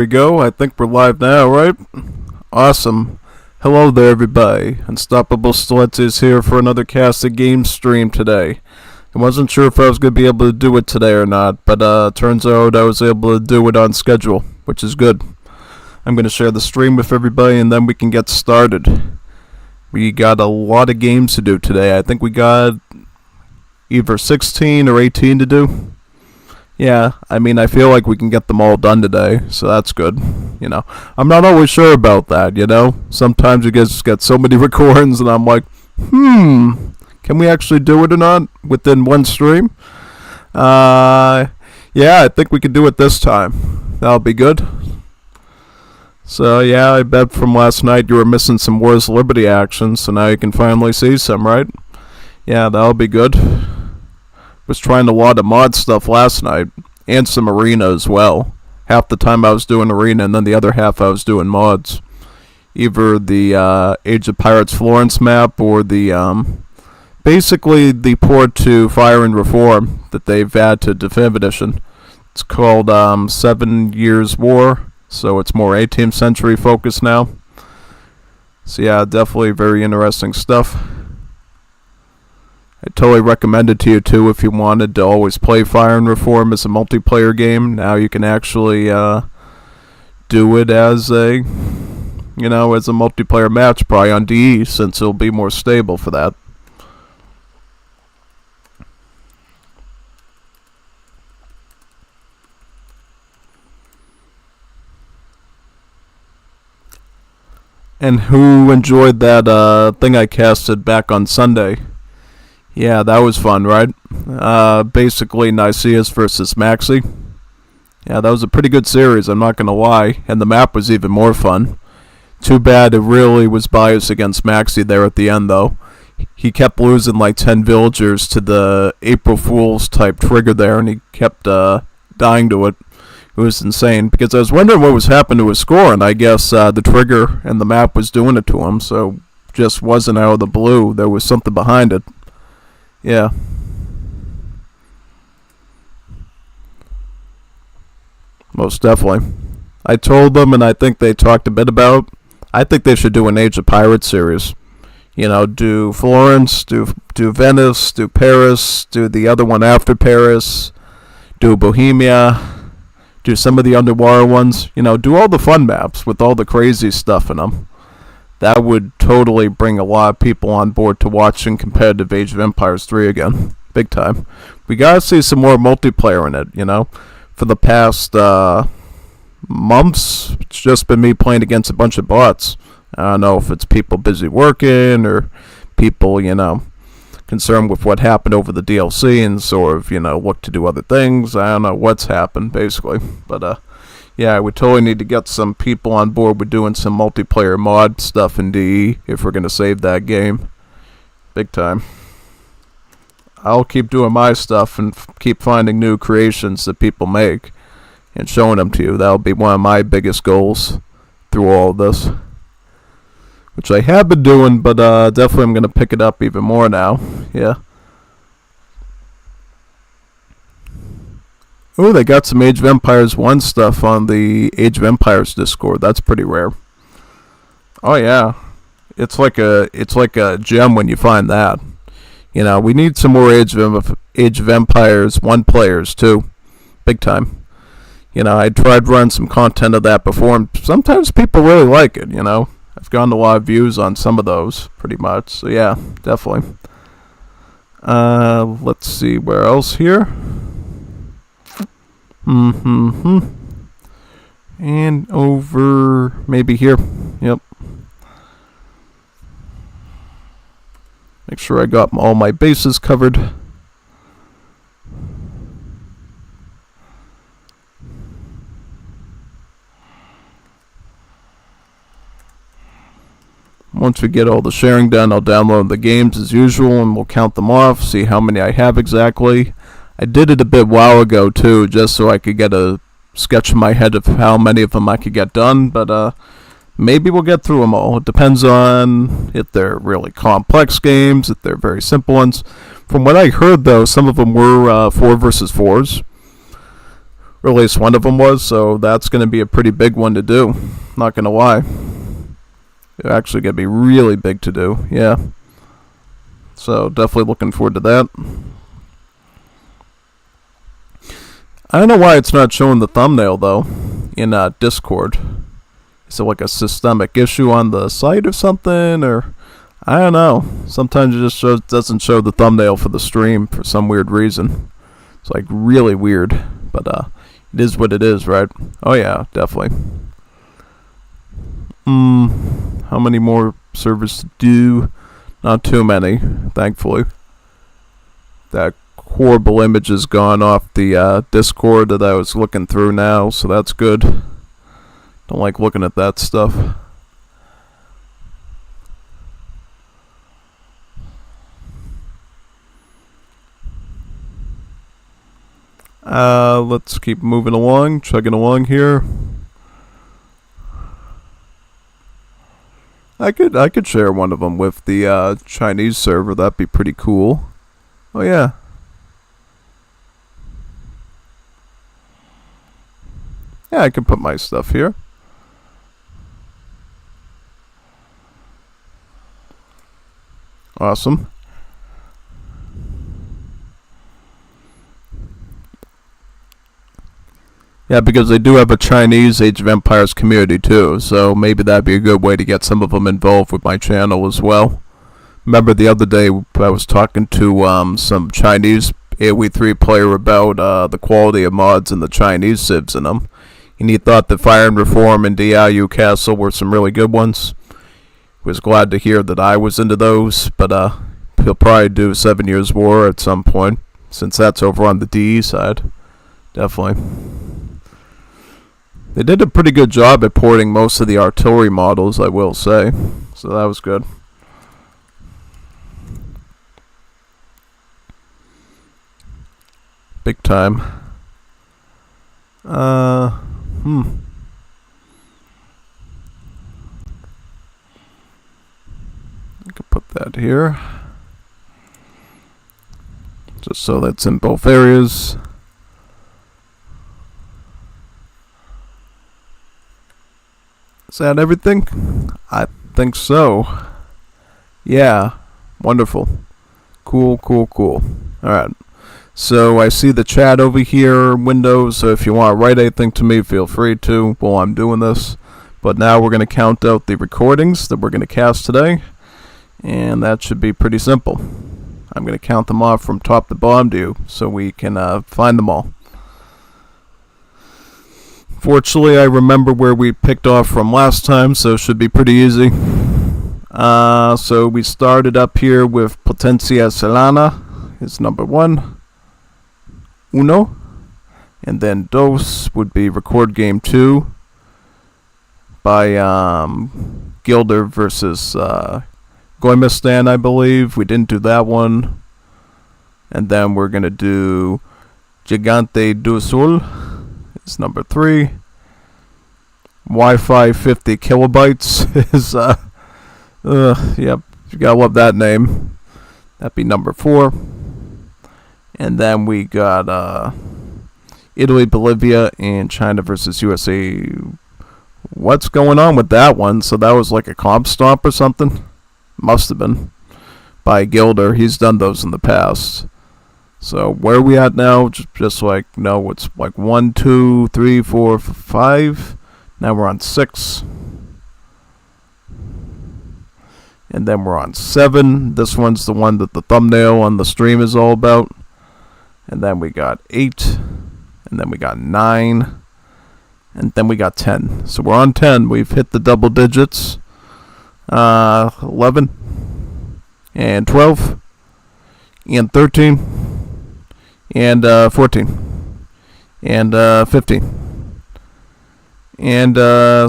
we go. I think we're live now, right? Awesome. Hello there, everybody. Unstoppable Sluts is here for another cast of game stream today. I wasn't sure if I was going to be able to do it today or not, but turns out I was able to do it on schedule, which is good. I'm going to share the stream with everybody and then we can get started. We got a lot of games to do today. I think we got either 16 or 18 to do. Yeah, I feel like we can get them all done today, so that's good. I'm not always sure about that, Sometimes you guys get so many recordings and I'm like, can we actually do it or not within one stream? Yeah, I think we can do it this time. That'll be good. So, yeah, I bet from last night you were missing some Wars of Liberty action, so now you can finally see some, right? Yeah, that'll be good. Was trying a lot of mod stuff last night, and some arena as well. Half the time I was doing arena, and then the other half I was doing mods. Either the Age of Pirates Florence map, or the, basically the port to Fire and Reform that they've added to Definitive Edition. It's called 7 Years War, so it's more 18th century focused now. So yeah, definitely very interesting stuff. I totally recommend it to you too if you wanted to always play Fire and Reform as a multiplayer game. Now you can actually do it as a multiplayer match probably on DE, since it'll be more stable for that. And who enjoyed that thing I casted back on Sunday? Yeah, that was fun, right? Basically, Nicaeus versus Maxi. Yeah, that was a pretty good series, I'm not going to lie. And the map was even more fun. Too bad it really was biased against Maxi there at the end, though. He kept losing like 10 villagers to the April Fool's type trigger there, and he kept dying to it. It was insane, because I was wondering what was happening to his score, and I guess the trigger and the map was doing it to him, so just wasn't out of the blue. There was something behind it. Yeah. Most definitely. I told them, and I think they talked a bit about, I think they should do an Age of Pirates series. Do Florence, do Venice, do Paris, do the other one after Paris, do Bohemia, do some of the underwater ones. Do all the fun maps with all the crazy stuff in them. That would totally bring a lot of people on board to watching competitive Age of Empires 3 again. Big time. We gotta see some more multiplayer in it, For the past months, it's just been me playing against a bunch of bots. I don't know if it's people busy working, or people, concerned with what happened over the DLC and sort of, look to do other things. I don't know what's happened, basically. But, yeah, we totally need to get some people on board with doing some multiplayer mod stuff in DE if we're going to save that game. Big time. I'll keep doing my stuff and keep finding new creations that people make and showing them to you. That'll be one of my biggest goals through all of this. Which I have been doing, but definitely I'm going to pick it up even more now. Yeah. Oh, they got some Age of Empires 1 stuff on the Age of Empires Discord. That's pretty rare. Oh yeah, it's like a gem when you find that. We need some more Age of Empires 1 players too, big time. I tried running some content of that before, and sometimes people really like it. I've gotten a lot of views on some of those, pretty much. So yeah, definitely. Let's see where else here. And over maybe here. Yep. Make sure I got all my bases covered. Once we get all the sharing done, I'll download the games as usual and we'll count them off, see how many I have exactly. I did it a bit while ago too, just so I could get a sketch in my head of how many of them I could get done, but maybe we'll get through them all. It depends on if they're really complex games, if they're very simple ones. From what I heard though, some of them were 4 versus 4s, Or at least one of them was, so that's going to be a pretty big one to do. Not going to lie. It's actually going to be really big to do, yeah. So definitely looking forward to that. I don't know why it's not showing the thumbnail, though, in Discord. Is it like a systemic issue on the site or something? Or I don't know. Sometimes it just doesn't show the thumbnail for the stream for some weird reason. It's like really weird. But it is what it is, right? Oh yeah, definitely. How many more servers to do? Not too many, thankfully. That horrible image has gone off the Discord that I was looking through now, so that's good. Don't like looking at that stuff. Let's keep moving along, chugging along here. I could share one of them with the Chinese server. That'd be pretty cool. Oh yeah. Yeah, I can put my stuff here. Awesome. Yeah, because they do have a Chinese Age of Empires community too, so maybe that'd be a good way to get some of them involved with my channel as well. Remember the other day I was talking to some Chinese AoE 3 player about the quality of mods and the Chinese civs in them, and he thought that Fire and Reform and Diaoyu Castle were some really good ones. Was glad to hear that I was into those, but he'll probably do 7 Years War at some point, since that's over on the DE side. Definitely. They did a pretty good job at porting most of the artillery models, I will say. So that was good. Big time. I could put that here. Just so that's in both areas. Is that everything? I think so. Yeah. Wonderful. Cool. Alright. So I see the chat over here, Windows, so if you want to write anything to me, feel free to while I'm doing this. But now we're going to count out the recordings that we're going to cast today. And that should be pretty simple. I'm going to count them off from top to bottom to you so we can find them all. Fortunately, I remember where we picked off from last time, so it should be pretty easy. So we started up here with Potencia Celana is number 1. Uno. And then Dos would be Record Game 2 by Gilder versus Goimistan, I believe. We didn't do that one. And then we're going to do Gigante do Sul. It's number 3. Wi-Fi 50 kilobytes is yep, you gotta love that name. That'd be number 4. And then we got Italy, Bolivia, and China versus USA. What's going on with that one? So that was like a comp stomp or something? Must have been. By Gilder. He's done those in the past. So where are we at now? Just like, no, it's like 1, 2, 3, 4, 5. Now we're on 6. And then we're on 7. This one's the one that the thumbnail on the stream is all about. And then we got 8. And then we got 9. And then we got 10. So we're on 10. We've hit the double digits. 11. And 12. And 13. And 14, and 15, and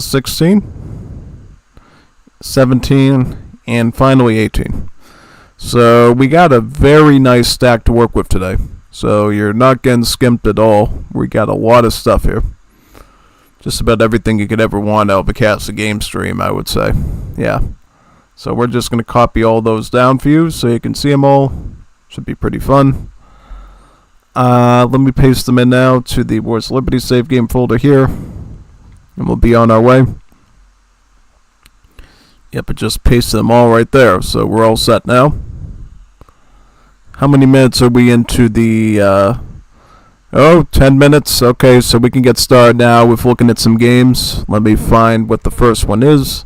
16, 17, and finally 18. So we got a very nice stack to work with today. So you're not getting skimped at all. We got a lot of stuff here. Just about everything you could ever want out of a Cast Game stream, I would say. Yeah. So we're just going to copy all those down for you so you can see them all. Should be pretty fun. Let me paste them in now to the Wars of Liberty save game folder here, and we'll be on our way. Yep, it just pasted them all right there, so we're all set now. How many minutes are we into the, 10 minutes. Okay, so we can get started now with looking at some games. Let me find what the first one is.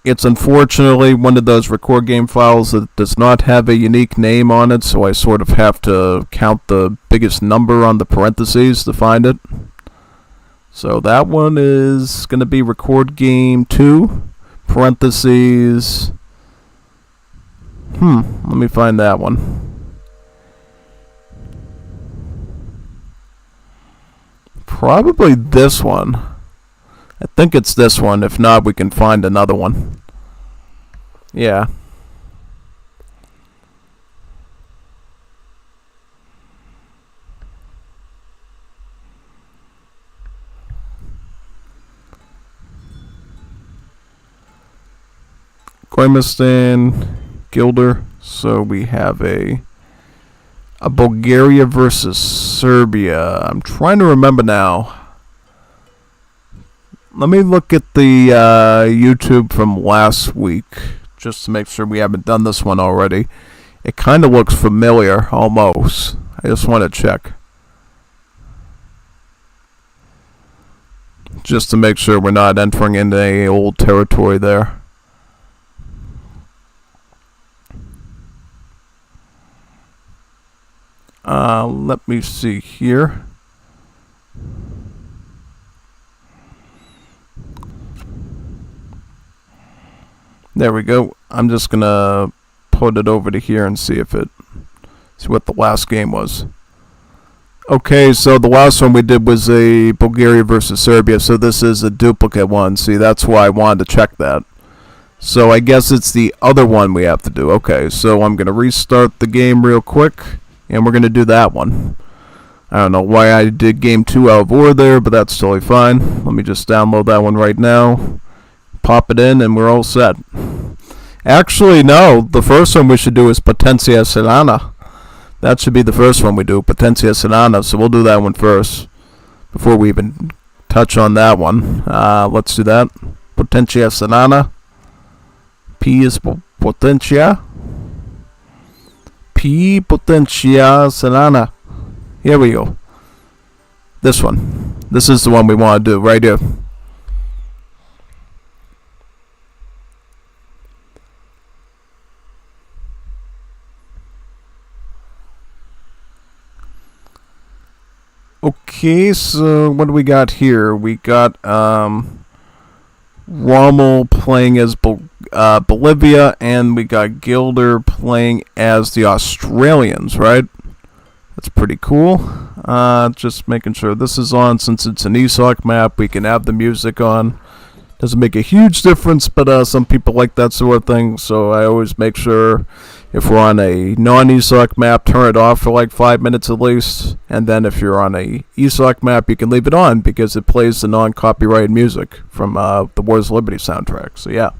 It's unfortunately one of those record game files that does not have a unique name on it, so I sort of have to count the biggest number on the parentheses to find it. So that one is going to be record game 2, parentheses. Let me find that one. Probably this one. I think it's this one. If not, we can find another one. Yeah. Koimistan, Gilder. So we have a Bulgaria versus Serbia. I'm trying to remember now. Let me look at the YouTube from last week, just to make sure we haven't done this one already. It kind of looks familiar, almost. I just want to check. Just to make sure we're not entering into any old territory there. Let me see here. There we go. I'm just gonna put it over to here and see what the last game was. Okay, so the last one we did was a Bulgaria versus Serbia, so this is a duplicate one. See, that's why I wanted to check that. So I guess it's the other one we have to do. Okay, so I'm gonna restart the game real quick, and we're gonna do that one. I don't know why I did game 2 out of order there, but that's totally fine. Let me just download that one right now. Pop it in, and we're all set. Actually, no. The first one we should do is Potencia Selana. That should be the first one we do, Potencia Selana. So we'll do that one first before we even touch on that one. Let's do that. Potencia Selana. P is Potencia. P Potencia Selana. Here we go. This one. This is the one we want to do right here. Okay, so what do we got here? We got Rommel playing as Bolivia, and we got Gilder playing as the Australians, right? That's pretty cool. Just making sure this is on. Since it's an ESOC map, we can have the music on. Doesn't make a huge difference, but some people like that sort of thing, so I always make sure if we're on a non-ESOC map, turn it off for like 5 minutes at least, and then if you're on a ESOC map, you can leave it on because it plays the non-copyrighted music from the Wars of Liberty soundtrack. So yeah,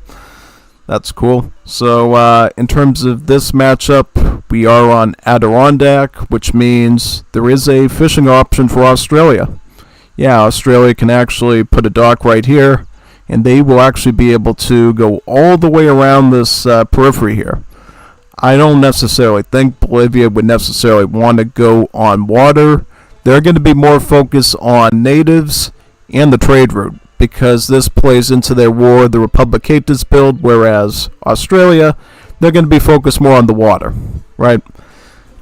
that's cool. So in terms of this matchup, we are on Adirondack, which means there is a fishing option for Australia. Yeah, Australia can actually put a dock right here, and they will actually be able to go all the way around this periphery here. I don't necessarily think Bolivia would necessarily want to go on water. They're going to be more focused on natives and the trade route, because this plays into their War the Republicatus build, whereas Australia, they're going to be focused more on the water, right?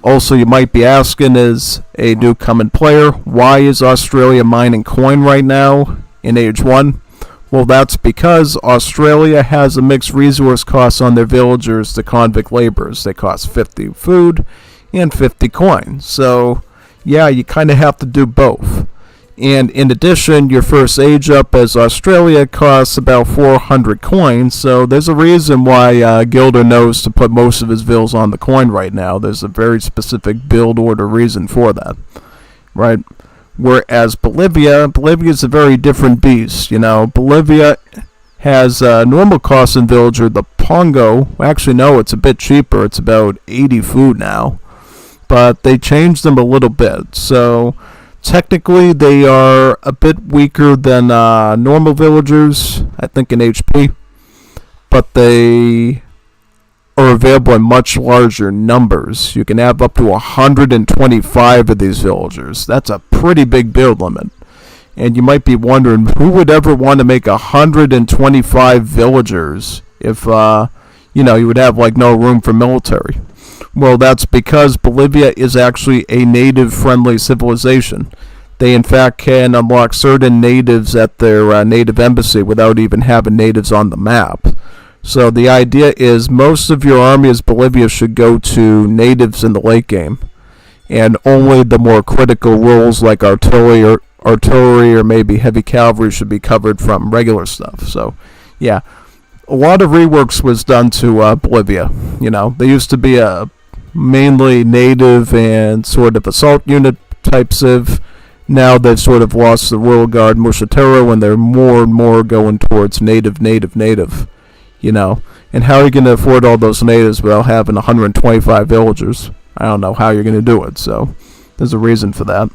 Also, you might be asking, as a new coming player, why is Australia mining coin right now in Age 1? Well, that's because Australia has a mixed resource cost on their villagers to convict laborers. They cost 50 food and 50 coin. So, yeah, you kind of have to do both. And in addition, your first age up as Australia costs about 400 coin. So there's a reason why Gilder knows to put most of his vills on the coin right now. There's a very specific build order reason for that, right? Whereas Bolivia is a very different beast. You know, Bolivia has normal cost in villager. The Pongo, actually no, it's a bit cheaper. It's about 80 food now. but they changed them a little bit. So technically, they are a bit weaker than normal villagers, I think in HP, but they are available in much larger numbers. You can have up to 125 of these villagers. That's a pretty big build limit. And you might be wondering, who would ever want to make 125 villagers if, you would have like no room for military? Well, that's because Bolivia is actually a native-friendly civilization. They, in fact, can unlock certain natives at their native embassy without even having natives on the map. So the idea is most of your army as Bolivia should go to natives in the late game, and only the more critical roles like artillery or maybe heavy cavalry should be covered from regular stuff. So, yeah, a lot of reworks was done to Bolivia. They used to be a mainly native and sort of assault unit type civ. Now they've sort of lost the Royal Guard Mushatero, and they're more and more going towards native. And how are you going to afford all those natives without having 125 villagers? I don't know how you're going to do it, so there's a reason for that.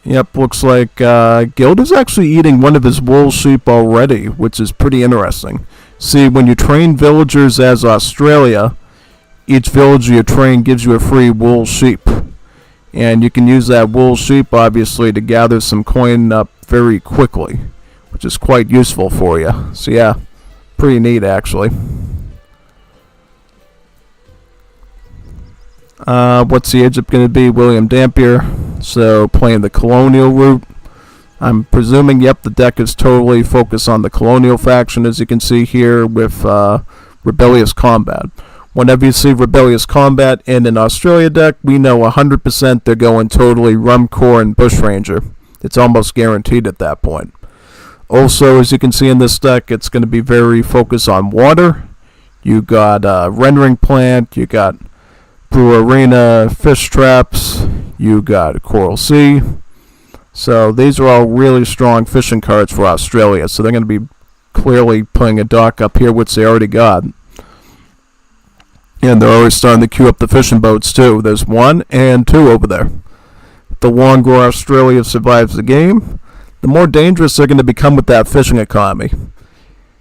Yep, looks like Guild is actually eating one of his wool sheep already, which is pretty interesting. See, when you train villagers as Australia, each villager you train gives you a free wool sheep. And you can use that wool sheep, obviously, to gather some coin up very quickly, which is quite useful for you. So yeah, pretty neat, actually. What's the age up going to be? William Dampier. So playing the colonial route. I'm presuming, yep, the deck is totally focused on the colonial faction, as you can see here with Rebellious Combat. Whenever you see Rebellious Combat in an Australia deck, we know 100% they're going totally Rum Corps and Bushranger. It's almost guaranteed at that point. Also, as you can see in this deck, it's going to be very focused on water. You got Rendering Plant, you got Brew Arena, Fish Traps, you got Coral Sea. So these are all really strong fishing cards for Australia. So they're going to be clearly putting a dock up here, which they already got. And they're already starting to queue up the fishing boats too. There's 1 and 2 over there. The longer Australia survives the game, the more dangerous they're going to become with that fishing economy.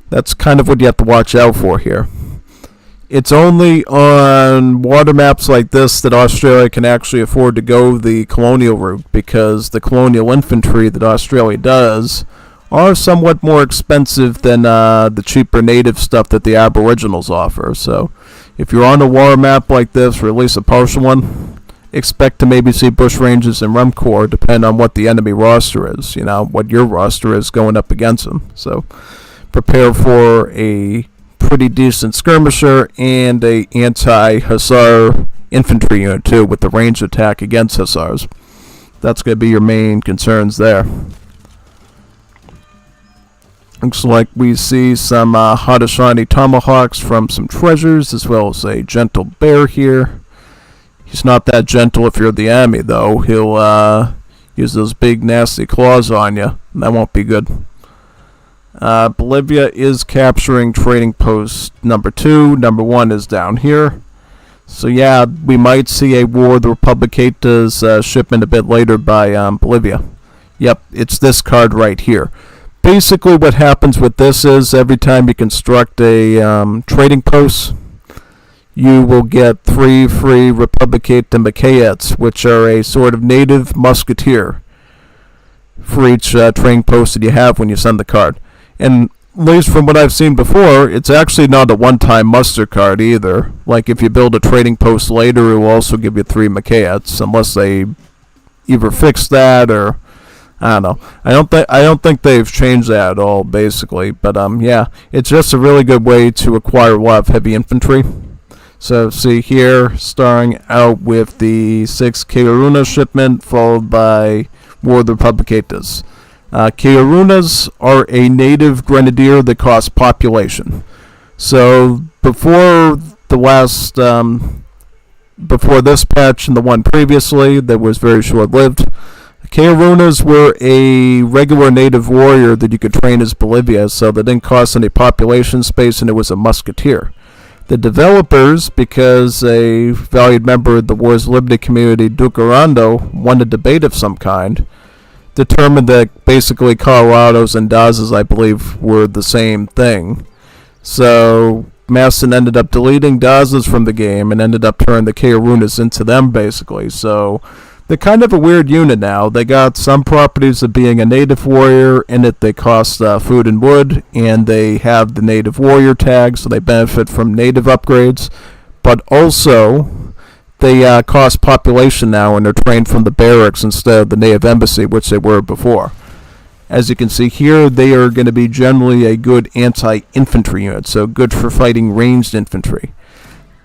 That's kind of what you have to watch out for here. It's only on water maps like this that Australia can actually afford to go the colonial route, because the colonial infantry that Australia does are somewhat more expensive than the cheaper native stuff that the Aboriginals offer. So if you're on a water map like this, or at least a partial one, expect to maybe see Bushrangers and Rum Corps, depending on what the enemy roster is, what your roster is going up against them. So prepare for a pretty decent skirmisher and a anti-Hussar infantry unit too, with the ranged attack against Hussars. That's going to be your main concerns there. Looks like we see some Haudenosaunee tomahawks from some treasures, as well as a gentle bear here. He's not that gentle if you're the enemy, though. He'll use those big nasty claws on you, and that won't be good. Bolivia is capturing trading post number 2. Number 1 is down here. So yeah, we might see a War of the Republicatas shipment a bit later by Bolivia. Yep, it's this card right here. Basically what happens with this is every time you construct a trading post, you will get 3 free Republicata Maquettes, which are a sort of native musketeer for each trading post that you have when you send the card. And at least from what I've seen before, it's actually not a one-time muster card either. Like if you build a trading post later, it will also give you 3 Maquettes, unless they either fix that or I don't know. I don't think they've changed that at all, basically. But yeah, it's just a really good way to acquire a lot of heavy infantry. So see here, starting out with the 6 Kearuna shipment, followed by War of the Republicatas. Kearunas are a native grenadier that costs population. So before the last, before this patch and the one previously that was very short-lived, Kearunas were a regular native warrior that you could train as Bolivia, so they didn't cost any population space, and it was a musketeer. The developers, because a valued member of the Wars Liberty community, Duke Arando, won a debate of some kind, determined that basically Colorados and Dazas, I believe, were the same thing. So Maston ended up deleting Dazas from the game and ended up turning the Karunas into them, basically. So they're kind of a weird unit now. They got some properties of being a native warrior, in it they cost food and wood, and they have the native warrior tag, so they benefit from native upgrades. But also, they cost population now, and they're trained from the barracks instead of the native embassy, which they were before. As you can see here, they are going to be generally a good anti-infantry unit, so good for fighting ranged infantry.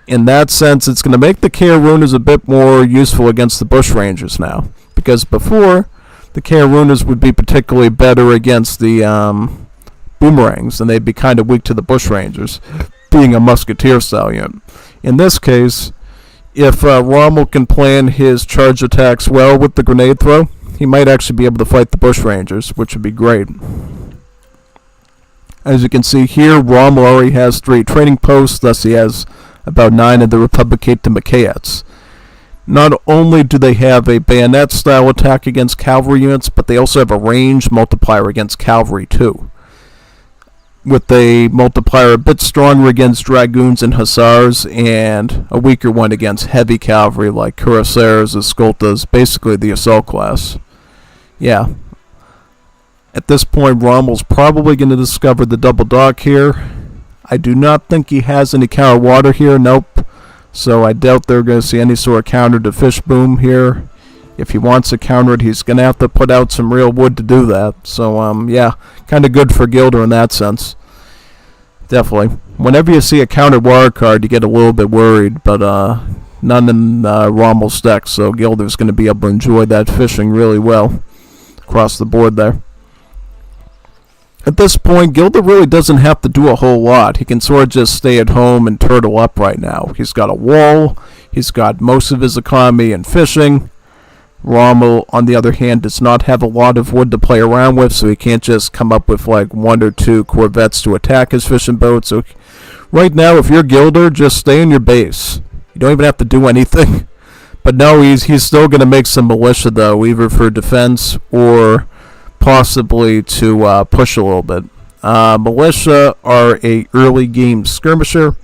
In that sense, it's going to make the Karunas a bit more useful against the Bushrangers now, because before, the Karunas would be particularly better against the boomerangs, and they'd be kind of weak to the Bushrangers, being a musketeer-style unit. In this case, if Rommel can plan his charge attacks well with the grenade throw, he might actually be able to fight the Bushrangers, which would be great. As you can see here, Rommel already has 3 training posts, thus he has about 9 of the Republicate to Maquettes. Not only do they have a bayonet-style attack against cavalry units, but they also have a range multiplier against cavalry too, with a multiplier a bit stronger against dragoons and hussars, and a weaker one against heavy cavalry like cuirassiers, escoltas, basically the assault class. Yeah. At this point, Rommel's probably going to discover the double dock here. I do not think he has any counter water here, nope. So I doubt they're going to see any sort of counter to fish boom here. If he wants to counter it, he's going to have to put out some real wood to do that. So, yeah, kind of good for Gilder in that sense. Definitely. Whenever you see a counter water card, you get a little bit worried, but none in Rommel's deck, so Gilder's going to be able to enjoy that fishing really well across the board there. At this point, Gilder really doesn't have to do a whole lot. He can sort of just stay at home and turtle up right now. He's got a wall. He's got most of his economy in fishing. Rommel, on the other hand, does not have a lot of wood to play around with, so he can't just come up with like 1 or 2 corvettes to attack his fishing boat. So right now, if you're Gilder, just stay in your base. You don't even have to do anything. But no, he's still going to make some militia, though, either for defense or possibly to push a little bit. Militia are a early game skirmisher,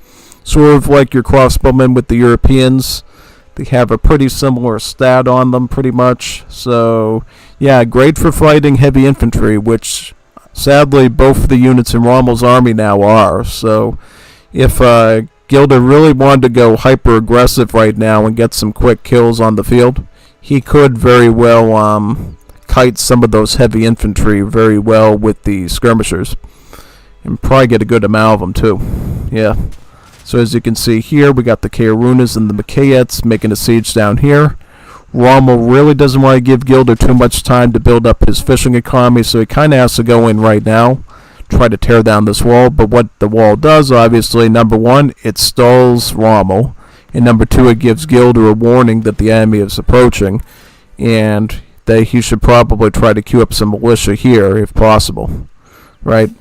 sort of like your crossbowmen with the Europeans. They have a pretty similar stat on them, pretty much. So, yeah, great for fighting heavy infantry, which sadly both the units in Rommel's army now are. So, if Gilder really wanted to go hyper aggressive right now and get some quick kills on the field, he could very well kite some of those heavy infantry very well with the skirmishers, and probably get a good amount of them too. Yeah. So as you can see here, we got the Karunas and the Maquettes making a siege down here. Rommel really doesn't want to give Gilder too much time to build up his fishing economy, so he kind of has to go in right now, try to tear down this wall. But what the wall does, obviously, number 1, it stalls Rommel, and number 2, it gives Gilder a warning that the enemy is approaching, and that he should probably try to queue up some militia here if possible, right?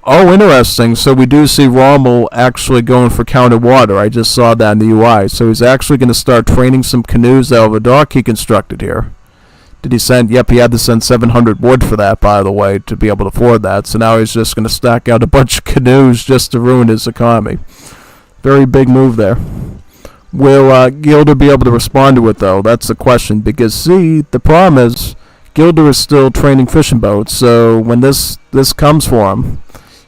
Oh, interesting. So we do see Rommel actually going for counter water. I just saw that in the UI. So he's actually going to start training some canoes out of a dock he constructed here. Did he send? Yep, he had to send 700 wood for that, by the way, to be able to afford that. So now he's just going to stack out a bunch of canoes just to ruin his economy. Very big move there. Will Gilder be able to respond to it, though? That's the question. Because, see, the problem is Gilder is still training fishing boats. So when this comes for him,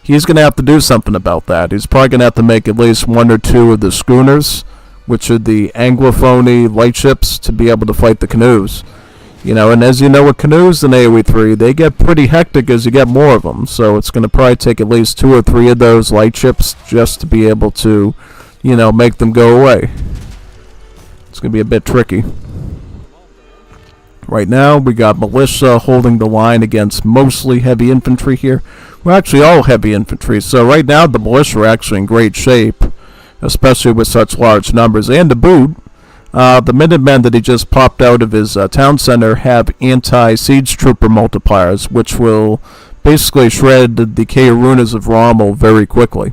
he's going to have to do something about that. He's probably going to have to make at least 1 or 2 of the schooners, which are the Anglophony light ships, to be able to fight the canoes. You know, and as you know with canoes in AoE 3, they get pretty hectic as you get more of them. So it's going to probably take at least 2 or 3 of those light ships just to be able to, you know, make them go away. It's going to be a bit tricky. Right now, we got militia holding the line against mostly heavy infantry here. Well, actually all heavy infantry. So right now, the militia are actually in great shape, especially with such large numbers. And to boot, the Minutemen that he just popped out of his town center have anti-siege trooper multipliers, which will basically shred the Karunas of Rommel very quickly.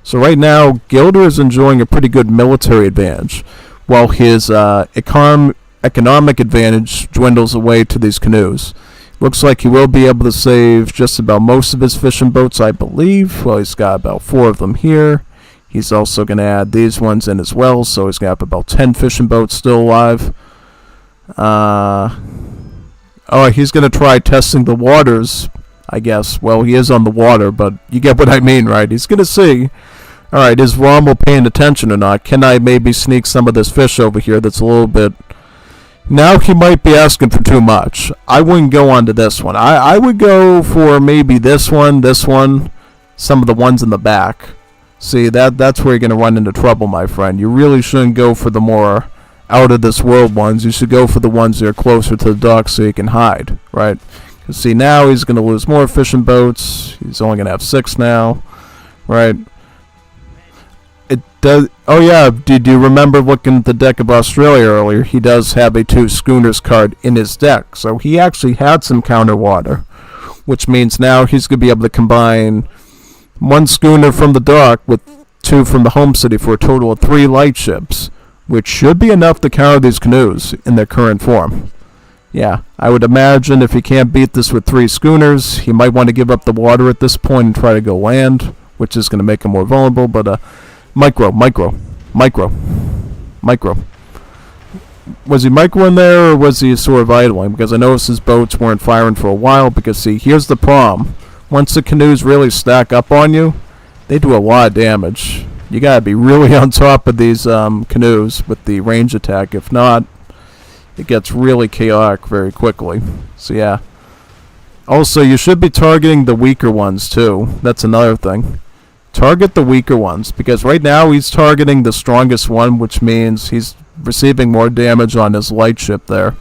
So right now, Gilder is enjoying a pretty good military advantage, while his economic advantage dwindles away to these canoes. Looks like he will be able to save just about most of his fishing boats, I believe. Well, he's got about 4 of them here. He's also going to add these ones in as well, so he's got about 10 fishing boats still alive. He's going to try testing the waters, I guess. Well, he is on the water, but you get what I mean, right? He's going to see. Alright, is Rommel paying attention or not? Can I maybe sneak some of this fish over here that's a little bit... Now he might be asking for too much. I wouldn't go on to this one. I would go for maybe this one, some of the ones in the back. See, that's where you're going to run into trouble, my friend. You really shouldn't go for the more out-of-this-world ones. You should go for the ones that are closer to the dock so you can hide, right? Because see, now he's going to lose more fishing boats. He's only going to have 6 now, right? It does. Oh yeah, did you remember looking at the deck of Australia earlier? He does have a 2 schooners card in his deck, so he actually had some counter water, which means now he's going to be able to combine 1 schooner from the dock with 2 from the home city for a total of 3 light ships, which should be enough to counter these canoes in their current form. Yeah, I would imagine if he can't beat this with 3 schooners, he might want to give up the water at this point and try to go land, which is going to make him more vulnerable, but Micro. Was he micro in there, or was he sort of idling? Because I noticed his boats weren't firing for a while, because see, here's the problem. Once the canoes really stack up on you, they do a lot of damage. You gotta be really on top of these canoes with the range attack. If not, it gets really chaotic very quickly. So yeah. Also, you should be targeting the weaker ones too. That's another thing. Target the weaker ones, because right now he's targeting the strongest one, which means he's receiving more damage on his light ship there,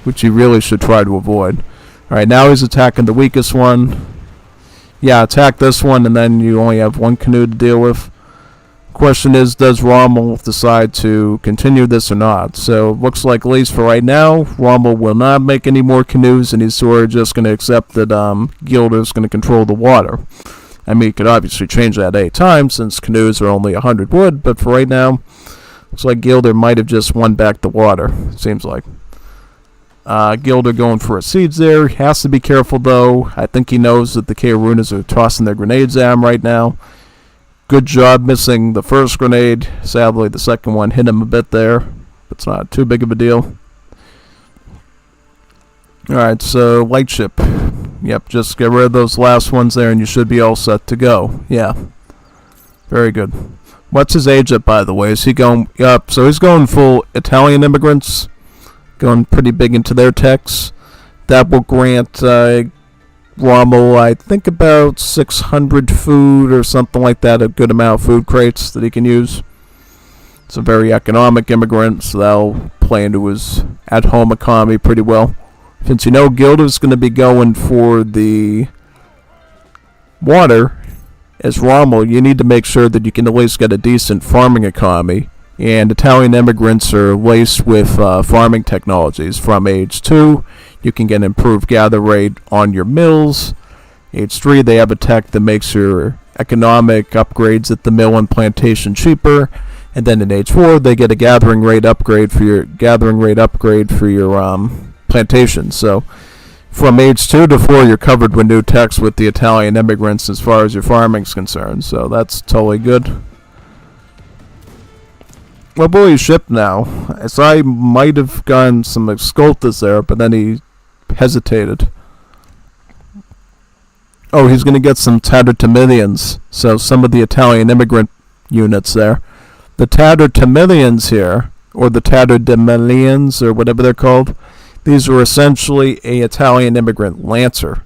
which he really should try to avoid. Alright, now he's attacking the weakest one. Yeah, attack this one, and then you only have 1 canoe to deal with. Question is, does Rommel decide to continue this or not? So, it looks like, at least for right now, Rommel will not make any more canoes, and he's sort of just going to accept that Gilder's going to control the water. I mean, you could obviously change that at any time, since canoes are only 100 wood, but for right now, looks like Gilder might have just won back the water, seems like. Gilder going for a siege there. He has to be careful, though. I think he knows that the Karunas are tossing their grenades at him right now. Good job missing the first grenade. Sadly, the second one hit him a bit there. But it's not too big of a deal. Alright, so light ship. Yep, just get rid of those last ones there and you should be all set to go. Yeah. Very good. What's his age at, by the way? Is he going... Yep, so he's going full Italian immigrants. Going pretty big into their techs. That will grant Rommel, I think, about 600 food or something like that. A good amount of food crates that he can use. It's a very economic immigrant, so that'll play into his at-home economy pretty well. Since you know Gilder's going to be going for the water, as Rommel, you need to make sure that you can at least get a decent farming economy. And Italian immigrants are laced with farming technologies. From age 2, you can get improved gather rate on your mills. Age 3, they have a tech that makes your economic upgrades at the mill and plantation cheaper. And then in age 4, they get a gathering rate upgrade for your plantation. So from age 2 to 4, you're covered with new techs with the Italian immigrants as far as your farming's concerned. So that's totally good. Well, boy, he's shipped now. So I might have gotten some Escoltas there, but then he hesitated. Oh, he's going to get some Tatartamilians. So some of the Italian immigrant units there. The Tatartamilians here, or the Tatartamilians, or whatever they're called, these are essentially a Italian immigrant lancer.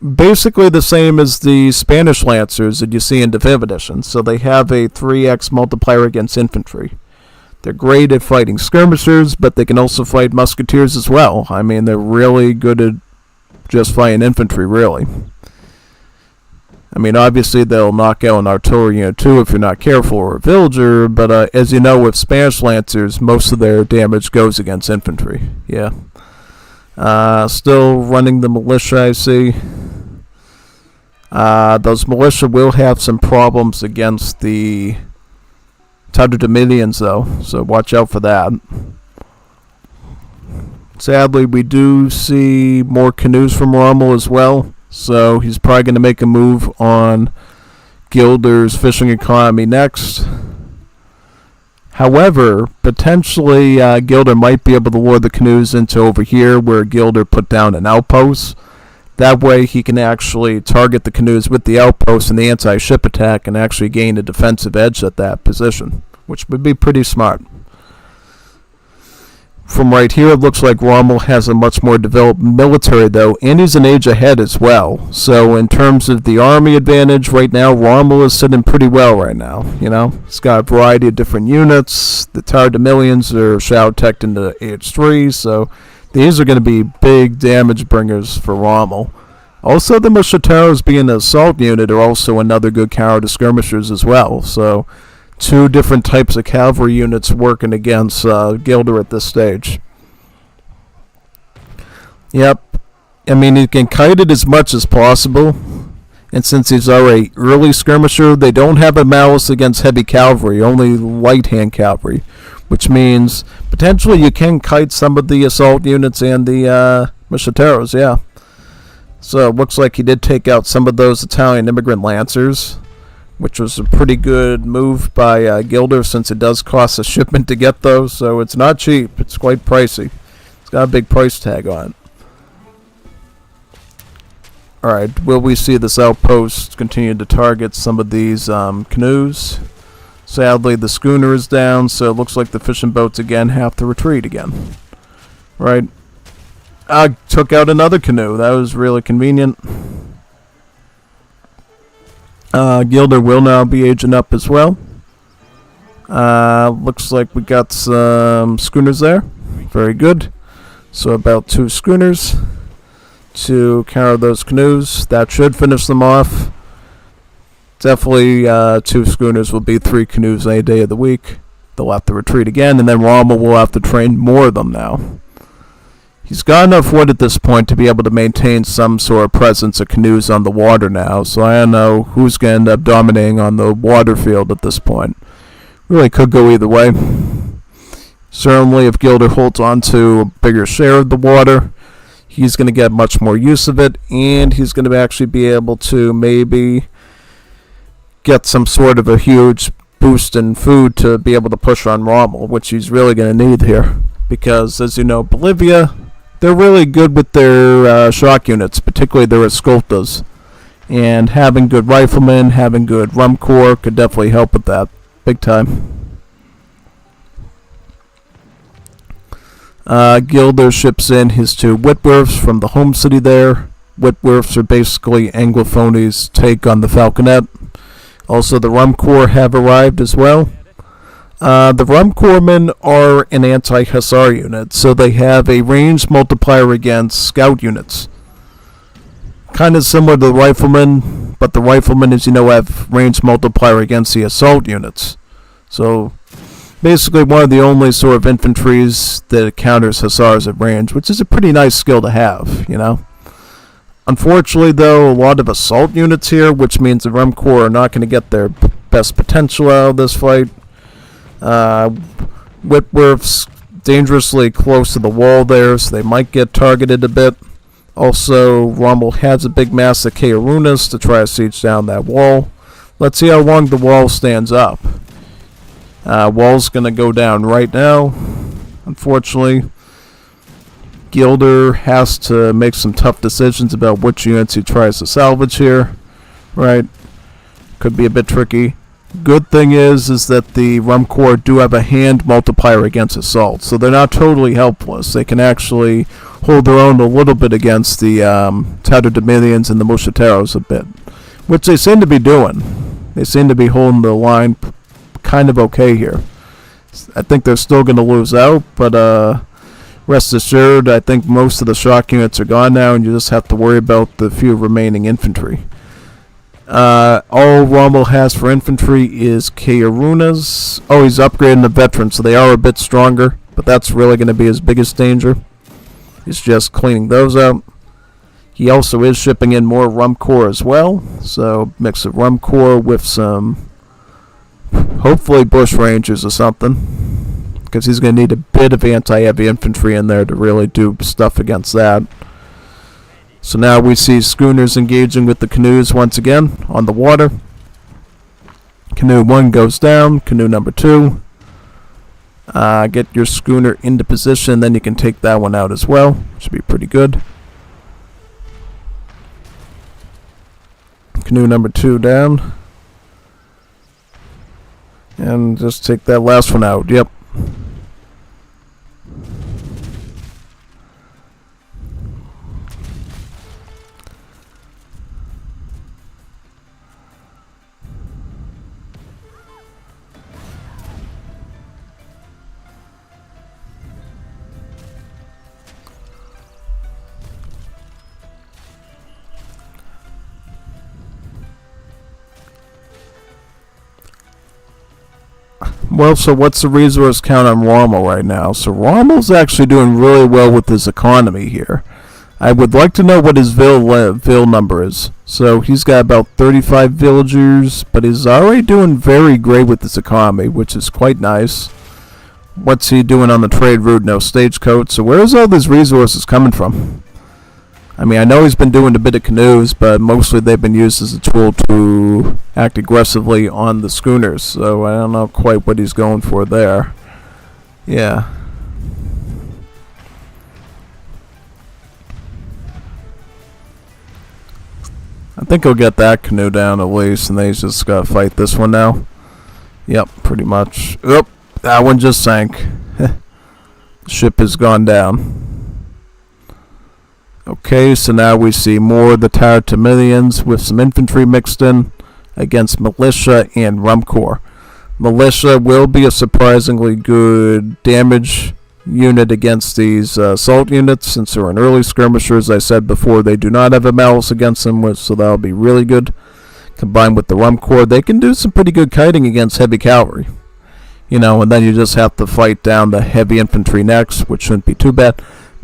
Basically the same as the Spanish lancers that you see in the 5th edition. So they have a 3x multiplier against infantry. They're great at fighting skirmishers, but they can also fight musketeers as well. I mean, they're really good at just fighting infantry, really. I mean, obviously they'll knock out an artillery unit too if you're not careful, or a villager, but as you know, with Spanish lancers, most of their damage goes against infantry. Yeah. Still running the militia, I see. Those militia will have some problems against the Tatterdemilions, though, so watch out for that. Sadly, we do see more canoes from Rommel as well, so he's probably going to make a move on Gilder's fishing economy next. However, potentially Gilder might be able to lure the canoes into over here where Gilder put down an outpost. That way he can actually target the canoes with the outpost and the anti-ship attack and actually gain a defensive edge at that position, which would be pretty smart. From right here, it looks like Rommel has a much more developed military, though, and he's an age ahead as well. So in terms of the army advantage, right now, Rommel is sitting pretty well right now. You know, he's got a variety of different units. The Tatterdemilions are Shao-Teched into age 3, so these are going to be big damage bringers for Rommel. Also, the Mosquiteros, being an assault unit, are also another good counter to skirmishers as well. So two different types of cavalry units working against Gilder at this stage. Yep. I mean, he can kite it as much as possible. And since he's already early skirmisher, they don't have a malice against heavy cavalry, only light hand cavalry. Which means potentially you can kite some of the assault units and the Mosquiteros, yeah. So it looks like he did take out some of those Italian immigrant lancers, which was a pretty good move by Gilder, since it does cost a shipment to get those, so it's not cheap. It's quite pricey. It's got a big price tag on it. Alright, will we see this outpost continue to target some of these canoes? Sadly, the schooner is down, so it looks like the fishing boats again have to retreat again. Right. I took out another canoe. That was really convenient. Gilder will now be aging up as well. Looks like we got some schooners there. Very good. So about 2 schooners to counter those canoes. That should finish them off. Definitely 2 schooners will be 3 canoes any day of the week. They'll have to retreat again, and then Rommel will have to train more of them now. He's got enough wood at this point to be able to maintain some sort of presence of canoes on the water now, so I don't know who's going to end up dominating on the water field at this point. Really could go either way. Certainly if Gilder holds on to a bigger share of the water, he's going to get much more use of it, and he's going to actually be able to maybe get some sort of a huge boost in food to be able to push on Rommel, which he's really going to need here. Because, as you know, Bolivia, they're really good with their shock units, particularly their escoltas. And having good riflemen, having good rum corps could definitely help with that. Big time. Gilder ships in his 2 Whitworths from the home city there. Whitworths are basically Anglophonies' take on the Falconet. Also, the Rum Corps have arrived as well. The Rum Corpsmen are an anti-Hussar unit, so they have a range multiplier against scout units. Kind of similar to the Riflemen, but the Riflemen, as you know, have range multiplier against the assault units. So, basically one of the only sort of infantries that counters Hussars at range, which is a pretty nice skill to have, you know. Unfortunately, though, a lot of assault units here, which means the Rum Corps are not going to get their best potential out of this fight. Whitworth's dangerously close to the wall there, so they might get targeted a bit. Also, Rommel has a big mass of Kayarunas to try to siege down that wall. Let's see how long the wall stands up. Wall's going to go down right now, unfortunately. Gilder has to make some tough decisions about which units he tries to salvage here. Right? Could be a bit tricky. Good thing is that the Rum Corps do have a hand multiplier against assault, so they're not totally helpless. They can actually hold their own a little bit against the Tatterdemilions and the Mosquiteros a bit, which they seem to be doing. They seem to be holding the line kind of okay here. I think they're still going to lose out, but rest assured, I think most of the shock units are gone now, and you just have to worry about the few remaining infantry. All Rommel has for infantry is Kayarunas. Oh, he's upgrading the veterans, so they are a bit stronger, but that's really going to be his biggest danger. He's just cleaning those out. He also is shipping in more rum core as well, so mix of rum core with some, hopefully bush rangers or something, because he's going to need a bit of anti-heavy infantry in there to really do stuff against that. So now we see schooners engaging with the canoes once again on the water. Canoe 1 goes down, canoe number 2. Get your schooner into position, then you can take that one out as well. Should be pretty good. Canoe number 2 down. And just take that last one out. Yep. Well, so what's the resource count on Rommel right now? So Rommel's actually doing really well with his economy here. I would like to know what his vill number is. So he's got about 35 villagers, but he's already doing very great with his economy, which is quite nice. What's he doing on the trade route? No stagecoach. So where's all these resources coming from? I mean, I know he's been doing a bit of canoes, but mostly they've been used as a tool to act aggressively on the schooners. So I don't know quite what he's going for there. Yeah. I think he'll get that canoe down at least, and then he's just got to fight this one now. Yep, pretty much. Oop, that one just sank. The ship has gone down. Okay, so now we see more of the Taratamidians with some infantry mixed in against militia and rum corps. Militia will be a surprisingly good damage unit against these assault units, since they're an early skirmisher. As I said before, they do not have a malice against them, so that'll be really good. Combined with the rum corps, they can do some pretty good kiting against heavy cavalry. You know, and then you just have to fight down the heavy infantry next, which shouldn't be too bad.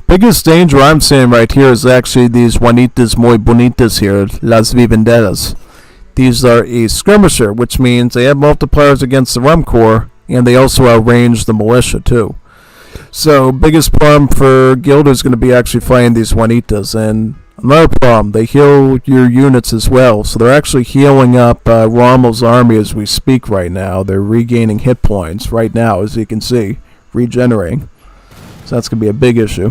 Biggest danger I'm seeing right here is actually these Juanitas muy bonitas here, Las Vivenderas. These are a skirmisher, which means they have multipliers against the rum corps, and they also outrange the militia too. So biggest problem for Gilder is going to be actually fighting these Juanitas. And another problem, they heal your units as well. So they're actually healing up Rommel's army as we speak right now. They're regaining hit points right now, as you can see, regenerating. So that's going to be a big issue.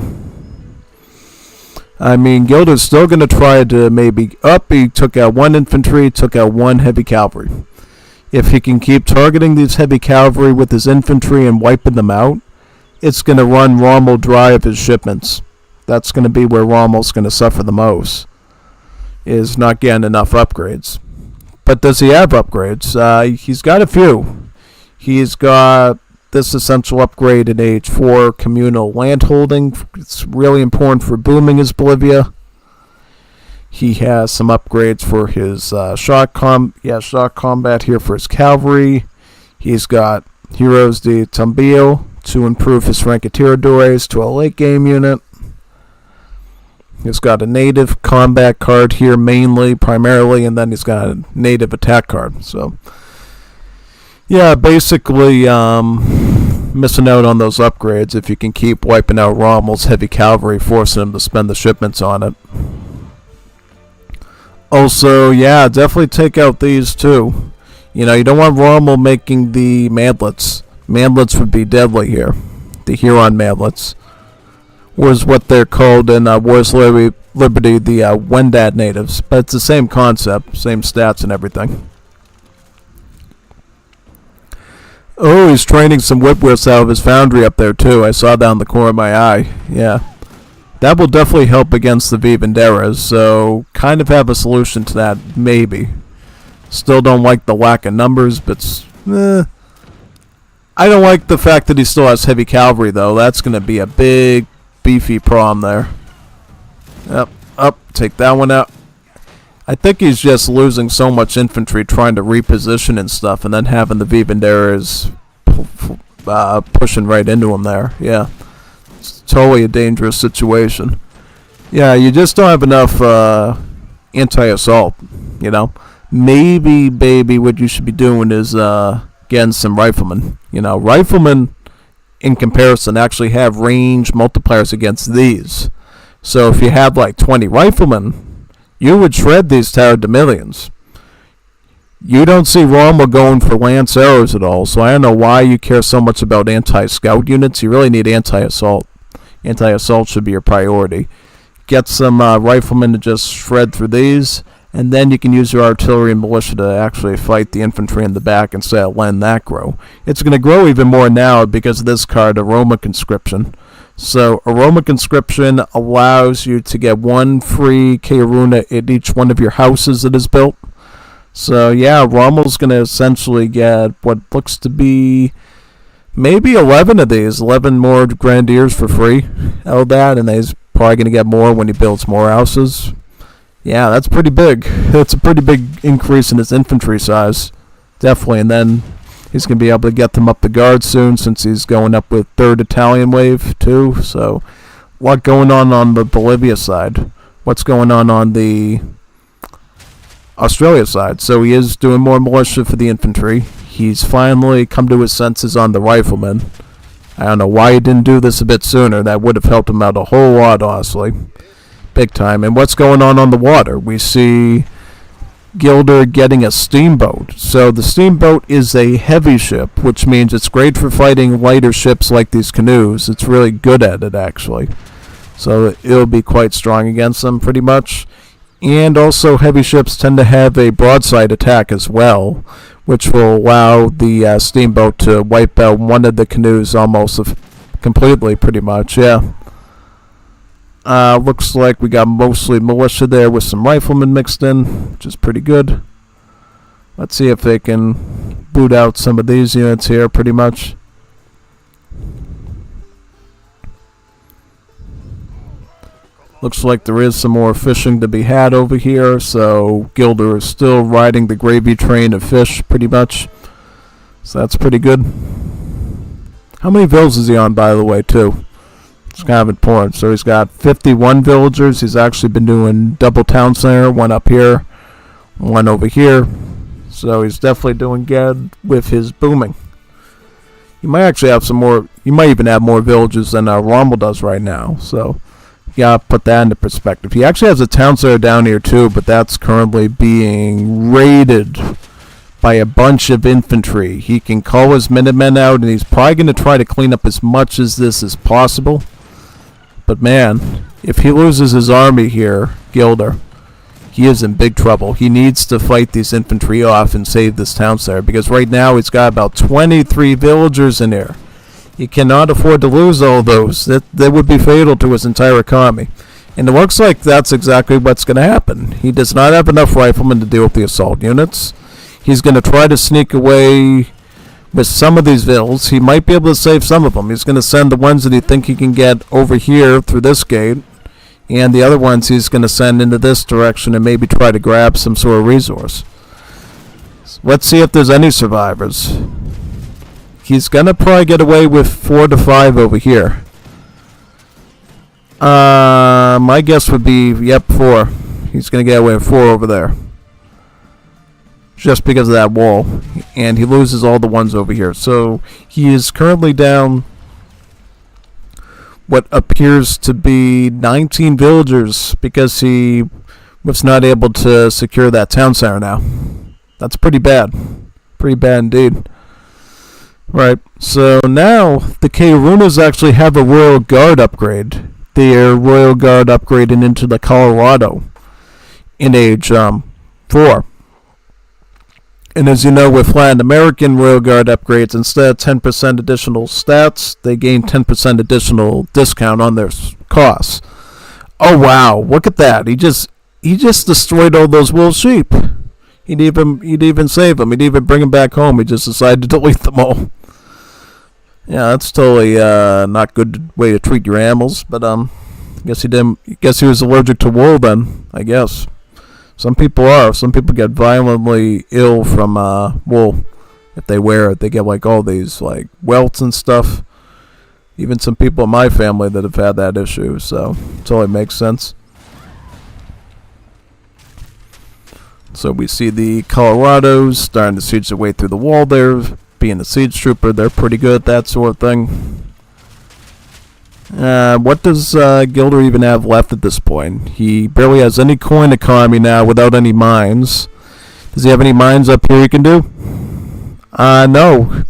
I mean, Gilda's still going to try to maybe up. He took out 1 infantry, took out 1 heavy cavalry. If he can keep targeting these heavy cavalry with his infantry and wiping them out, it's going to run Rommel dry of his shipments. That's going to be where Rommel's going to suffer the most, is not getting enough upgrades. But does he have upgrades? He's got a few. He's got this essential upgrade in Age 4, communal landholding. It's really important for booming his Bolivia. He has some upgrades for his shock combat here for his cavalry. He's got Heroes de Tambillo to improve his Francotiradores to a late game unit. He's got a native combat card here primarily, and then he's got a native attack card. So yeah, basically missing out on those upgrades if you can keep wiping out Rommel's heavy cavalry, forcing him to spend the shipments on it. Also, yeah, definitely take out these too. You know, you don't want Rommel making the mantlets. Mantlets would be deadly here. The Huron mantlets was what they're called in Wars Liberty, the Wendat natives. But it's the same concept, same stats and everything. Oh, he's training some whipwhirts out of his foundry up there too. I saw that in the corner of my eye. Yeah. That will definitely help against the Vivenderas, so kind of have a solution to that, maybe. Still don't like the lack of numbers, but I don't like the fact that he still has heavy cavalry, though. That's going to be a big, beefy problem there. Yep, take that one out. I think he's just losing so much infantry trying to reposition and stuff, and then having the Vivenderas pushing right into him there. Yeah. It's totally a dangerous situation. Yeah, you just don't have enough anti-assault, you know. Maybe, baby, what you should be doing is getting some riflemen. You know, riflemen, in comparison, actually have range multipliers against these. So if you have like 20 riflemen, you would shred these tower dominions. You don't see Rommel going for lance arrows at all, so I don't know why you care so much about anti-scout units. You really need anti-assault. Anti-assault should be your priority. Get some riflemen to just shred through these, and then you can use your artillery and militia to actually fight the infantry in the back instead of letting that grow. It's going to grow even more now because of this card, Aroma Conscription. So Aroma Conscription allows you to get one free Karuna at each one of your houses that is built. So yeah, Rommel's going to essentially get what looks to be maybe 11 of these, 11 more Grenadiers for free out of that, and he's probably going to get more when he builds more houses. Yeah, that's pretty big. That's a pretty big increase in his infantry size, definitely, and then he's going to be able to get them up the guard soon since he's going up with 3rd Italian wave too, so what going on the Bolivia side? What's going on the Australia side? So he is doing more militia for the infantry. He's finally come to his senses on the riflemen. I don't know why he didn't do this a bit sooner. That would have helped him out a whole lot, honestly. Big time. And what's going on the water? We see Gilder getting a steamboat. So the steamboat is a heavy ship, which means it's great for fighting lighter ships like these canoes. It's really good at it, actually. So it'll be quite strong against them, pretty much. And also heavy ships tend to have a broadside attack as well, which will allow the steamboat to wipe out one of the canoes almost completely, pretty much, yeah. Looks like we got mostly militia there with some riflemen mixed in, which is pretty good. Let's see if they can boot out some of these units here, pretty much. Looks like there is some more fishing to be had over here, so Gilder is still riding the gravy train of fish, pretty much. So that's pretty good. How many villages is he on, by the way, too? It's kind of important. So he's got 51 villagers. He's actually been doing double town center, one up here, one over here. So he's definitely doing good with his booming. You might actually have some more, you might even have more villages than Rommel does right now, so yeah, put that into perspective. He actually has a town center down here too, but that's currently being raided by a bunch of infantry. He can call his Minutemen out, and he's probably going to try to clean up as much as this as possible. But man, if he loses his army here, Gilder, he is in big trouble. He needs to fight these infantry off and save this town center, because right now he's got about 23 villagers in here. He cannot afford to lose all those. That would be fatal to his entire economy. And it looks like that's exactly what's going to happen. He does not have enough riflemen to deal with the assault units. He's going to try to sneak away with some of these villas. He might be able to save some of them. He's going to send the ones that he think he can get over here through this gate, and the other ones he's going to send into this direction and maybe try to grab some sort of resource. Let's see if there's any survivors. He's going to probably get away with 4 to 5 over here. My guess would be, yep, 4. He's going to get away with 4 over there. Just because of that wall. And he loses all the ones over here. So he is currently down what appears to be 19 villagers because he was not able to secure that town center now. That's pretty bad. Pretty bad indeed. Right, so now the Karunas actually have a Royal Guard upgrade. Their Royal Guard upgraded into the Colorado in age 4. And as you know, with Latin American Royal Guard upgrades, instead of 10% additional stats, they gain 10% additional discount on their costs. Oh wow, look at that. He just destroyed all those wool sheep. He'd even save them. He'd even bring them back home. He just decided to delete them all. Yeah, that's totally not good way to treat your animals. But guess he didn't. Guess he was allergic to wool then. I guess some people are. Some people get violently ill from wool if they wear it. They get like all these like welts and stuff. Even some people in my family that have had that issue. So it totally makes sense. So we see the Colorados starting to siege their way through the wall there. Being a siege trooper, they're pretty good at that sort of thing. What does Gilder even have left at this point? He barely has any coin economy now without any mines. Does he have any mines up here he can do? No.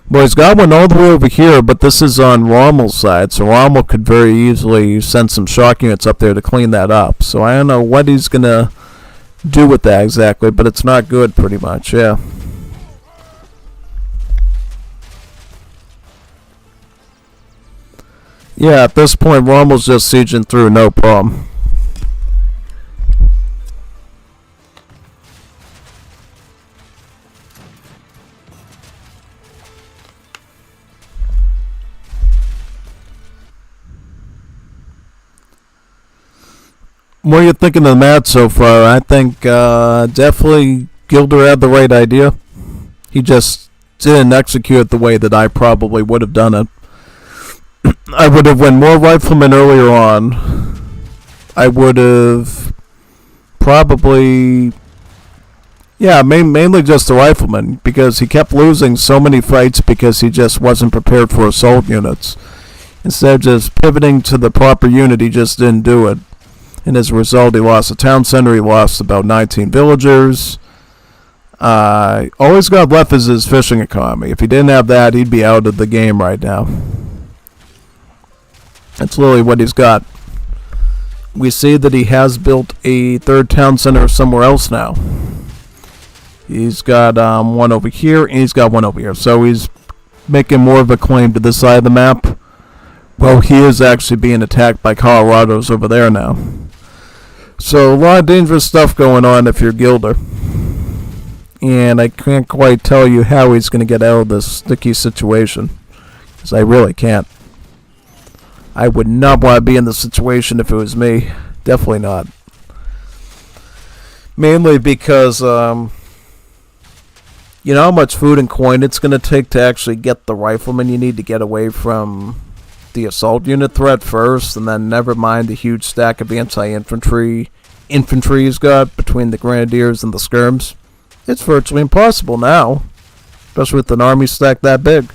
Well, he's got one all the way over here, but this is on Rommel's side, so Rommel could very easily send some shock units up there to clean that up. So I don't know what he's going to do with that exactly, but it's not good pretty much, yeah. Yeah, at this point, Rommel's just sieging through, no problem. What are you thinking of that so far? I think definitely Gilder had the right idea. He just didn't execute it the way that I probably would have done it. I would have went more riflemen earlier on. I would have probably... Yeah, mainly just the riflemen, because he kept losing so many fights because he just wasn't prepared for assault units. Instead of just pivoting to the proper unit, he just didn't do it. And as a result, he lost the town center. He lost about 19 villagers. All he's got left is his fishing economy. If he didn't have that, he'd be out of the game right now. That's literally what he's got. We see that he has built a third town center somewhere else now. He's got one over here, and he's got one over here. So he's making more of a claim to this side of the map. Well, he is actually being attacked by Colorados over there now. So a lot of dangerous stuff going on if you're Gilder. And I can't quite tell you how he's going to get out of this sticky situation. Because I really can't. I would not want to be in this situation if it was me. Definitely not. Mainly because, you know how much food and coin it's going to take to actually get the riflemen you need to get away from the assault unit threat first, and then never mind the huge stack of anti-infantry he's got between the grenadiers and the skirms. It's virtually impossible now, especially with an army stack that big.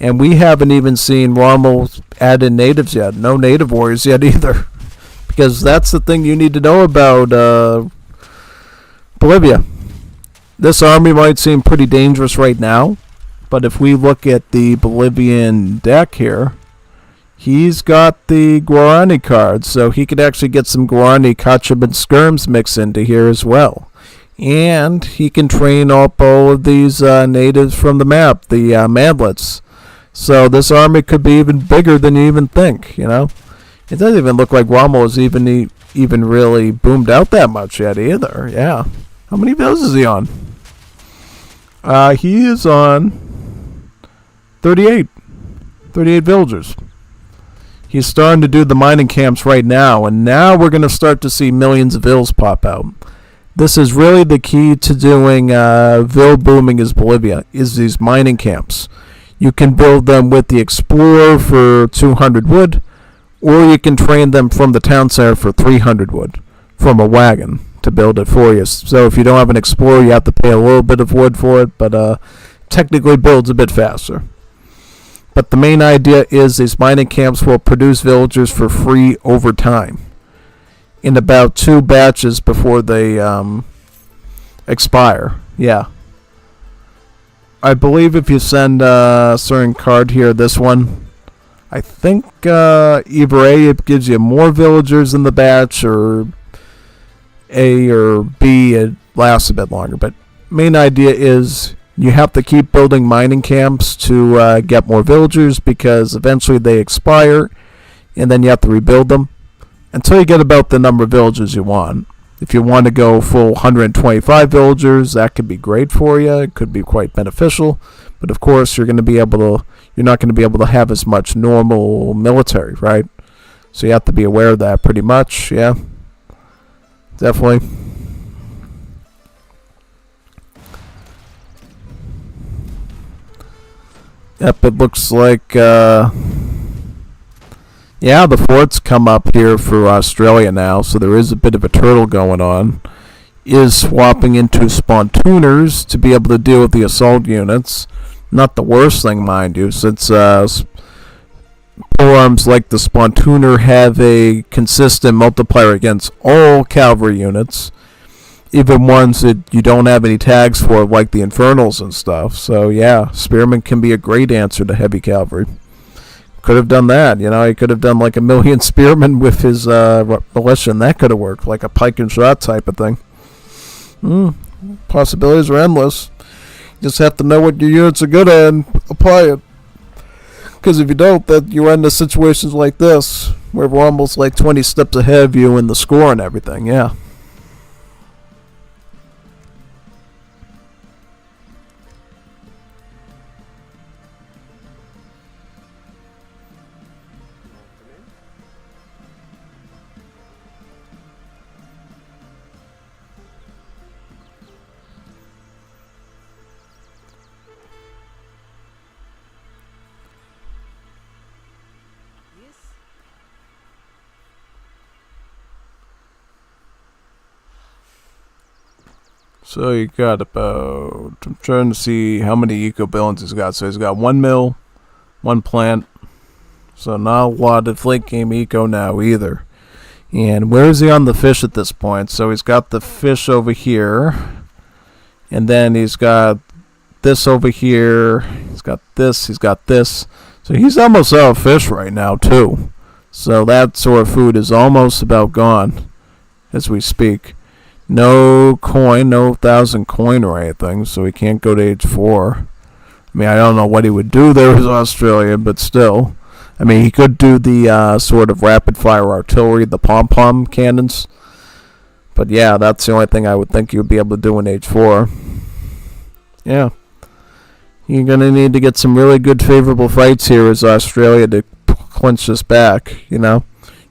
And we haven't even seen Rommel add in natives yet. No native warriors yet either. Because that's the thing you need to know about Bolivia. This army might seem pretty dangerous right now, but if we look at the Bolivian deck here, he's got the Guarani cards, so he could actually get some Guarani, Kachab, and Skirms mixed into here as well. And he can train up all of these natives from the map, the Madlets. So this army could be even bigger than you even think, you know? It doesn't even look like Rommel is even really boomed out that much yet either, yeah. How many villages is he on? He is on 38 villagers. He's starting to do the mining camps right now, and now we're going to start to see millions of vills pop out. This is really the key to doing vill booming is Bolivia, is these mining camps. You can build them with the Explorer for 200 wood, or you can train them from the town center for 300 wood from a wagon to build it for you. So if you don't have an Explorer, you have to pay a little bit of wood for it, but technically builds a bit faster. But the main idea is these mining camps will produce villagers for free over time, in about 2 batches before they expire. Yeah. I believe if you send a certain card here, this one, I think either A, it gives you more villagers in the batch, or A or B, it lasts a bit longer. But main idea is you have to keep building mining camps to get more villagers, because eventually they expire, and then you have to rebuild them until you get about the number of villagers you want. If you want to go full 125 villagers, that could be great for you. It could be quite beneficial, but of course you're not going to be able to have as much normal military, right? So you have to be aware of that pretty much. Yeah, definitely. Yep, it looks like, yeah, the forts come up here for Australia now, so there is a bit of a turtle going on. is swapping into Spontooners to be able to deal with the assault units. Not the worst thing, mind you, since polearms like the Spontooner have a consistent multiplier against all cavalry units, even ones that you don't have any tags for, like the Infernals and stuff. So yeah, Spearman can be a great answer to heavy cavalry. Could have done that, he could have done like 1,000,000 Spearmen with his militia, and that could have worked, like a pike and shot type of thing. Possibilities are endless. You just have to know what your units are good at and apply it. Because if you don't, then you run into situations like this, where we're almost like 20 steps ahead of you in the score and everything, yeah. So you got about, I'm trying to see how many eco buildings he's got. So he's got 1 mill, 1 plant. So not a lot of late game eco now either. And where is he on the fish at this point? So he's got the fish over here. And then he's got this over here. He's got this. He's got this. So he's almost out of fish right now too. So that sort of food is almost about gone as we speak. No coin, no 1,000 coin or anything, so he can't go to age 4. I mean, I don't know what he would do there as Australia, but still. I mean, he could do the sort of rapid-fire artillery, the pom-pom cannons. But yeah, that's the only thing I would think he would be able to do in age 4. Yeah. You're going to need to get some really good favorable fights here as Australia to clinch this back,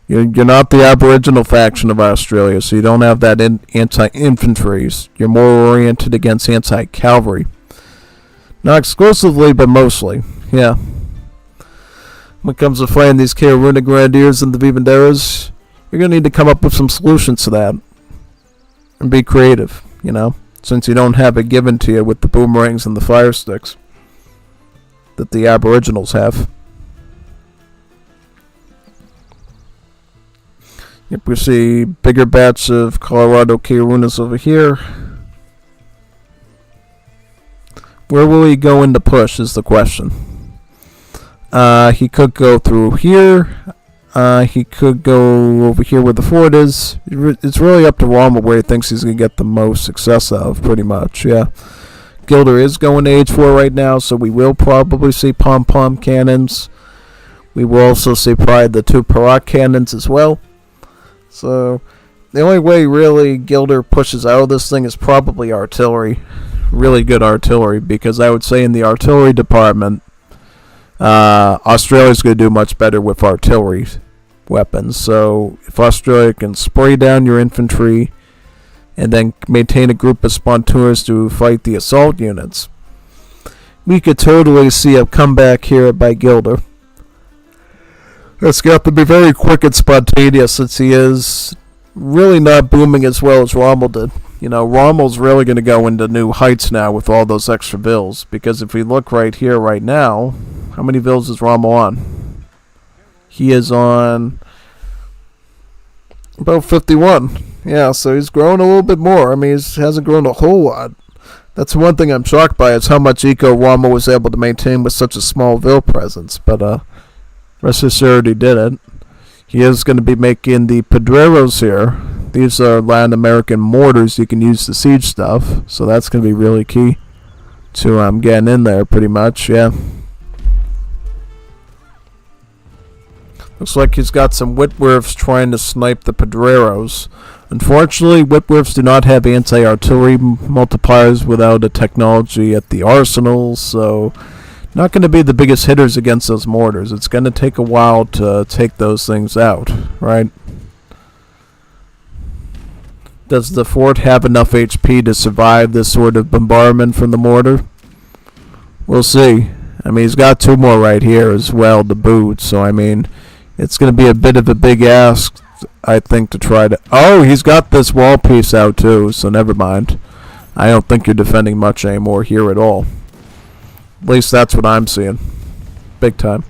You're not the Aboriginal faction of Australia, so you don't have that anti-infantry. You're more oriented against anti-cavalry. Not exclusively, but mostly. Yeah. When it comes to fighting these Karuna Grenadiers and the Vivanderas, you're going to need to come up with some solutions to that. And be creative, since you don't have it given to you with the boomerangs and the fire sticks that the Aboriginals have. Yep, we see bigger batch of Colorado Karunas over here. Where will he go in to push is the question. He could go through here. He could go over here where the fort is. It's really up to Rommel where he thinks he's going to get the most success out of, pretty much, yeah. Gilder is going to age 4 right now, so we will probably see pom-pom cannons. We will also see probably the 2 Parak cannons as well. So, the only way really Gilder pushes out of this thing is probably artillery. Really good artillery, because I would say in the artillery department, Australia's going to do much better with artillery weapons. So, if Australia can spray down your infantry and then maintain a group of Spontooners to fight the assault units, we could totally see a comeback here by Gilder. It's got to be very quick and spontaneous, since he is really not booming as well as Rommel did. Rommel's really going to go into new heights now with all those extra vills, because if we look right here, right now, how many vills is Rommel on? He is on about 51. Yeah, so he's grown a little bit more. I mean, he hasn't grown a whole lot. That's one thing I'm shocked by, is how much eco Rommel was able to maintain with such a small vill presence. But, rest assured he did it. He is going to be making the Pedreros here. These are Latin American mortars you can use to siege stuff. So that's going to be really key to getting in there, pretty much, yeah. Looks like he's got some Whitworths trying to snipe the Pedreros. Unfortunately, Whitworths do not have anti-artillery multipliers without a technology at the arsenals, so not going to be the biggest hitters against those mortars. It's going to take a while to take those things out, right? Does the fort have enough HP to survive this sort of bombardment from the mortar? We'll see. I mean, he's got 2 more right here as well to boot, so I mean, it's going to be a bit of a big ask I think, to try to... Oh, he's got this wall piece out too, so never mind. I don't think you're defending much anymore here at all. At least that's what I'm seeing. Big time.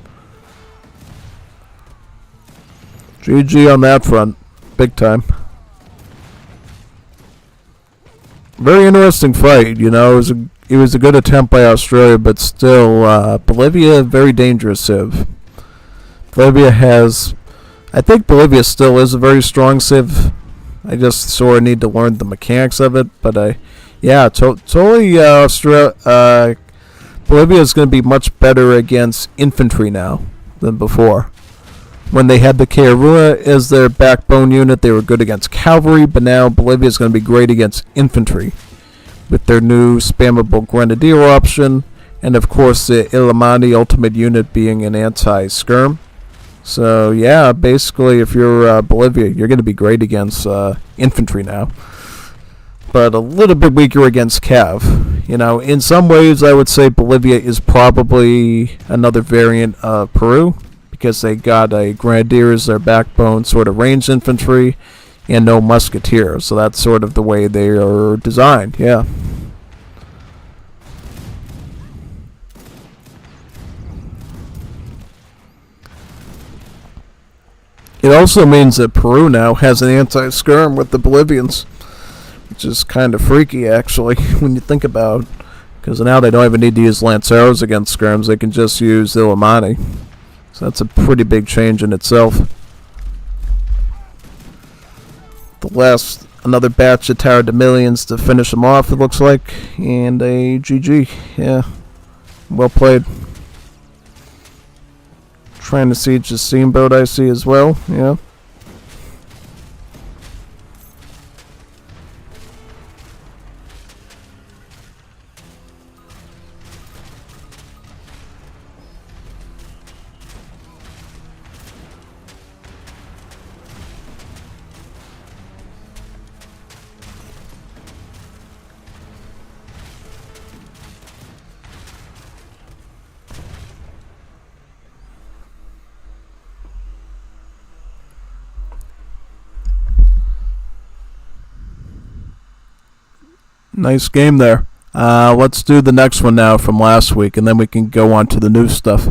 GG on that front. Big time. Very interesting fight, you know. It was a good attempt by Australia, but still, Bolivia, very dangerous civ. Bolivia has... I think Bolivia still is a very strong civ. I just sort of need to learn the mechanics of it, but yeah, totally, Bolivia is going to be much better against infantry now than before. When they had the Kairua as their backbone unit, they were good against cavalry, but now Bolivia is going to be great against infantry with their new spammable Grenadier option, and of course the Illimani ultimate unit being an anti-skirm. So yeah, basically if you're Bolivia, you're going to be great against infantry now. But a little bit weaker against Cav. You know, in some ways I would say Bolivia is probably another variant of Peru, because they got a Grenadier as their backbone, sort of ranged infantry, and no musketeers. So that's sort of the way they are designed, yeah. It also means that Peru now has an anti-skirm with the Bolivians, which is kind of freaky, actually, when you think about it. Because now they don't even need to use Lanceros against skirms, they can just use Illimani. So that's a pretty big change in itself. Another batch of Tower de Millions to finish them off, it looks like. And a GG, yeah. Well played. Trying to siege the steamboat, I see as well, yeah. Nice game there. Let's do the next one now from last week, and then we can go on to the new stuff.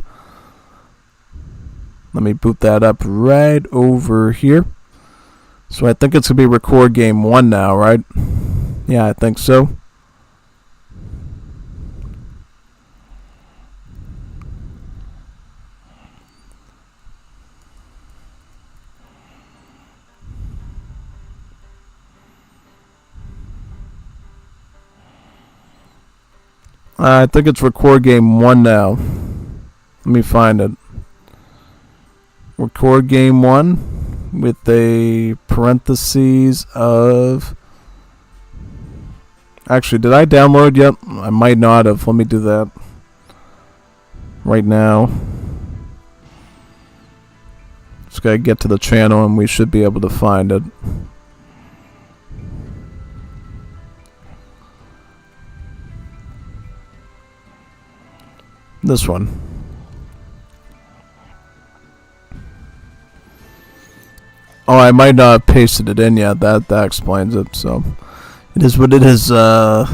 Let me boot that up right over here. So I think it's going to be record game 1 now, right? Yeah, I think so. I think it's record game 1 now. Let me find it. Record game 1 with a parentheses of... Actually, did I download yet? I might not have. Let me do that right now. Just gotta get to the channel and we should be able to find it. This one. Oh, I might not have pasted it in yet. That explains it. So it is what it is. Alright,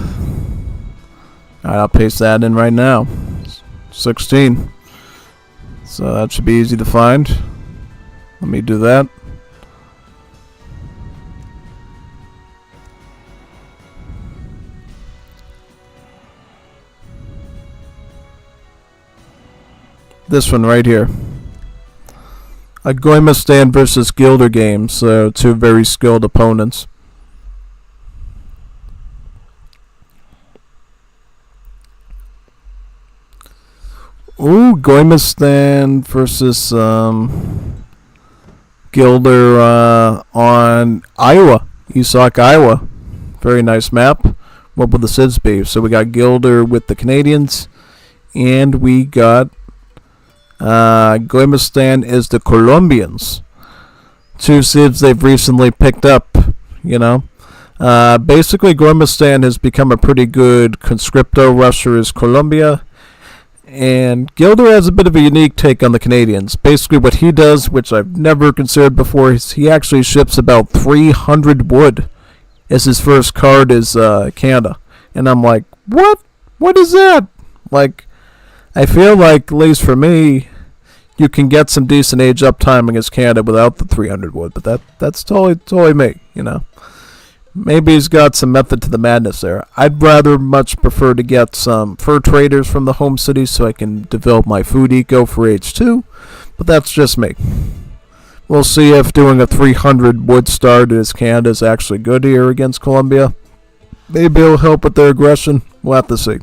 I'll paste that in right now. 16. So that should be easy to find. Let me do that. This one right here. A Goimistan versus Gilder game, so two very skilled opponents. Ooh, Goimistan versus Gilder on Iowa, Esauk, Iowa. Very nice map. What will the Cids be? So we got Gilder with the Canadians, and we got Goimistan is the Colombians. Two civs they've recently picked up, you know. Basically, Goimistan has become a pretty good conscripto rusher as Colombia, And Gilder has a bit of a unique take on the Canadians. Basically, what he does, which I've never considered before, is he actually ships about 300 wood as his first card is Canada. And I'm like, what? What is that? Like, I feel like, at least for me, you can get some decent age uptime against Canada without the 300 wood. But that's totally me, you know. Maybe he's got some method to the madness there. I'd rather much prefer to get some fur traders from the home city so I can develop my food eco for H2, but that's just me. We'll see if doing a 300 wood start as Canada is actually good here against Colombia. Maybe it'll help with their aggression. We'll have to see.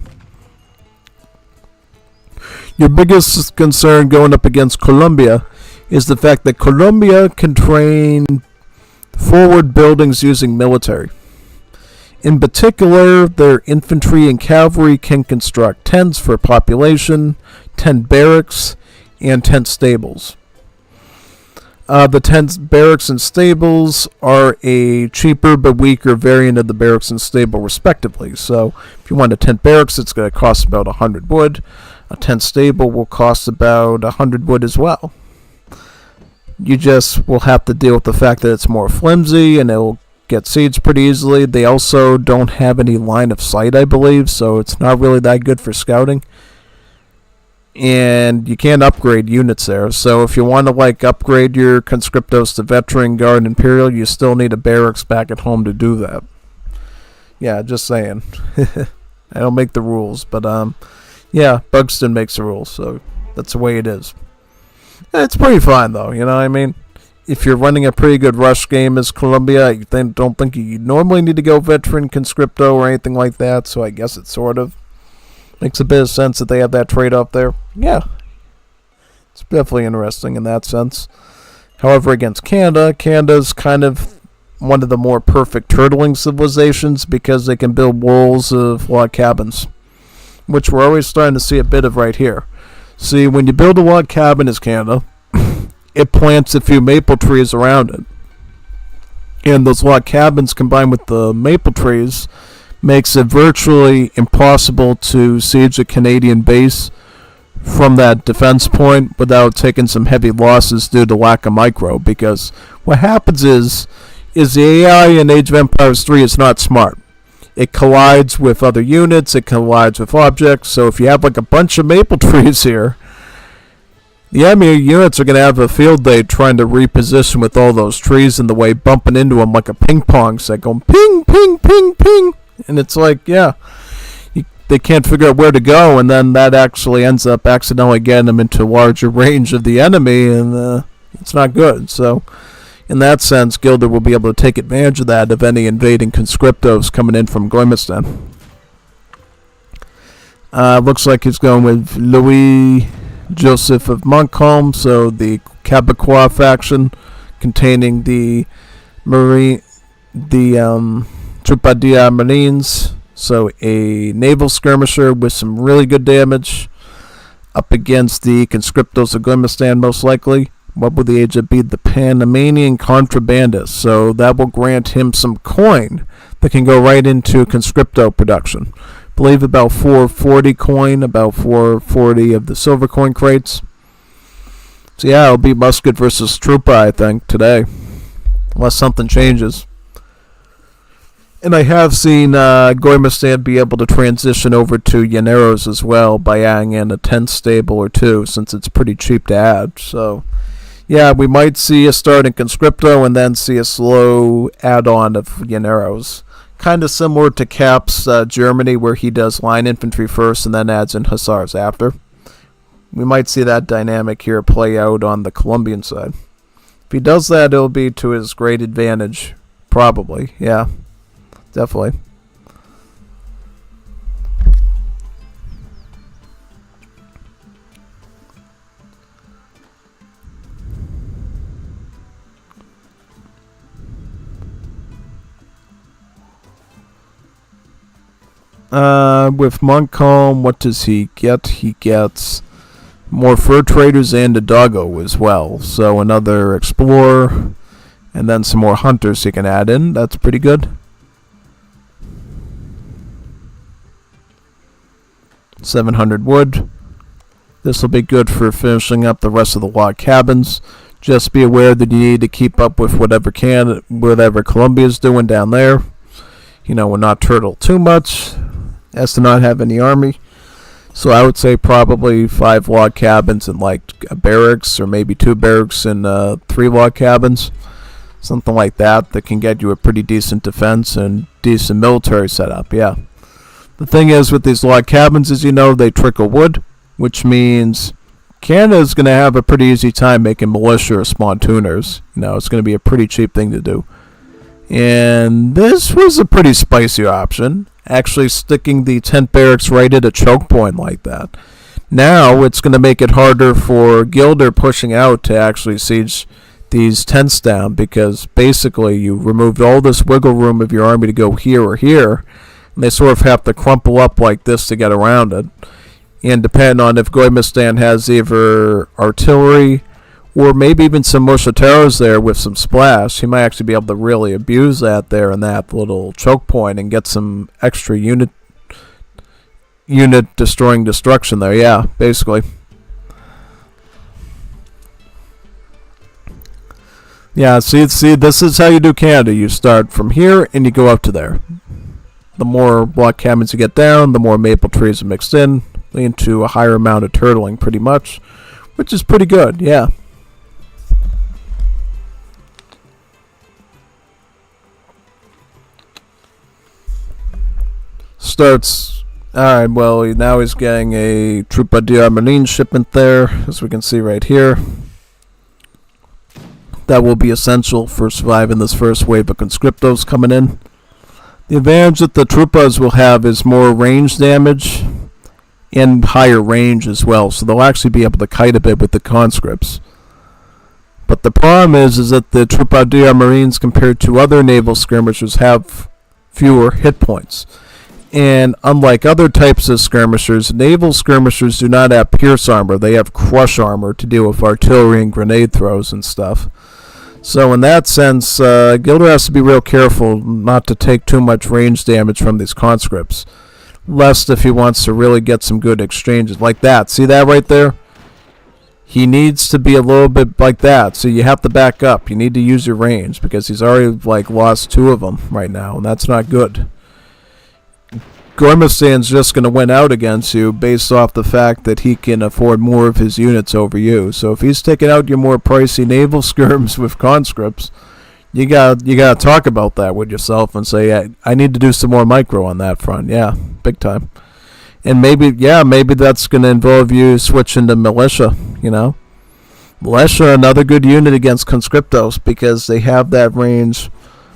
Your biggest concern going up against Colombia is the fact that Colombia can train forward buildings using military. In particular, their infantry and cavalry can construct tents for population, tent barracks, and tent stables. The tents, barracks, and stables are a cheaper but weaker variant of the barracks and stable respectively. So if you want a tent barracks, it's going to cost about 100 wood. A tent stable will cost about 100 wood as well. You just will have to deal with the fact that it's more flimsy and it'll get sieged pretty easily. They also don't have any line of sight, I believe, so it's not really that good for scouting. And you can't upgrade units there. So if you want to upgrade your conscriptos to veteran, guard, imperial, you still need a barracks back at home to do that. Yeah, just saying. I don't make the rules, but yeah, Buxton makes the rules, so that's the way it is. It's pretty fine, though, you know what I mean? If you're running a pretty good rush game as Colombia, I don't think you normally need to go veteran conscripto or anything like that, so I guess it sort of makes a bit of sense that they have that trade-off there. Yeah, it's definitely interesting in that sense. However, against Canada, Canada's kind of one of the more perfect turtling civilizations because they can build walls of log cabins, which we're always starting to see a bit of right here. See, when you build a log cabin as Canada, it plants a few maple trees around it. And those log cabins combined with the maple trees makes it virtually impossible to siege a Canadian base from that defense point without taking some heavy losses due to lack of micro. Because what happens is the AI in Age of Empires 3 is not smart. It collides with other units, it collides with objects, so if you have a bunch of maple trees here, the enemy units are going to have a field day trying to reposition with all those trees in the way, bumping into them like a ping pong set, going ping, ping, ping, ping, and it's like, yeah, they can't figure out where to go, and then that actually ends up accidentally getting them into larger range of the enemy, and it's not good, so in that sense, Gilder will be able to take advantage of that of any invading conscriptos coming in from Goimistan. Looks like he's going with Louis Joseph of Montcalm, so the Quebecois faction containing the Troupedia Marines, so a naval skirmisher with some really good damage up against the conscriptos of Goimistan most likely. What will the agent be? The Panamanian contrabandist. So that will grant him some coin that can go right into conscripto production. I believe about 440 coin, about 440 of the silver coin crates. So yeah, it'll be Musket versus Troopa, I think, today. Unless something changes. And I have seen Goimistan be able to transition over to Llaneros as well by adding in a tent stable or two, since it's pretty cheap to add. So yeah, we might see a start in Conscripto and then see a slow add-on of Llaneros. Kind of similar to Cap's Germany, where he does line infantry first and then adds in Hussars after. We might see that dynamic here play out on the Colombian side. If he does that, it'll be to his great advantage. Probably, yeah. Definitely. With Montcalm, what does he get? He gets more fur traders and a doggo as well. So another explorer, and then some more hunters he can add in. That's pretty good. 700 wood. This will be good for finishing up the rest of the log cabins. Just be aware that you need to keep up with whatever Columbia's doing down there. We're not turtle too much as to not have any army. So I would say probably 5 log cabins and like a barracks, or maybe 2 barracks and 3 log cabins. Something like that can get you a pretty decent defense and decent military setup, yeah. The thing is with these log cabins is, they trickle wood, which means Canada is going to have a pretty easy time making militia or spontooners. It's going to be a pretty cheap thing to do. And this was a pretty spicy option, actually sticking the tent barracks right at a choke point like that. Now it's going to make it harder for Gilder pushing out to actually siege these tents down, because basically you removed all this wiggle room of your army to go here or here, and they sort of have to crumple up like this to get around it. And depending on if Gormistan has either artillery or maybe even some Mosquiteros there with some splash, he might actually be able to really abuse that there in that little choke point and get some extra unit destroying destruction there. Yeah, basically. Yeah, see, this is how you do Canada. You start from here and you go up to there. The more block cabins you get down, the more maple trees are mixed in, into a higher amount of turtling pretty much, which is pretty good, yeah. Alright, well, now he's getting a Troubadour Marine shipment there, as we can see right here. That will be essential for surviving this first wave of conscriptos coming in. The advantage that the Troupas will have is more range damage and higher range as well, so they'll actually be able to kite a bit with the conscripts. But the problem is that the Troubadour Marines, compared to other naval skirmishers, have fewer hit points. And unlike other types of skirmishers, naval skirmishers do not have pierce armor. They have crush armor to deal with artillery and grenade throws and stuff. So in that sense, Gilder has to be real careful not to take too much range damage from these conscripts, lest if he wants to really get some good exchanges like that. See that right there? He needs to be a little bit like that, so you have to back up. You need to use your range, because he's already lost 2 of them right now, and that's not good. Gormistan's just going to win out against you based off the fact that he can afford more of his units over you. So if he's taking out your more pricey naval skirms with conscripts, you got to talk about that with yourself and say, I need to do some more micro on that front. Yeah, big time. And maybe that's going to involve you switching to militia, Militia are another good unit against conscriptos, because they have that range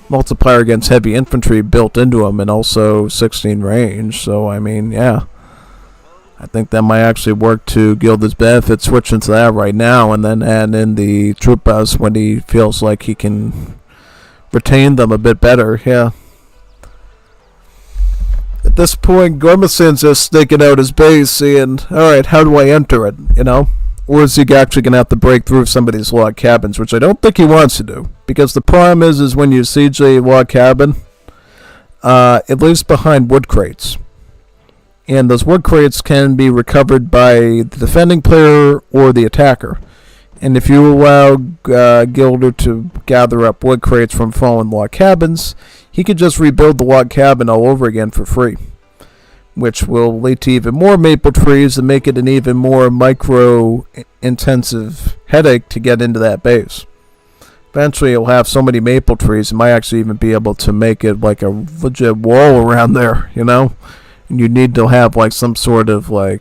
multiplier against heavy infantry built into them, and also 16 range. So I mean, yeah, I think that might actually work to Gilder's benefit, switching to that right now, and then add in the Troupas when he feels like he can retain them a bit better. Yeah. At this point, Gormistan's just staking out his base, saying, alright, how do I enter it, Or is he actually going to have to break through some of these log cabins, which I don't think he wants to do. Because the problem is when you siege a log cabin, it leaves behind wood crates. And those wood crates can be recovered by the defending player or the attacker. And if you allow Gilder to gather up wood crates from fallen log cabins, he could just rebuild the log cabin all over again for free, which will lead to even more maple trees and make it an even more micro-intensive headache to get into that base. Eventually, you'll have so many maple trees, you might actually even be able to make it like a legit wall around there, And you need to have some sort of I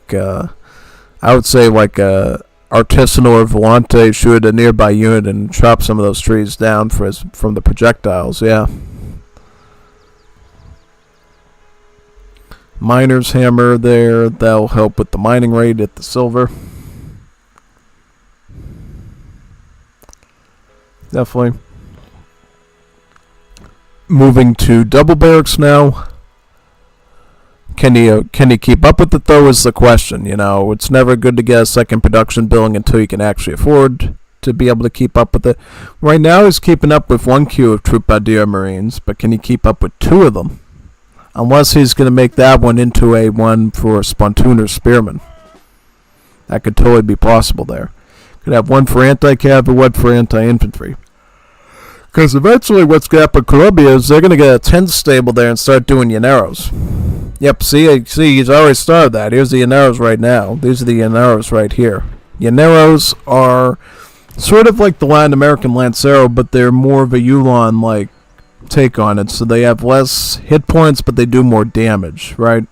would say a artisanal or volante shoot at a nearby unit and chop some of those trees down from the projectiles, yeah. Miner's hammer there, that'll help with the mining rate at the silver. Definitely. Moving to double barracks now. Can he keep up with it though is the question. It's never good to get a second production building until you can actually afford to be able to keep up with it. Right now he's keeping up with 1 queue of Troubadour Marines, but can he keep up with 2 of them? Unless he's going to make that one into a one for Spontooner Spearmen. That could totally be possible there. Could have one for anti-cav and one for anti-infantry. Because eventually what's going to happen in Colombia is they're going to get a 10 stable there and start doing Llaneros. Yep, see, he's already started that. Here's the Llaneros right now. These are the Llaneros right here. Llaneros are sort of like the Latin American Lancero, but they're more of a Yulon-like take on it. So they have less hit points, but they do more damage, right?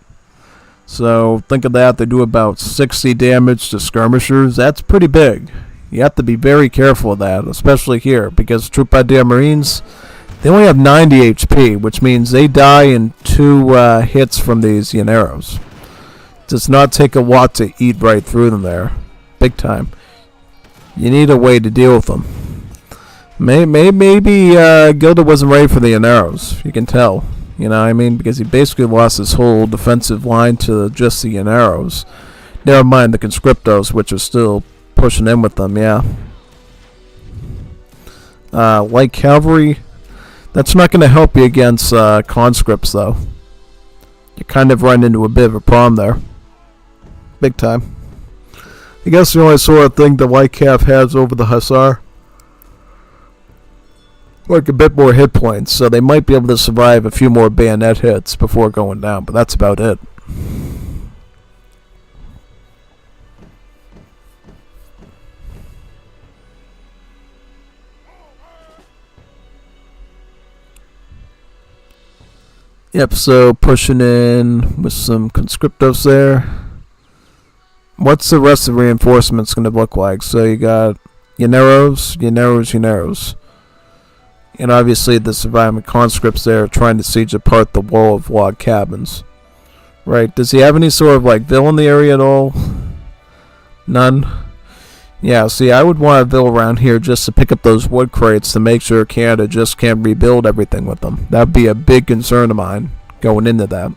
So think of that. They do about 60 damage to skirmishers. That's pretty big. You have to be very careful of that, especially here, because Tropa de Marines, they only have 90 HP, which means they die in 2 hits from these Llaneros. It does not take a lot to eat right through them there. Big time. You need a way to deal with them. Maybe Gilda wasn't ready for the Llaneros. You can tell. You know what I mean? Because he basically lost his whole defensive line to just the Llaneros. Never mind the conscriptos, which are still pushing in with them, yeah. Light cavalry, that's not going to help you against conscripts, though. You kind of run into a bit of a problem there. Big time. I guess the only sort of thing the light cav has over the hussar, like a bit more hit points, so they might be able to survive a few more bayonet hits before going down, but that's about it. Yep, so pushing in with some conscriptos there. What's the rest of the reinforcements going to look like? So you got Llaneros. And obviously the surviving conscripts there trying to siege apart the wall of log cabins. Right, does he have any sort of like vill in the area at all? None? Yeah, see, I would want a vill around here just to pick up those wood crates to make sure Canada just can't rebuild everything with them. That would be a big concern of mine going into that.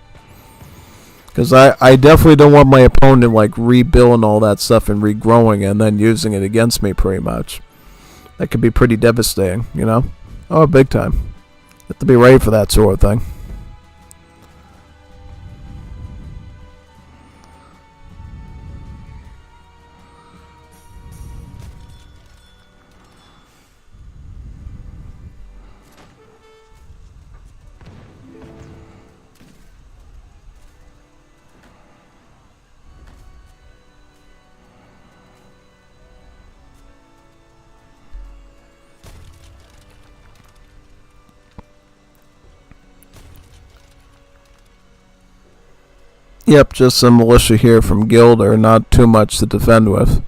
Because I definitely don't want my opponent like rebuilding all that stuff and regrowing and then using it against me pretty much. That could be pretty devastating, you know? Oh, big time. You have to be ready for that sort of thing. Yep, just some militia here from Gilder, not too much to defend with.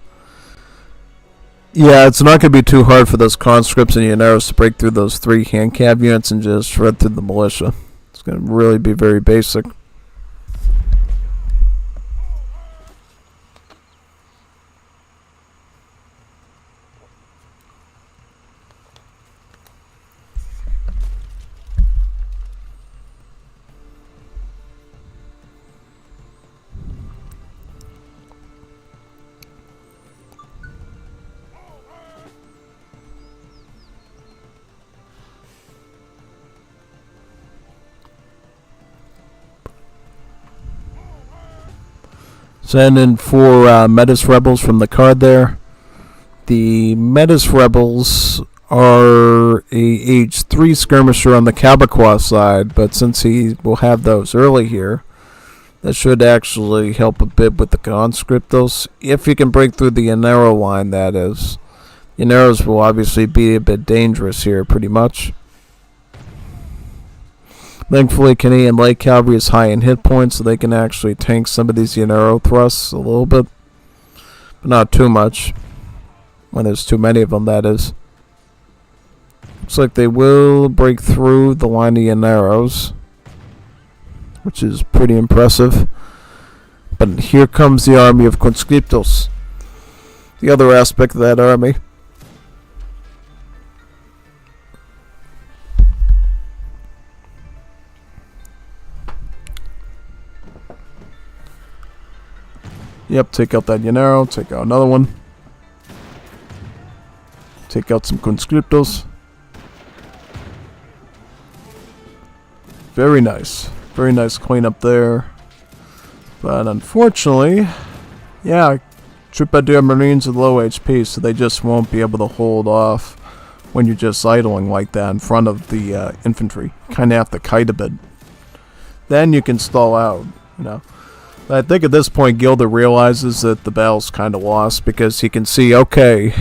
Yeah, it's not going to be too hard for those conscripts and Llaneros to break through those 3 hand cav units and just shred through the militia. It's going to really be very basic. Sending 4 Metis Rebels from the card there. The Metis Rebels are a H3 skirmisher on the Cabaqua side, but since he will have those early here, that should actually help a bit with the conscriptos. If you can break through the Llanero line, that is. Llaneros will obviously be a bit dangerous here, pretty much. Thankfully, Canadian light cavalry is high in hit points, so they can actually tank some of these Llanero thrusts a little bit. But not too much. When there's too many of them, that is. Looks like they will break through the line of Llaneros, which is pretty impressive. But here comes the army of conscriptos. The other aspect of that army. Yep, take out that Llanero, take out another one. Take out some conscriptos. Very nice. Very nice cleanup there. But unfortunately, yeah, Troubadour Marines are low HP, so they just won't be able to hold off when you're just idling like that in front of the infantry. Kind of have to kite a bit. Then you can stall out, you know. But I think at this point Gilder realizes that the battle's kind of lost because he can see, okay,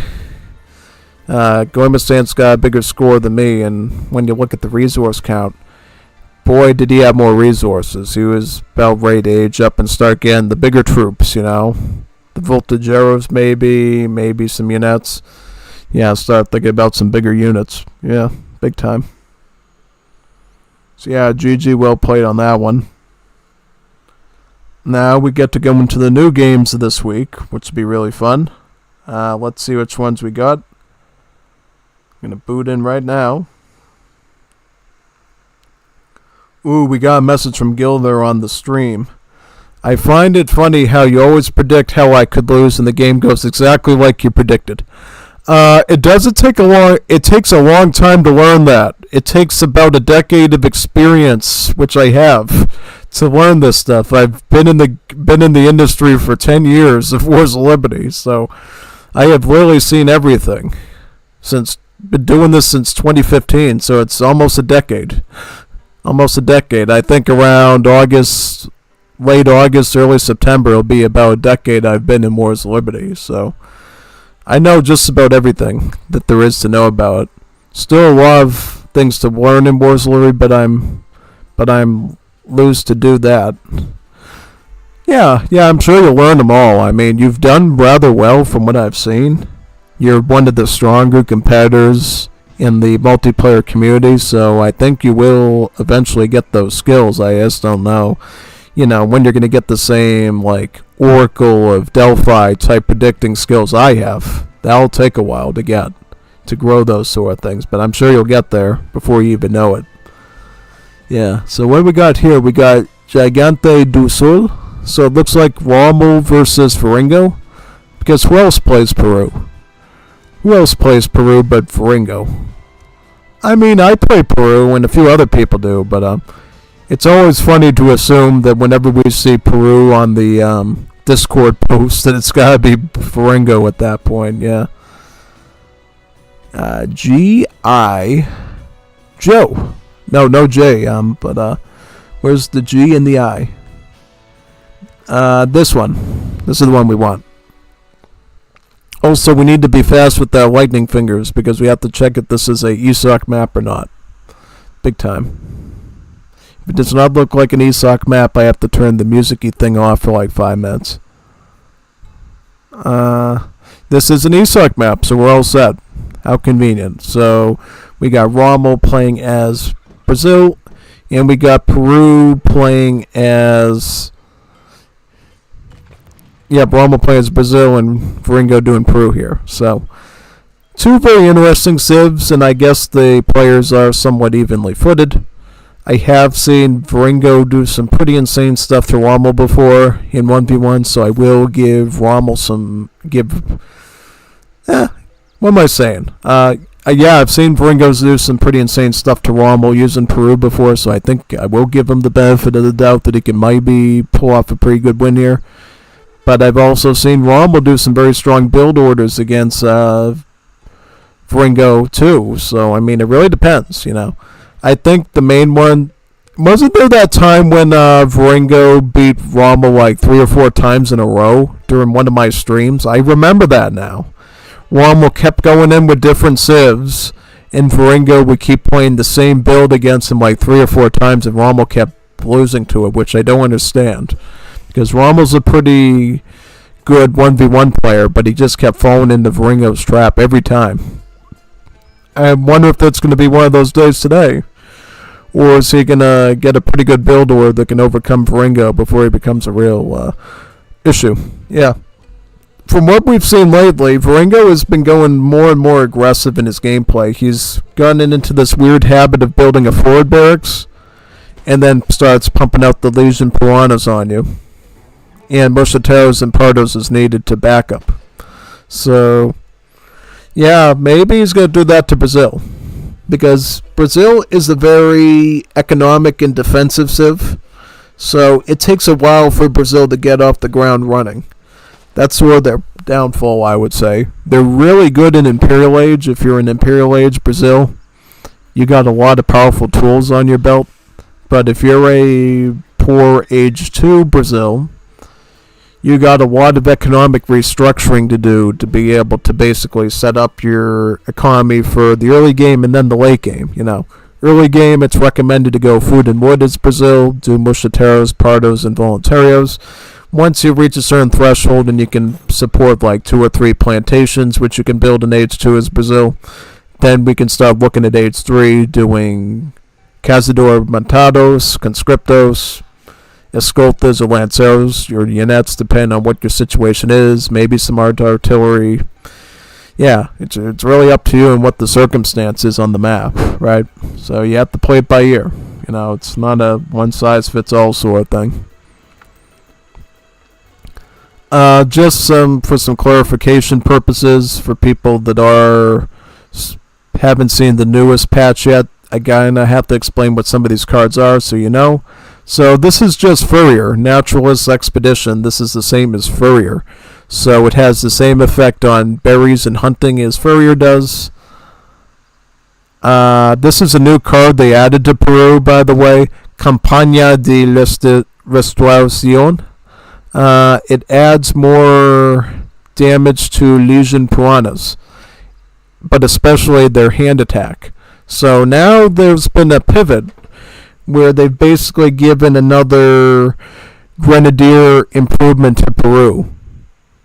Gormastand's got a bigger score than me, and when you look at the resource count, boy, did he have more resources. He was about ready to age up and start getting the bigger troops, you know. The Voltageros maybe some units. Yeah, start thinking about some bigger units. Yeah, big time. So yeah, GG, well played on that one. Now we get to go into the new games of this week, which will be really fun. Let's see which ones we got. I'm going to boot in right now. Ooh, we got a message from Gilder on the stream. I find it funny how you always predict how I could lose and the game goes exactly like you predicted. It takes a long time to learn that. It takes about a decade of experience, which I have, to learn this stuff. I've been in the industry for 10 years of Wars of Liberty, so I have literally seen everything. Been doing this since 2015, so it's almost a decade. I think around late August, early September, it'll be about a decade I've been in Wars of Liberty, so I know just about everything that there is to know about it. Still a lot of things to learn in Wars of Liberty, but I'm loose to do that. Yeah, I'm sure you'll learn them all. I mean, you've done rather well from what I've seen. You're one of the stronger competitors in the multiplayer community, so I think you will eventually get those skills. I just don't know, when you're going to get the same, like, Oracle of Delphi type predicting skills I have. That'll take a while to get, to grow those sort of things, but I'm sure you'll get there before you even know it. Yeah, so what we got here? We got Gigante do Sul. So it looks like Rommel versus Varingo. Because who else plays Peru? Who else plays Peru but Varingo? I mean, I play Peru and a few other people do, but it's always funny to assume that whenever we see Peru on the Discord post that it's gotta be Varingo at that point, yeah. G.I. Joe. No J, but where's the G and the I? This one. This is the one we want. Also, we need to be fast with our lightning fingers because we have to check if this is a ESOC map or not. Big time. If it does not look like an ESOC map, I have to turn the music-y thing off for like 5 minutes. This is an ESOC map, so we're all set. How convenient. So, we got Rommel playing as Brazil, and we got Peru playing as... Yeah, Rommel playing as Brazil and Varingo doing Peru here. So, two very interesting civs, and I guess the players are somewhat evenly footed. I have seen Varingo do some pretty insane stuff to Rommel before in 1v1, so I will give Rommel some... what am I saying? Yeah, I've seen Varingo do some pretty insane stuff to Rommel using Peru before, so I think I will give him the benefit of the doubt that he can maybe pull off a pretty good win here. But I've also seen Rommel do some very strong build orders against Varingo too, so I mean, it really depends, I think the main one... Wasn't there that time when Varingo beat Rommel like 3 or 4 times in a row during one of my streams? I remember that now. Rommel kept going in with different civs, and Varingo would keep playing the same build against him like 3 or 4 times, and Rommel kept losing to it, which I don't understand. Because Rommel's a pretty good 1v1 player, but he just kept falling into Varingo's trap every time. I wonder if that's going to be one of those days today. Or is he going to get a pretty good build order that can overcome Varingo before he becomes a real issue? Yeah. From what we've seen lately, Varingo has been going more and more aggressive in his gameplay. He's gotten into this weird habit of building a forward barracks and then starts pumping out the Legion Piranhas on you. And Mosquiteros and Pardos is needed to back up. So, yeah, maybe he's going to do that to Brazil. Because Brazil is a very economic and defensive civ. So it takes a while for Brazil to get off the ground running. That's where downfall, I would say. They're really good in Imperial Age. If you're in Imperial Age Brazil, you got a lot of powerful tools on your belt. But if you're a poor Age 2 Brazil, you got a lot of economic restructuring to do to be able to basically set up your economy for the early game and then the late game. Early game, it's recommended to go food and wood as Brazil, do mosquiteiros, pardos, and voluntarios. Once you reach a certain threshold and you can support like 2 or 3 plantations, which you can build in Age 2 as Brazil, then we can start looking at Age 3, doing cazador montados, conscriptos, escoltas or lanceros, your units, depending on what your situation is, maybe some artillery. Yeah, it's really up to you and what the circumstance is on the map, right? So you have to play it by ear. It's not a one-size-fits-all sort of thing. Just for some clarification purposes for people that haven't seen the newest patch yet, again, I have to explain what some of these cards are so you know. So this is just Furrier, Naturalist Expedition. This is the same as Furrier. So it has the same effect on berries and hunting as Furrier does. This is a new card they added to Peru, by the way. Campaña de Restauración. It adds more damage to Legion Piranhas, but especially their hand attack. So now there's been a pivot where they've basically given another Grenadier improvement to Peru.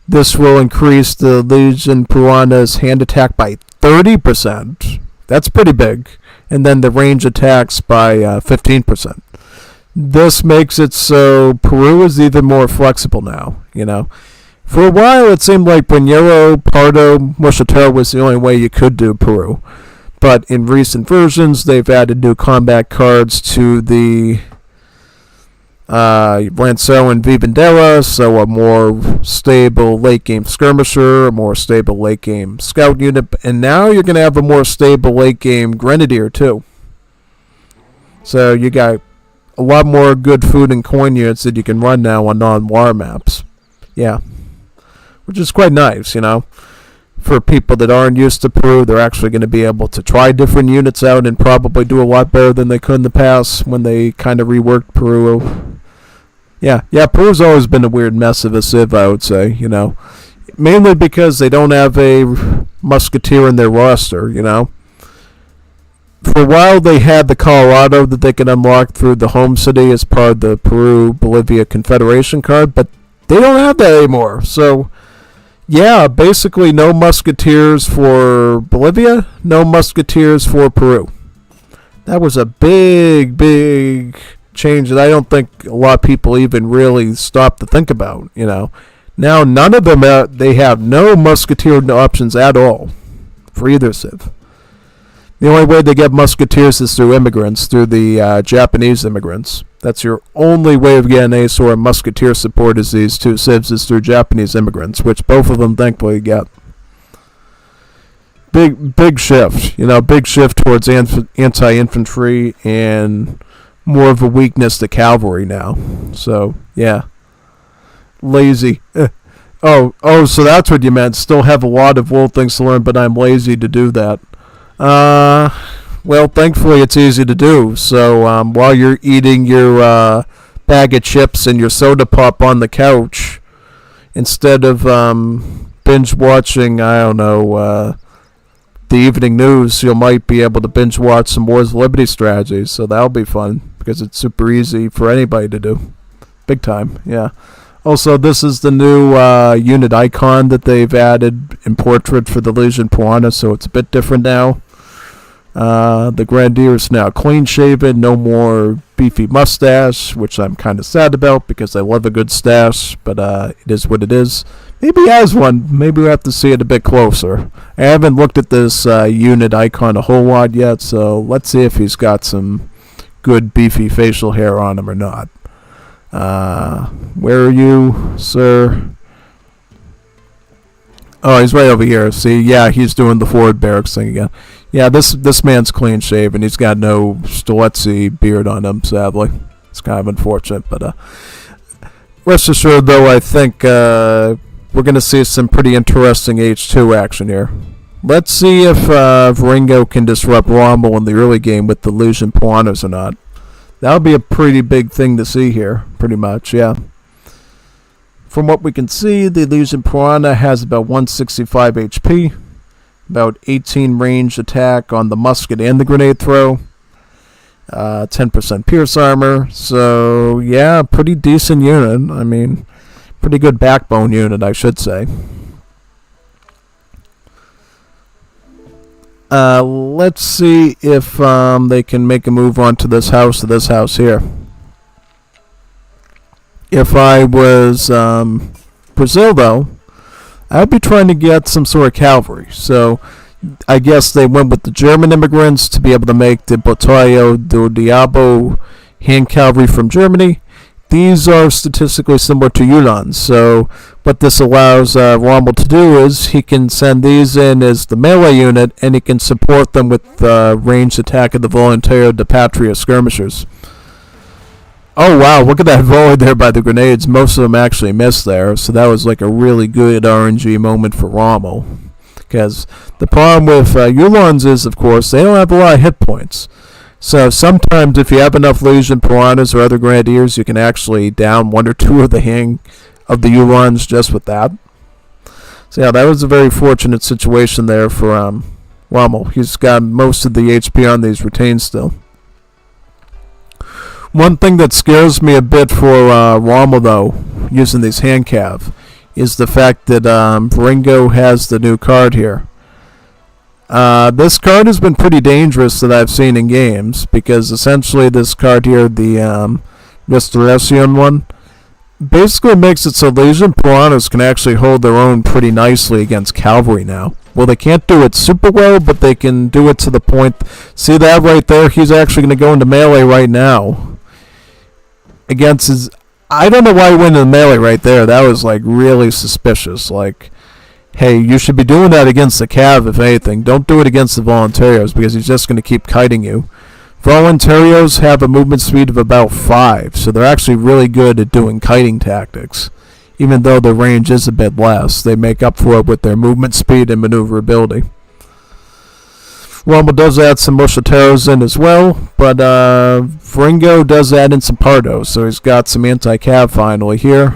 This will increase the Legion Piranha's hand attack by 30%. That's pretty big. And then the range attacks by 15%. This makes it so Peru is even more flexible now, For a while, it seemed like Buñuelo, Pardo, Mosquitero was the only way you could do Peru. But in recent versions, they've added new combat cards to the Lancero and Vivandera, so a more stable late-game skirmisher, a more stable late-game scout unit, and now you're going to have a more stable late-game Grenadier, too. So you got a lot more good food and coin units that you can run now on non-war maps. Yeah. Which is quite nice, For people that aren't used to Peru, they're actually going to be able to try different units out and probably do a lot better than they could in the past when they kind of reworked Peru. Yeah, Peru's always been a weird mess of a civ, I would say, Mainly because they don't have a musketeer in their roster, For a while, they had the Colorado that they could unlock through the home city as part of the Peru-Bolivia Confederation card, but they don't have that anymore. So, yeah, basically no musketeers for Bolivia, no musketeers for Peru. That was a big, big change that I don't think a lot of people even really stopped to think about, Now, none of them, they have no musketeer options at all for either civ. The only way they get musketeers is through immigrants, through the Japanese immigrants. That's your only way of getting any sort of musketeer support as these two civs is through Japanese immigrants, which both of them thankfully get. Big shift, big shift towards anti-infantry and more of a weakness to cavalry now. So, yeah. Lazy. So that's what you meant. Still have a lot of world things to learn, but I'm lazy to do that. Well, thankfully it's easy to do. So while you're eating your bag of chips and your soda pop on the couch, instead of binge watching, the evening news, you might be able to binge watch some Wars of Liberty strategies. So that'll be fun because it's super easy for anybody to do. Big time, yeah. Also, this is the new unit icon that they've added in portrait for the Legion Piranha, so it's a bit different now. The Grenadier is now clean-shaven, no more beefy mustache, which I'm kind of sad about because I love a good stash, but it is what it is. Maybe he has one. Maybe we'll have to see it a bit closer. I haven't looked at this unit icon a whole lot yet, so let's see if he's got some good beefy facial hair on him or not. Where are you, sir? Oh, he's right over here. See, yeah, he's doing the forward barracks thing again. Yeah, this man's clean shaven. He's got no Stiletsy beard on him, sadly. It's kind of unfortunate, but rest assured, though, I think we're going to see some pretty interesting H2 action here. Let's see if Varingo can disrupt Rommel in the early game with the Legion Piranhas or not. That would be a pretty big thing to see here, pretty much, yeah. From what we can see, the Legion Piranha has about 165 HP, about 18 range attack on the musket and the grenade throw, 10% pierce armor, so yeah, pretty decent unit. I mean, pretty good backbone unit, I should say. Let's see if they can make a move onto this house here. If I was Brazil, though, I'd be trying to get some sort of cavalry. So I guess they went with the German immigrants to be able to make the Botelho do Diabo hand cavalry from Germany. These are statistically similar to Uhlans. So what this allows Rommel to do is he can send these in as the melee unit, and he can support them with ranged attack of the Voluntario de Patria skirmishers. Oh wow, look at that volley there by the grenades. Most of them actually missed there, so that was like a really good RNG moment for Rommel. Because the problem with Uhlans is, of course, they don't have a lot of hit points. So sometimes if you have enough Legion Piranhas or other Grenadiers, you can actually down one or two of the Uhlans just with that. So yeah, that was a very fortunate situation there for Rommel. He's got most of the HP on these retains still. One thing that scares me a bit for Rommel, though, using these hand cav, is the fact that Varingo has the new card here. This card has been pretty dangerous that I've seen in games, because essentially this card here, the Restoration one, basically makes it so Legion Piranhas can actually hold their own pretty nicely against cavalry now. Well, they can't do it super well, but they can do it to the point. See that right there? He's actually going to go into melee right now. Against his... I don't know why he went into melee right there. That was like really suspicious. Like, hey, you should be doing that against the cav, if anything. Don't do it against the Voluntarios, because he's just going to keep kiting you. Voluntarios have a movement speed of about 5, so they're actually really good at doing kiting tactics. Even though their range is a bit less, they make up for it with their movement speed and maneuverability. Rommel does add some Mosquiteros in as well, but Varingo does add in some Pardos, so he's got some anti-cav finally here.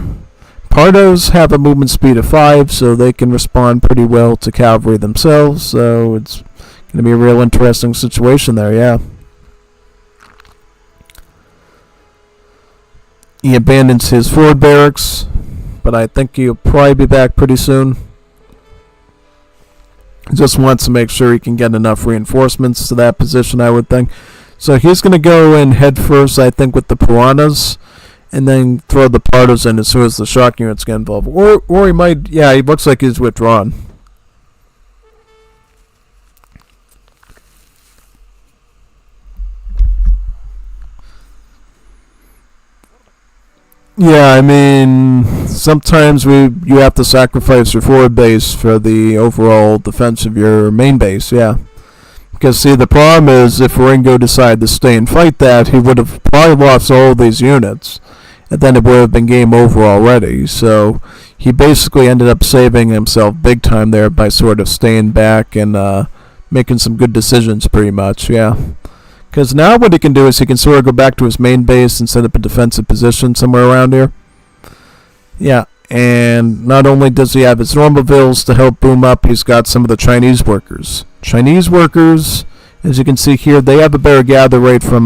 Pardos have a movement speed of 5, so they can respond pretty well to cavalry themselves, so it's going to be a real interesting situation there, yeah. He abandons his forward barracks, but I think he'll probably be back pretty soon. Just wants to make sure he can get enough reinforcements to that position, I would think. So he's going to go in head first, I think, with the Piranhas, and then throw the Pardos in as soon as the shock units get involved. Or he might, yeah, he looks like he's withdrawn. Yeah, I mean, sometimes you have to sacrifice your forward base for the overall defense of your main base, yeah. Because, see, the problem is if Varingo decided to stay and fight that, he would have probably lost all of these units, and then it would have been game over already. So he basically ended up saving himself big time there by sort of staying back and making some good decisions pretty much, yeah. Because now what he can do is he can sort of go back to his main base and set up a defensive position somewhere around here. Yeah, and not only does he have his normal vills to help boom up, he's got some of the Chinese workers. Chinese workers, as you can see here, they have a better gather rate from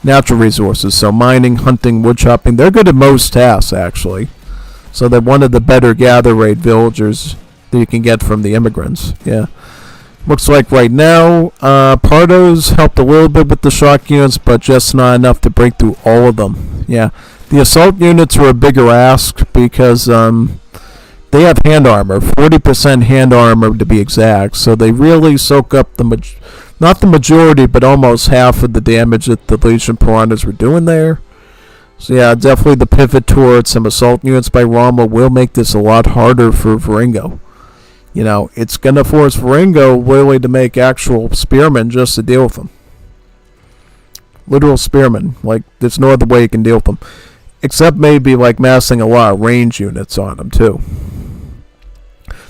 natural resources. So mining, hunting, wood chopping, they're good at most tasks, actually. So they're one of the better gather rate villagers that you can get from the immigrants, yeah. Looks like right now, Pardos helped a little bit with the shock units, but just not enough to break through all of them. Yeah, the assault units were a bigger ask because they have hand armor, 40% hand armor to be exact, so they really soak up not the majority, but almost half of the damage that the Legion Piranhas were doing there. So yeah, definitely the pivot towards some assault units by Rommel will make this a lot harder for Varingo. You know, it's going to force Varingo really to make actual spearmen just to deal with them. Literal spearmen. Like, there's no other way you can deal with them. Except maybe, like, massing a lot of range units on them, too.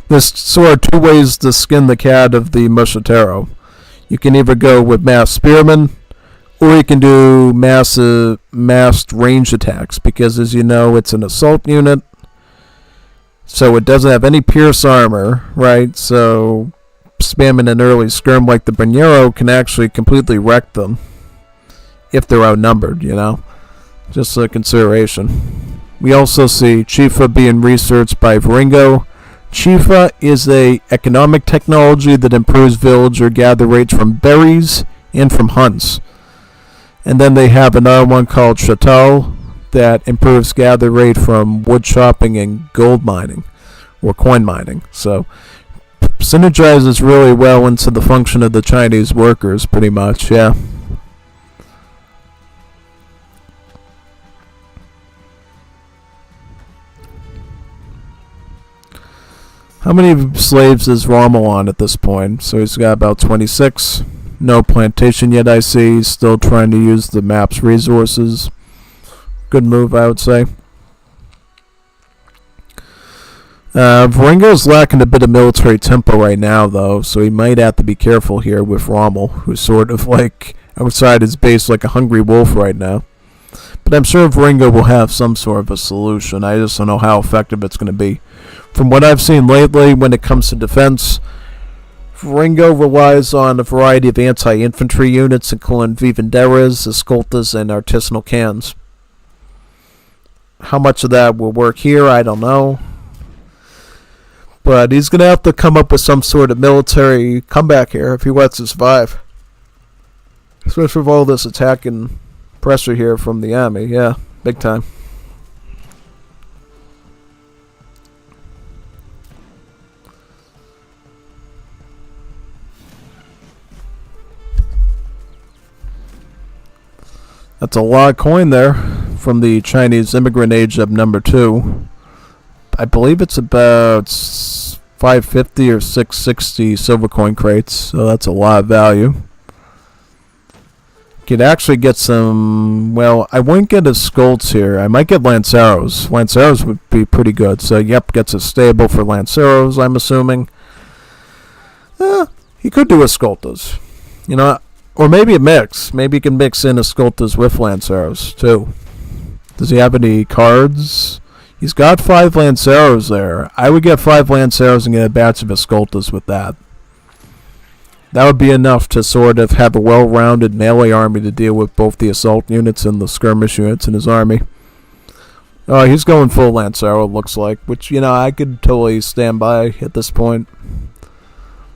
There's sort of two ways to skin the cat of the Mushitaro. You can either go with mass spearmen, or you can do massed range attacks, because as you know, it's an assault unit, so it doesn't have any pierce armor, right? So spamming an early skirm like the Banero can actually completely wreck them if they're outnumbered, you know? Just a consideration. We also see Chifa being researched by Varingo. Chifa is a economic technology that improves villager gather rates from berries and from hunts. And then they have another one called Chateau that improves gather rate from wood chopping and gold mining, or coin mining. So synergizes really well into the function of the Chinese workers, pretty much, yeah. How many slaves is Rommel on at this point? So he's got about 26. No plantation yet, I see. He's still trying to use the map's resources. Good move, I would say. Varingo's lacking a bit of military tempo right now, though, so he might have to be careful here with Rommel, who's sort of like outside his base like a hungry wolf right now. But I'm sure Varingo will have some sort of a solution. I just don't know how effective it's going to be. From what I've seen lately, when it comes to defense, Varingo relies on a variety of anti-infantry units, including Vivanderas, Escoltas, and artisanal cans. How much of that will work here, I don't know. But he's going to have to come up with some sort of military comeback here if he wants to survive. Especially with all this attack and pressure here from the army. Yeah, big time. That's a lot of coin there from the Chinese immigrant age of number 2. I believe it's about 550 or 660 silver coin crates, so that's a lot of value. Could actually get some, well, I wouldn't get his Scolts here. I might get Lanceros. Lanceros would be pretty good. So, yep, gets a stable for Lanceros, I'm assuming. He could do Escoltas. You know, or maybe a mix. Maybe he can mix in Escoltas with Lanceros, too. Does he have any cards? He's got 5 Lanceros there. I would get 5 Lanceros and get a batch of Escoltas with that. That would be enough to sort of have a well-rounded melee army to deal with both the assault units and the skirmish units in his army. Oh, he's going full Lancero, it looks like, which, you know, I could totally stand by at this point.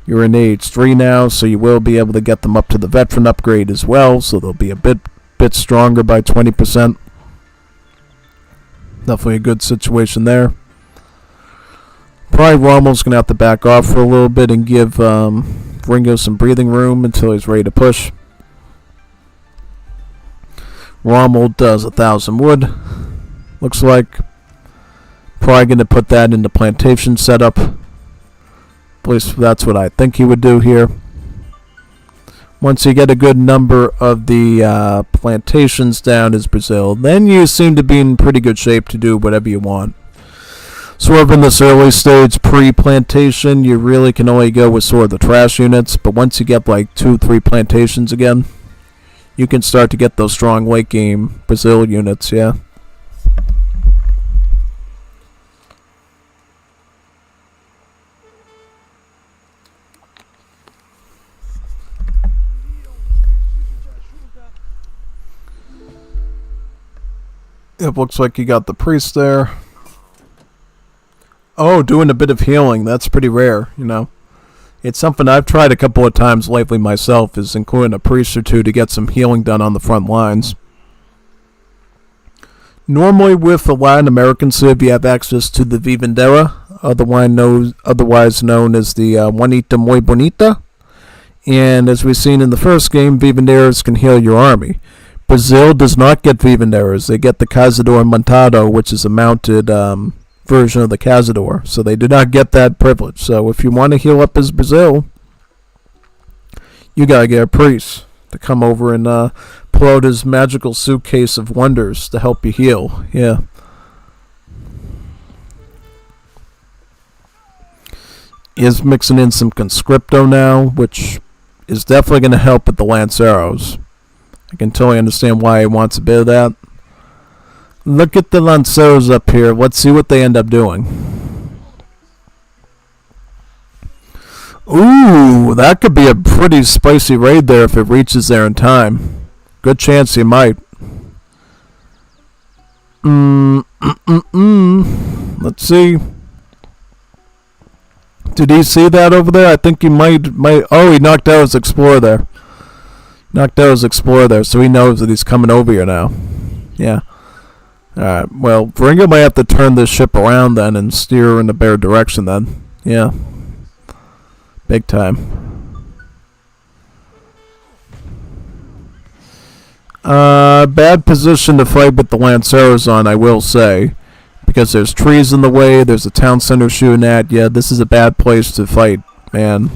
You're in age 3 now, so you will be able to get them up to the veteran upgrade as well, so they'll be a bit stronger by 20%. Definitely a good situation there. Probably Rommel's going to have to back off for a little bit and give Ringo some breathing room until he's ready to push. Rommel does 1,000 wood. Looks like. Probably going to put that into plantation setup. At least that's what I think he would do here. Once you get a good number of the plantations down as Brazil, then you seem to be in pretty good shape to do whatever you want. Sort of in this early stage pre-plantation, you really can only go with sort of the trash units, but once you get like 2-3 plantations again, you can start to get those strong late game Brazil units, yeah. It looks like you got the priest there. Oh, doing a bit of healing. That's pretty rare, you know. It's something I've tried a couple of times lately myself, is including a priest or two to get some healing done on the front lines. Normally with the Latin American Civ, you have access to the Vivandera, otherwise known as the Juanita Muy Bonita. And as we've seen in the first game, Vivanderas can heal your army. Brazil does not get Vivanderas. They get the Cazador Montado, which is a mounted version of the Cazador. So they do not get that privilege. So if you want to heal up as Brazil, you gotta get a priest to come over and pull out his magical suitcase of wonders to help you heal. Yeah. is mixing in some conscripto now, which is definitely going to help with the Lanceros. I can totally understand why he wants a bit of that. Look at the Lanceros up here. Let's see what they end up doing. Ooh, that could be a pretty spicy raid there if it reaches there in time. Good chance he might. Let's see. Did he see that over there? I think he might. Oh, he knocked out his explorer there. So he knows that he's coming over here now. Yeah. Alright, well, Varingo might have to turn this ship around then and steer in the better direction then. Yeah. Big time. Bad position to fight with the Lanceros on, I will say. Because there's trees in the way, there's a town center shooting at. Yeah, this is a bad place to fight, man.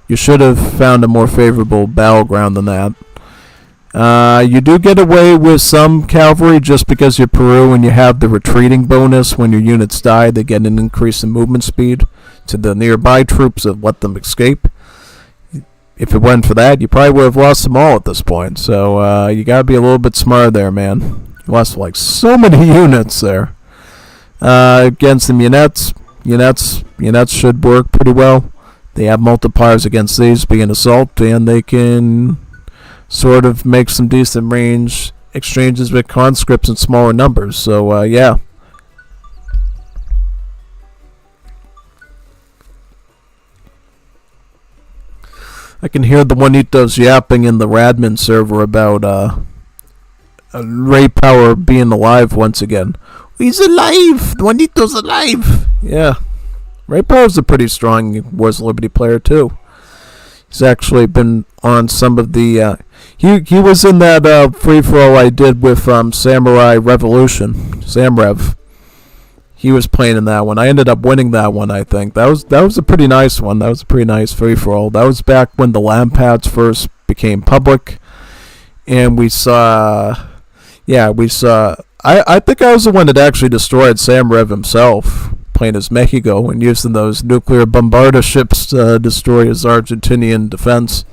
You should have found a more favorable battleground than that. You do get away with some cavalry just because you're Peru and you have the retreating bonus. When your units die, they get an increase in movement speed to the nearby troops that let them escape. If it wasn't for that, you probably would have lost them all at this point. So you gotta be a little bit smarter there, man. You lost like so many units there. Against the Munettes should work pretty well. They have multipliers against these being assault, and they can sort of make some decent range exchanges with conscripts in smaller numbers. So yeah. I can hear the Juanitos yapping in the Radman server about Ray Power being alive once again. He's alive! Juanito's alive! Yeah. Ray Power's a pretty strong Wars of Liberty player, too. He's actually been on some of the... He was in that free-for-all I did with Samurai Revolution. Samrev. He was playing in that one. I ended up winning that one, I think. That was a pretty nice one. That was a pretty nice free-for-all. That was back when the LAN pads first became public. And we saw... Yeah, we saw... I think I was the one that actually destroyed Samrev himself, playing as Mexico and using those nuclear bombarder ships to destroy his Argentinian defense.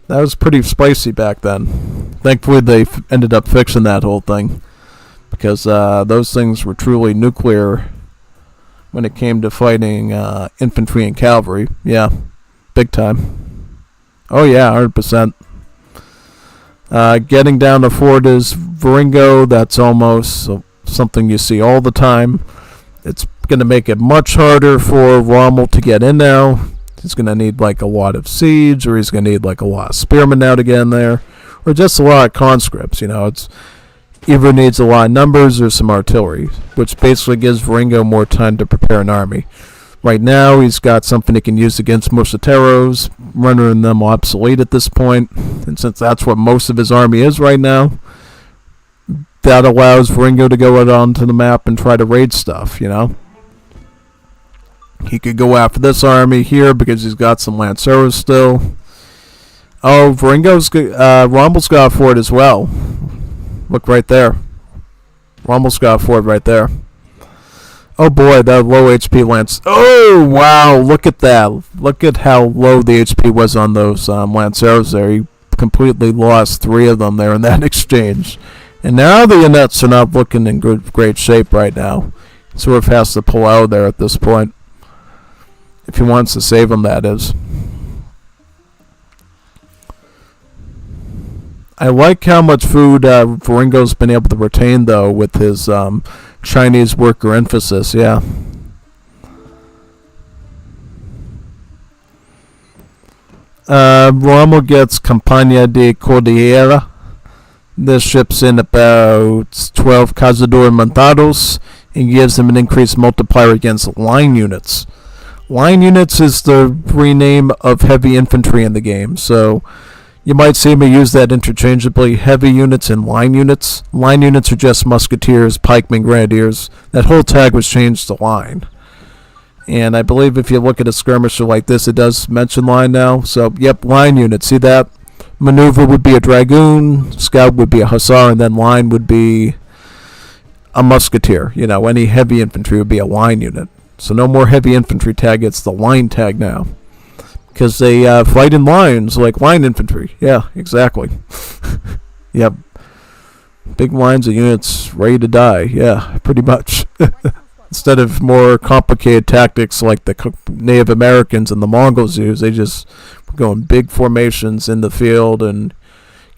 That was pretty spicy back then. Thankfully, they ended up fixing that whole thing, because those things were truly nuclear when it came to fighting infantry and cavalry. Yeah, big time. Oh yeah, 100%. Getting down to Fort is Varingo. That's almost something you see all the time. It's going to make it much harder for Rommel to get in now. He's going to need like a lot of siege, or he's going to need like a lot of spearmen now to get in there, or just a lot of conscripts. You know, it's either needs a lot of numbers or some artillery, which basically gives Varingo more time to prepare an army. Right now, he's got something he can use against Mosqueteros, rendering them obsolete at this point. And since that's what most of his army is right now, that allows Varingo to go out onto the map and try to raid stuff, you know? He could go after this army here because he's got some Lanceros still. Oh, Rommel's got a fort as well. Look right there. Rommel's got a fort right there. Oh boy, that low HP Lance. Oh, wow, look at that. Look at how low the HP was on those Lanceros there. He completely lost 3 of them there in that exchange. And now the Unets are not looking in great shape right now. He sort of has to pull out there at this point. If he wants to save them, that is. I like how much food Varingo's been able to retain, though, with his Chinese worker emphasis, yeah. Rommel gets Campagna de Cordillera. This ship's in about 12 Cazador Montados and gives him an increased multiplier against line units. Line units is the rename of heavy infantry in the game, so you might see me use that interchangeably. Heavy units and line units. Line units are just musketeers, pikemen, grenadiers. That whole tag was changed to line. And I believe if you look at a skirmisher like this, it does mention line now. So, yep, line units. See that? Maneuver would be a dragoon, scout would be a hussar, and then line would be a musketeer. You know, any heavy infantry would be a line unit. So no more heavy infantry tag, it's the line tag now. Because they fight in lines, like line infantry. Yeah, exactly. Yep. Big lines of units ready to die. Yeah, pretty much. Instead of more complicated tactics like the Native Americans and the Mongols use, they just go in big formations in the field and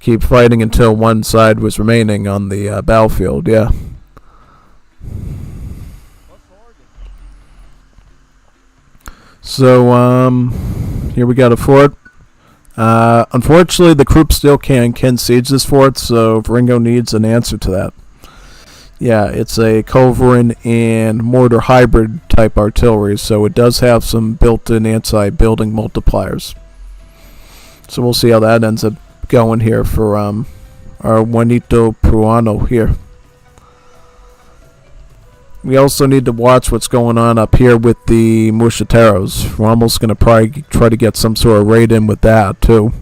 keep fighting until one side was remaining on the battlefield. Yeah. So, here we got a fort. Unfortunately, the Krupp still can siege this fort, so Varingo needs an answer to that. Yeah, it's a culverin and mortar hybrid type artillery, so it does have some built-in anti-building multipliers. So we'll see how that ends up going here for our Juanito Pruano here. We also need to watch what's going on up here with the Mosquiteros. Rommel's going to probably try to get some sort of raid in with that, too.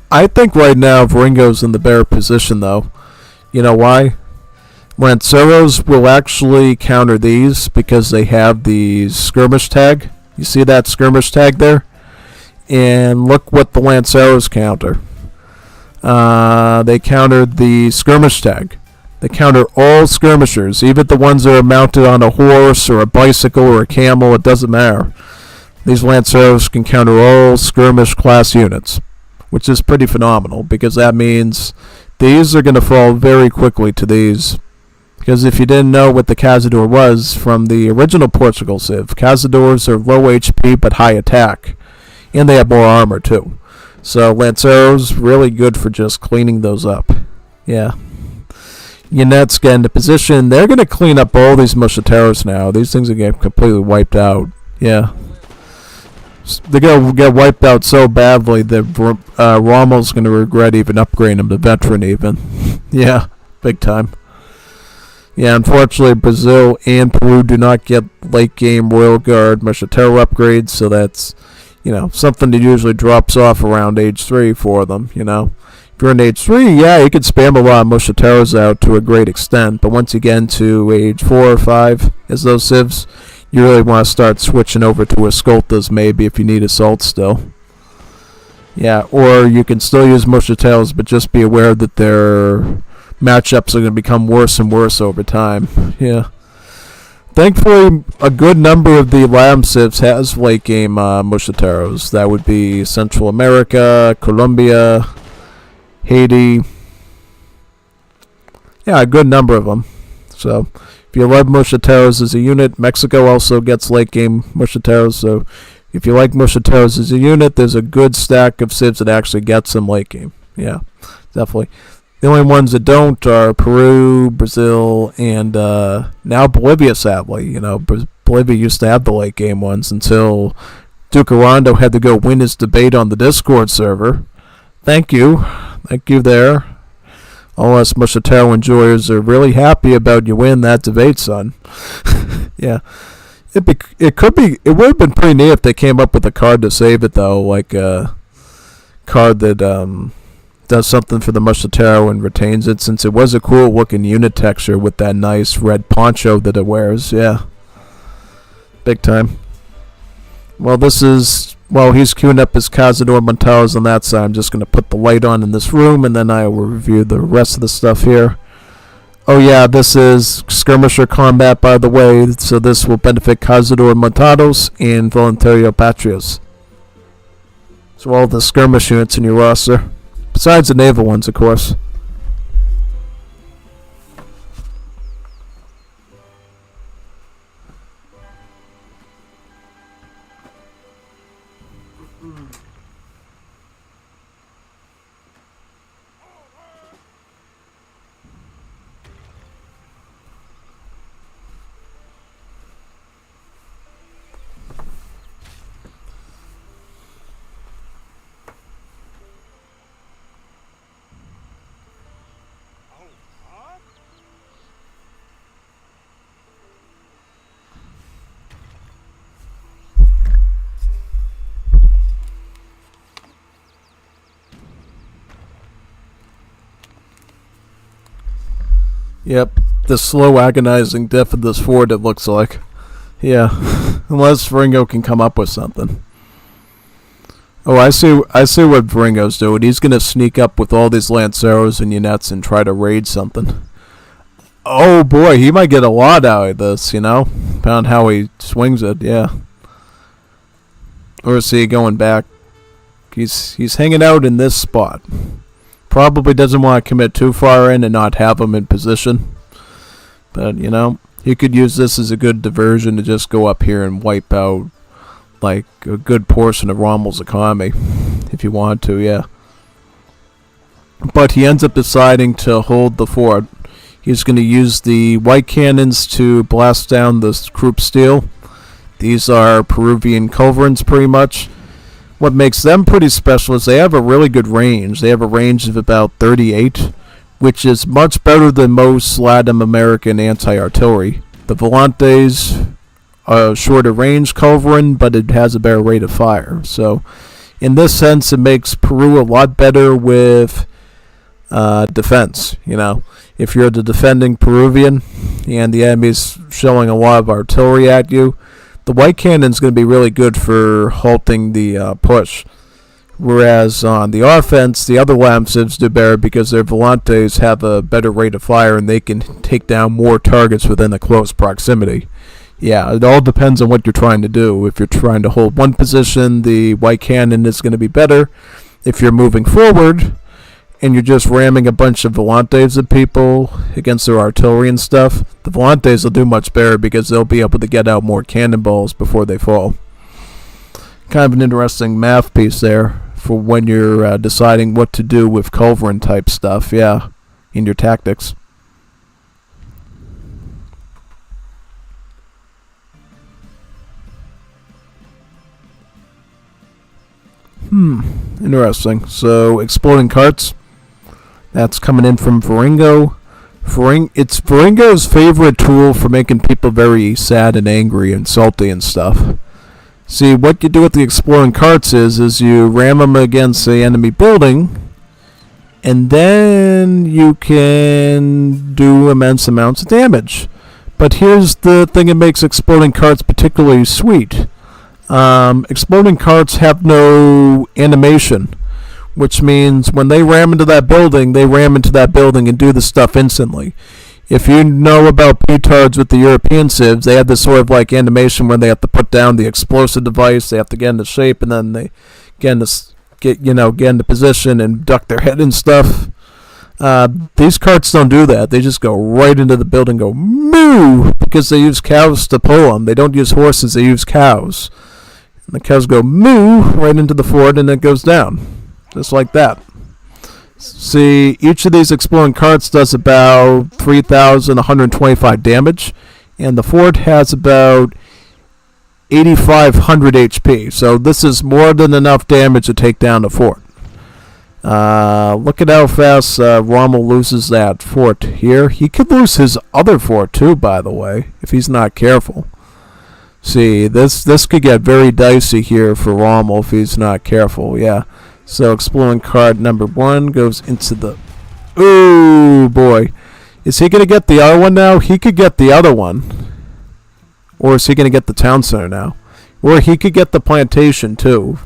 I think right now Varingo's in the better position, though. You know why? Lanceros will actually counter these because they have the skirmish tag. You see that skirmish tag there? And look what the Lanceros counter. They countered the skirmish tag. They counter all skirmishers, even the ones that are mounted on a horse or a bicycle or a camel, it doesn't matter. These Lanceros can counter all skirmish class units, which is pretty phenomenal, because that means these are going to fall very quickly to these. Because if you didn't know what the Cazador was from the original Portugal Civ, Cazadors are low HP but high attack, and they have more armor too. So Lanceros, really good for just cleaning those up. Yeah. Unets get into position. They're going to clean up all these Mosquiteros now. These things are going to get completely wiped out. Yeah. They're going to get wiped out so badly that Rommel's going to regret even upgrading them to veteran even. Yeah, big time. Yeah, unfortunately, Brazil and Peru do not get late game Royal Guard Mosquitero upgrades, so that's, something that usually drops off around age 3 for them, If you're in age 3, yeah, you can spam a lot of Mosquiteros out to a great extent, but once you get into age 4 or 5, as those civs, you really want to start switching over to Escoltas maybe if you need assault still. Yeah, or you can still use Mosquiteros, but just be aware that their matchups are going to become worse and worse over time. Yeah. Thankfully, a good number of the LAM civs has late game Mosquiteros. That would be Central America, Colombia, Haiti. Yeah, a good number of them. So, if you love Mosquiteros as a unit, Mexico also gets late game Mosquiteros. So, if you like Mosquiteros as a unit, there's a good stack of civs that actually gets them late game. Yeah, definitely. The only ones that don't are Peru, Brazil, and now Bolivia, sadly. Bolivia used to have the late game ones until Duke Arando had to go win his debate on the Discord server. Thank you. Thank you there. All us Mosquitero enjoyers are really happy about you win that debate, son. Yeah. It would have been pretty neat if they came up with a card to save it, though, like a card that does something for the Mosquitero and retains it, since it was a cool looking unit texture with that nice red poncho that it wears. Yeah. Big time. Well, he's queuing up his Cazador Montaros on that side. I'm just going to put the light on in this room, and then I will review the rest of the stuff here. Oh yeah, this is skirmisher combat, by the way, so this will benefit Cazador Montaros and Voluntario Patrios. So all the skirmish units in your roster. Besides the naval ones, of course. Yep. the slow, agonizing death of this fort, it looks like. Yeah, unless Veringo can come up with something. Oh, I see what Veringo's doing. He's going to sneak up with all these Lanceros and Units and try to raid something. Oh boy, he might get a lot out of this, depending on how he swings it, yeah. Or is he going back? He's hanging out in this spot. Probably doesn't want to commit too far in and not have him in position. But, he could use this as a good diversion to just go up here and wipe out, like, a good portion of Rommel's economy. If you wanted to, yeah. But he ends up deciding to hold the fort. He's going to use the white cannons to blast down the Krupp steel. These are Peruvian culverins, pretty much. What makes them pretty special is they have a really good range. They have a range of about 38, which is much better than most Latin American anti-artillery. The Volante's a shorter range culverin, but it has a better rate of fire. So, in this sense, it makes Peru a lot better with defense, If you're the defending Peruvian and the enemy's showing a lot of artillery at you, the white cannon's going to be really good for halting the push. Whereas on the offense, the other Lamsivs do better because their Volantes have a better rate of fire and they can take down more targets within a close proximity. Yeah, it all depends on what you're trying to do. If you're trying to hold one position, the white cannon is going to be better. If you're moving forward and you're just ramming a bunch of Volantes at people against their artillery and stuff, the Volantes will do much better because they'll be able to get out more cannonballs before they fall. Kind of an interesting math piece there for when you're deciding what to do with culverin type stuff, yeah, in your tactics. Interesting. So, exploding carts. That's coming in from Veringo. It's Veringo's favorite tool for making people very sad and angry and salty and stuff. See, what you do with the exploding carts is you ram them against the enemy building, and then you can do immense amounts of damage. But here's the thing that makes exploding carts particularly sweet. Exploding carts have no animation, which means when they ram into that building, they ram into that building and do the stuff instantly. If you know about PTARDs with the European civs, they have this sort of like animation when they have to put down the explosive device, they have to get into shape, and then they get into position and duck their head and stuff. These carts don't do that. They just go right into the building and go moo, because they use cows to pull them. They don't use horses, they use cows. And the cows go moo right into the fort and it goes down. Just like that. See, each of these exploding carts does about 3,125 damage, and the fort has about 8,500 HP. So this is more than enough damage to take down the fort. Look at how fast Rommel loses that fort here. He could lose his other fort too, by the way, if he's not careful. See, this could get very dicey here for Rommel if he's not careful, yeah. So exploding card number 1 goes into the... Ooh, boy. Is he going to get the other one now? He could get the other one. Or is he going to get the town center now? Or he could get the plantation too.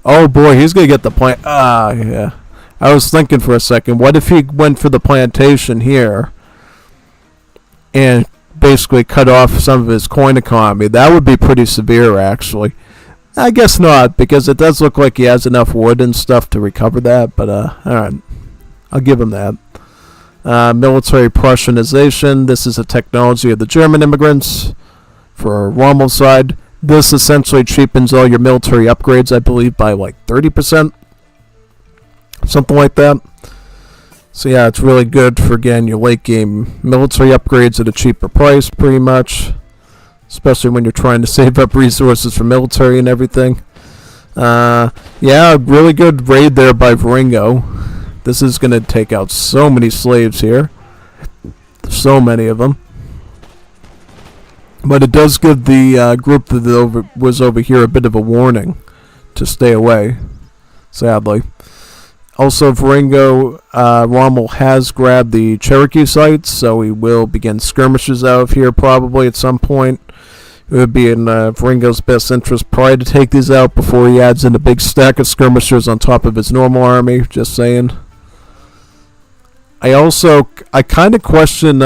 Oh boy, he's going to get the plant... Ah, yeah. I was thinking for a second, what if he went for the plantation here and basically cut off some of his coin economy? That would be pretty severe, actually. I guess not, because it does look like he has enough wood and stuff to recover that, but, alright. I'll give him that. Military Prussianization. This is a technology of the German immigrants for Rommel's side. This essentially cheapens all your military upgrades, I believe, by like 30%. Something like that. So yeah, it's really good for, again, your late game military upgrades at a cheaper price, pretty much. Especially when you're trying to save up resources for military and everything. Yeah, really good raid there by Veringo. This is going to take out so many slaves here. So many of them. But it does give the group that was over here a bit of a warning to stay away, sadly. Also, Varingo, Rommel has grabbed the Cherokee sites, so he will begin skirmishes out of here probably at some point. It would be in Varingo's best interest probably to take these out before he adds in a big stack of skirmishers on top of his normal army, just saying. I kind of question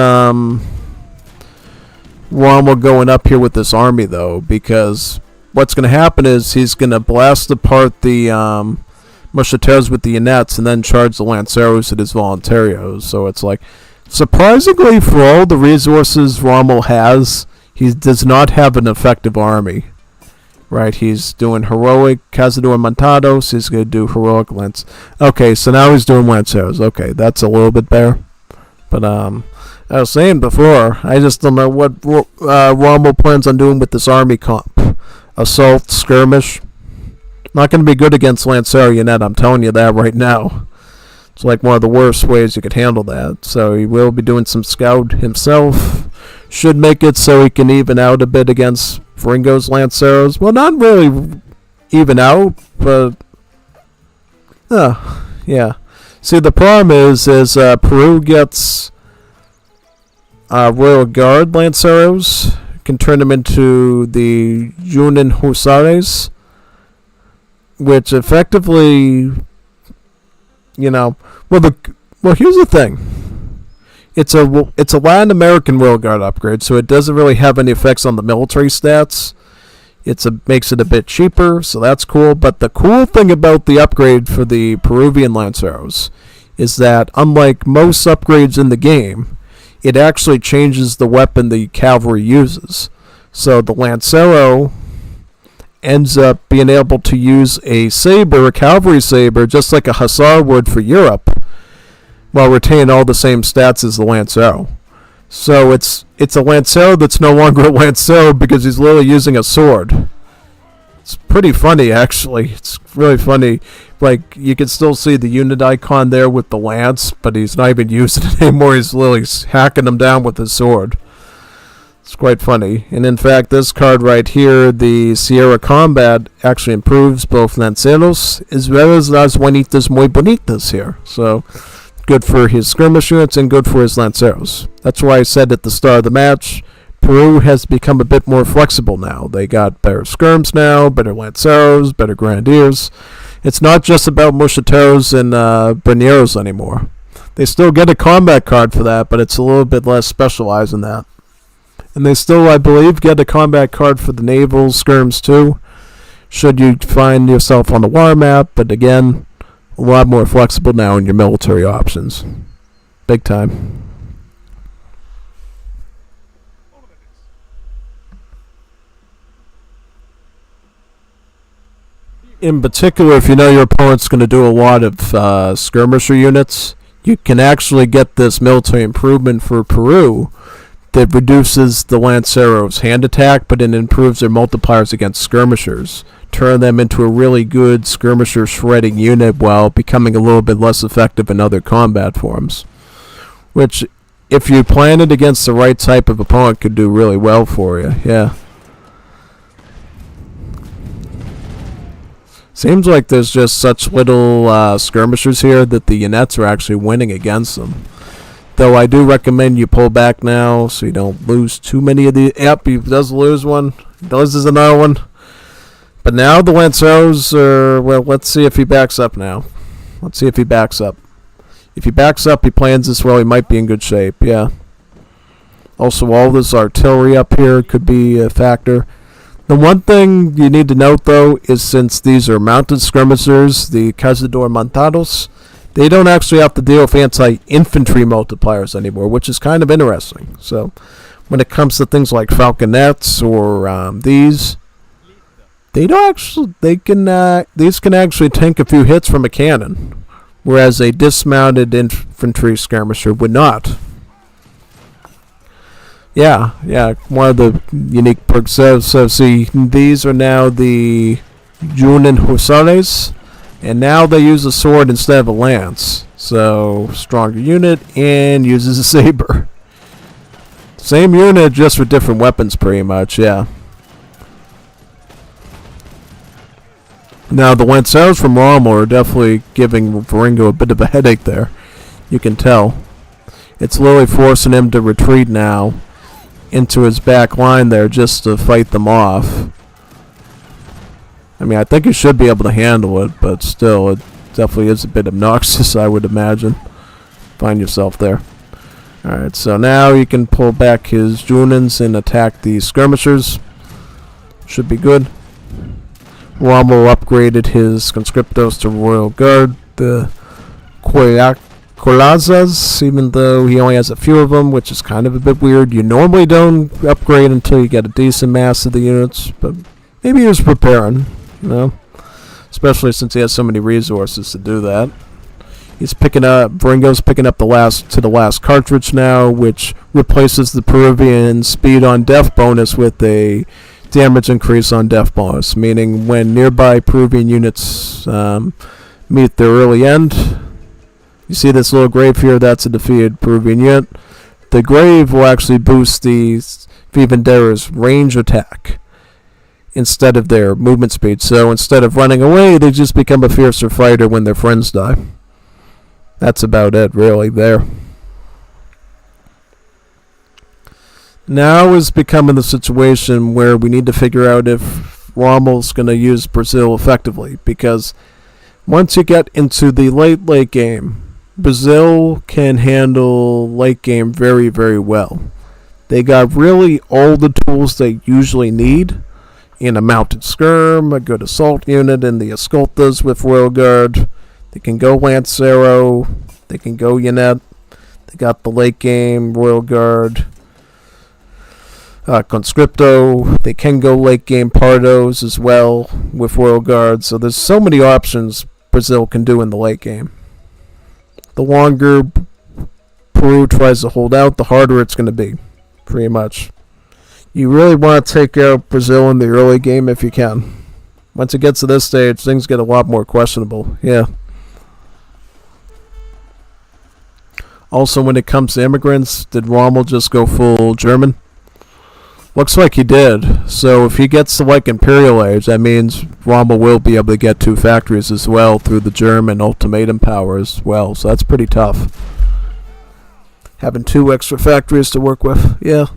Rommel going up here with this army, though, because what's going to happen is he's going to blast apart the Mosquiteros with the Unets and then charge the Lanceros at his Voluntarios. So it's like, surprisingly, for all the resources Rommel has, he does not have an effective army. Right, he's doing heroic Cazador Montados, he's going to do heroic Lance. Okay, so now he's doing Lanceros. Okay, that's a little bit better. But, I was saying before, I just don't know what Rommel plans on doing with this army comp. Assault, skirmish. Not going to be good against Lancero Unit, I'm telling you that right now. It's like one of the worst ways you could handle that. So he will be doing some scout himself. Should make it so he can even out a bit against Varingo's Lanceros. Well, not really even out, but yeah. See, the problem is Peru gets Royal Guard Lanceros, can turn them into the Junin Husares, which effectively, well, here's the thing. It's a Latin American Royal Guard upgrade, so it doesn't really have any effects on the military stats. Makes it a bit cheaper, so that's cool. But the cool thing about the upgrade for the Peruvian Lanceros is that, unlike most upgrades in the game, it actually changes the weapon the cavalry uses. So the Lancero ends up being able to use a cavalry saber, just like a Hussar would for Europe, while retaining all the same stats as the Lancero. So it's a Lancero that's no longer a Lancero because he's literally using a sword. It's pretty funny, actually. It's really funny. Like, you can still see the unit icon there with the lance, but he's not even using it anymore. He's literally hacking them down with his sword. It's quite funny. And in fact, this card right here, the Sierra Combat, actually improves both Lanceros as well as Las Juanitas Muy Bonitas here. So, good for his skirmish units and good for his Lanceros. That's why I said at the start of the match, Peru has become a bit more flexible now. They got better skirms now, better Lanceros, better Grenadiers. It's not just about Mosquiteros and Bernieros anymore. They still get a combat card for that, but it's a little bit less specialized in that. And they still, I believe, get a combat card for the naval skirms too, should you find yourself on the war map, but again, a lot more flexible now in your military options. Big time. In particular, if you know your opponent's going to do a lot of skirmisher units, you can actually get this military improvement for Peru that reduces the Lanceros' hand attack, but it improves their multipliers against skirmishers. Turn them into a really good skirmisher shredding unit while becoming a little bit less effective in other combat forms. Which, if you plan it against the right type of opponent, could do really well for you, yeah. Seems like there's just such little skirmishers here that the units are actually winning against them. Though I do recommend you pull back now so you don't lose too many of the... Yep, he does lose one. He loses another one. But now the Lanceros are... Well, let's see if he backs up now. Let's see if he backs up. If he backs up, he plans this well, he might be in good shape, yeah. Also, all this artillery up here could be a factor. The one thing you need to note, though, is since these are mounted skirmishers, the Cazador Montados, they don't actually have to deal with anti-infantry multipliers anymore, which is kind of interesting. So, when it comes to things like falconets or these, they don't actually. These can actually tank a few hits from a cannon, whereas a dismounted infantry skirmisher would not. Yeah, one of the unique perks. So see, these are now the Junin Husares, and now they use a sword instead of a lance. So, stronger unit, and uses a saber. Same unit, just with different weapons, pretty much, yeah. Now, the Lanceros from Rommel are definitely giving Varingo a bit of a headache there. You can tell. It's literally forcing him to retreat now into his back line there just to fight them off. I mean, I think he should be able to handle it, but still, it definitely is a bit obnoxious, I would imagine. Find yourself there. Alright, so now you can pull back his Junins and attack the skirmishers. Should be good. Rommel upgraded his conscriptos to Royal Guard. The Corazas, even though he only has a few of them, which is kind of a bit weird. You normally don't upgrade until you get a decent mass of the units, but maybe he was preparing, you know, especially since he has so many resources to do that. He's picking up, Varingo's picking up the last cartridge now, which replaces the Peruvian speed on death bonus with a damage increase on death bonus, meaning when nearby Peruvian units meet their early end. You see this little grave here, that's a defeated Peruvian unit. The grave will actually boost the Vivandera's range attack instead of their movement speed. So instead of running away, they just become a fiercer fighter when their friends die. That's about it, really, there. Now is becoming the situation where we need to figure out if Rommel's going to use Brazil effectively, because once you get into the late game, Brazil can handle late game very, very well. They got really all the tools they usually need in a mounted skirm, a good assault unit, and the Escoltas with Royal Guard. They can go Lancero, they can go Unit, they got the late game Royal Guard, Conscripto, they can go late game Pardos as well with Royal Guard, so there's so many options Brazil can do in the late game. The longer Peru tries to hold out, the harder it's going to be, pretty much. You really want to take out Brazil in the early game if you can. Once it gets to this stage, things get a lot more questionable, yeah. Also, when it comes to immigrants, did Rommel just go full German? Looks like he did. So if he gets to like Imperial Age, that means Rommel will be able to get 2 factories as well through the German ultimatum power as well. So that's pretty tough. Having 2 extra factories to work with, yeah.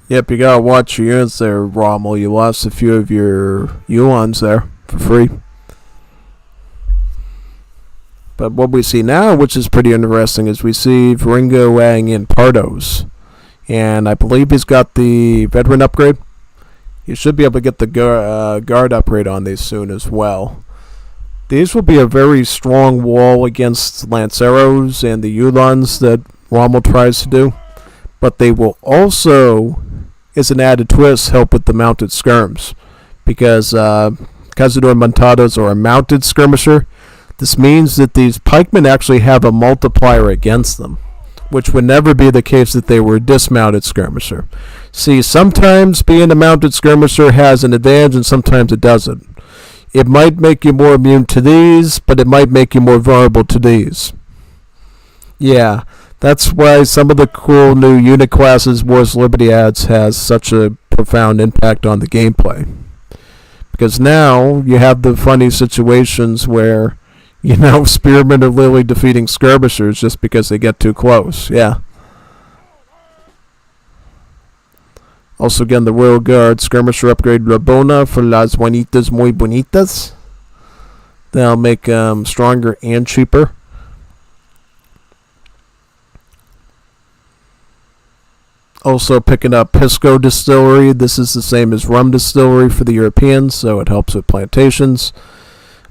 Yep, you gotta watch your units there, Rommel. You lost a few of your Uhlans there for free. But what we see now, which is pretty interesting, is we see Varingo adding in Pardos. And I believe he's got the veteran upgrade. You should be able to get the guard upgrade on these soon as well. These will be a very strong wall against Lanceros and the Uhlans that Rommel tries to do. But they will also, as an added twist, help with the mounted skirms. Because Cazador Montados are a mounted skirmisher. This means that these pikemen actually have a multiplier against them, which would never be the case if they were a dismounted skirmisher. See, sometimes being a mounted skirmisher has an advantage and sometimes it doesn't. It might make you more immune to these, but it might make you more vulnerable to these. Yeah, that's why some of the cool new unit classes Wars Liberty adds has such a profound impact on the gameplay. Because now you have the funny situations where, you know, spearmen are literally defeating skirmishers just because they get too close. Yeah. Also, again, the Royal Guard skirmisher upgrade Rabona for Las Juanitas Muy Bonitas. That'll make them stronger and cheaper. Also picking up Pisco Distillery. This is the same as Rum Distillery for the Europeans, so it helps with plantations.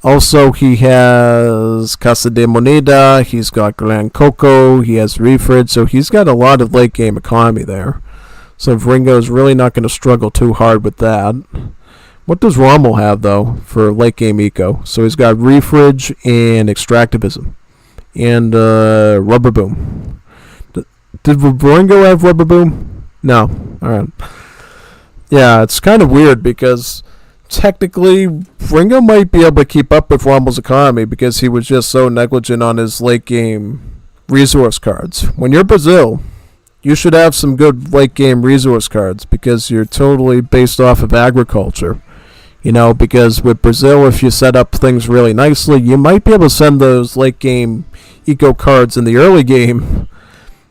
Also, he has Casa de Moneda, he's got Gran Coco, he has Refrid, so he's got a lot of late game economy there. So Ringo's really not going to struggle too hard with that. What does Rommel have, though, for late game eco? So he's got Refridge and Extractivism. And Rubber Boom. Did Ringo have Rubber Boom? No. Alright. Yeah, it's kind of weird because technically Ringo might be able to keep up with Rommel's economy because he was just so negligent on his late game resource cards. When you're Brazil, you should have some good late game resource cards because you're totally based off of agriculture. You know, because with Brazil, if you set up things really nicely, you might be able to send those late game eco cards in the early game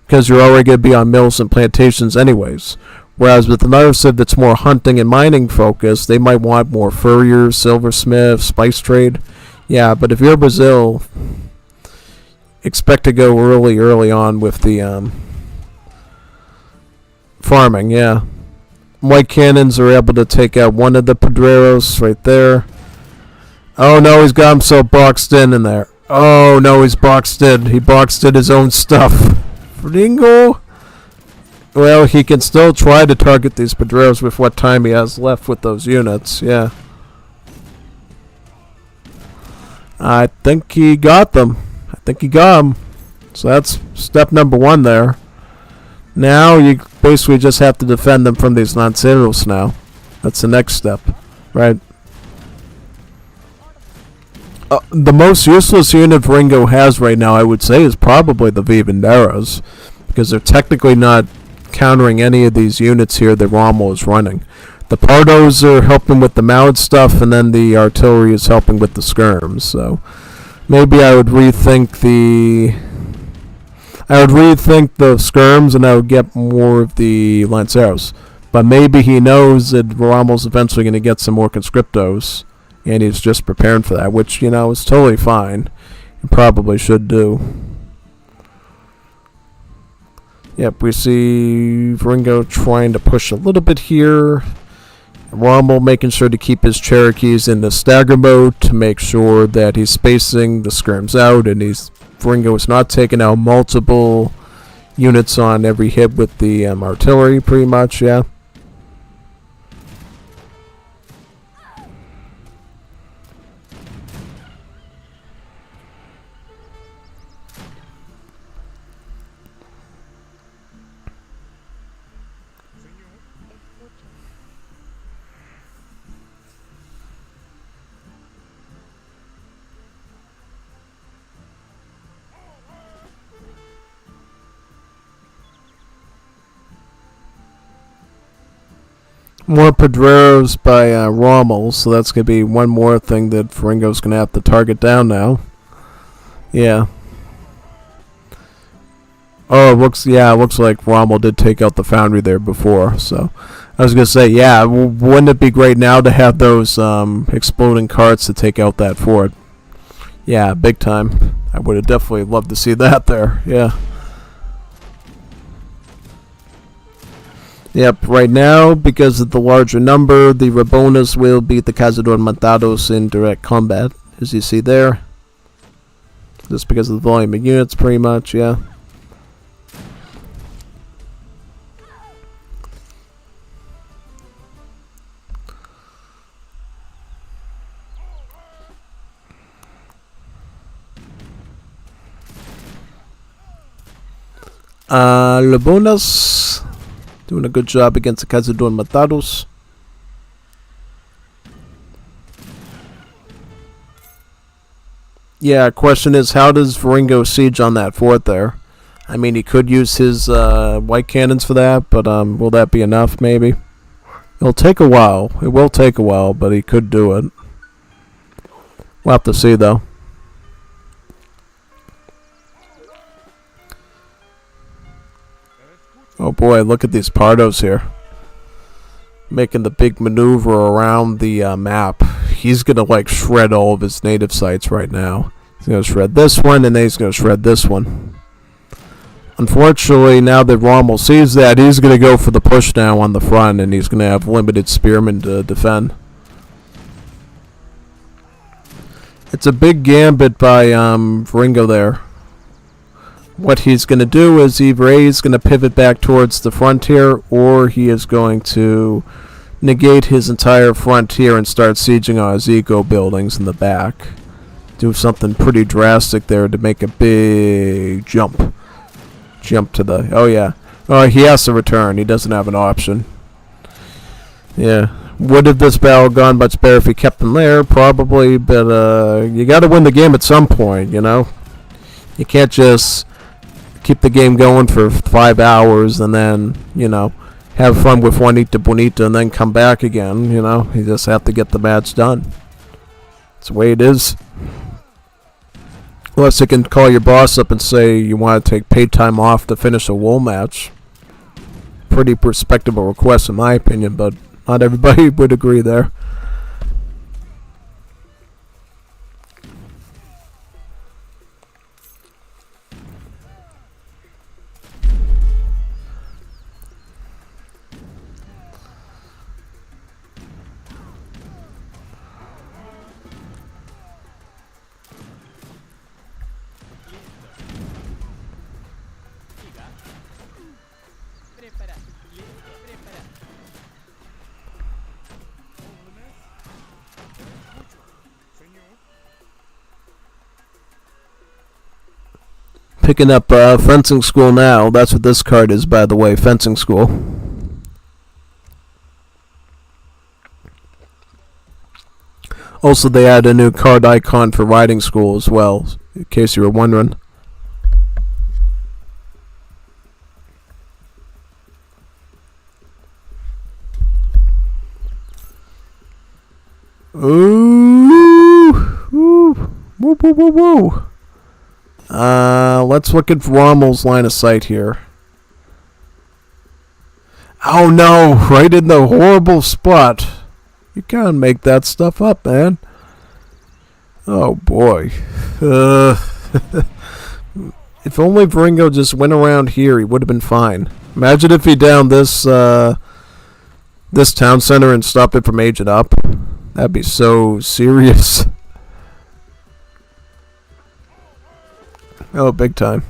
because you're already going to be on mills and plantations anyways. Whereas with another civ that's more hunting and mining focused, they might want more furriers, silversmith, spice trade. Yeah, but if you're Brazil, expect to go early on with the farming, yeah. White cannons are able to take out one of the Pedreros right there. Oh no, he's got himself boxed in there. Oh no, he's boxed in. He boxed in his own stuff. Ringo? Well, he can still try to target these Pedreros with what time he has left with those units, yeah. I think he got them. So that's step number 1 there. Now you basically just have to defend them from these Lanceros now. That's the next step, right? The most useless unit Ringo has right now, I would say, is probably the Vivanderos. Because they're technically not countering any of these units here that Rommel is running. The Pardos are helping with the Mallard stuff, and then the artillery is helping with the skirms. So maybe I would rethink the skirms, and I would get more of the Lanceros. But maybe he knows that Rommel's eventually going to get some more conscriptos, and he's just preparing for that, which, you know, is totally fine. And probably should do. Yep, we see Ringo trying to push a little bit here. Rommel making sure to keep his Cherokees in the stagger mode to make sure that he's spacing the skirms out, and Ringo is not taking out multiple units on every hit with the artillery, pretty much, yeah. More Pedreros by Rommel, so that's going to be one more thing that Ringo's going to have to target down now. Yeah. Oh, it looks like Rommel did take out the foundry there before, so I was going to say, yeah, wouldn't it be great now to have those exploding carts to take out that fort? Yeah, big time. I would have definitely loved to see that there, yeah. Yep, right now, because of the larger number, the Rabonas will beat the Cazador Matados in direct combat, as you see there. Just because of the volume of units, pretty much, yeah. Rabonas doing a good job against the Cazador Matados. Yeah, question is, how does Ringo siege on that fort there? I mean, he could use his white cannons for that, but will that be enough, maybe? It'll take a while. It will take a while, but he could do it. We'll have to see, though. Oh boy, look at these Pardos here. Making the big maneuver around the map. He's going to like shred all of his native sites right now. He's going to shred this one, and then he's going to shred this one. Unfortunately, now that Rommel sees that, he's going to go for the push now on the front, and he's going to have limited spearmen to defend. It's a big gambit by Ringo there. what he's going to do is either A, he's going to pivot back towards the frontier, or he is going to negate his entire frontier and start sieging on his eco buildings in the back. Do something pretty drastic there to make a big jump. Jump to the... Oh, yeah. Oh, he has to return. He doesn't have an option. Yeah. Would have this battle gone much better if he kept him there? Probably, but you got to win the game at some point, you know? You can't just keep the game going for 5 hours and then, you know, have fun with Juanita Bonita and then come back again, you know? You just have to get the match done. That's the way it is. Unless you can call your boss up and say you want to take paid time off to finish a wool match. Pretty respectable request in my opinion, but not everybody would agree there. Picking up fencing school now. That's what this card is, by the way, fencing school. Also, they add a new card icon for riding school as well, in case you were wondering. Ooh, ooh, woo, woo, woo, woo. Let's look at Rommel's line of sight here. Oh no, right in the horrible spot. You can't make that stuff up, man. Oh boy. If only Veringo just went around here, he would have been fine. Imagine if he downed this this town center and stopped it from aging up. That'd be so serious. Oh, big time.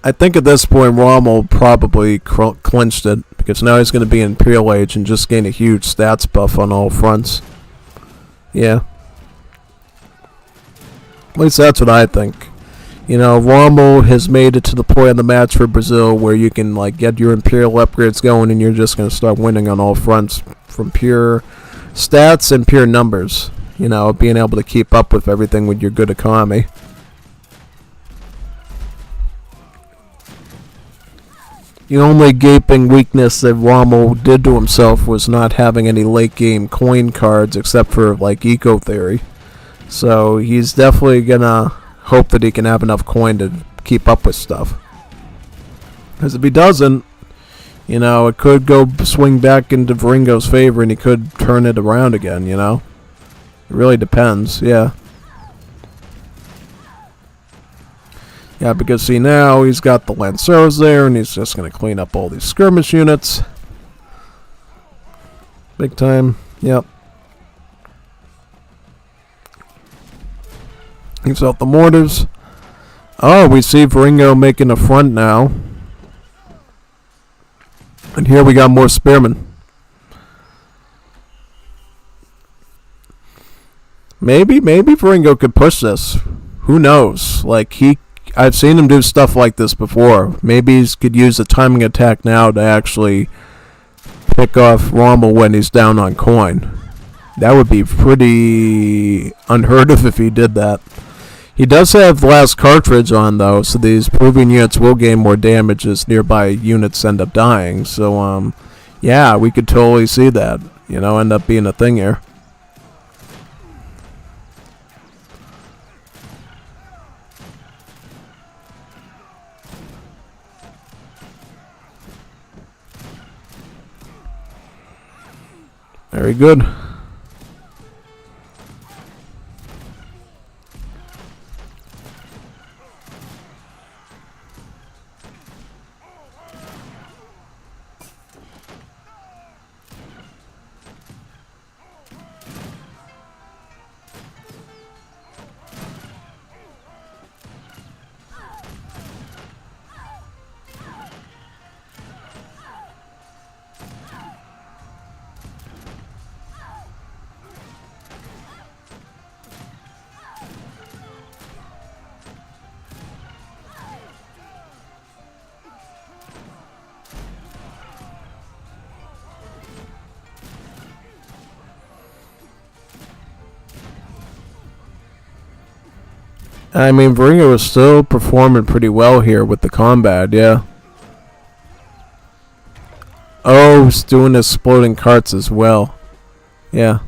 I think at this point Rommel probably clinched it, because now he's going to be in Imperial Age and just gain a huge stats buff on all fronts. Yeah. At least that's what I think. You know, Rommel has made it to the point of the match for Brazil where you can like get your Imperial upgrades going and you're just going to start winning on all fronts from pure stats and pure numbers. You know, being able to keep up with everything with your good economy. The only gaping weakness that Rommel did to himself was not having any late game coin cards except for like Eco Theory. So he's definitely gonna hope that he can have enough coin to keep up with stuff. Because if he doesn't, you know, it could go swing back into Veringo's favor and he could turn it around again, you know? It really depends, yeah. Yeah, because see now he's got the Lanceros there and he's just going to clean up all these skirmish units. Big time, yep. He's out the mortars. Oh, we see Veringo making a front now. And here we got more spearmen. Maybe Veringo could push this. Who knows? Like, I've seen him do stuff like this before. Maybe he could use a timing attack now to actually pick off Rommel when he's down on coin. That would be pretty unheard of if he did that. He does have last cartridge on, though, so these proving units will gain more damage as nearby units end up dying. So, yeah, we could totally see that, you know, end up being a thing here. Very good. I mean, Varingo is still performing pretty well here with the combat, yeah. Oh, he's doing exploding carts as well. Yeah.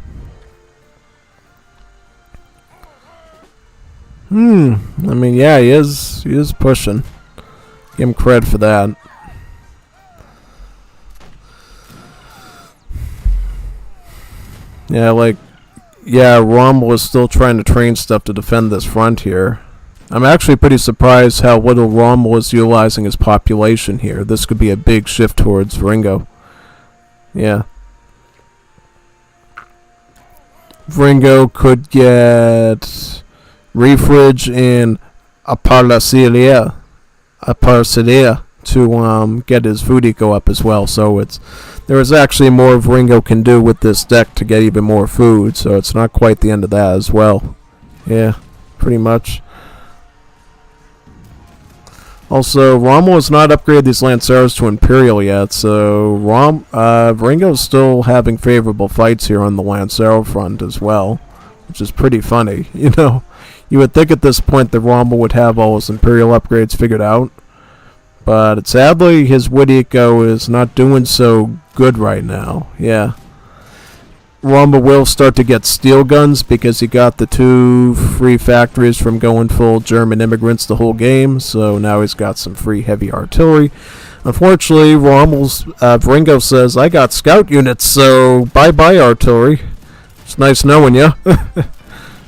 I mean, yeah, he is pushing. Give him credit for that. Yeah, like, yeah, Rommel is still trying to train stuff to defend this front here. I'm actually pretty surprised how little Rommel is utilizing his population here. This could be a big shift towards Varingo. Yeah. Varingo could get Refridge and Aparcilia to get his food eco up as well. So there is actually more Varingo can do with this deck to get even more food. So it's not quite the end of that as well. Yeah, pretty much. Also, Rommel has not upgraded these Lanceros to Imperial yet, so Varingo's still having favorable fights here on the Lancero front as well, which is pretty funny. You know, you would think at this point that Rommel would have all his Imperial upgrades figured out, but sadly his Wood Eco is not doing so good right now. Yeah. Rommel will start to get steel guns because he got the 2 free factories from going full German immigrants the whole game, so now he's got some free heavy artillery. Unfortunately, Varingo says, I got scout units, so bye-bye artillery. It's nice knowing you.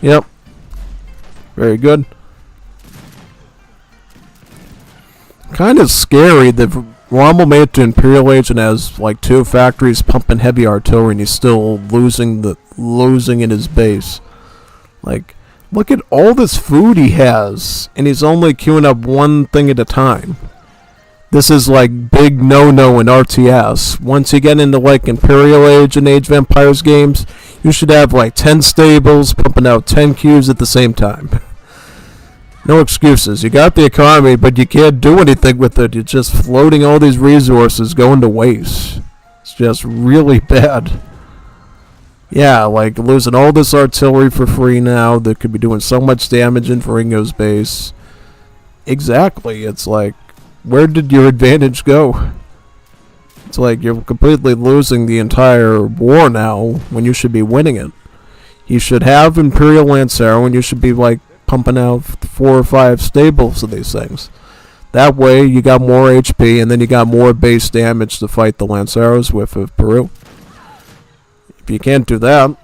Yep. Very good. Kind of scary that Rommel made it to Imperial Age and has like 2 factories pumping heavy artillery, and he's still losing in his base. Like, look at all this food he has, and he's only queuing up one thing at a time. This is like big no-no in RTS. Once you get into like Imperial Age and Age of Empires games, you should have like 10 stables pumping out 10 queues at the same time. No excuses. You got the economy, but you can't do anything with it. You're just floating all these resources going to waste. It's just really bad. Yeah, like losing all this artillery for free now that could be doing so much damage in Varingo's base. Exactly. It's like, where did your advantage go? It's like you're completely losing the entire war now when you should be winning it. You should have Imperial Lancero and you should be like pumping out 4 or 5 stables of these things. That way you got more HP and then you got more base damage to fight the Lanceros with of Peru. If you can't do that,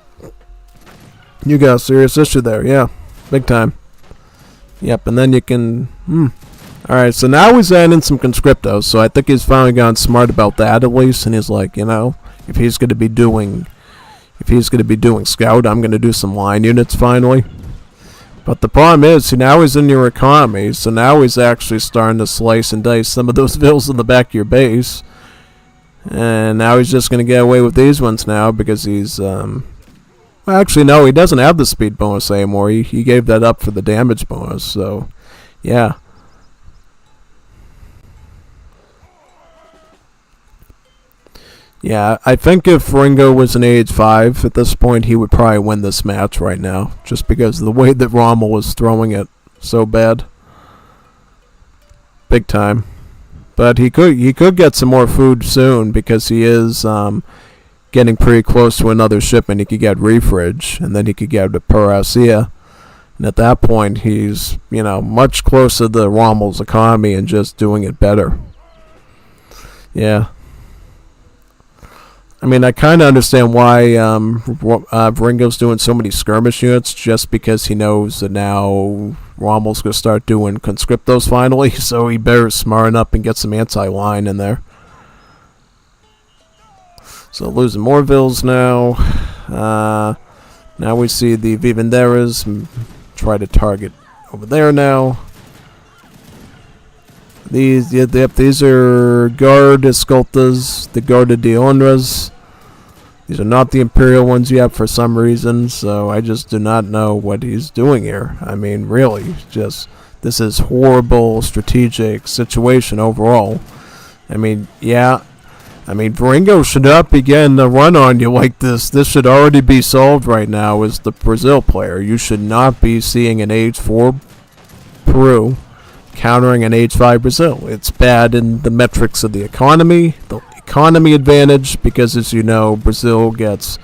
you got a serious issue there. Yeah, big time. Yep, and then you can alright, so now he's adding some conscriptos, so I think he's finally gotten smart about that at least, and he's like, you know, if he's gonna be doing scout, I'm gonna do some line units finally. But the problem is, now he's in your economy, so now he's actually starting to slice and dice some of those villas in the back of your base. And now he's just going to get away with these ones now because he's, well, actually, no, he doesn't have the speed bonus anymore. He gave that up for the damage bonus, so, yeah. Yeah, I think if Varingo was an age 5 at this point, he would probably win this match right now, just because of the way that Rommel was throwing it so bad. Big time. But he could get some more food soon, because he is getting pretty close to another shipment. He could get Refridge, and then he could get Paracia. And at that point, he's, you know, much closer to Rommel's economy and just doing it better. Yeah. I mean, I kind of understand why Varingo's doing so many skirmish units, just because he knows that now Rommel's going to start doing conscriptos finally, so he better smarten up and get some anti-line in there. So losing more vills now. Now we see the Vivanderas try to target over there now. These are Guard Escoltas, the Guarda de Honras. These are not the Imperial ones yet for some reason, so I just do not know what he's doing here. I mean, really, just, this is horrible strategic situation overall. I mean, yeah, I mean, Varingo should not begin to run on you like this. This should already be solved right now as the Brazil player. You should not be seeing an age 4 Peru, countering an H5 Brazil. It's bad in the metrics of the economy advantage, because as you know, Brazil gets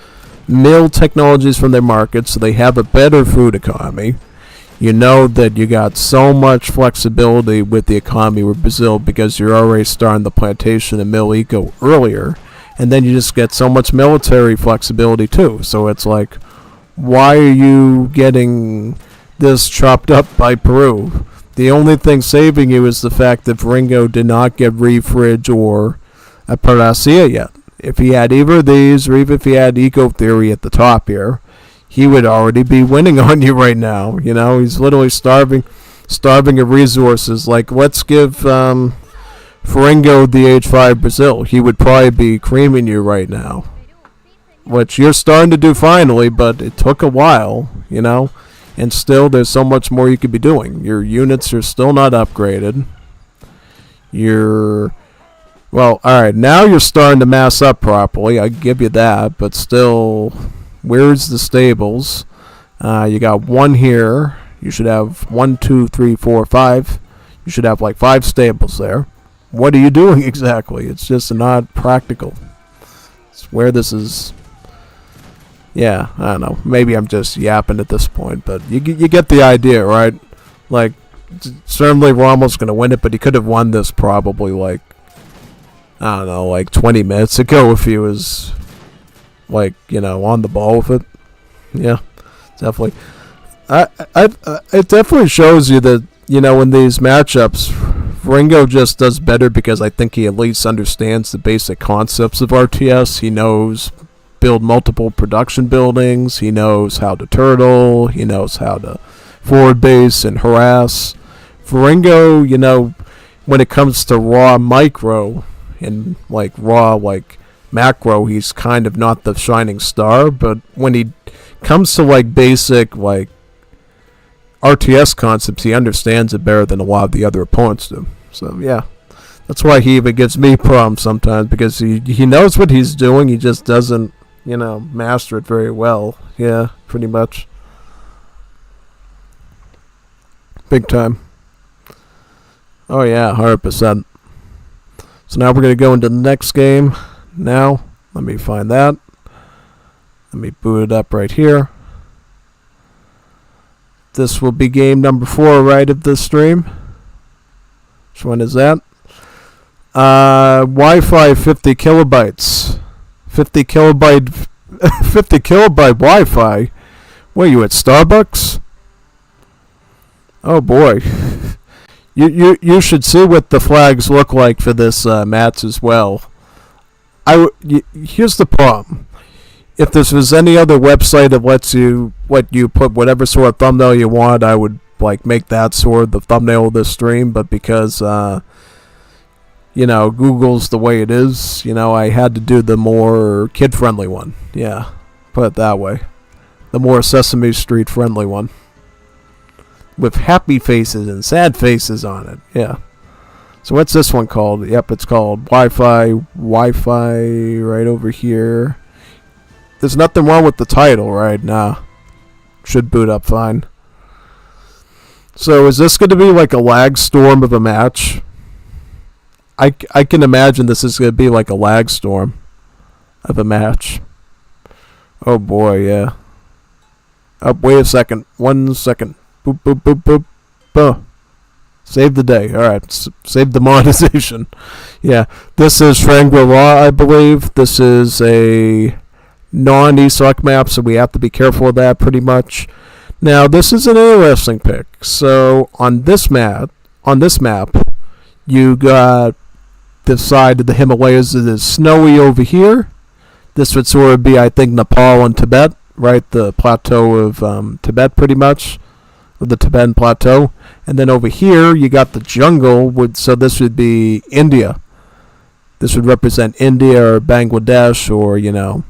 mill technologies from their market, so they have a better food economy. You know that you got so much flexibility with the economy with Brazil because you're already starting the plantation and mill eco earlier, and then you just get so much military flexibility too. So it's like, why are you getting this chopped up by Peru? The only thing saving you is the fact that Ringo did not get Refridge or a Paracea yet. If he had either of these, or even if he had Eco Theory at the top here, he would already be winning on you right now. You know, he's literally starving of resources. Like, let's give Faringo the H5 Brazil. He would probably be creaming you right now, which you're starting to do finally, but it took a while, you know, and still there's so much more you could be doing. Your units are still not upgraded. Well, alright, now you're starting to mass up properly, I give you that, but still, where's the stables? You got one here. You should have 1, 2, 3, 4, 5. You should have like 5 stables there. What are you doing exactly? It's just not practical. It's where this is. Yeah, I don't know. Maybe I'm just yapping at this point, but you get the idea, right? Like, certainly Rommel's going to win it, but he could have won this probably like, I don't know, like 20 minutes ago if he was, like, you know, on the ball with it. Yeah, definitely. It definitely shows you that, you know, in these matchups, Ringo just does better because I think he at least understands the basic concepts of RTS. He knows build multiple production buildings. He knows how to turtle. He knows how to forward base and harass. For Ringo, you know, when it comes to raw micro and like raw like macro, he's kind of not the shining star, but when he comes to like basic like RTS concepts, he understands it better than a lot of the other opponents do. So yeah, that's why he even gives me problems sometimes, because he knows what he's doing, he just doesn't, you know, master it very well. Yeah, pretty much. Big time. Oh yeah, 100%. So now we're going to go into the next game. Now, let me find that. Let me boot it up right here. This will be game number 4, right, of this stream. Which one is that? Wi-Fi 50 kilobytes. 50 kilobyte 50 kilobyte Wi-Fi. What are you at, Starbucks? Oh boy. You should see what the flags look like for this match as well. Here's the problem. If this was any other website that lets you put whatever sort of thumbnail you want, I would like make that sort of the thumbnail of this stream. But because you know, Google's the way it is, you know, I had to do the more kid-friendly one. Yeah, put it that way. The more Sesame Street friendly one, with happy faces and sad faces on it. Yeah. So what's this one called? Yep, it's called Wi-Fi right over here. There's nothing wrong with the title, right? Nah. Should boot up fine. So is this going to be like a lag storm of a match? I can imagine this is going to be like a lag storm of a match. Oh boy, yeah. Oh, wait a second. 1 second. Boop, boop, boop, boop. Boom. Save the day. Alright, save the monetization. Yeah, this is Shangri-La, I believe. This is a non-ESOC map, so we have to be careful of that pretty much. Now, this is an interesting pick. So, on this map, you got the side of the Himalayas that is snowy over here. This would sort of be, I think, Nepal and Tibet, right? The plateau of Tibet, pretty much. The Tibetan plateau. And then over here, you got the jungle, so this would be India. This would represent India or Bangladesh, or, you know,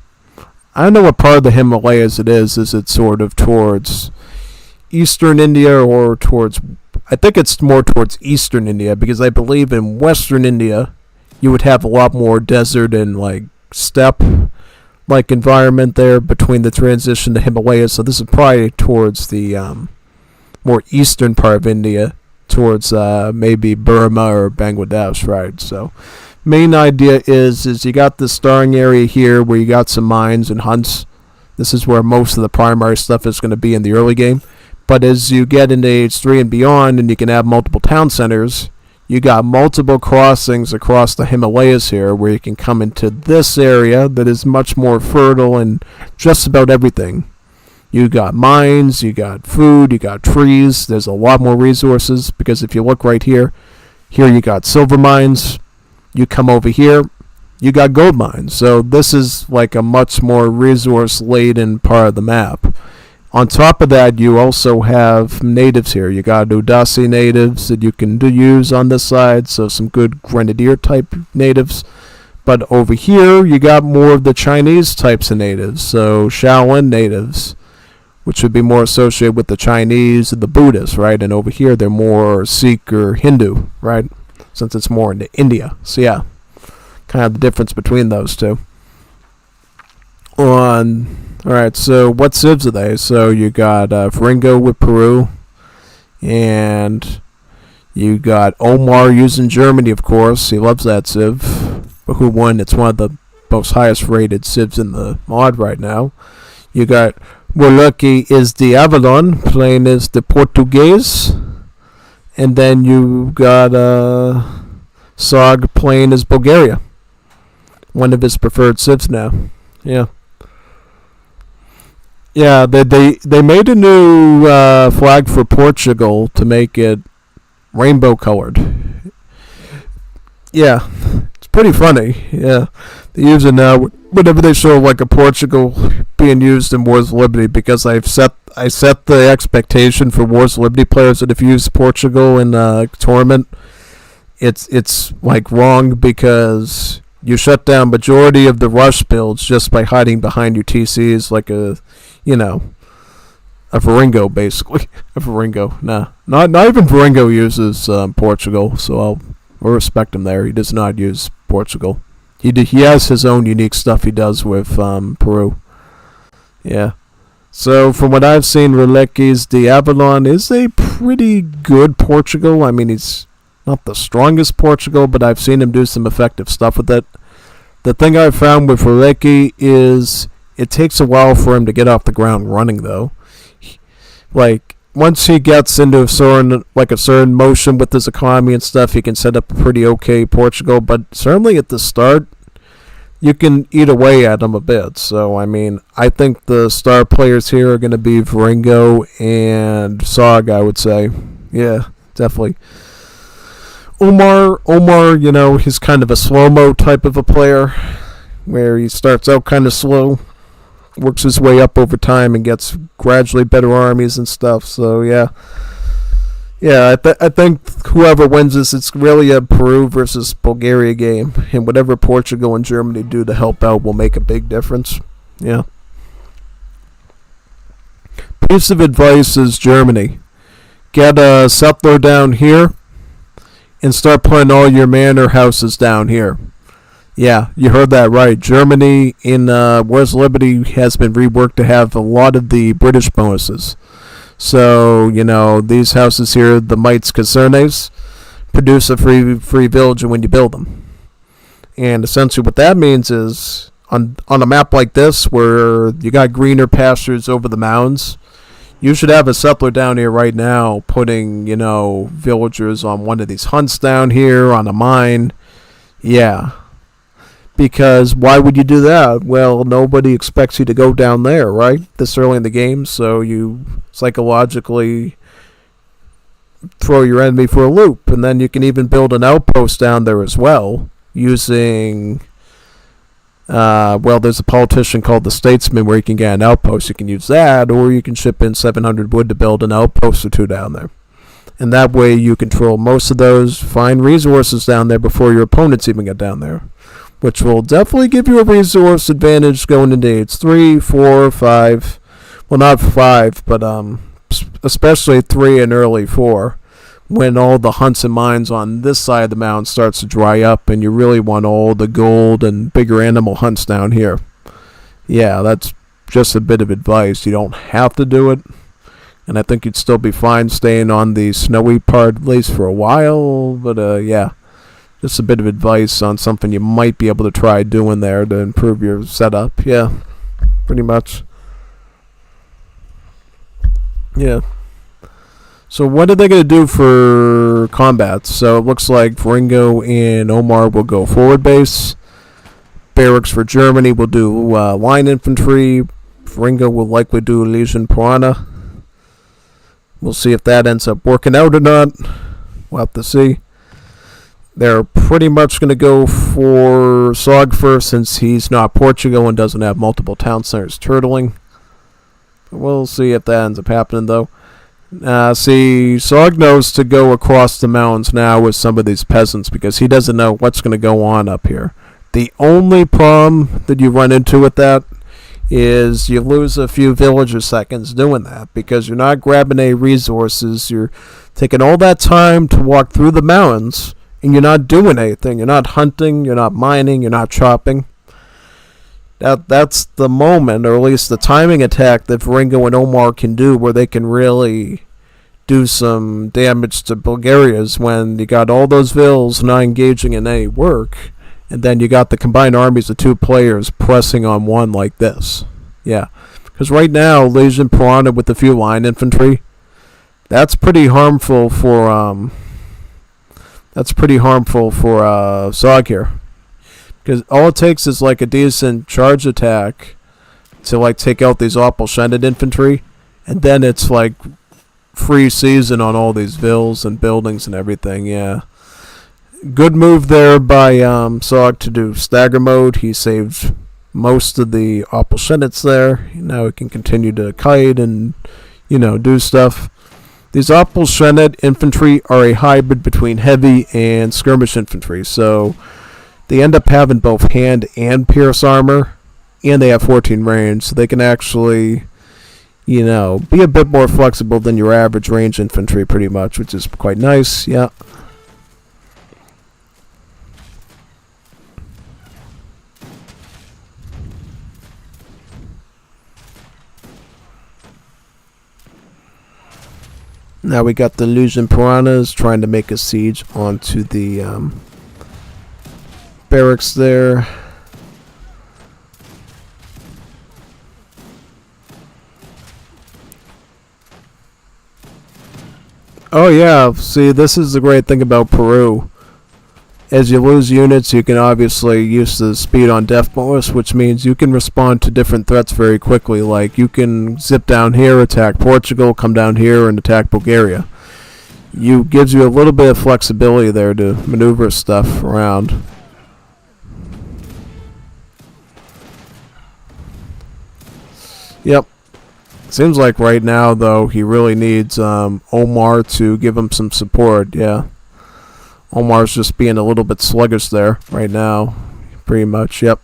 I don't know what part of the Himalayas it is. Is it sort of towards eastern India or towards, I think it's more towards eastern India, because I believe in western India, you would have a lot more desert and, like, steppe like environment there between the transition to Himalayas. So this is probably towards the more eastern part of India. towards maybe Burma or Bangladesh, right? So main idea is you got the starring area here where you got some mines and hunts. This is where most of the primary stuff is going to be in the early game. But as you get into Age 3 and beyond, and you can have multiple town centers, you got multiple crossings across the Himalayas here where you can come into this area that is much more fertile in just about everything. You got mines, you got food, you got trees. There's a lot more resources because if you look right here you got silver mines. You come over here, you got gold mines. So this is like a much more resource-laden part of the map. On top of that, you also have natives here. You got Udasi natives that you can use on this side, so some good Grenadier-type natives. But over here, you got more of the Chinese types of natives, so Shaolin natives, which would be more associated with the Chinese and the Buddhists, right? And over here, they're more Sikh or Hindu, right? Since it's more into India. So yeah, kind of the difference between those two. Alright, so what civs are they? So you got Varingo with Peru, and you got Omar using Germany, of course. He loves that civ. But who won? It's one of the most highest rated civs in the mod right now. You got Warlucky is the Avalon, playing as the Portuguese. And then you got Sog playing as Bulgaria. One of his preferred civs now. Yeah. Yeah, they made a new flag for Portugal to make it rainbow colored. Yeah, it's pretty funny. Yeah, they use it now whenever they show like a Portugal being used in Wars of Liberty, because I set the expectation for Wars of Liberty players that if you use Portugal in a tournament, it's like wrong, because you shut down majority of the rush builds just by hiding behind your TCs like a Varingo, basically. A Varingo. Nah. Not even Varingo uses Portugal, so I'll respect him there. He does not use Portugal. He has his own unique stuff he does with Peru. Yeah. So from what I've seen, Relecki's the Avalon is a pretty good Portugal. I mean, he's not the strongest Portugal, but I've seen him do some effective stuff with it. The thing I've found with Relecki is it takes a while for him to get off the ground running, though. Like, once he gets into a certain motion with his economy and stuff, he can set up a pretty okay Portugal. But certainly at the start, you can eat away at him a bit. So, I mean, I think the star players here are going to be Varingo and Sog, I would say. Yeah, definitely. Omar, he's kind of a slow-mo type of a player, where he starts out kind of slow, works his way up over time, and gets gradually better armies and stuff. So yeah, I think whoever wins this, it's really a Peru versus Bulgaria game, and whatever Portugal and Germany do to help out will make a big difference. Yeah. Piece of advice is Germany: get a settler down here, and start putting all your manor houses down here. Yeah, you heard that right. Germany in Wars of Liberty has been reworked to have a lot of the British bonuses. So, these houses here, the Mites Casernes, produce a free village when you build them. And essentially what that means is, on a map like this, where you got greener pastures over the mounds, you should have a settler down here right now putting, villagers on one of these hunts down here, on a mine. Yeah. Because why would you do that? Well, nobody expects you to go down there, right? This early in the game, so you psychologically throw your enemy for a loop. And then you can even build an outpost down there as well, using... there's a politician called the Statesman where you can get an outpost. You can use that, or you can ship in 700 wood to build an outpost or two down there. And that way you control most of those fine resources down there before your opponents even get down there, which will definitely give you a resource advantage going into Age 3, 4, 5. Well, not 5, but especially 3 and early 4, when all the hunts and mines on this side of the mountain starts to dry up, and you really want all the gold and bigger animal hunts down here. Yeah, that's just a bit of advice. You don't have to do it. And I think you'd still be fine staying on the snowy part at least for a while. But yeah, just a bit of advice on something you might be able to try doing there to improve your setup. Yeah, pretty much. Yeah. So what are they going to do for combat? So it looks like Ringo and Omar will go forward base. Barracks for Germany will do line infantry. Ringo will likely do Legion Piranha. We'll see if that ends up working out or not. We'll have to see. They're pretty much going to go for Sog first since he's not Portugal and doesn't have multiple town centers turtling. But we'll see if that ends up happening though. See, Sog knows to go across the mountains now with some of these peasants because he doesn't know what's going to go on up here. The only problem that you run into with that is you lose a few villager seconds doing that because you're not grabbing any resources. You're taking all that time to walk through the mountains and you're not doing anything. You're not hunting, you're not mining, you're not chopping. That's the moment, or at least the timing attack that Ringo and Omar can do where they can really do some damage to Bulgaria's when you got all those villas not engaging in any work, and then you got the combined armies of two players pressing on one like this. Yeah, because right now, Legion Piranha with a few line infantry, that's pretty harmful for Zog here. Because all it takes is like a decent charge attack to like take out these Opel-Shended infantry, and then it's like free season on all these villas and buildings and everything. Yeah, good move there by Zog to do stagger mode. He saved most of the Opel-Shendeds there. Now he can continue to kite and do stuff. These Opel-Shended infantry are a hybrid between heavy and skirmish infantry, so they end up having both hand and pierce armor, and they have 14 range, so they can actually, be a bit more flexible than your average range infantry pretty much, which is quite nice, yeah. Now we got the Legion Piranhas trying to make a siege onto the barracks there. Oh yeah, see, this is the great thing about Peru. As you lose units, you can obviously use the speed on death bonus, which means you can respond to different threats very quickly. Like, you can zip down here, attack Portugal, come down here, and attack Bulgaria. Gives you a little bit of flexibility there to maneuver stuff around. Yep. Seems like right now, though, he really needs Omar to give him some support. Yeah. Omar's just being a little bit sluggish there right now. Pretty much, yep.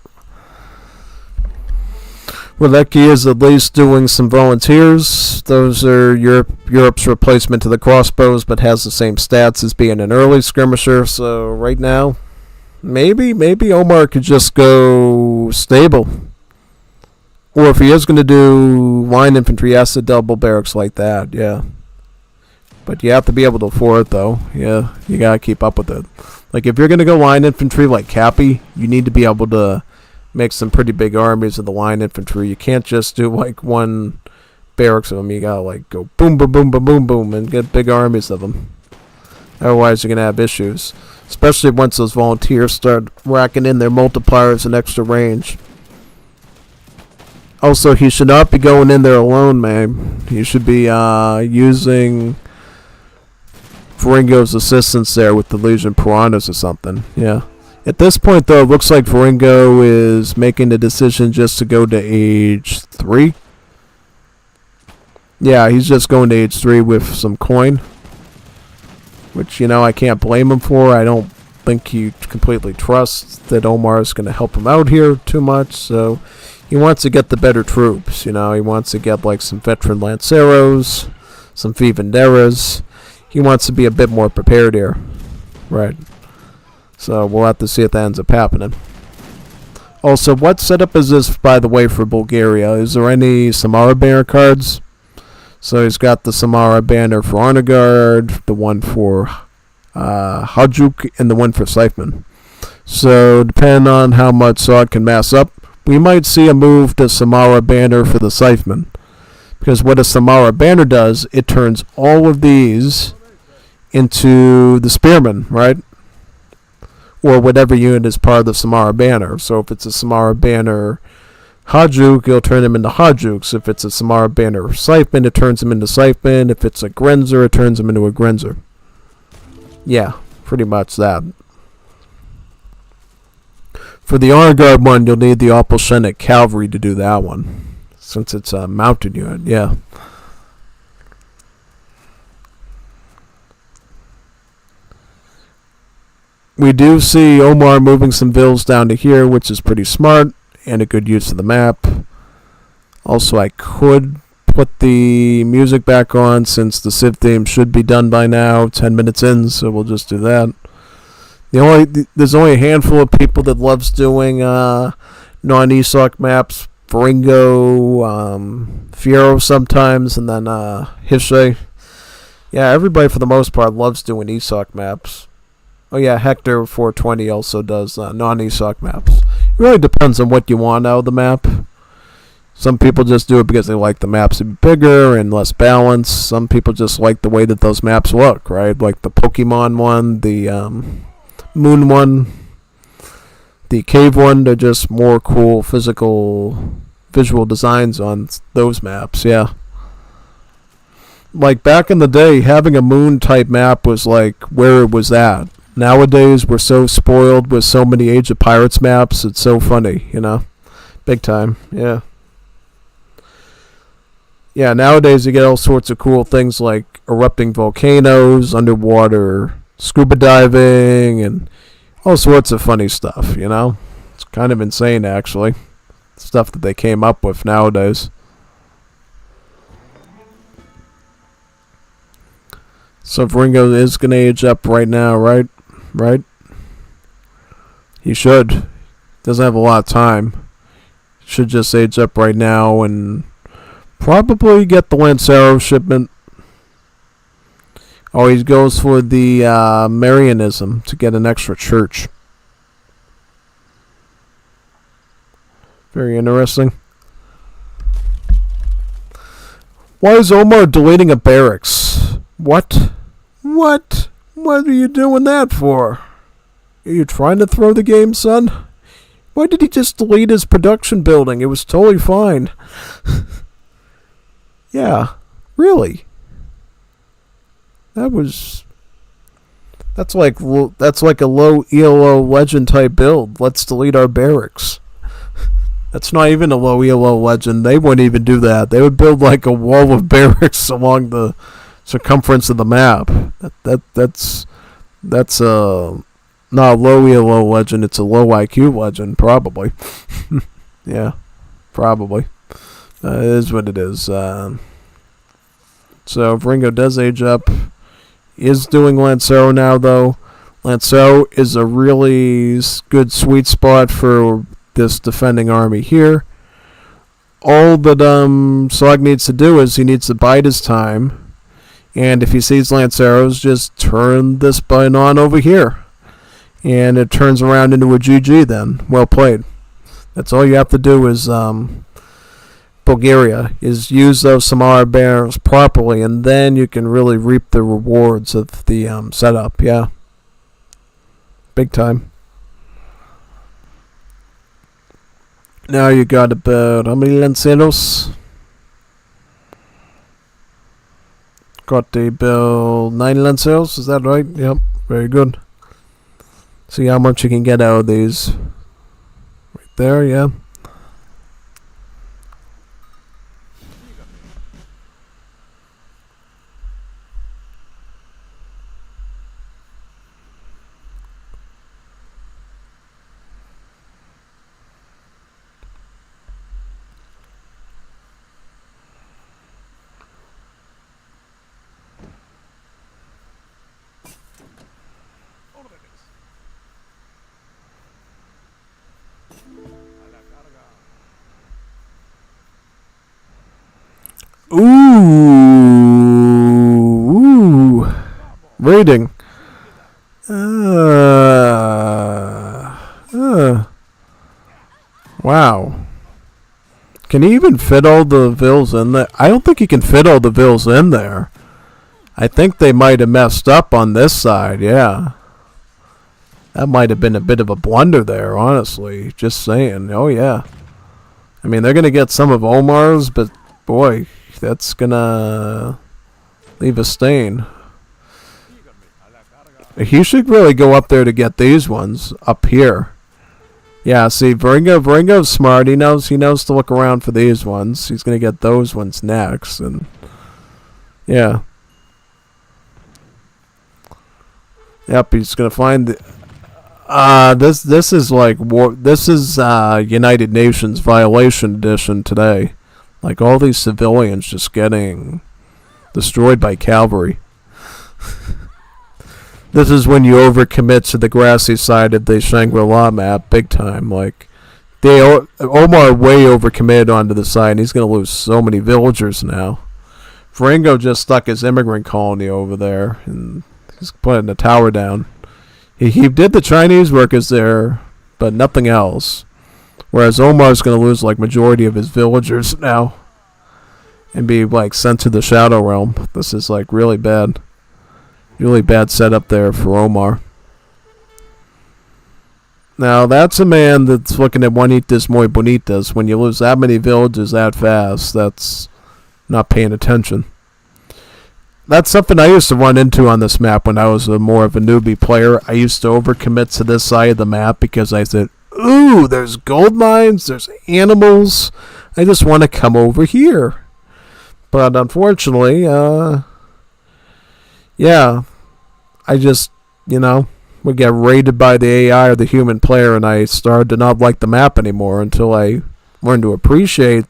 Walecki is at least doing some volunteers. Those are Europe's replacement to the crossbows, but has the same stats as being an early skirmisher. So right now, maybe Omar could just go stable. Or if he is going to do line infantry, he has to double barracks like that, yeah. But you have to be able to afford it, though. Yeah, you got to keep up with it. Like, if you're going to go line infantry like Cappy, you need to be able to make some pretty big armies of the line infantry. You can't just do, like, one barracks of them. You got to, like, go boom, boom, boom, boom, boom, boom, and get big armies of them. Otherwise, you're going to have issues. Especially once those volunteers start racking in their multipliers and extra range. Also, he should not be going in there alone, man. He should be using Ringo's assistance there with the Legion Piranhas or something. Yeah. At this point, though, it looks like Ringo is making the decision just to go to age 3. Yeah, he's just going to age 3 with some coin. Which, I can't blame him for. I don't think he completely trusts that Omar is going to help him out here too much, so he wants to get the better troops, He wants to get, like, some veteran Lanceros, some Vivanderas. He wants to be a bit more prepared here. Right. So we'll have to see if that ends up happening. Also, what setup is this, by the way, for Bulgaria? Is there any Samara Bear cards? So he's got the Samara banner for Honor Guard, the one for Hajuk, and the one for Scytheman. So depending on how much Sog can mass up, we might see a move to Samara banner for the Scytheman. Because what a Samara banner does, it turns all of these into the Spearmen, right? Or whatever unit is part of the Samara banner. So if it's a Samara banner Hajuk, it'll turn them into Hajuks. If it's a Samara banner Scytheman, it turns them into Scytheman. If it's a Grenzer, it turns them into a Grenzer. Yeah, pretty much that. For the Honor Guard one, you'll need the Opalshenik Cavalry to do that one, since it's a mounted unit, yeah. We do see Omar moving some vills down to here, which is pretty smart and a good use of the map. Also, I could put the music back on since the Civ theme should be done by now, 10 minutes in, so we'll just do that. There's only a handful of people that loves doing non-ESOC maps. Ringo, Fiero sometimes, and then Hishe. Yeah, everybody for the most part loves doing ESOC maps. Oh yeah, Hector 420 also does non-ESOC maps. It really depends on what you want out of the map. Some people just do it because they like the maps to be bigger and less balanced. Some people just like the way that those maps look, right? Like the Pokemon one, the Moon one, the Cave one. They're just more cool visual designs on those maps, yeah. Like back in the day, having a moon type map was like where it was at. Nowadays, we're so spoiled with so many Age of Pirates maps, it's so funny, you know? Big time, yeah. Yeah, nowadays you get all sorts of cool things like erupting volcanoes, underwater scuba diving, and all sorts of funny stuff, you know? It's kind of insane, actually. Stuff that they came up with nowadays. So Ringo is going to age up right now, right? Right? He should. Doesn't have a lot of time. Should just age up right now and probably get the Lancero shipment. Oh, he goes for the Marianism to get an extra church. Very interesting. Why is Omar deleting a barracks? What? What? What are you doing that for? Are you trying to throw the game, son? Why did he just delete his production building? It was totally fine. Yeah, really. That's like a low ELO legend type build. Let's delete our barracks. That's not even a low ELO legend. They wouldn't even do that. They would build like a wall of barracks along the circumference of the map. That's not a low ELO legend. It's a low IQ legend, probably. Yeah, probably. It is what it is. So if Ringo does age up, he is doing Lancero now, though. Lancero is a really good sweet spot for this defending army here. All that Sog needs to do is he needs to bide his time, and if he sees Lanceros, just turn this button on over here, and it turns around into a GG then. Well played. That's all you have to do is Bulgaria, is use those Samara banners properly, and then you can really reap the rewards of the setup, yeah. Big time. Now you got about how many Lanceros? Got about 9 Lanceros, is that right? Yep, very good. See how much you can get out of these. Right there, yeah. Ooh. Rating. Wow. Can he even fit all the vills in there? I don't think he can fit all the vills in there. I think they might have messed up on this side, yeah. That might have been a bit of a blunder there, honestly. Just saying. Oh, yeah. I mean, they're going to get some of Omar's, but boy, that's going to leave a stain. He should really go up there to get these ones up here. Yeah, see, Veringo's smart. He knows to look around for these ones. He's going to get those ones next, and yeah. Yep, he's going to find this is like war. This is United Nations violation edition today. Like all these civilians just getting destroyed by cavalry. This is when you overcommit to the grassy side of the Shangri-La map big time. Like Omar way overcommitted onto the side, and he's gonna lose so many villagers now. Veringo just stuck his immigrant colony over there, and he's putting a tower down. He did the Chinese workers there, but nothing else. Whereas Omar's going to lose like majority of his villagers now. And be like sent to the Shadow Realm. This is like really bad. Really bad setup there for Omar. Now that's a man that's looking at Juanitas muy bonitas. When you lose that many villages that fast, that's not paying attention. That's something I used to run into on this map when I was more of a newbie player. I used to overcommit to this side of the map because I said, ooh, there's gold mines, there's animals. I just want to come over here. But unfortunately, yeah, I just, would get raided by the AI or the human player, and I started to not like the map anymore until I learned to appreciate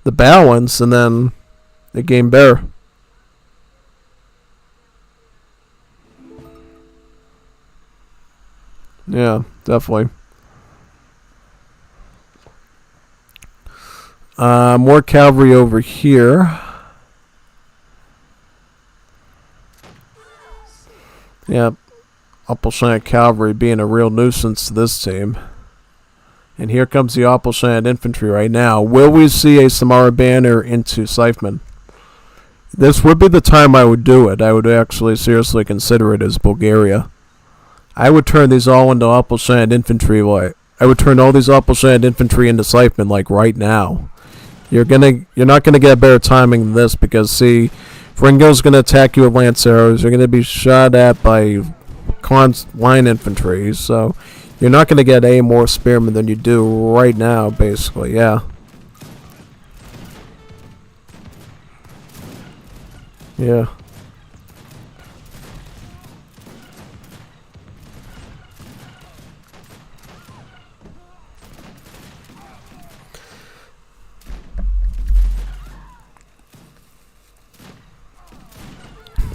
the balance, and then it became better. Yeah, definitely. More cavalry over here. Yep. Appelshan cavalry being a real nuisance to this team. And here comes the Appelshan infantry right now. Will we see a Samara banner into Scytheman? This would be the time I would do it. I would actually seriously consider it as Bulgaria. I would turn these all into Appelshan infantry. I would turn all these Appelshan infantry into Scytheman like right now. You're not gonna get better timing than this because see, Veringo's gonna attack you with lance arrows. You're gonna be shot at by line infantry. So you're not gonna get any more spearmen than you do right now. Basically, yeah. Yeah.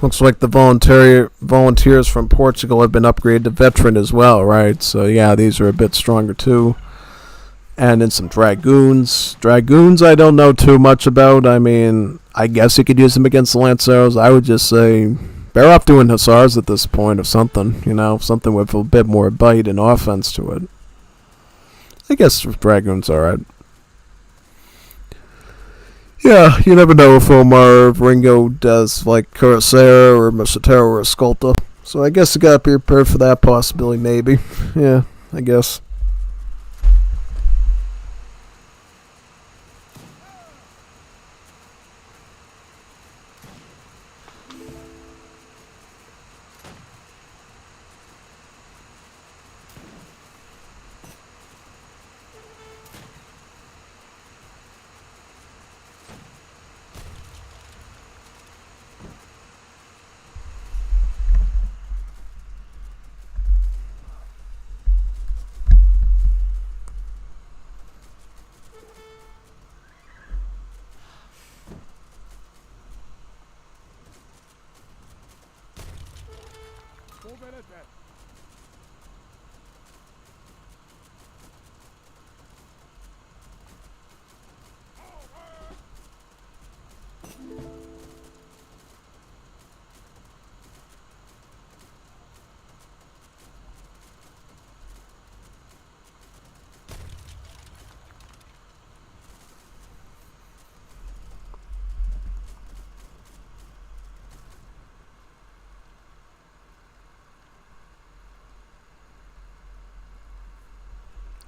Looks like the volunteers from Portugal have been upgraded to veteran as well, right? So yeah, these are a bit stronger too. And then some dragoons. Dragoons I don't know too much about. I mean, I guess you could use them against the Lanceros. I would just say better off doing Hussars at this point or something. Something with a bit more bite and offense to it. I guess dragoons alright. Yeah, you never know if Omar or Ringo does like Corsair or Musatero or Escolta. So I guess you gotta be prepared for that possibility, maybe. Yeah, I guess.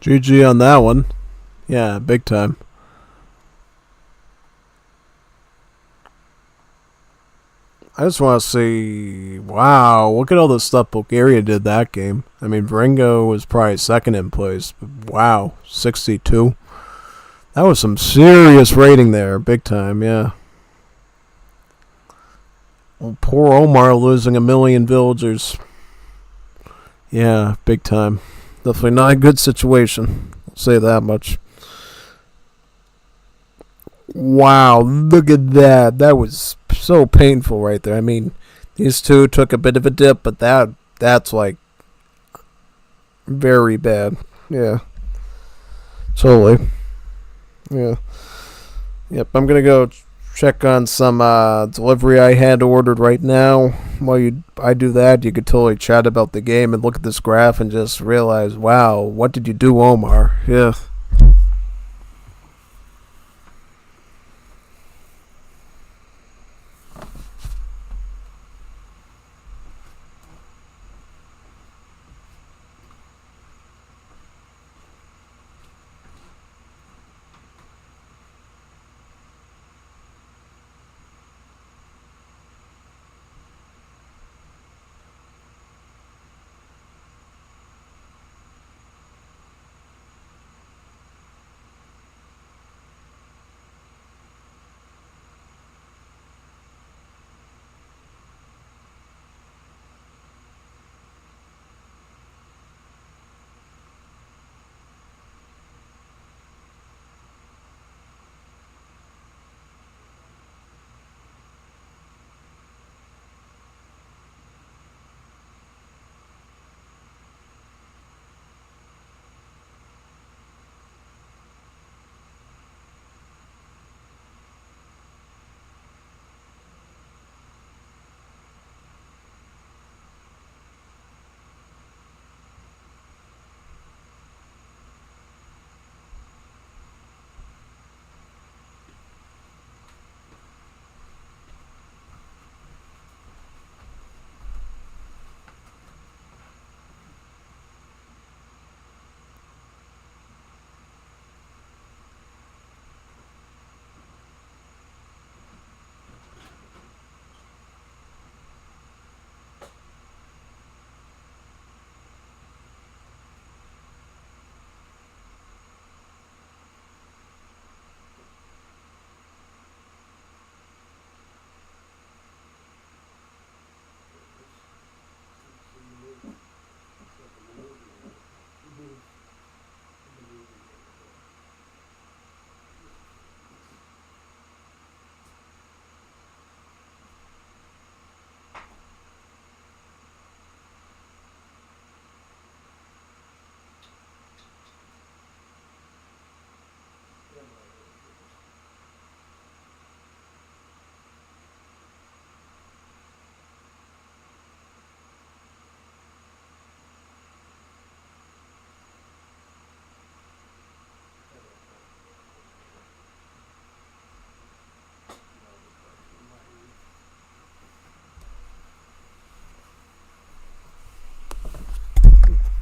GG on that one. Yeah, big time. I just want to say, wow, look at all the stuff Bulgaria did that game. I mean, Varengo was probably second in place, but wow, 62. That was some serious rating there, big time, yeah. Well, poor Omar losing 1,000,000 villagers. Yeah, big time. Definitely not a good situation. I'll say that much. Wow, look at that. That was so painful right there. I mean, these two took a bit of a dip, but that's like very bad. Yeah. Totally. Yeah. Yep, I'm going to go check on some delivery I had ordered right now. While I do that, you could totally chat about the game and look at this graph and just realize, wow, what did you do, Omar? Yeah.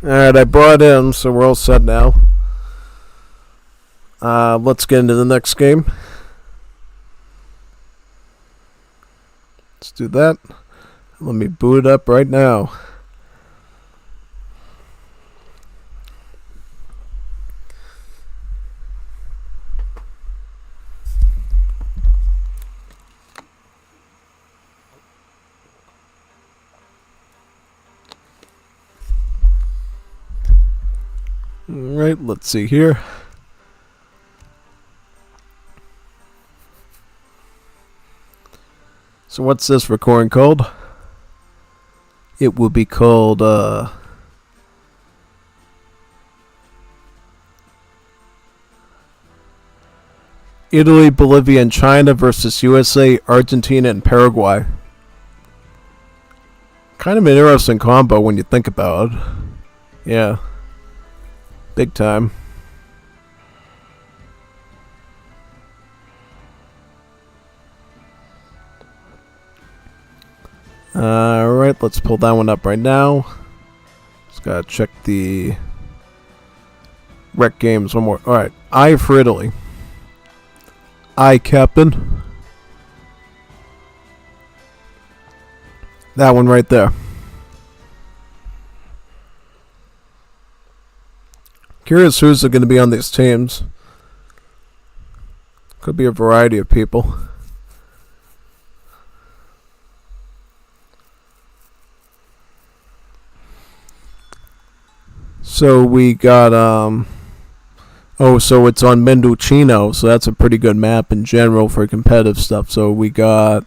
Alright, I brought him, so we're all set now. Let's get into the next game. Let's do that. Let me boot it up right now. Alright, let's see here. So what's this recording called? It will be called, Italy, Bolivia, and China versus USA, Argentina, and Paraguay. Kind of an interesting combo when you think about it. Yeah. Big time. Alright, let's pull that one up right now. Just gotta check the Rec games, one more. Alright, I for Italy. I, Captain. That one right there. Curious who's going to be on these teams. Could be a variety of people. So we got, so it's on Mendocino, so that's a pretty good map in general for competitive stuff. So we got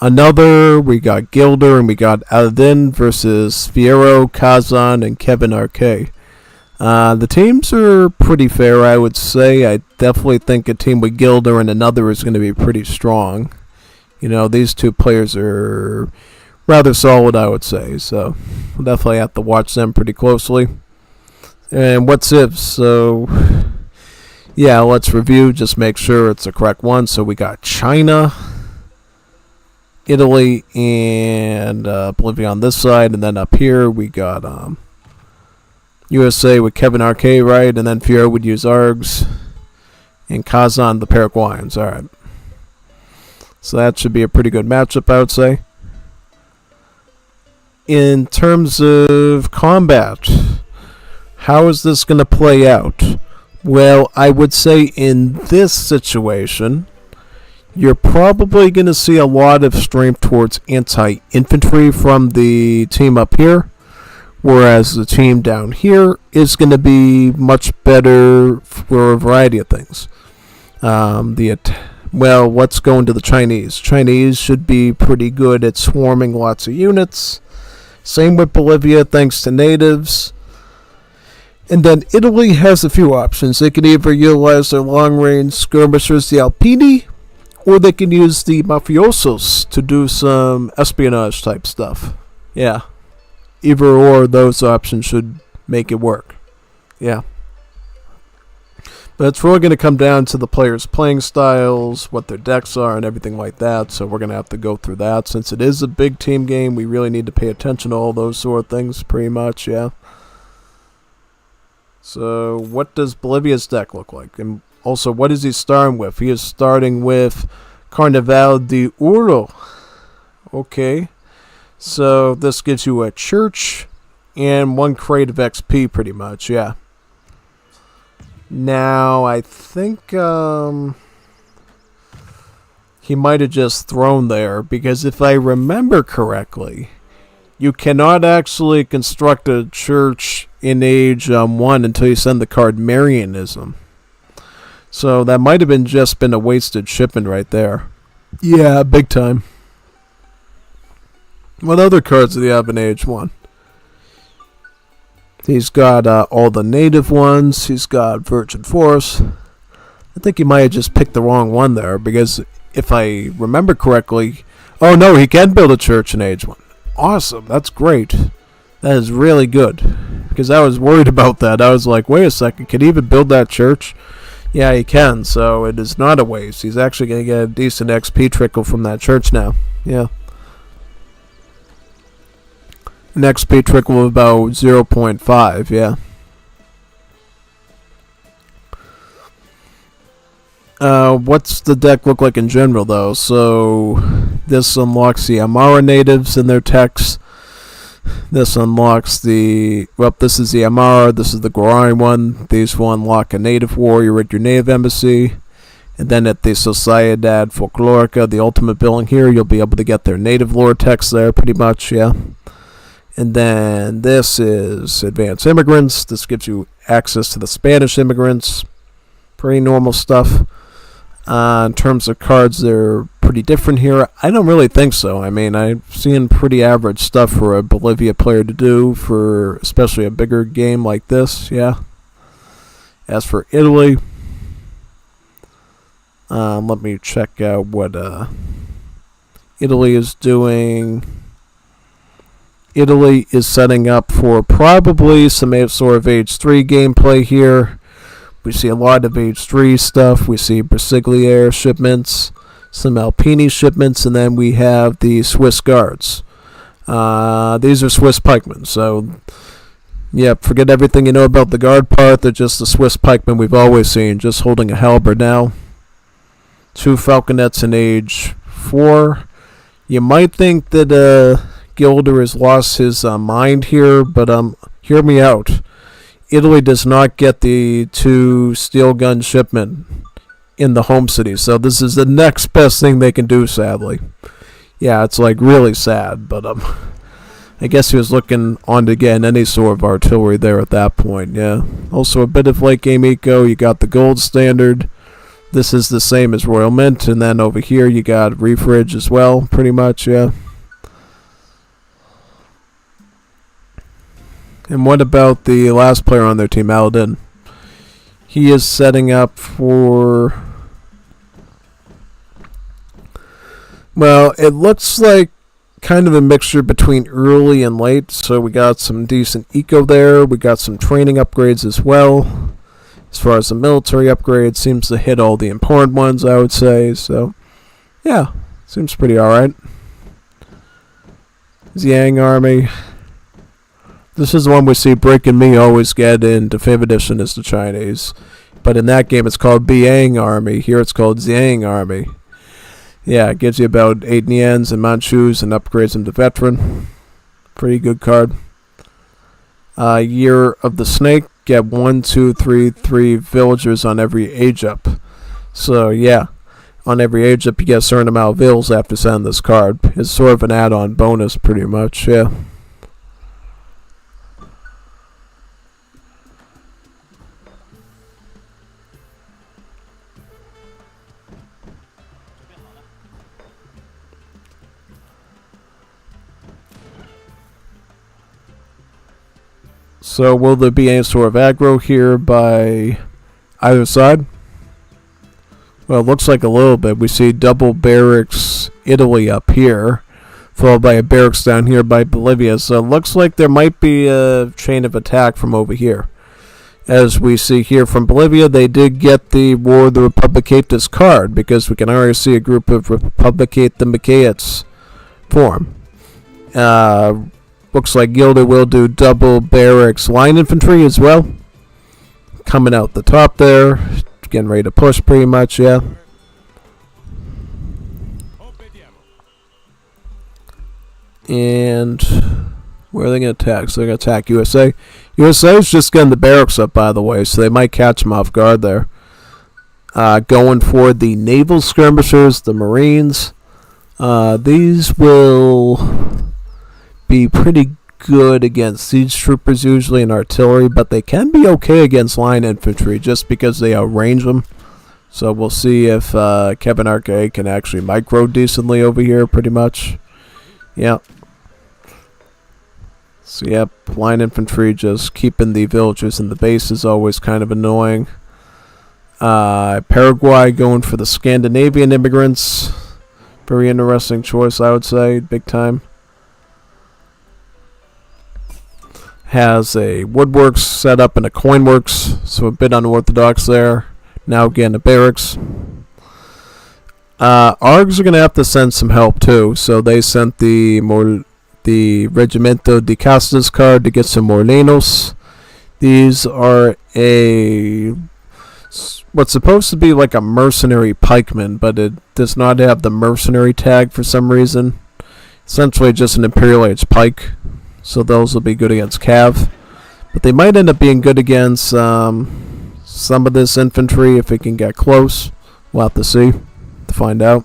we got Gilder, and we got Aldin versus Fiero, Kazan, and Kevin Arquet. The teams are pretty fair, I would say. I definitely think a team with Gilder and another is going to be pretty strong. You know, these two players are rather solid, I would say. So we'll definitely have to watch them pretty closely. And what's if? So, yeah, let's review. Just make sure it's the correct one. So we got China, Italy, and Bolivia on this side. And then up here we got USA with Kevin Arquet, right? And then Fiero would use Args. And Kazan, the Paraguayans. All right. So that should be a pretty good matchup, I would say. In terms of combat, how is this going to play out? Well, I would say in this situation, you're probably going to see a lot of strength towards anti-infantry from the team up here, whereas the team down here is going to be much better for a variety of things. Let's go into the Chinese. Chinese should be pretty good at swarming lots of units. Same with Bolivia, thanks to natives. And then Italy has a few options. They can either utilize their long-range skirmishers, the Alpini, or they can use the mafiosos to do some espionage-type stuff. Yeah. Either or, those options should make it work. Yeah. But it's really going to come down to the players' playing styles, what their decks are, and everything like that. So we're going to have to go through that. Since it is a big team game, we really need to pay attention to all those sort of things, pretty much, yeah. So what does Bolivia's deck look like? And also, what is he starting with? He is starting with Carnaval de Oro. Okay. So this gives you a church and one crate of XP, pretty much, yeah. Now, I think he might have just thrown there, because if I remember correctly, you cannot actually construct a church in Age 1 until you send the card Marianism. So that might have just been a wasted shipment right there. Yeah, big time. What other cards do they have in Age 1? He's got all the native ones. He's got Virgin Force. I think he might have just picked the wrong one there, because if I remember correctly... Oh no, he can build a church in Age 1. Awesome, that's great. That is really good. Because I was worried about that. I was like, wait a second, can he even build that church? Yeah, he can, so it is not a waste. He's actually going to get a decent XP trickle from that church now. Yeah. An XP trickle of about 0.5, yeah. What's the deck look like in general, though? So, this unlocks the Amara natives and their techs. This unlocks the... Well, this is the Amara, this is the Guarani one. These will unlock a native warrior at your native embassy. And then at the Sociedad Folklorica, the ultimate billing here, you'll be able to get their native lore text there, pretty much, yeah. And then this is Advanced Immigrants. This gives you access to the Spanish immigrants. Pretty normal stuff. In terms of cards, they're pretty different here. I don't really think so. I mean, I've seen pretty average stuff for a Bolivia player to do, for especially a bigger game like this, yeah. As for Italy, let me check out what Italy is doing. Italy is setting up for probably some sort of Age 3 gameplay here. We see a lot of Age 3 stuff. We see Brasigliere shipments, some Alpini shipments, and then we have the Swiss Guards. These are Swiss pikemen, so Yep, forget everything you know about the guard part. They're just the Swiss pikemen we've always seen, just holding a halberd now. 2 falconets in age 4. You might think that Gilder has lost his mind here, but hear me out. Italy does not get the 2 steel gun shipment in the home city, so this is the next best thing they can do, sadly. Yeah, it's like really sad, but I guess he was looking on to get any sort of artillery there at that point, yeah. Also a bit of late game eco, you got the gold standard. This is the same as Royal Mint, and then over here you got Reef Ridge as well, pretty much, yeah. And what about the last player on their team, Aladdin? He is setting up for... Well, it looks like kind of a mixture between early and late, so we got some decent eco there. We got some training upgrades as well. As far as the military upgrades, seems to hit all the important ones, I would say. So, yeah, seems pretty alright. Xiang Army. This is the one we see Brick and me always get in Definitive Edition as the Chinese. But in that game it's called Biang Army. Here it's called Xiang Army. Yeah, it gives you about 8 Nians and Manchus and upgrades them to Veteran. Pretty good card. Year of the Snake. Get 1, 2, 3, 3 villagers on every age up. So, yeah. On every age up you get a certain amount of vills after sending this card. It's sort of an add-on bonus pretty much, yeah. So will there be any sort of aggro here by either side? Well, it looks like a little bit. We see double barracks Italy up here, followed by a barracks down here by Bolivia. So it looks like there might be a chain of attack from over here. As we see here from Bolivia, they did get the War of the Republicatus card, because we can already see a group of Republicate the Macaeans form. Looks like Gilder will do double barracks line infantry as well. Coming out the top there. Getting ready to push pretty much, yeah. And where are they going to attack? So they're going to attack USA. USA is just getting the barracks up, by the way, so they might catch them off guard there. Going for the naval skirmishers, the Marines. These will be pretty good against siege troopers usually and artillery, but they can be okay against line infantry just because they outrange them. So we'll see if Kevin Arcade can actually micro decently over here pretty much. Yeah. So yep, line infantry just keeping the villagers in the base is always kind of annoying. Paraguay going for the Scandinavian immigrants. Very interesting choice, I would say, big time. Has a woodworks set up and a coinworks, so a bit unorthodox there. Now again, a barracks. ARGs are going to have to send some help too, so they sent the Regimento de Castas card to get some Morlenos. These are what's supposed to be like a mercenary pikeman, but it does not have the mercenary tag for some reason. Essentially just an Imperial Age pike. So those will be good against Cav. But they might end up being good against some of this infantry if it can get close. We'll have to see to find out.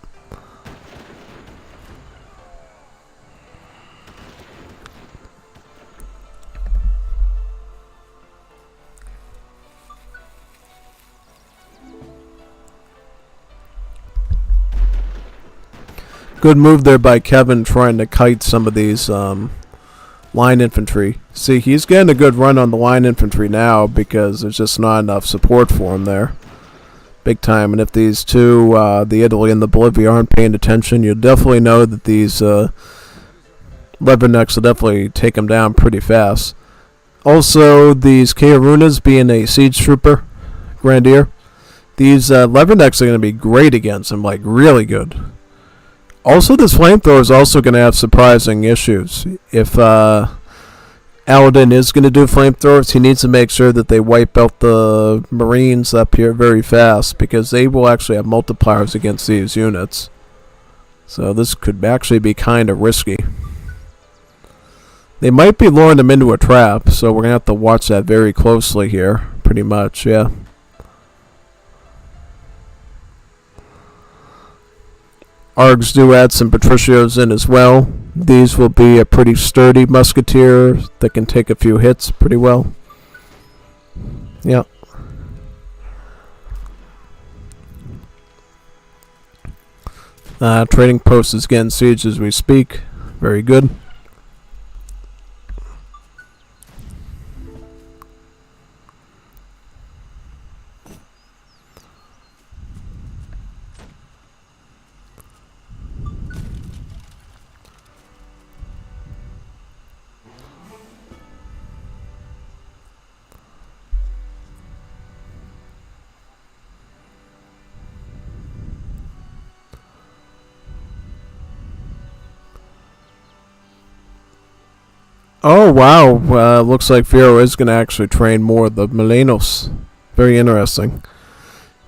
Good move there by Kevin trying to kite some of these line infantry. See, he's getting a good run on the line infantry now because there's just not enough support for him there. Big time. And if these two, the Italy and the Bolivia, aren't paying attention, you'll definitely know that these Leathernecks will definitely take them down pretty fast. Also, these Kayarunas being a siege trooper, Grenadier, these Leathernecks are going to be great against them, like really good. Also, this flamethrower is also going to have surprising issues. If Aladdin is going to do flamethrowers, he needs to make sure that they wipe out the Marines up here very fast, because they will actually have multipliers against these units. So this could actually be kind of risky. They might be luring them into a trap, so we're going to have to watch that very closely here, pretty much, yeah. Args do add some Patricios in as well. These will be a pretty sturdy musketeer that can take a few hits pretty well. Yeah. Trading post is getting siege as we speak. Very good. Oh wow, looks like Firo is going to actually train more of the Milenos. Very interesting.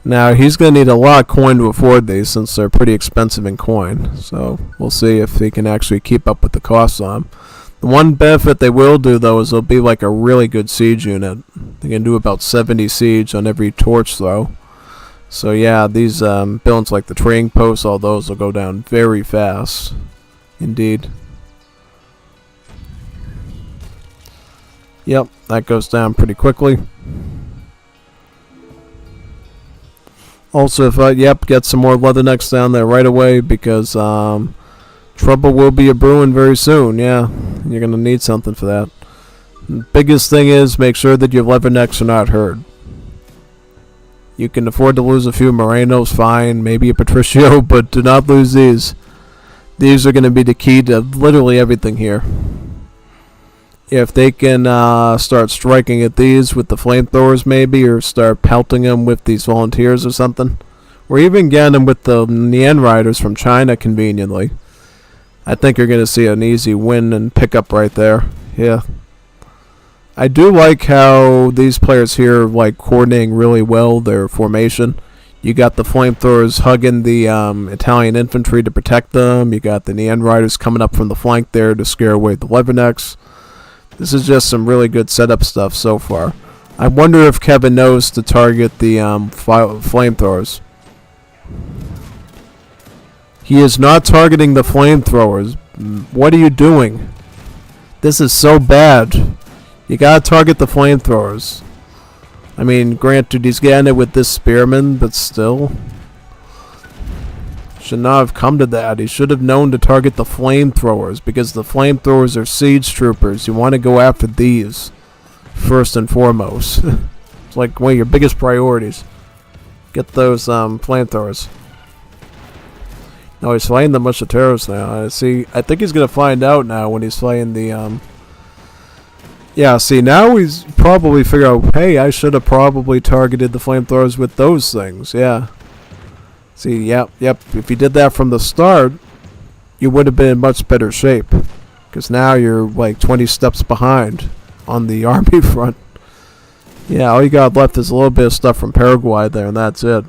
Now he's going to need a lot of coin to afford these, since they're pretty expensive in coin. So we'll see if he can actually keep up with the costs on them. The one benefit they will do though is they'll be like a really good siege unit. They can do about 70 siege on every torch throw. So yeah, these builds like the trading posts, all those will go down very fast. Indeed. Yep, that goes down pretty quickly. Also, if yep, get some more leathernecks down there right away, because trouble will be a brewing very soon. Yeah, you're gonna need something for that. The biggest thing is make sure that your leathernecks are not hurt. You can afford to lose a few Morenos, fine, maybe a Patricio, but do not lose these. These are going to be the key to literally everything here. If they can start striking at these with the flamethrowers maybe, or start pelting them with these volunteers or something, or even getting them with the Nian Riders from China conveniently, I think you're going to see an easy win and pick up right there. Yeah. I do like how these players here like coordinating really well their formation. You got the flamethrowers hugging the Italian infantry to protect them. You got the Nian Riders coming up from the flank there to scare away the Leathernecks. This is just some really good setup stuff so far. I wonder if Kevin knows to target the flamethrowers. He is not targeting the flamethrowers. What are you doing? This is so bad. You gotta target the flamethrowers. I mean, granted, he's getting it with this spearman, but still. Should not have come to that. He should have known to target the flamethrowers, because the flamethrowers are siege troopers. You want to go after these first and foremost. It's like one of your biggest priorities. Get those flamethrowers. No, he's fighting the Musketeers now. I think he's gonna find out now when he's fighting the yeah, see, now he's probably figured out, hey, I should have probably targeted the flamethrowers with those things. Yeah. See, yep. If you did that from the start, you would have been in much better shape. Because now you're like 20 steps behind on the army front. Yeah, all you got left is a little bit of stuff from Paraguay there, and that's it.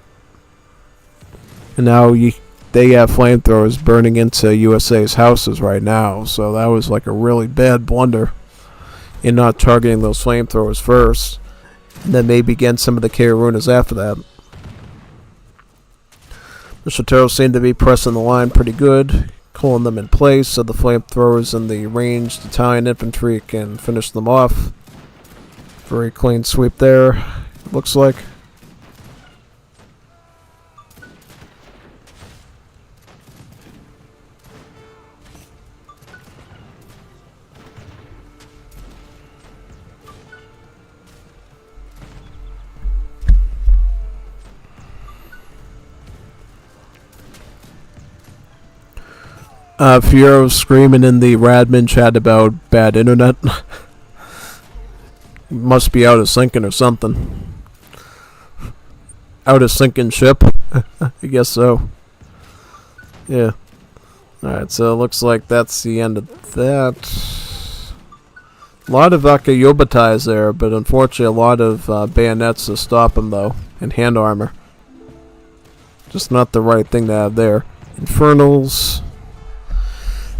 And now they have flamethrowers burning into USA's houses right now. So that was like a really bad blunder in not targeting those flamethrowers first, and then maybe again some of the Karunas after that. The Chateros seem to be pressing the line pretty good, pulling them in place so the flamethrowers and the ranged Italian infantry can finish them off. Very clean sweep there, looks like. Fio's screaming in the Radman chat about bad internet. Must be out of syncing or something. Out of syncing ship? I guess so. Yeah. Alright, so it looks like that's the end of that. A lot of Akayobatais there, but unfortunately a lot of bayonets to stop them though, and hand armor. Just not the right thing to have there. Infernals.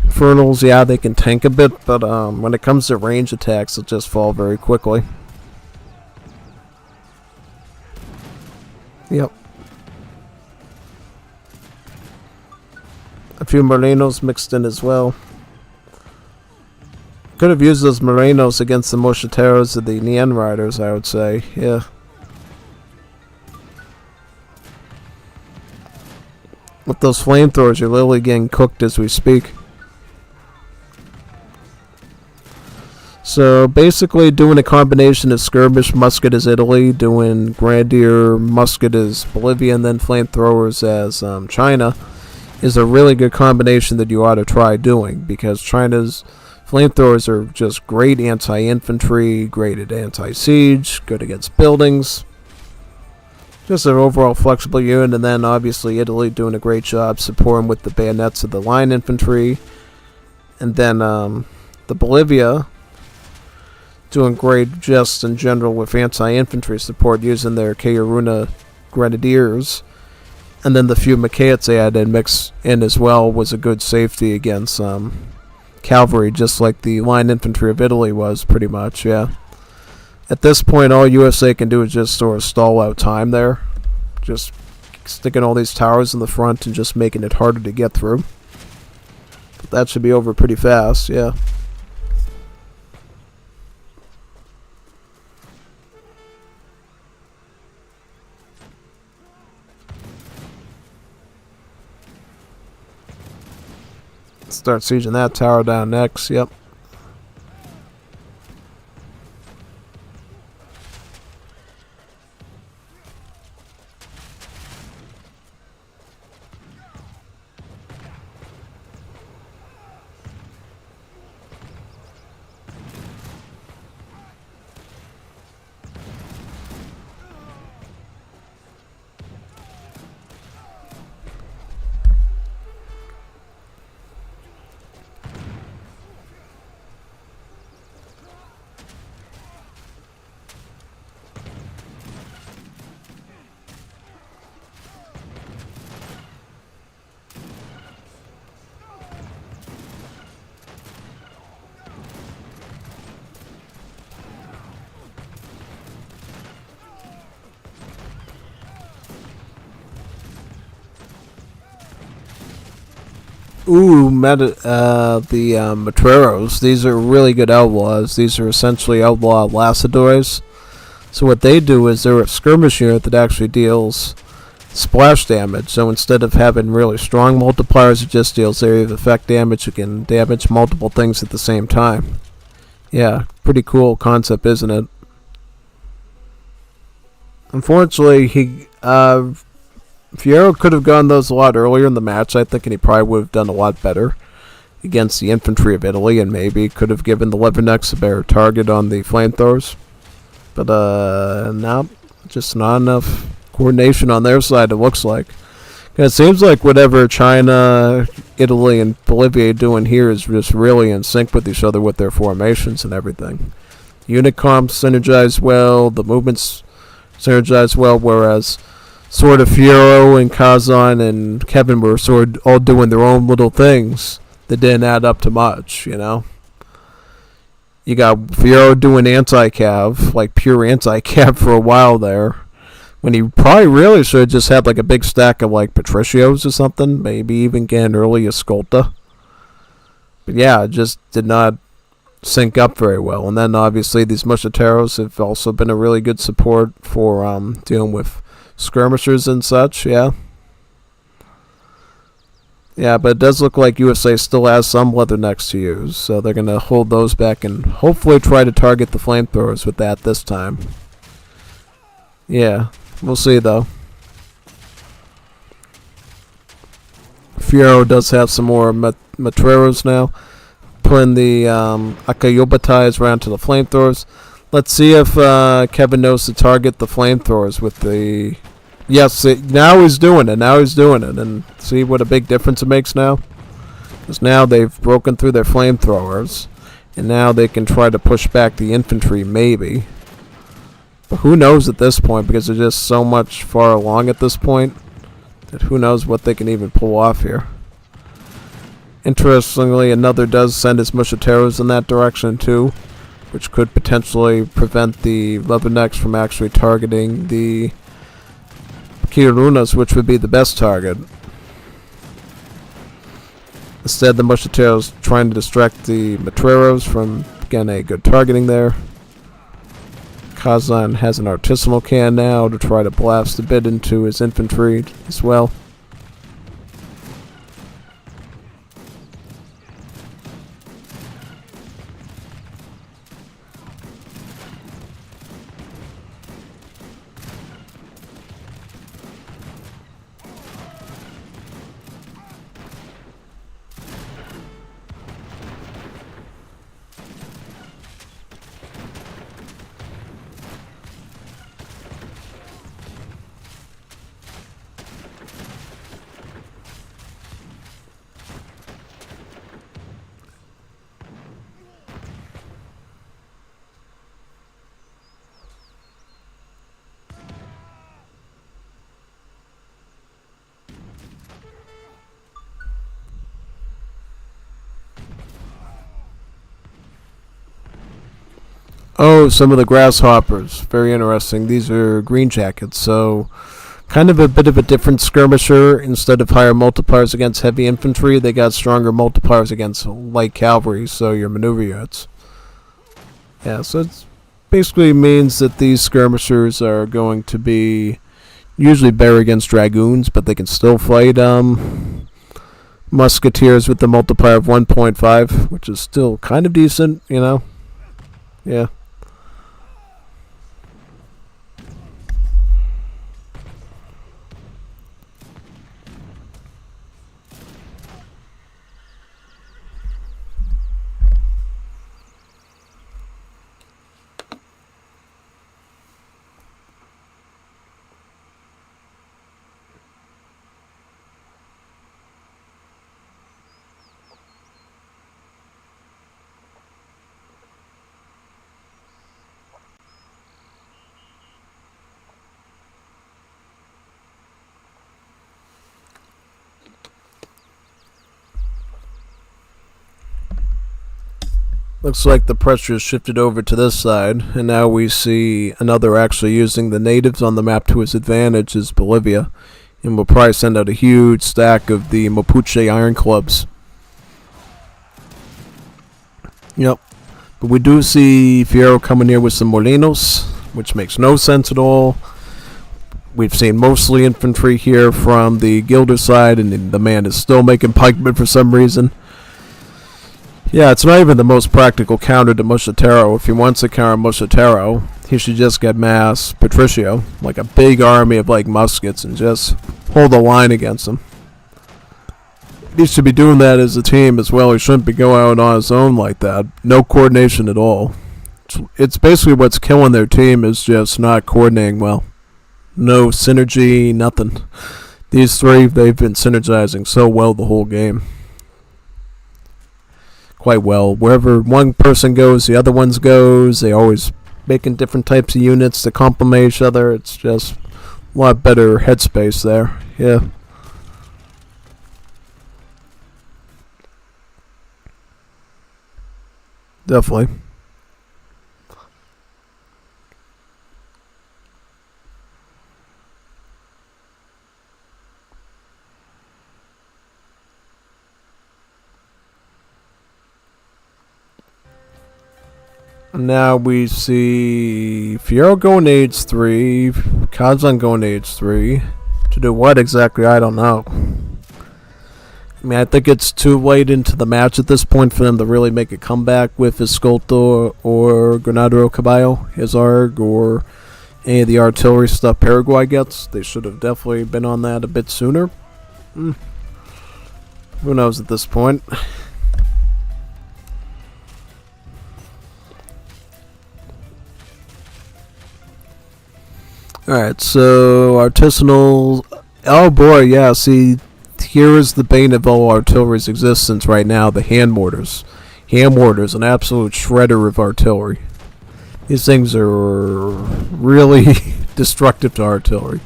Infernals, yeah, they can tank a bit, but when it comes to range attacks, they'll just fall very quickly. Yep. A few Morenos mixed in as well. Could have used those Morenos against the Mosquiteros of the Nien Riders, I would say. Yeah. With those flamethrowers, you're literally getting cooked as we speak. So basically doing a combination of skirmish musket as Italy, doing grenadier musket as Bolivia, and then flamethrowers as China is a really good combination that you ought to try doing, because China's flamethrowers are just great anti-infantry, great at anti-siege, good against buildings. Just an overall flexible unit, and then obviously Italy doing a great job supporting with the bayonets of the line infantry. And then the Bolivia doing great just in general with anti-infantry support using their Kayaruna Grenadiers. And then the few Maquettes they had in mix in as well was a good safety against cavalry, just like the line infantry of Italy was pretty much, yeah. At this point, all USA can do is just sort of stall out time there. Just sticking all these towers in the front and just making it harder to get through. But that should be over pretty fast, yeah. Start sieging that tower down next, yep. Ooh, the Matreros. These are really good outlaws. These are essentially outlaw Lassadors. So what they do is they're a skirmish unit that actually deals splash damage. So instead of having really strong multipliers, it just deals area of effect damage. You can damage multiple things at the same time. Yeah, pretty cool concept, isn't it? Unfortunately, Fierro could have gone those a lot earlier in the match, I think, and he probably would have done a lot better against the infantry of Italy, and maybe could have given the Leathernecks a better target on the flamethrowers. But, no, just not enough coordination on their side, it looks like. It seems like whatever China, Italy, and Bolivia are doing here is just really in sync with each other with their formations and everything. Unit comps synergize well, the movements synergize well, whereas sort of Fierro and Kazan and Kevin were sort of all doing their own little things that didn't add up to much, you know? You got Fierro doing anti-cav, like pure anti-cav for a while there, when he probably really should have just had like a big stack of like Patricios or something, maybe even get an early Escolta. But yeah, it just did not sync up very well. And then obviously these Mosquiteros have also been a really good support for dealing with skirmishers and such, yeah. Yeah, but it does look like USA still has some Leathernecks to use, so they're going to hold those back and hopefully try to target the flamethrowers with that this time. Yeah, we'll see though. Fierro does have some more Matreros now, putting the Akayobatais around to the flamethrowers. Let's see if Kevin knows to target the flamethrowers with the... Yes, now he's doing it. Now he's doing it. And see what a big difference it makes now? Because now they've broken through their flamethrowers. And now they can try to push back the infantry, maybe. But who knows at this point, because they're just so much far along at this point that who knows what they can even pull off here. Interestingly, another does send his Musketeers in that direction too, which could potentially prevent the Leathernecks from actually targeting the Kirunas, which would be the best target. Instead, the Musketeers trying to distract the Matreros from getting a good targeting there. Kazan has an artisanal can now to try to blast a bit into his infantry as well. Oh, some of the grasshoppers. Very interesting. These are green jackets, so kind of a bit of a different skirmisher. Instead of higher multipliers against heavy infantry, they got stronger multipliers against light cavalry, so your maneuver units. Yeah, so it basically means that these skirmishers are going to be usually better against dragoons, but they can still fight musketeers with the multiplier of 1.5, which is still kind of decent, you know? Yeah. Looks like the pressure has shifted over to this side, and now we see another actually using the natives on the map to his advantage is Bolivia, and we'll probably send out a huge stack of the Mapuche Iron Clubs. Yep. But we do see Fierro coming here with some Molinos, which makes no sense at all. We've seen mostly infantry here from the Gilder side, and the man is still making pikemen for some reason. Yeah, it's not even the most practical counter to Musketero. If he wants to counter Musketero, he should just get mass Patricio, like a big army of like muskets, and just hold the line against him. He should be doing that as a team as well. He shouldn't be going out on his own like that. No coordination at all. It's basically what's killing their team is just not coordinating well. No synergy, nothing. These three, they've been synergizing so well the whole game. Quite well. Wherever one person goes, the other one goes. They always making different types of units to complement each other. It's just a lot better headspace there. Yeah. Definitely. Now we see Fierro going to age 3, Kazan going to age 3. To do what exactly, I don't know. I mean, I think it's too late into the match at this point for them to really make a comeback with Escolta or Granadero Caballo, his ARG, or any of the artillery stuff Paraguay gets. They should have definitely been on that a bit sooner. Who knows at this point. Alright, so artisanal. Oh boy, yeah, see, here is the bane of all artillery's existence right now, the hand mortars. hand mortar's an absolute shredder of artillery. These things are really destructive to artillery.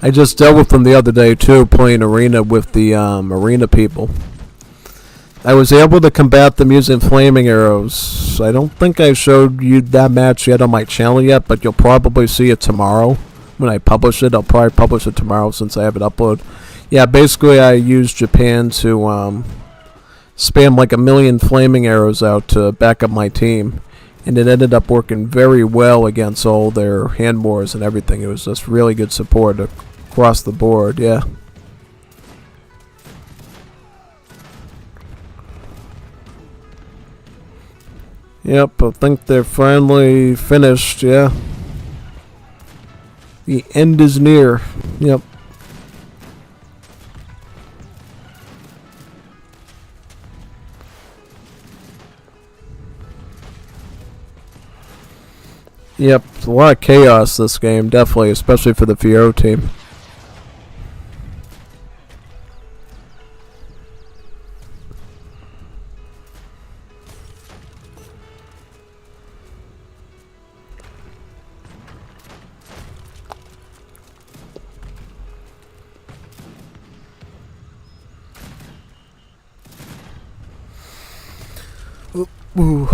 I just dealt with them the other day too, playing arena with the arena people. I was able to combat them using flaming arrows. I don't think I showed you that match yet on my channel yet, but you'll probably see it tomorrow when I publish it. I'll probably publish it tomorrow since I have it uploaded. Yeah, basically I used Japan to spam like 1,000,000 flaming arrows out to back up my team. And it ended up working very well against all their hand wars and everything. It was just really good support across the board, yeah. Yep, I think they're finally finished, yeah. The end is near, yep. Yep, it's a lot of chaos this game, definitely, especially for the Fiero team. Ooh.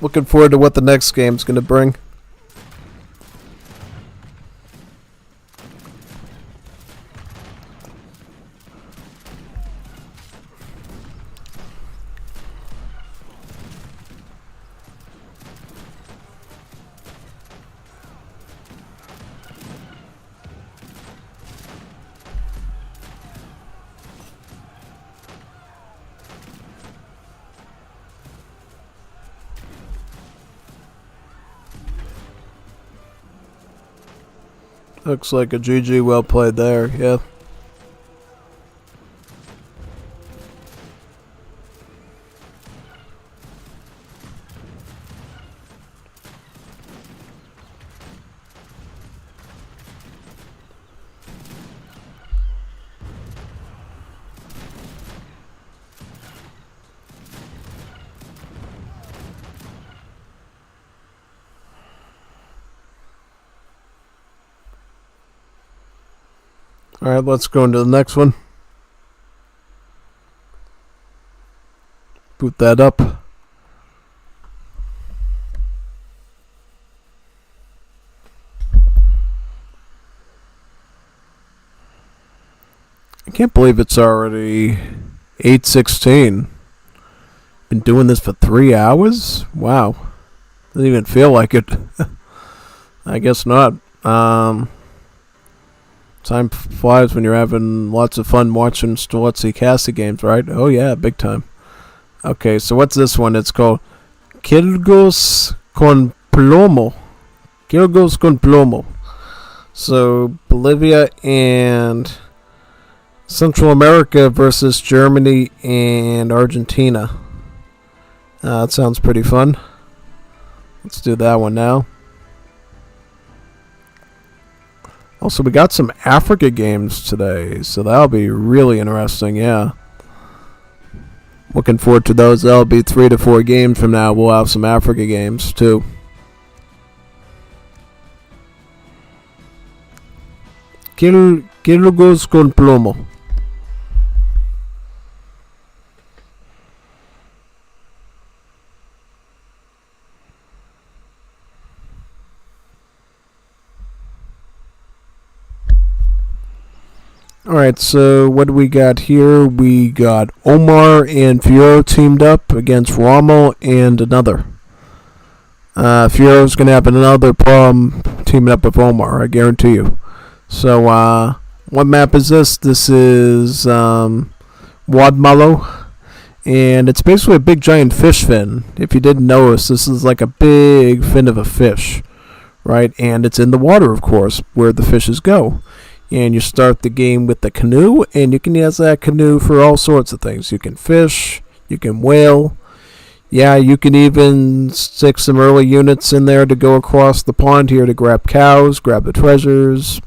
Looking forward to what the next game's going to bring. Looks like a GG, well played there, yeah. Alright, let's go into the next one. Boot that up. I can't believe it's already 8:16. Been doing this for 3 hours? Wow. Doesn't even feel like it. I guess not. Time flies when you're having lots of fun watching Streletsy Cassie games, right? Oh yeah, big time. Okay, so what's this one? It's called Kilgos con Plomo. Kilgos con Plomo. So Bolivia and Central America versus Germany and Argentina. That sounds pretty fun. Let's do that one now. Also, we got some Africa games today, so that'll be really interesting, yeah. Looking forward to those. That'll be 3 to 4 games from now. We'll have some Africa games, too. Kilgos con Plomo. Alright, so what do we got here? We got Omar and Fiero teamed up against Rommel and another. Fiero's going to have another problem teaming up with Omar, I guarantee you. So, what map is this? This is Wadmalo, and it's basically a big giant fish fin. If you didn't notice, this is like a big fin of a fish, right? And it's in the water, of course, where the fishes go. And you start the game with the canoe, and you can use that canoe for all sorts of things. You can fish, you can whale. Yeah, you can even stick some early units in there to go across the pond here to grab cows, grab the treasures.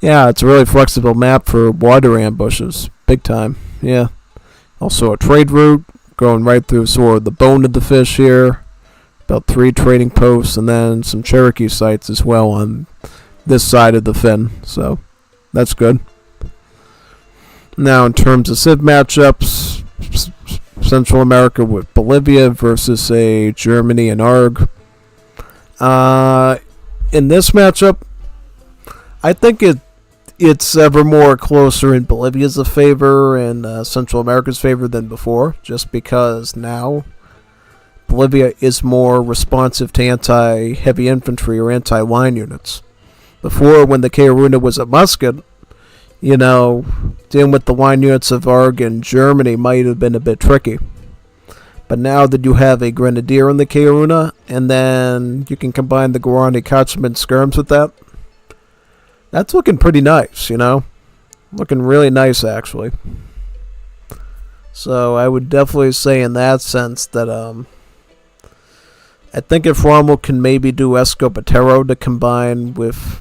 Yeah, it's a really flexible map for water ambushes. Big time, yeah. Also a trade route, going right through sort of the bone of the fish here. About 3 trading posts, and then some Cherokee sites as well on this side of the fin. So that's good. Now, in terms of Civ matchups, Central America with Bolivia versus, say, Germany and ARG. In this matchup, I think it's ever more closer in Bolivia's favor and Central America's favor than before, just because now Bolivia is more responsive to anti-heavy infantry or anti-line units. Before, when the Kairuna was a musket, dealing with the line units of ARG in Germany might have been a bit tricky. But now that you have a Grenadier in the Kairuna, and then you can combine the Guarani Kachman skirms with that, that's looking pretty nice, Looking really nice, actually. So I would definitely say in that sense that I think if Rommel can maybe do Escopetero to combine with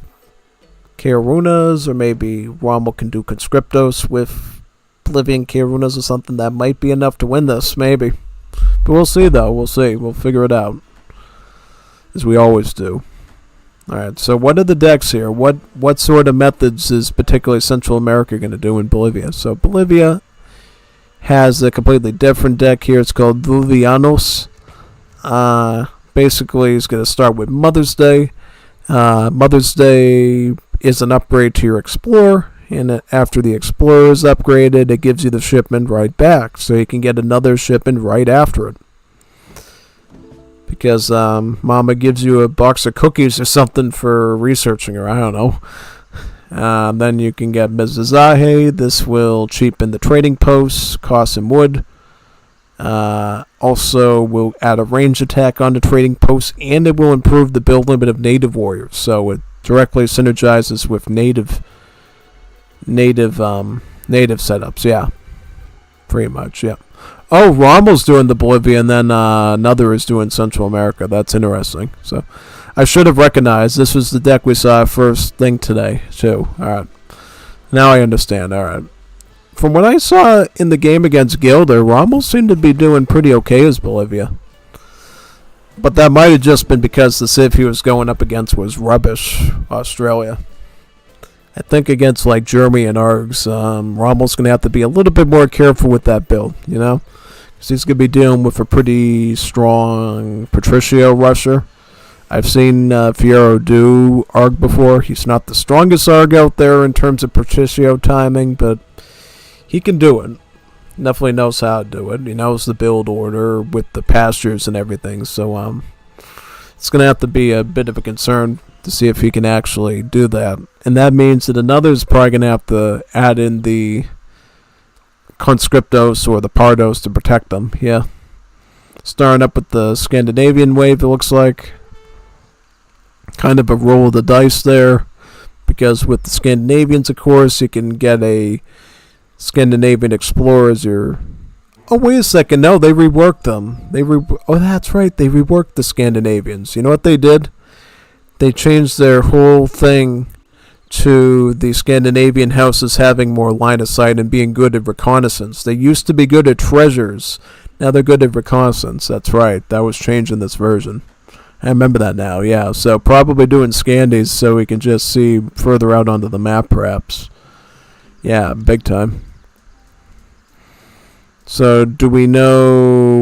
Kairunas, or maybe Rommel can do Conscriptos with Bolivian Kairunas or something, that might be enough to win this, maybe. But we'll see, though. We'll see. We'll figure it out, as we always do. Alright, so what are the decks here? What sort of methods is particularly Central America going to do in Bolivia? So Bolivia has a completely different deck here. It's called Villanos. Basically, it's going to start with Mother's Day. Mother's Day is an upgrade to your Explorer, and after the Explorer is upgraded, it gives you the shipment right back, so you can get another shipment right after it. Because Mama gives you a box of cookies or something for researching her, I don't know. Then you can get Mezzazahe. This will cheapen the trading posts, cost and wood. Also will add a range attack on the trading posts, and it will improve the build limit of native warriors. So it directly synergizes with native setups. Yeah, pretty much. Yeah. Oh, Rommel's doing the Bolivia, and then another is doing Central America. That's interesting. So I should have recognized this was the deck we saw first thing today too. All right, now I understand. All right. From what I saw in the game against Gilder, Rommel seemed to be doing pretty okay as Bolivia. But that might have just been because the Civ he was going up against was rubbish, Australia. I think against like Germany and ARGs, Rommel's going to have to be a little bit more careful with that build, Because he's going to be dealing with a pretty strong Patricio rusher. I've seen Fierro do ARG before. He's not the strongest ARG out there in terms of Patricio timing, but he can do it. Definitely knows how to do it. He knows the build order with the pastures and everything. So it's going to have to be a bit of a concern to see if he can actually do that. And that means that another's probably going to have to add in the Conscriptos or the Pardos to protect them. Yeah. Starting up with the Scandinavian wave, it looks like. Kind of a roll of the dice there. Because with the Scandinavians, of course, you can get a Scandinavian Explorer as your... Oh, wait a second. No, they reworked them. Oh, that's right. They reworked the Scandinavians. You know what they did? They changed their whole thing to the Scandinavian houses having more line of sight and being good at reconnaissance. They used to be good at treasures. Now they're good at reconnaissance. That's right. That was changed in this version. I remember that now, yeah. So probably doing Scandies so we can just see further out onto the map, perhaps. Yeah, big time. So do we know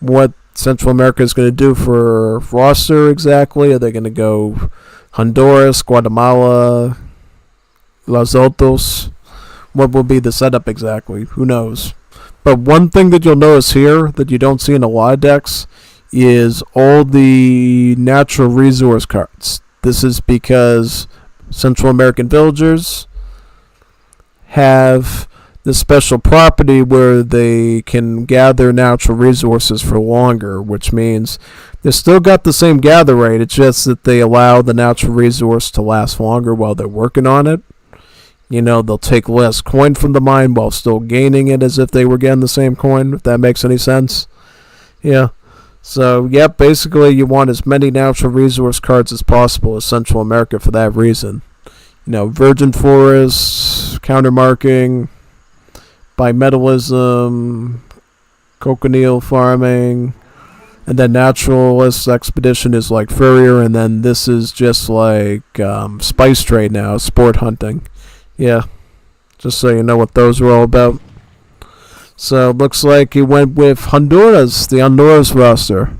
what Central America is going to do for roster exactly? Are they going to go Honduras, Guatemala, Los Altos? What will be the setup exactly? Who knows? But one thing that you'll notice here that you don't see in a lot of decks is all the natural resource cards. This is because Central American villagers have this special property where they can gather natural resources for longer, which means they still got the same gather rate. It's just that they allow the natural resource to last longer while they're working on it. They'll take less coin from the mine while still gaining it as if they were getting the same coin, if that makes any sense. Yeah. So, yep, basically you want as many natural resource cards as possible as Central America for that reason. Virgin forests, countermarking, bimetallism, cochineal farming. And then naturalist expedition is like furrier, and then this is just like spice trade now, sport hunting. Yeah, just so you know what those are all about. So it looks like he went with Honduras, the Honduras roster.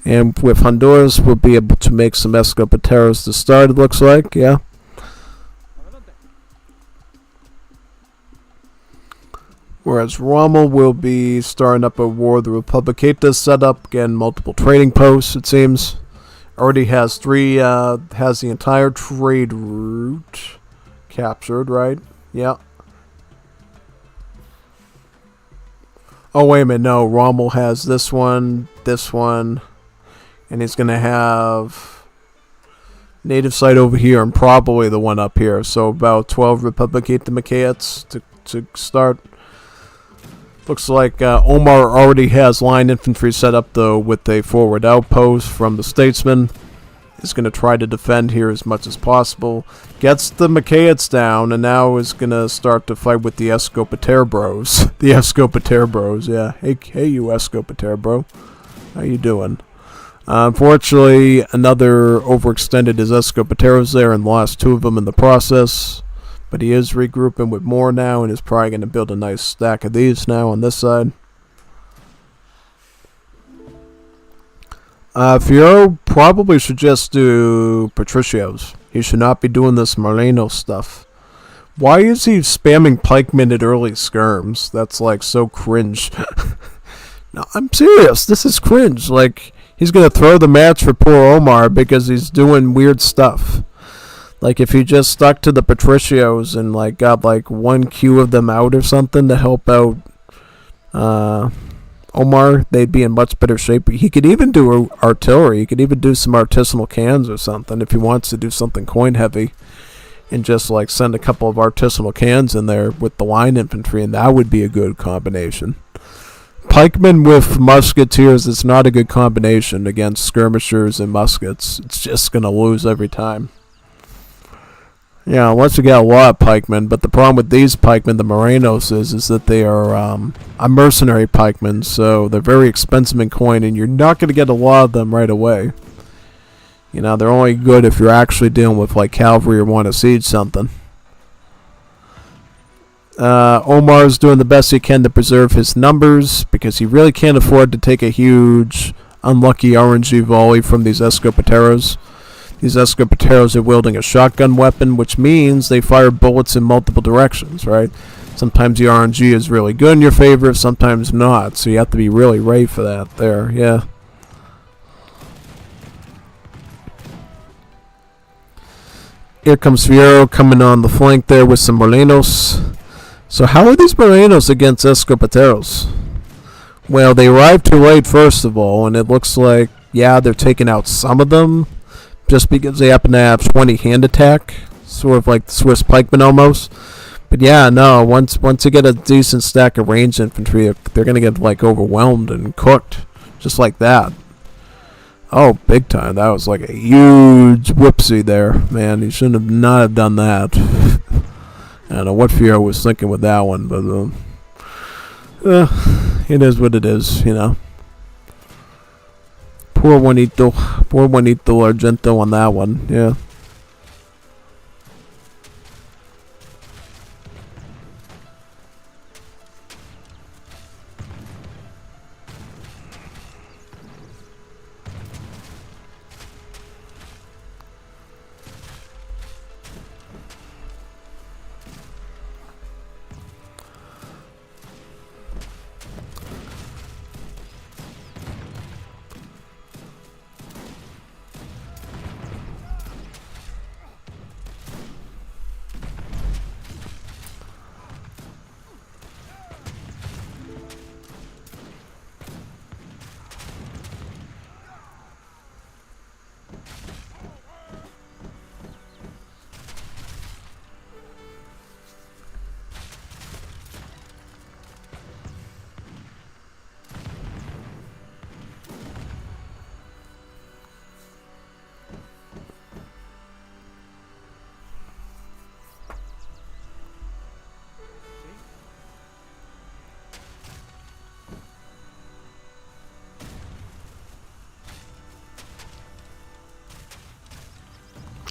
And with Honduras, we'll be able to make some Escopeteros to start, it looks like, yeah. Whereas Rommel will be starting up a War of the Republicatas setup, again, multiple trading posts, it seems. Already has has the entire trade route captured, right? Yeah. Oh, wait a minute, no, Rommel has this one, and he's going to have native site over here and probably the one up here. So about 12 Republicata Maquettes to start. Looks like Omar already has line infantry set up, though, with a forward outpost from the Statesman. He's going to try to defend here as much as possible. Gets the Maquettes down, and now is going to start to fight with the Escopeter bros. The Escopeter bros, yeah. Hey, you Escopeter bro. How you doing? Unfortunately, another overextended his Escopeteros there and lost 2 of them in the process. But he is regrouping with more now and is probably going to build a nice stack of these now on this side. Fiero probably should just do Patricios. He should not be doing this Moreno stuff. Why is he spamming pikemen at early skirms? That's like so cringe. No, I'm serious. This is cringe. Like, he's going to throw the match for poor Omar because he's doing weird stuff. Like, if he just stuck to the Patricios and, like, got, like, 1 queue of them out or something to help out Omar, they'd be in much better shape. He could even do artillery. He could even do some artisanal cans or something if he wants to do something coin-heavy and just, like, send a couple of artisanal cans in there with the line infantry, and that would be a good combination. Pikemen with musketeers is not a good combination against skirmishers and muskets. It's just going to lose every time. Yeah, once you get a lot of pikemen, but the problem with these pikemen, the Morenos, is that they are a mercenary pikemen, so they're very expensive in coin, and you're not going to get a lot of them right away. You know, they're only good if you're actually dealing with, like, cavalry or want to siege something. Omar's doing the best he can to preserve his numbers, because he really can't afford to take a huge, unlucky RNG volley from these Escopeteros. These Escopeteros are wielding a shotgun weapon, which means they fire bullets in multiple directions, right? Sometimes the RNG is really good in your favor, sometimes not, so you have to be really ready for that there, yeah. Here comes Fiero coming on the flank there with some Morenos. So how are these Morenos against Escopeteros? Well, they arrived too late, first of all, and it looks like, yeah, they're taking out some of them, just because they happen to have 20 hand attack, sort of like the Swiss pikemen almost. But yeah, no, once you get a decent stack of ranged infantry, they're going to get, like, overwhelmed and cooked, just like that. Oh, big time. That was like a huge whoopsie there, man. He shouldn't have not have done that. I don't know what Fiero was thinking with that one, but it is what it is, you know. Poor Juanito Argento on that one, yeah.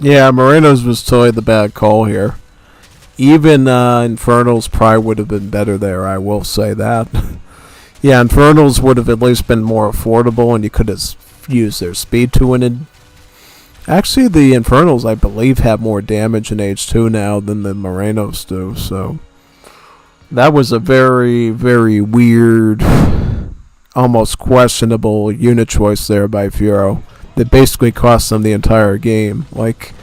Yeah, Moreno's was totally the bad call here. Even Infernals probably would have been better there, I will say that. Yeah, Infernals would have at least been more affordable, and you could have used their speed to win it. Actually, the Infernals, I believe, have more damage in H2 now than the Morenos do, so that was a very, very weird, almost questionable unit choice there by Fiero that basically cost them the entire game. Like,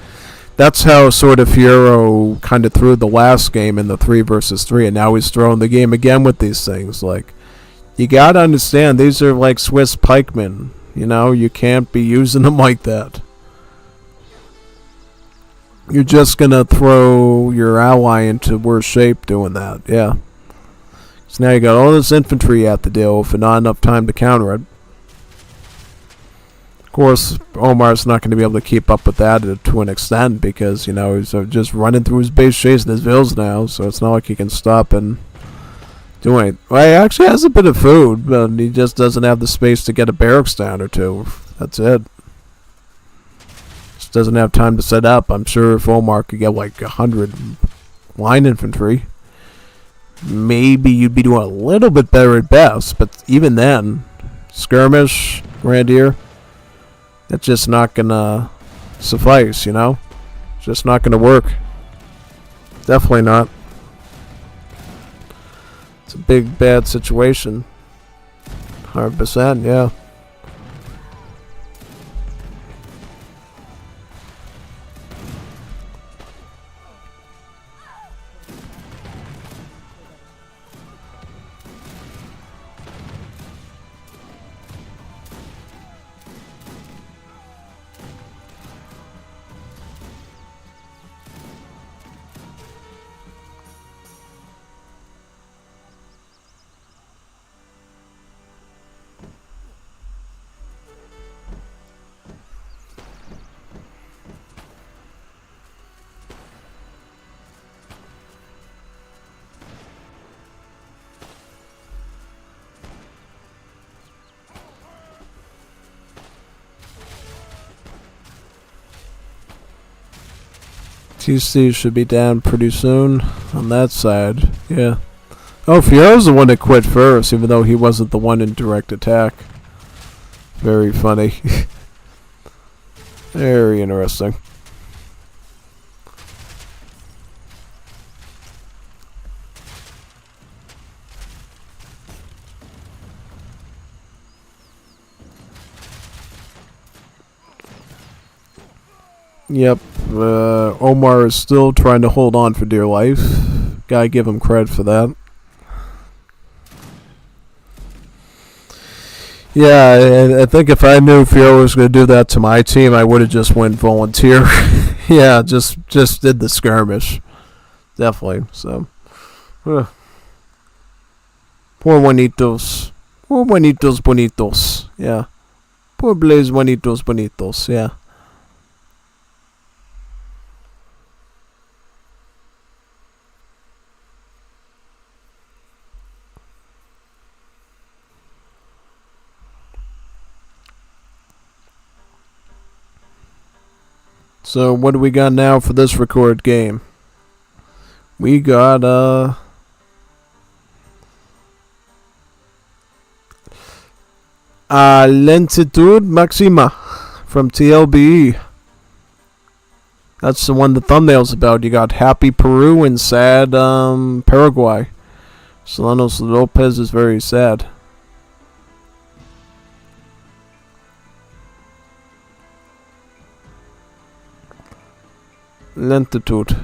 that's how sort of Fiero kind of threw the last game in the 3 versus 3, and now he's throwing the game again with these things. Like, you gotta understand, these are like Swiss pikemen. You know, you can't be using them like that. You're just gonna throw your ally into worse shape doing that, yeah. So now you got all this infantry you have to deal with and not enough time to counter it. Of course, Omar's not going to be able to keep up with that to an extent because, you know, he's just running through his base chasing his vills now, so it's not like he can stop and do anything. Well, he actually has a bit of food, but he just doesn't have the space to get a barracks down or two. That's it. Just doesn't have time to set up. I'm sure if Omar could get like 100 line infantry, maybe you'd be doing a little bit better at best, but even then, skirmish, Grenadier, that's just not gonna suffice, you know? It's just not gonna work. Definitely not. It's a big, bad situation. 100%, yeah. TC should be down pretty soon on that side. Yeah. Oh, Fiero's the one that quit first, even though he wasn't the one in direct attack. Very funny. Very interesting. Yep, Omar is still trying to hold on for dear life. Gotta give him credit for that. Yeah, I think if I knew Fiero was going to do that to my team, I would have just went volunteer. Yeah, just did the skirmish. Definitely, so. Poor Juanitos. Poor Juanitos Bonitos, yeah. Poor Blaze Juanitos Bonitos, yeah. So what do we got now for this record game? We got Lentitude Maxima from TLBE. That's the one the thumbnail's about. You got Happy Peru and Sad Paraguay. Solanos Lopez is very sad. Lentitude.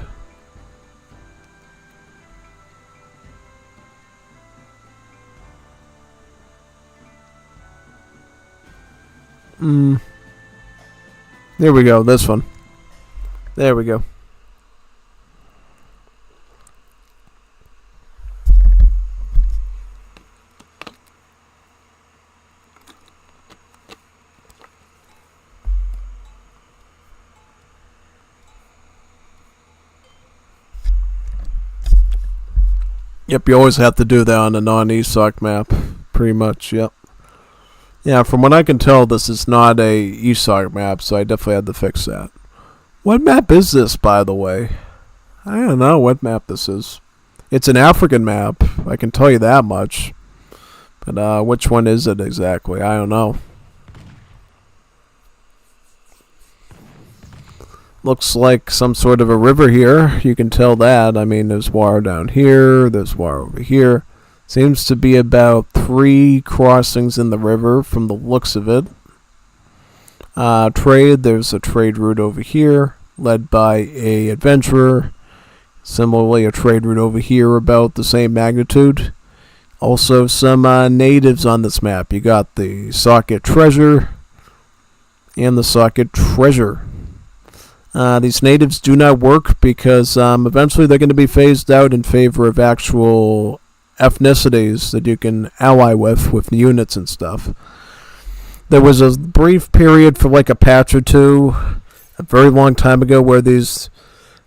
There we go, this one. There we go. Yep, you always have to do that on a non-ESOC map. Pretty much, yep. Yeah, from what I can tell, this is not a ESOC map, so I definitely had to fix that. What map is this, by the way? I don't know what map this is. It's an African map, I can tell you that much. But which one is it exactly? I don't know. Looks like some sort of a river here. You can tell that. I mean, there's water down here. There's water over here. Seems to be about 3 crossings in the river from the looks of it. Trade. There's a trade route over here, led by a adventurer. Similarly, a trade route over here about the same magnitude. Also, some natives on this map. You got the Socket Treasure and the Socket Treasure. These natives do not work because eventually they're going to be phased out in favor of actual ethnicities that you can ally with units and stuff. There was a brief period for like a patch or two, a very long time ago, where these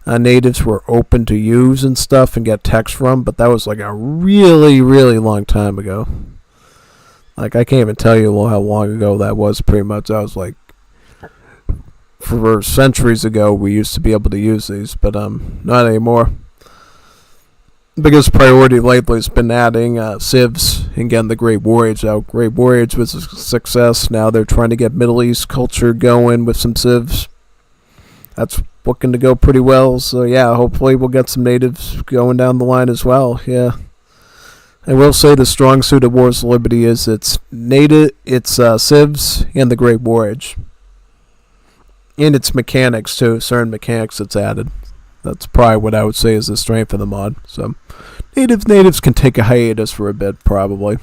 natives were open to use and stuff and get text from, but that was like a really, really long time ago. Like, I can't even tell you how long ago that was, pretty much. I was like, for centuries ago, we used to be able to use these, but not anymore. Biggest priority lately has been adding civs and getting the Great Voyage out. Great Voyage was a success. Now they're trying to get Middle East culture going with some civs. That's looking to go pretty well. So yeah, hopefully we'll get some natives going down the line as well. Yeah, I will say the strong suit of Wars of Liberty is its civs and the Great Voyage, and its mechanics too. Certain mechanics that's added. That's probably what I would say is the strength of the mod. So natives can take a hiatus for a bit, probably.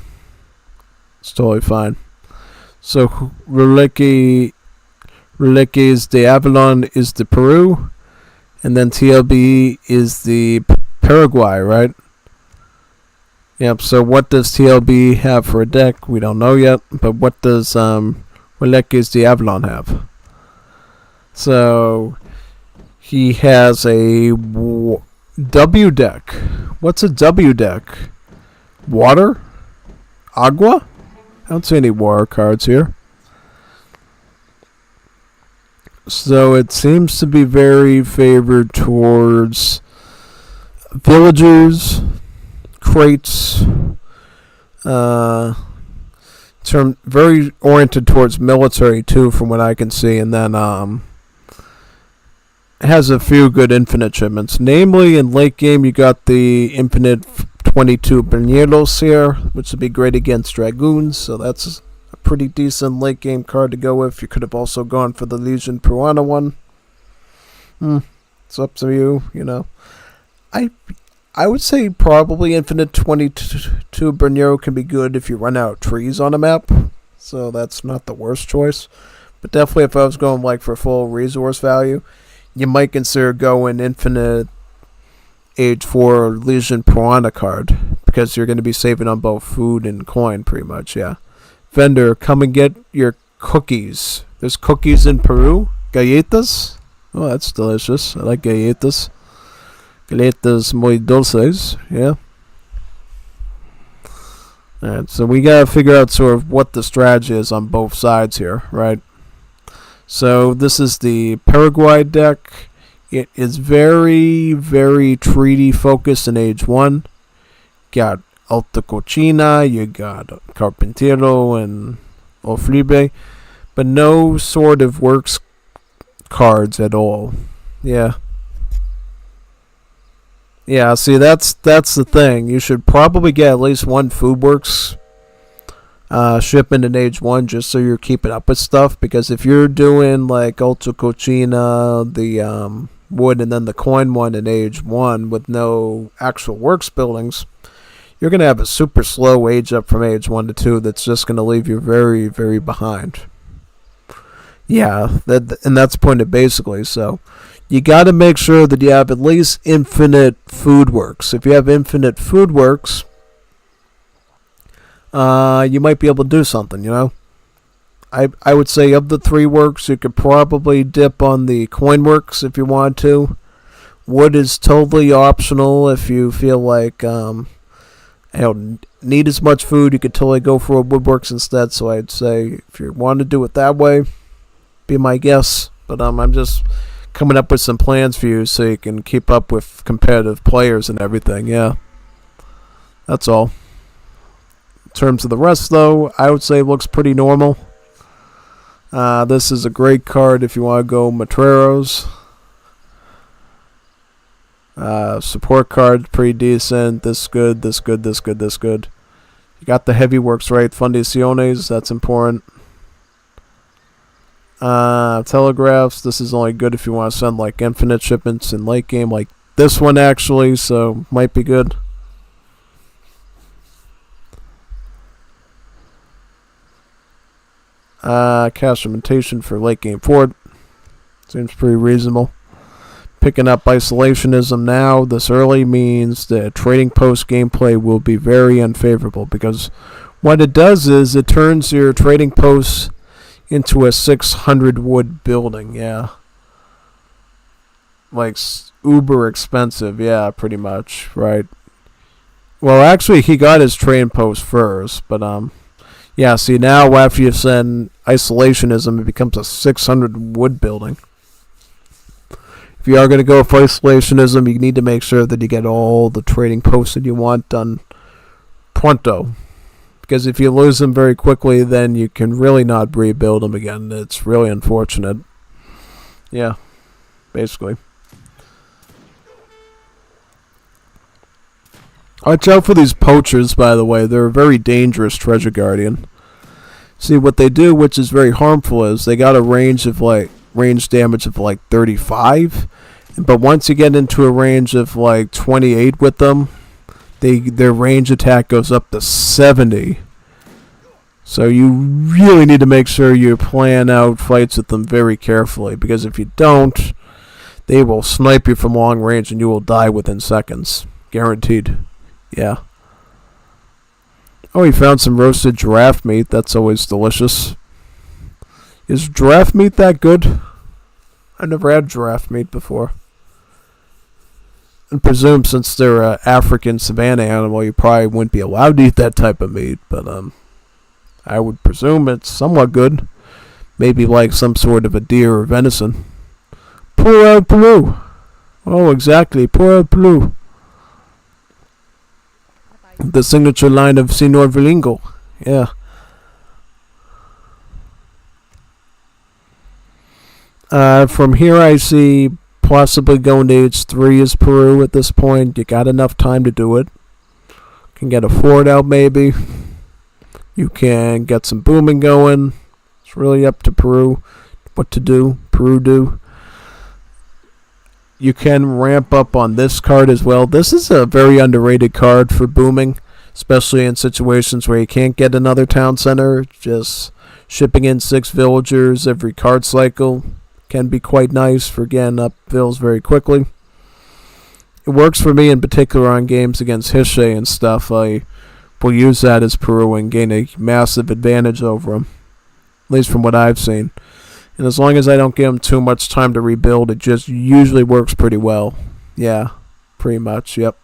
It's totally fine. So Reliques de Avalon is the Peru, and then TLB is the Paraguay, right? Yep, so what does TLB have for a deck? We don't know yet, but what does Reliques de Avalon have? So he has a W deck. What's a W deck? Water? Agua? I don't see any water cards here. So it seems to be very favored towards villagers, crates, very oriented towards military too, from what I can see, and then it has a few good infinite shipments. Namely, in late game, you got the infinite 22 Bernielos here, which would be great against Dragoons, so that's a pretty decent late game card to go with. You could have also gone for the Legion Peruana one. It's up to you, you know. I would say probably infinite 22 Bernero can be good if you run out of trees on a map, so that's not the worst choice. But definitely if I was going like for full resource value, you might consider going infinite Age 4 Legion Peruana card, because you're going to be saving on both food and coin pretty much, yeah. Vendor, come and get your cookies. There's cookies in Peru? Galletas? Oh, that's delicious. I like galletas. Galletas muy dulces, yeah. Alright, so we gotta figure out sort of what the strategy is on both sides here, right? So this is the Paraguay deck. It is very, very treaty focused in Age 1. Got Alta Cocina, you got Carpintero and Oflibe, but no sort of works cards at all. Yeah. Yeah, see, that's the thing. You should probably get at least one Foodworks shipment in Age 1 just so you're keeping up with stuff, because if you're doing like Alta Cocina, the wood, and then the coin one in Age 1 with no actual works buildings, you're going to have a super slow age up from Age 1 to 2 that's just going to leave you very, very behind. Yeah, and that's the point of basically, so you got to make sure that you have at least infinite food works. If you have infinite food works, you might be able to do something, you know. I would say of the 3 works, you could probably dip on the coin works if you want to. Wood is totally optional if you feel like you don't need as much food. You could totally go for a woodworks instead. So I'd say if you want to do it that way, be my guess. But I'm just coming up with some plans for you so you can keep up with competitive players and everything. Yeah, that's all. In terms of the rest, though, I would say it looks pretty normal. This is a great card if you want to go Matreros. Support card, pretty decent. This good, this good, this good, this good. You got the heavy works right. Fundiciones, that's important. Telegraphs, this is only good if you want to send like infinite shipments in late game, like this one actually, so might be good. Cash limitation for late game forward. Seems pretty reasonable. Picking up isolationism now this early means that trading post gameplay will be very unfavorable, because what it does is it turns your trading posts into a 600 wood building. Yeah, like uber expensive. Yeah, pretty much, right? Well, actually he got his trading post first, but yeah, see, now after you send isolationism, it becomes a 600 wood building. If you are going to go for isolationism, you need to make sure that you get all the trading posts that you want done pronto. Because if you lose them very quickly, then you can really not rebuild them again. It's really unfortunate. Yeah, basically. Watch out for these poachers, by the way. They're a very dangerous treasure guardian. See, what they do, which is very harmful, is they got a range damage of like 35, but once you get into a range of like 28 with them, their range attack goes up to 70. So you really need to make sure you plan out fights with them very carefully, because if you don't, they will snipe you from long range and you will die within seconds. Guaranteed. Yeah. Oh, we found some roasted giraffe meat. That's always delicious. Is giraffe meat that good? I've never had giraffe meat before. And presume since they're an African savanna animal, you probably wouldn't be allowed to eat that type of meat. But I would presume it's somewhat good. Maybe like some sort of a deer or venison. Pour el bleu. Oh, exactly. Pour el bleu. The signature line of Senor Vilingo. Yeah. From here I see possibly going to H3 is Peru at this point. You got enough time to do it. Can get a fort out maybe. You can get some booming going. It's really up to Peru what to do. Peru do. You can ramp up on this card as well. This is a very underrated card for booming, especially in situations where you can't get another town center. Just shipping in 6 villagers every card cycle can be quite nice for getting up vills very quickly. It works for me in particular on games against Hishe and stuff. I will use that as Peru and gain a massive advantage over them, at least from what I've seen. And as long as I don't give them too much time to rebuild, it just usually works pretty well. Yeah, pretty much, yep.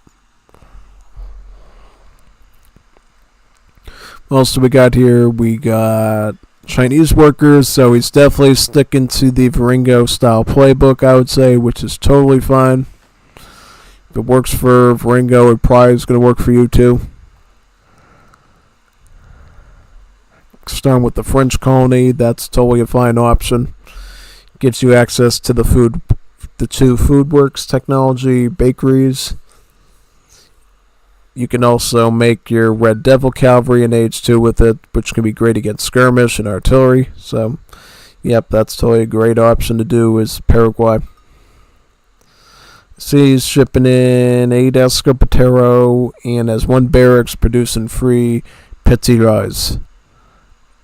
What else do we got here? We got Chinese workers, so he's definitely sticking to the Varingo style playbook, I would say, which is totally fine. If it works for Varingo, it probably is going to work for you too. Starting with the French colony, that's totally a fine option. Gives you access to the 2 food works technology bakeries. You can also make your Red Devil cavalry in Age 2 with it, which can be great against skirmish and artillery. So, yep, that's totally a great option to do is Paraguay. See, he's shipping in 8 Escopetero and has 1 barracks producing free Petit Rise.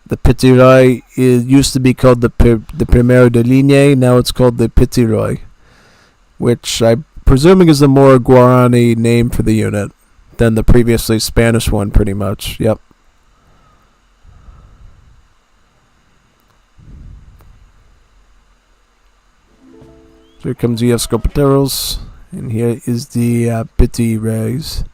The Petit Rai used to be called the Primero de Ligne. Now it's called the Petit Rai, which I'm presuming is a more Guarani name for the unit than the previously Spanish one, pretty much. Yep. So here comes the Escopeteros, and here is the Petit Rais.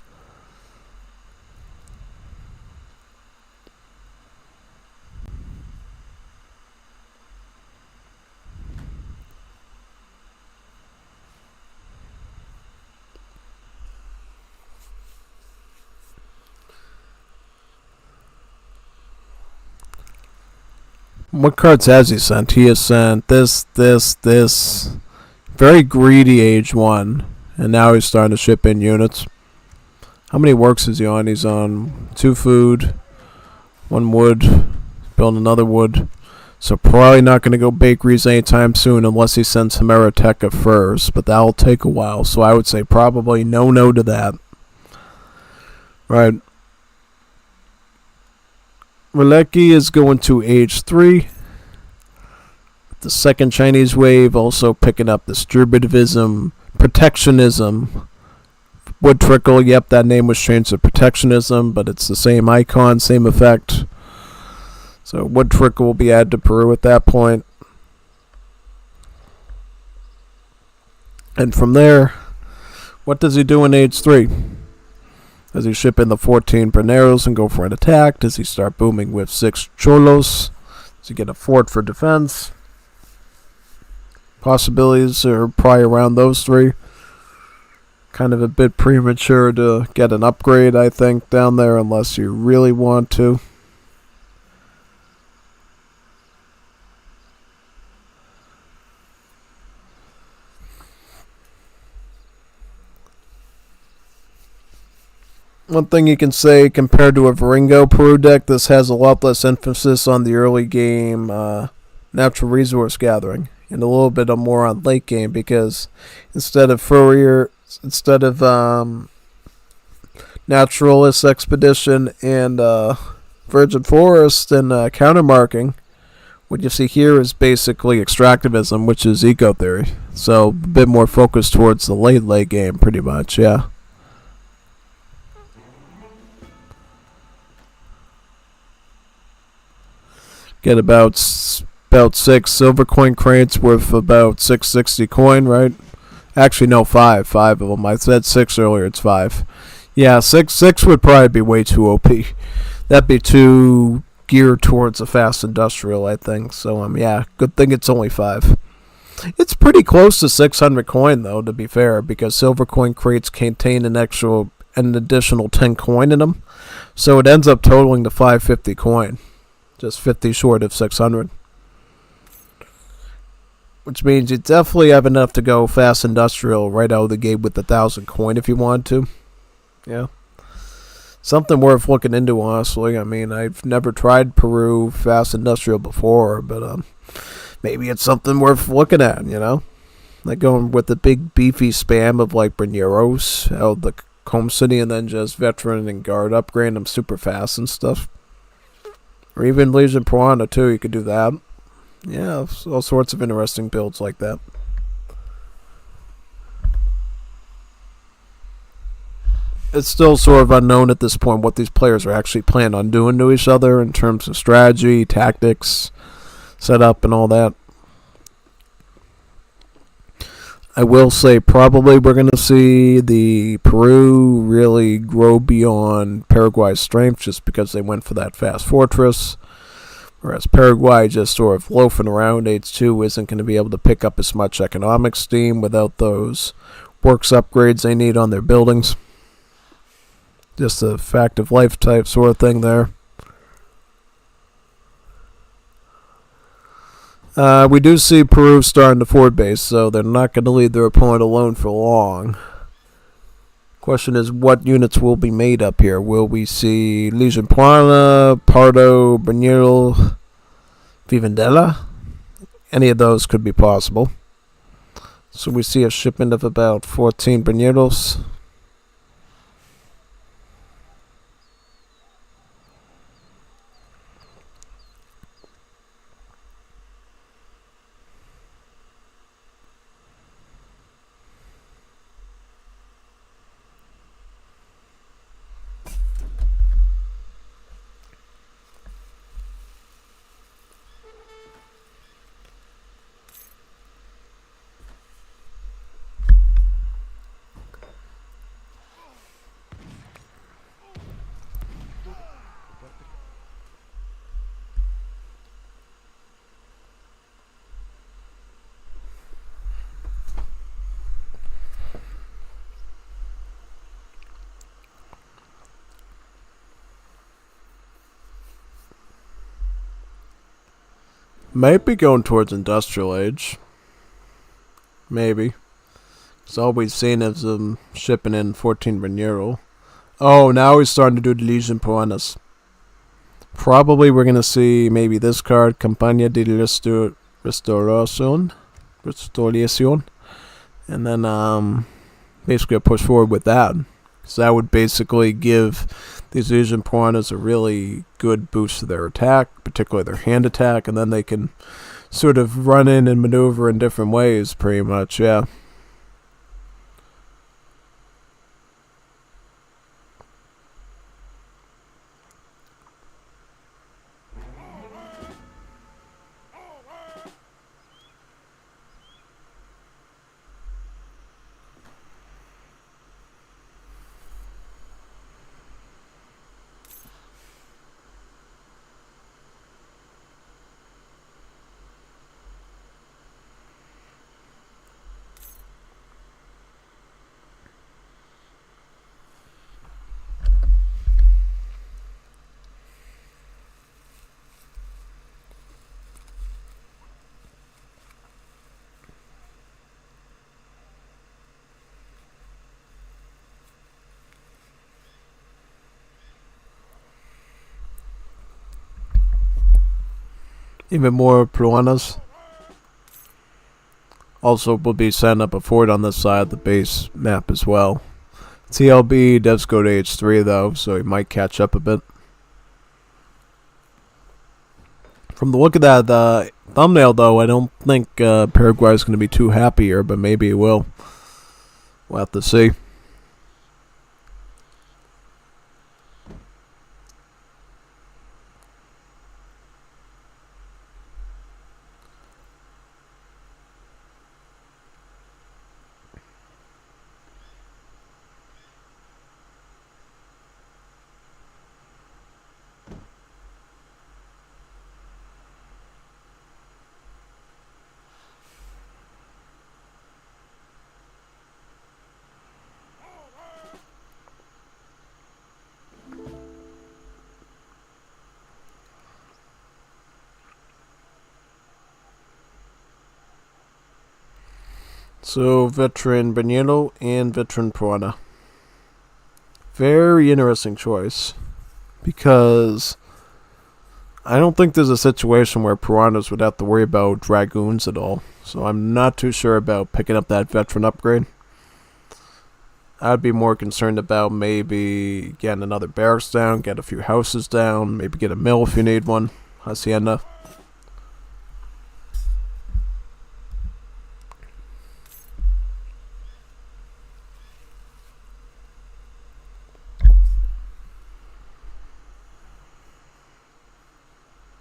What cards has he sent? He has sent this. Very greedy age 1. And now he's starting to ship in units. How many works is he on? He's on 2 food, 1 wood, building another wood. So probably not going to go bakeries anytime soon unless he sends Hemeroteca first. But that'll take a while. So I would say probably no to that. Right. Relecki is going to age 3. The second Chinese wave also picking up distributivism, protectionism. Wood Trickle, yep, that name was changed to protectionism, but it's the same icon, same effect. So Wood Trickle will be added to Peru at that point. And from there, what does he do in age 3? Does he ship in the 14 Berneros and go for an attack? Does he start booming with 6 Cholos? Does he get a fort for defense? Possibilities are probably around those 3. Kind of a bit premature to get an upgrade, I think, down there unless you really want to. One thing you can say, compared to a Varingo Peru deck, this has a lot less emphasis on the early game natural resource gathering, and a little bit more on late game, because instead of Naturalist Expedition and Virgin Forest and countermarking, what you see here is basically extractivism, which is eco theory. So a bit more focused towards the late game, pretty much, yeah. Get about 6 silver coin crates worth about 660 coin, right? Actually, no, 5 of them. I said 6 earlier. It's 5. Yeah, 6 would probably be way too OP. That'd be too geared towards a fast industrial, I think. So yeah, good thing it's only 5. It's pretty close to 600 coin though, to be fair, because silver coin crates contain an additional 10 coin in them, so it ends up totaling to 550 coin. Just 50 short of 600. Which means you definitely have enough to go fast industrial right out of the gate with 1,000 coin if you want to. Yeah. Something worth looking into, honestly. I mean, I've never tried Peru fast industrial before, but maybe it's something worth looking at, you know? Like going with the big beefy spam of like Berneros out of the Comb City, and then just veteran and guard upgrade them super fast and stuff. Or even Legion Piranha too, you could do that. Yeah, all sorts of interesting builds like that. It's still sort of unknown at this point what these players are actually planning on doing to each other in terms of strategy, tactics, setup, and all that. I will say probably we're going to see the Peru really grow beyond Paraguay's strength just because they went for that fast fortress. Whereas Paraguay just sort of loafing around H2 isn't going to be able to pick up as much economic steam without those works upgrades they need on their buildings. Just a fact of life type sort of thing there. We do see Peru starting to forward base, so they're not going to leave their opponent alone for long. Question is, what units will be made up here? Will we see Legion Piranha, Pardo, Bernil, Vivandela? Any of those could be possible. So we see a shipment of about 14 Bernilos. Might be going towards Industrial Age. Maybe. Because all we've seen is them shipping in 14 Renewal. Oh, now he's starting to do the Legion Piranhas. Probably we're going to see maybe this card, Campaña de Restauración. And then basically push forward with that. So that would basically give these Legion Piranhas a really good boost to their attack, particularly their hand attack, and then they can sort of run in and maneuver in different ways, pretty much, yeah. Even more piranhas. Also, will be setting up a fort on this side of the base map as well. TLB does go to H3 though, so he might catch up a bit. From the look of that thumbnail though, I don't think Paraguay is going to be too happy here, but maybe it will. We'll have to see. So, Veteran Benito and Veteran Piranha. Very interesting choice. Because I don't think there's a situation where Piranhas would have to worry about Dragoons at all. So I'm not too sure about picking up that Veteran upgrade. I'd be more concerned about maybe getting another barracks down, get a few houses down, maybe get a mill if you need one. Hacienda.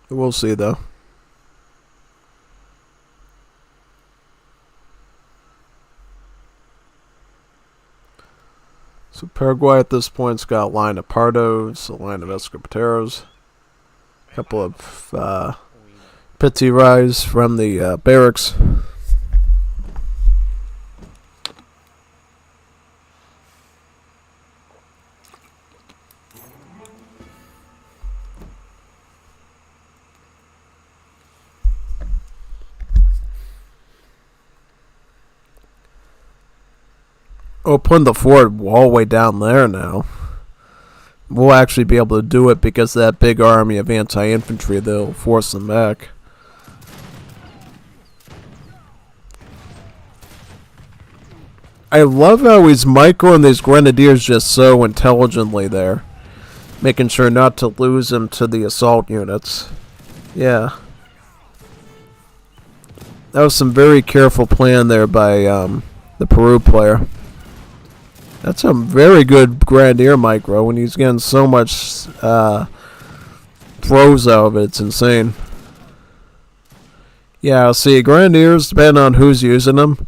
We'll see though. So Paraguay at this point's got a line of Pardos, a line of Escopeteros, a couple of Pitsy Rise from the barracks. Oh, putting the fort all the way down there now. We'll actually be able to do it because of that big army of anti-infantry that'll force them back. I love how he's microing these grenadiers just so intelligently there. Making sure not to lose them to the assault units. Yeah. That was some very careful plan there by the Peru player. That's a very good Grenadier micro when he's getting so much throws out of it. It's insane. Yeah, see, Grenadiers, depending on who's using them,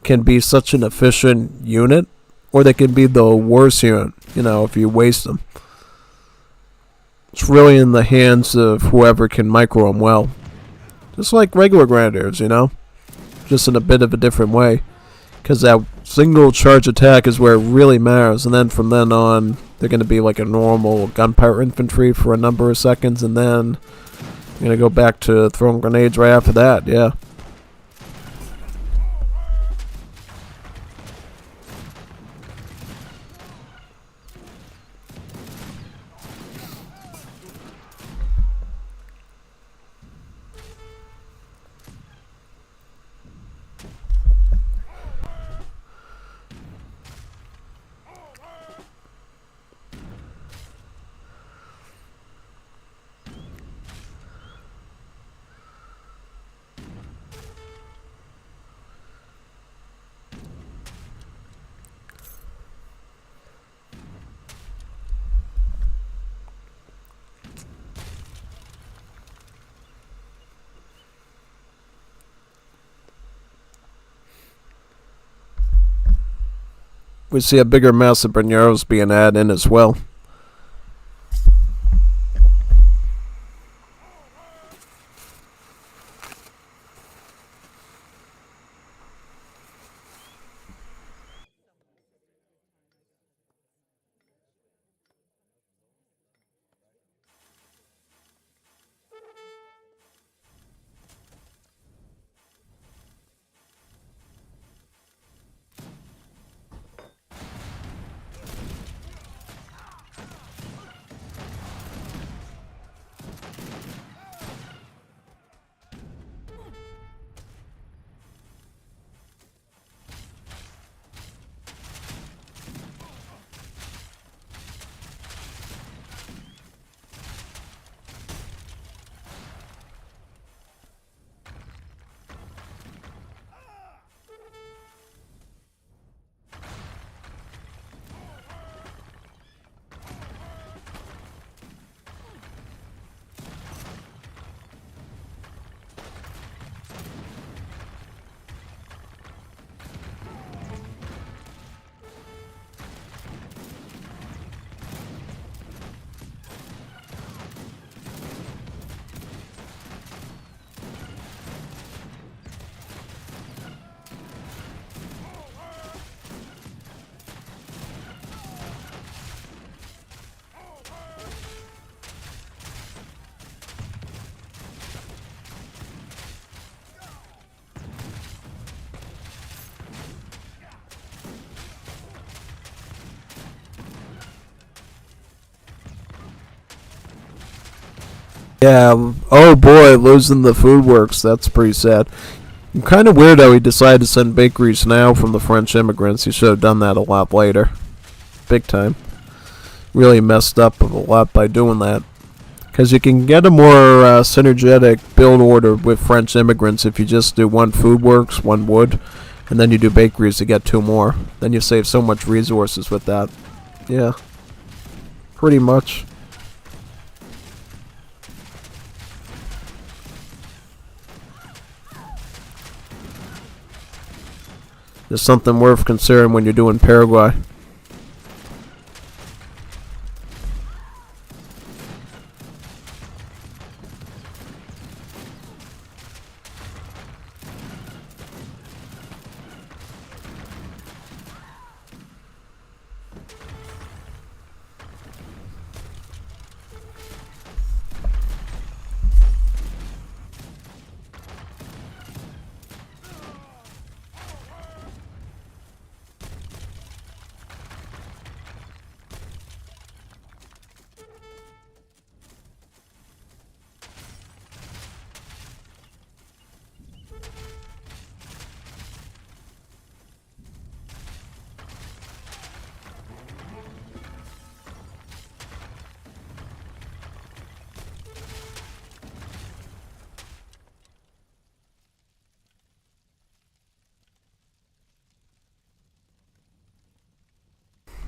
can be such an efficient unit, or they can be the worst unit, you know, if you waste them. It's really in the hands of whoever can micro them well. Just like regular Grenadiers, you know? Just in a bit of a different way. Because that single charge attack is where it really matters, and then from then on, they're going to be like a normal gunpowder infantry for a number of seconds, and then I'm gonna go back to throwing grenades right after that, yeah. We see a bigger mass of Banyeros being added in as well. Yeah, oh boy, losing the food works, that's pretty sad. Kind of weird how he decided to send bakeries now from the French immigrants. He should have done that a lot later. Big time. Really messed up a lot by doing that. Because you can get a more synergetic build order with French immigrants if you just do one food works, one wood, and then you do bakeries to get two more. Then you save so much resources with that. Yeah. Pretty much. It's something worth considering when you're doing Paraguay.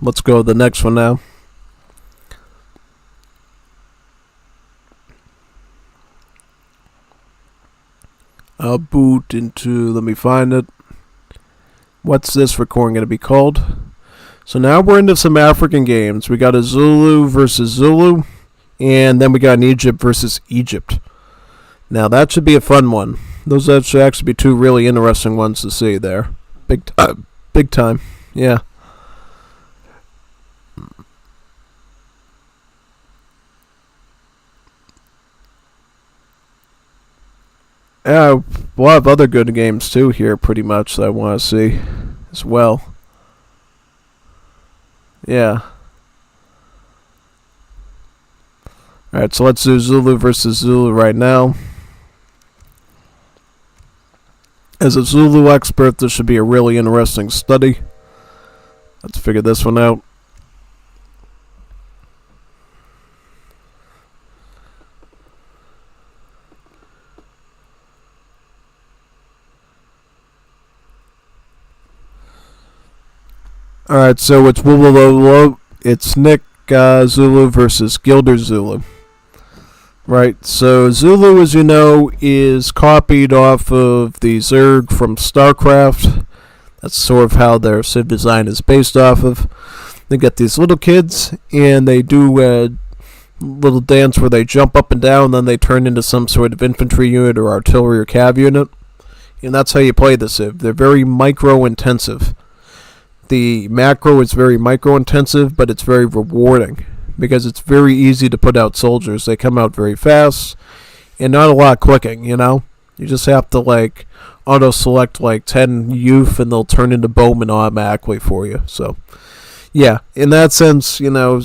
Let's go to the next one now. I'll boot into, let me find it. What's this recording going to be called? So now we're into some African games. We got a Zulu versus Zulu, and then we got an Egypt versus Egypt. Now that should be a fun one. Those should actually be two really interesting ones to see there. Big time. Yeah. Yeah, a lot of other good games too here, pretty much, that I want to see as well. Yeah. Alright, so let's do Zulu versus Zulu right now. As a Zulu expert, this should be a really interesting study. Let's figure this one out. Alright, so it's Wulolo. It's Nick Zulu versus Gilder Zulu. Right, so Zulu, as you know, is copied off of the Zerg from StarCraft. That's sort of how their civ design is based off of. They get these little kids, and they do a little dance where they jump up and down, then they turn into some sort of infantry unit or artillery or cav unit. And that's how you play the civ. They're very micro-intensive. The macro is very micro-intensive, but it's very rewarding, because it's very easy to put out soldiers. They come out very fast, and not a lot of clicking, you know? You just have to, like, auto-select, like, 10 youth, and they'll turn into bowmen automatically for you. So, yeah, in that sense, you know,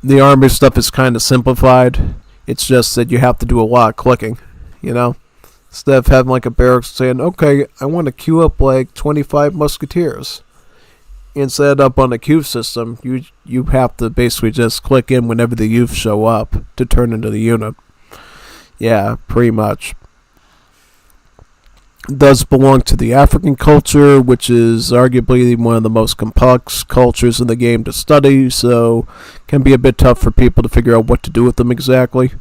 the army stuff is kind of simplified. It's just that you have to do a lot of clicking, you know? Instead of having, like, a barracks saying, okay, I want to queue up, like, 25 musketeers. And set up on a queue system, you have to basically just click in whenever the youth show up to turn into the unit. Yeah, pretty much. It does belong to the African culture, which is arguably one of the most complex cultures in the game to study, so it can be a bit tough for people to figure out what to do with them exactly.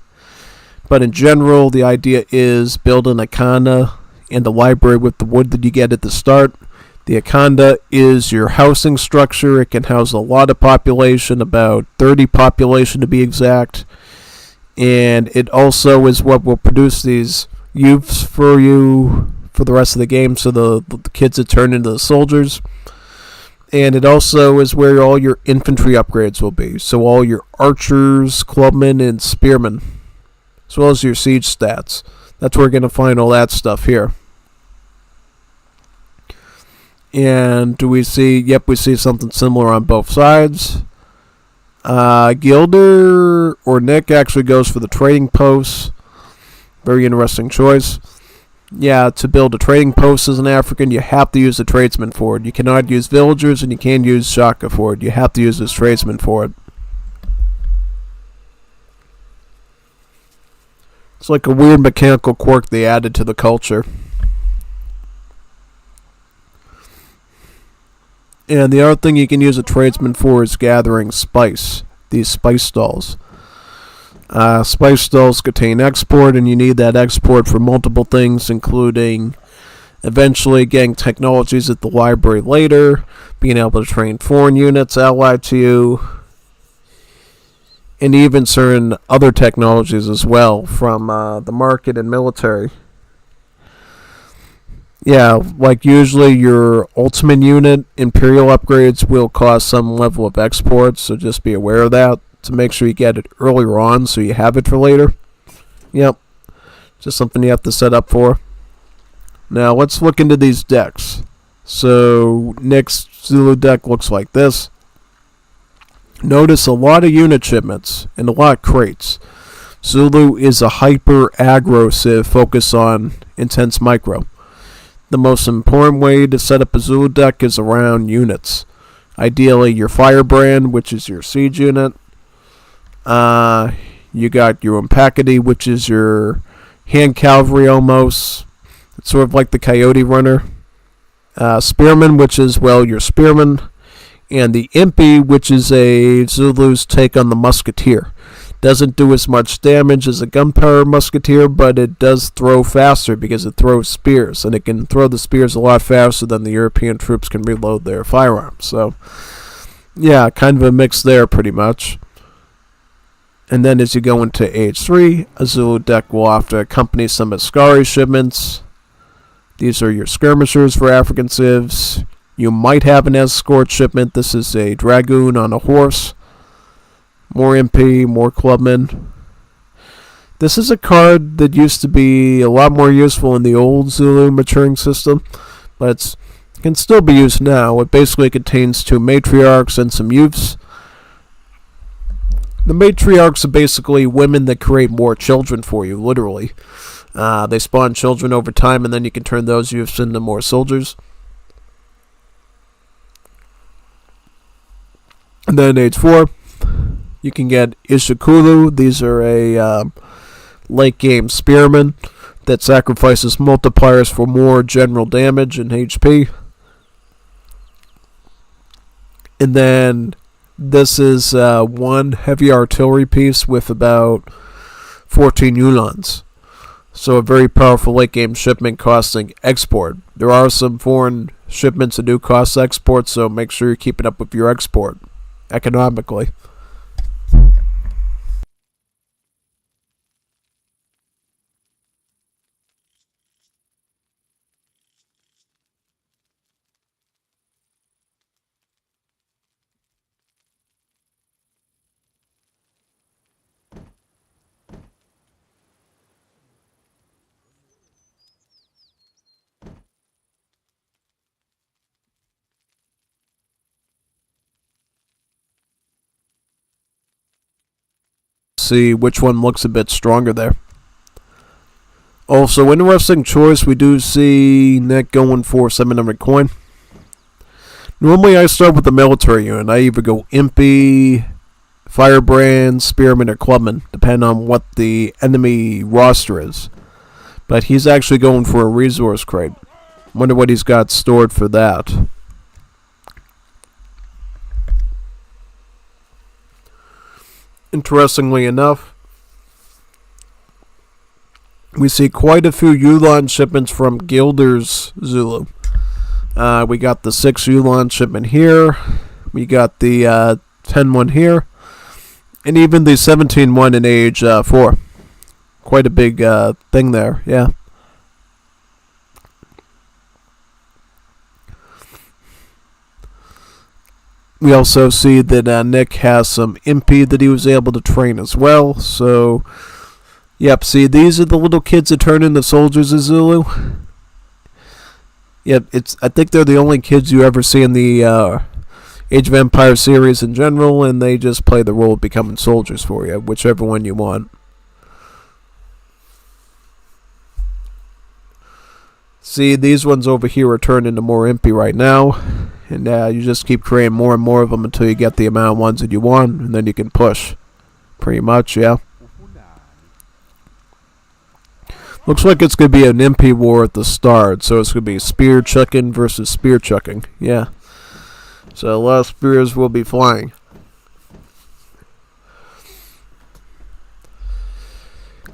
But in general, the idea is build an Akanda and a library with the wood that you get at the start. The Akanda is your housing structure. It can house a lot of population, about 30 population to be exact. And it also is what will produce these youths for you for the rest of the game, so the kids that turn into the soldiers. And it also is where all your infantry upgrades will be. So all your archers, clubmen, and spearmen, as well as your siege stats. That's where we're going to find all that stuff here. And do we see? Yep, we see something similar on both sides. Gilder or Nick actually goes for the trading posts. Very interesting choice. Yeah, to build a trading post as an African, you have to use a tradesman for it. You cannot use villagers, and you can't use Shaka for it. You have to use this tradesman for it. It's like a weird mechanical quirk they added to the culture. And the other thing you can use a tradesman for is gathering spice. These spice stalls. Spice stalls contain export, and you need that export for multiple things, including eventually getting technologies at the library later, being able to train foreign units allied to you, and even certain other technologies as well from the market and military. Yeah, like usually your ultimate unit Imperial upgrades will cause some level of export, so just be aware of that to make sure you get it earlier on so you have it for later. Yep, just something you have to set up for. Now let's look into these decks. So Nick's Zulu deck looks like this. Notice a lot of unit shipments and a lot of crates. Zulu is a hyper aggro civ focused on intense micro. The most important way to set up a Zulu deck is around units. Ideally, your Firebrand, which is your siege unit. You got your Impakity, which is your hand cavalry almost. It's sort of like the Coyote Runner. Spearman, which is, well, your Spearman. And the Impy, which is a Zulu's take on the Musketeer. Doesn't do as much damage as a gunpowder musketeer, but it does throw faster because it throws spears, and it can throw the spears a lot faster than the European troops can reload their firearms. So, yeah, kind of a mix there pretty much. And then as you go into Age 3, a Zulu deck will have to accompany some Ascari shipments. These are your skirmishers for African civs. You might have an escort shipment. This is a dragoon on a horse. More MP, more clubmen. This is a card that used to be a lot more useful in the old Zulu maturing system, but it can still be used now. It basically contains 2 matriarchs and some youths. The matriarchs are basically women that create more children for you, literally. They spawn children over time, and then you can turn those youths into more soldiers. And then age 4, you can get Ishikulu. These are a late game spearman that sacrifices multipliers for more general damage and HP. And then this is 1 heavy artillery piece with about 14 Yulons. So a very powerful late game shipment costing export. There are some foreign shipments that do cost export, so make sure you're keeping up with your export economically. See which one looks a bit stronger there. Also, interesting choice. We do see Nick going for 700 coin. Normally, I start with the military unit. I either go Impy, Firebrand, Spearman, or Clubman, depending on what the enemy roster is. But he's actually going for a resource crate. Wonder what he's got stored for that. Interestingly enough, we see quite a few Yulon shipments from Gilder's Zulu. We got the 6 Yulon shipment here. We got the 10 one here. And even the 17 one in age 4. Quite a big thing there, yeah. We also see that Nick has some Impy that he was able to train as well. So, yep, see, these are the little kids that turn into soldiers of Zulu. Yep, I think they're the only kids you ever see in the Age of Empires series in general, and they just play the role of becoming soldiers for you, whichever one you want. See, these ones over here are turned into more Impy right now. And you just keep creating more and more of them until you get the amount of ones that you want, and then you can push. Pretty much, yeah. Looks like it's going to be an Impy war at the start, so it's going to be spear chucking versus spear chucking, yeah. So a lot of spears will be flying.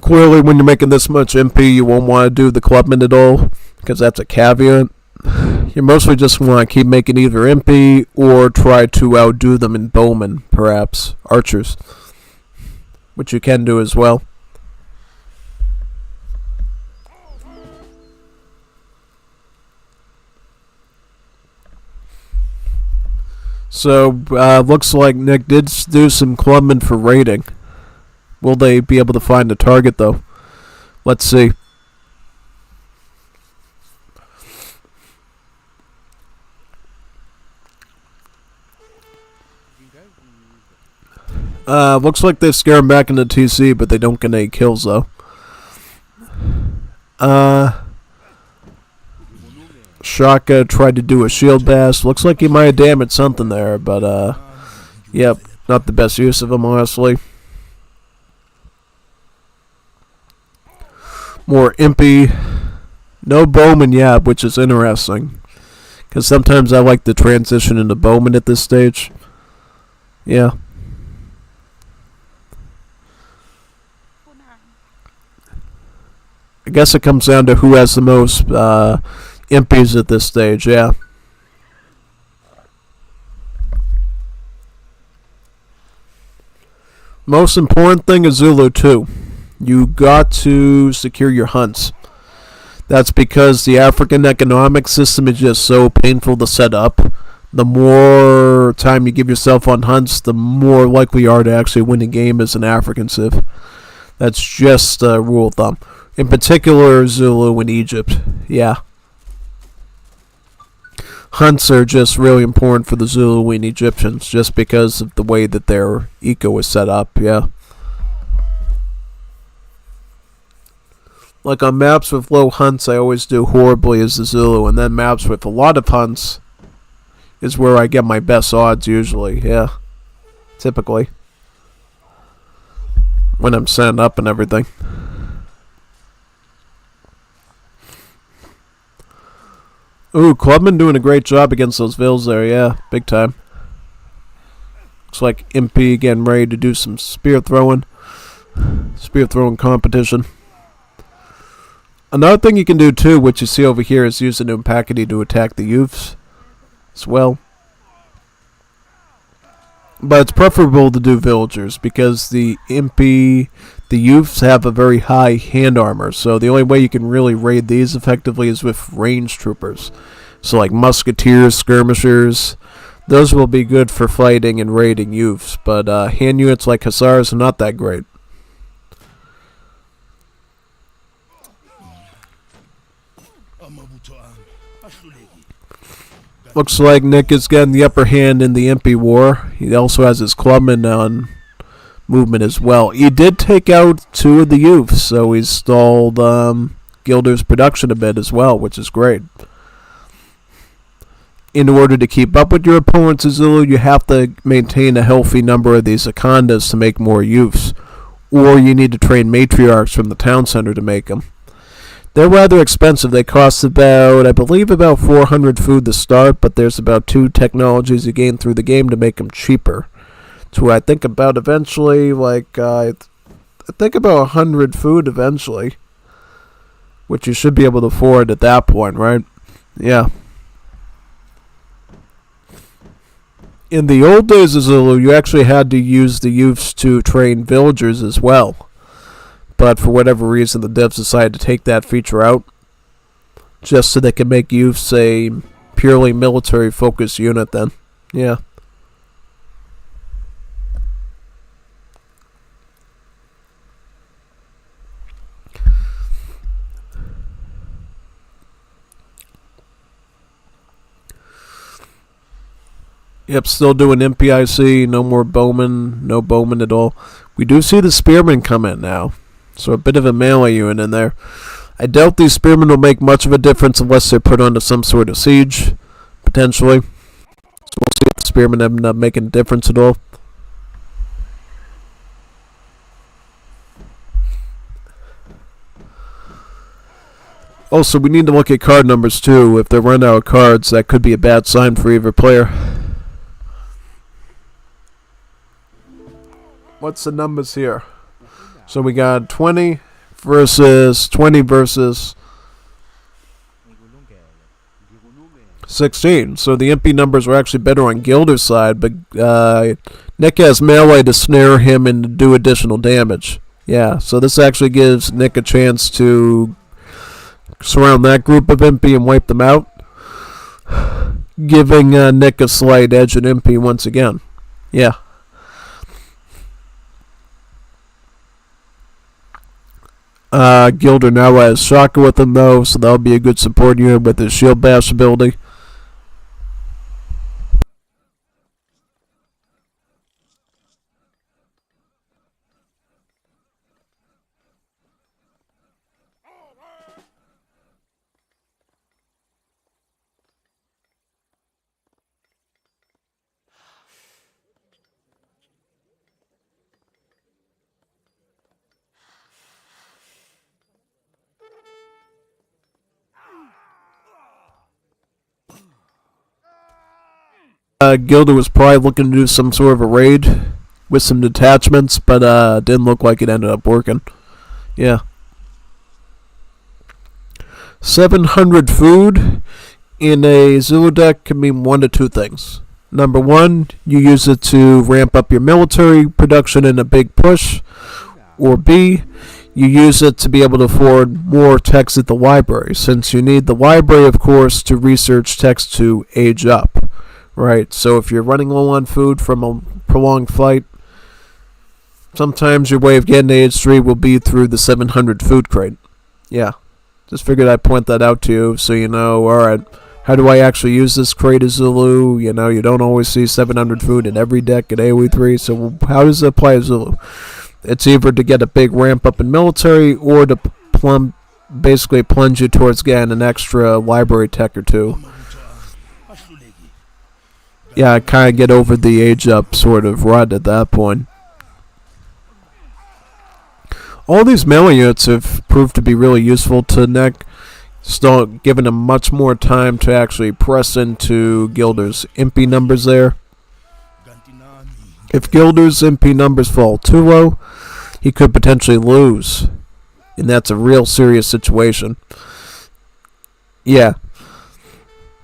Clearly, when you're making this much Impy, you won't want to do the Clubman at all, because that's a caveat. You mostly just want to keep making either Impy or try to outdo them in bowmen, perhaps, archers, which you can do as well. So, looks like Nick did do some clubmen for raiding. Will they be able to find a target, though? Let's see. Looks like they scare him back into TC, but they don't get any kills, though. Shaka tried to do a shield bash. Looks like he might have damaged something there, but, yep, not the best use of him, honestly. More Impy. No bowman yet, which is interesting. Because sometimes I like to transition into bowman at this stage. Yeah. I guess it comes down to who has the most Impies at this stage, yeah. Most important thing is Zulu 2. You got to secure your hunts. That's because the African economic system is just so painful to set up. The more time you give yourself on hunts, the more likely you are to actually win a game as an African civ. That's just a rule of thumb. In particular, Zulu in Egypt. Yeah. Hunts are just really important for the Zulu and Egyptians just because of the way that their eco is set up. Yeah. Like on maps with low hunts, I always do horribly as the Zulu, and then maps with a lot of hunts is where I get my best odds usually. Yeah. Typically. When I'm setting up and everything. Ooh, Clubman doing a great job against those Vills there, yeah, big time. Looks like Impy getting ready to do some spear throwing competition. Another thing you can do too, which you see over here, is use the Numpakity to attack the youths as well. But it's preferable to do villagers because the youths have a very high hand armor. So the only way you can really raid these effectively is with ranged troopers. So like musketeers, skirmishers, those will be good for fighting and raiding youths. But hand units like hussars are not that great. Looks like Nick is getting the upper hand in the Impy war. He also has his clubman on movement as well. He did take out 2 of the youths, so he stalled Gilder's production a bit as well, which is great. In order to keep up with your opponent's Zulu, you have to maintain a healthy number of these Akandas to make more youths. Or you need to train matriarchs from the town center to make them. They're rather expensive. They cost I believe about 400 food to start, but there's about 2 technologies you gain through the game to make them cheaper. So I think about eventually, I think about 100 food eventually, which you should be able to afford at that point, right? Yeah. In the old days of Zulu, you actually had to use the youths to train villagers as well. But for whatever reason, the devs decided to take that feature out, just so they can make youths a purely military-focused unit then. Yeah. Yep, still doing MPIC, no more bowmen, no bowmen at all. We do see the spearmen come in now. So a bit of a melee unit in there. I doubt these spearmen will make much of a difference unless they're put onto some sort of siege, potentially. So we'll see if the spearmen end up making a difference at all. Also, we need to look at card numbers too. If they're run out of cards, that could be a bad sign for either player. What's the numbers here? So we got 20 versus 16. So the MP numbers were actually better on Gilder's side, but Nick has melee to snare him and to do additional damage. Yeah, so this actually gives Nick a chance to surround that group of MP and wipe them out, giving Nick a slight edge at MP once again. Yeah. Gilder now has Shaka with him though, so that'll be a good support unit with his shield bash ability. Gilder was probably looking to do some sort of a raid with some detachments, but didn't look like it ended up working. Yeah. 700 food in a Zulu deck can mean 1 to 2 things. Number 1, you use it to ramp up your military production in a big push. Or B, you use it to be able to afford more text at the library, since you need the library, of course, to research text to age up. Right, so if you're running low on food from a prolonged fight, Sometimes your way of getting to H3 will be through the 700 food crate. Yeah, just figured I'd point that out to you so you know, alright, how do I actually use this crate as Zulu? You know, you don't always see 700 food in every deck at AoE 3, so how does it apply to Zulu? It's either to get a big ramp up in military or to basically plunge you towards getting an extra library tech or two. Yeah, I kind of get over the age up sort of rut at that point. All these melee units have proved to be really useful to Nick, still giving him much more time to actually press into Gilder's MP numbers there. If Gilder's MP numbers fall too low, he could potentially lose, and that's a real serious situation. Yeah.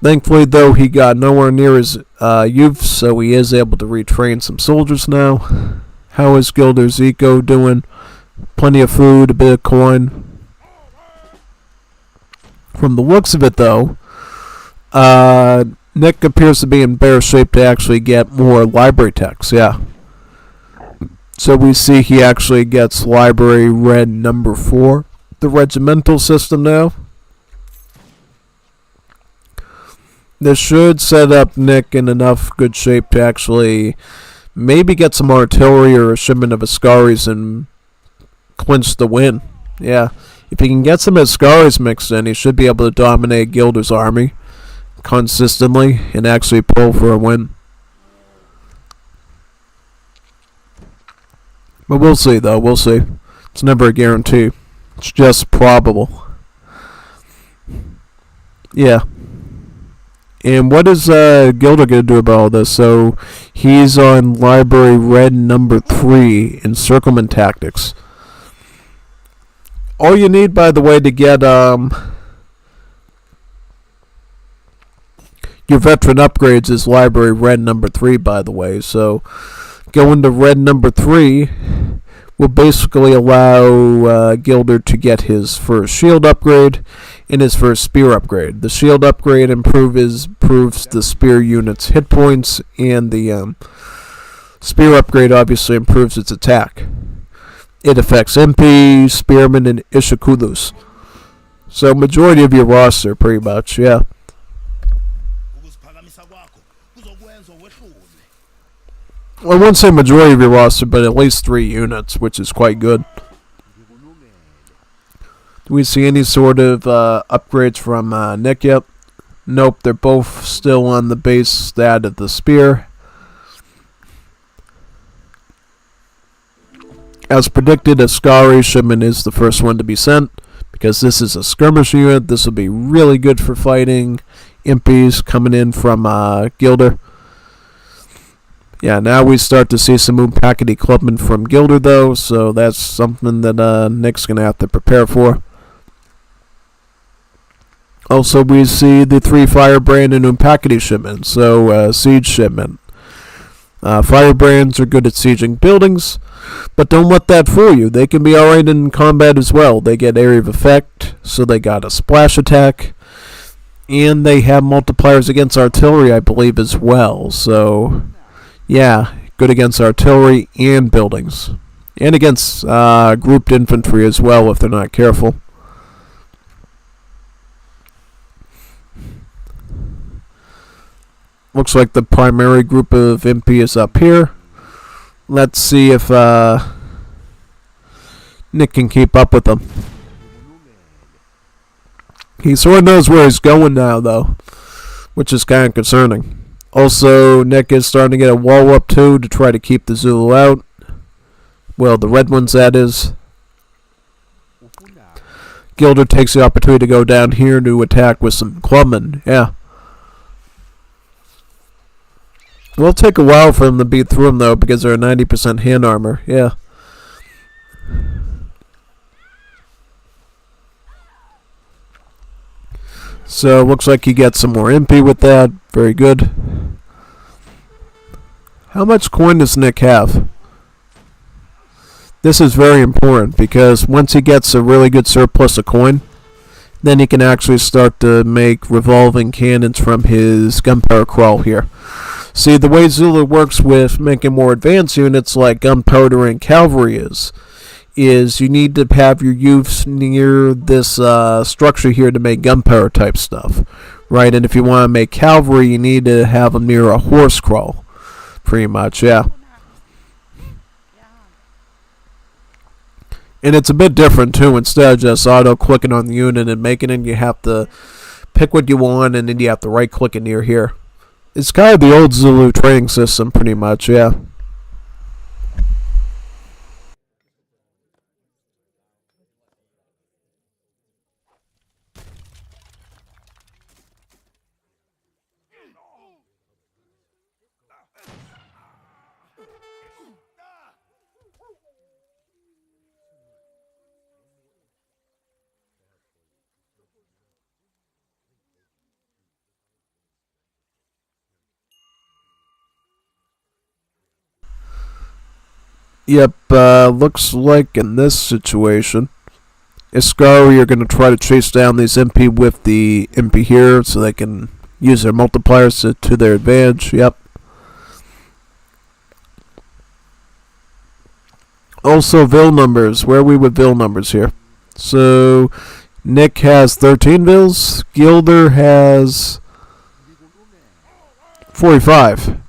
Thankfully, though, he got nowhere near his youth, so he is able to retrain some soldiers now. How is Gilder's eco doing? Plenty of food, a bit of coin. From the looks of it, though, Nick appears to be in better shape to actually get more library techs, yeah. So we see he actually gets library red number 4, the regimental system now. This should set up Nick in enough good shape to actually maybe get some artillery or a shipment of Ascaris and clinch the win. Yeah, if he can get some Ascaris mixed in, he should be able to dominate Gilder's army consistently and actually pull for a win. But we'll see, though. We'll see. It's never a guarantee. It's just probable. Yeah. And what is Gilder going to do about all this? So he's on library red number 3, encirclement tactics. All you need, by the way, to get your veteran upgrades is library red number 3, by the way. So going to red number 3 will basically allow Gilder to get his first shield upgrade and his first spear upgrade. The shield upgrade improves the spear unit's hit points, and the spear upgrade obviously improves its attack. It affects MP, Spearmen, and Ishikulus. So majority of your roster, pretty much, yeah. I wouldn't say majority of your roster, but at least 3 units, which is quite good. Do we see any sort of upgrades from Nick yet? Nope, they're both still on the base stat of the spear. As predicted, Ascari shipment is the first one to be sent, because this is a skirmish unit. This will be really good for fighting impies coming in from Gilder. Yeah, now we start to see some Unpackety Clubmen from Gilder, though, so that's something that Nick's going to have to prepare for. Also, we see the 3 Firebrand and Unpackety shipments, so siege shipment. Firebrands are good at sieging buildings, but don't let that fool you. They can be alright in combat as well. They get area of effect, so they got a splash attack, and they have multipliers against artillery, I believe, as well. So, yeah, good against artillery and buildings, and against grouped infantry as well if they're not careful. Looks like the primary group of MP is up here. Let's see if Nick can keep up with them. He sort of knows where he's going now, though, which is kind of concerning. Also, Nick is starting to get a wall up, too, to try to keep the Zulu out. Well, the red ones, that is. Gilder takes the opportunity to go down here to attack with some clubmen. Yeah. It'll take a while for him to beat through them, though, because they're 90% hand armor. Yeah. So, looks like he gets some more MP with that. Very good. How much coin does Nick have? This is very important, because once he gets a really good surplus of coin, then he can actually start to make revolving cannons from his gunpowder crawl here. See, the way Zulu works with making more advanced units like gunpowder and cavalry is you need to have your youths near this structure here to make gunpowder type stuff, right? And if you want to make cavalry, you need to have them near a horse crawl, pretty much, yeah. And it's a bit different too. Instead of just auto clicking on the unit and making it, you have to pick what you want, and then you have to right click it near here. It's kind of the old Zulu training system, pretty much, yeah. Yep, looks like in this situation, Iskari are going to try to chase down these MP with the MP here so they can use their multipliers to their advantage. Yep. Also, Vil numbers. Where are we with Vil numbers here? So, Nick has 13 Vils. Gilder has 45.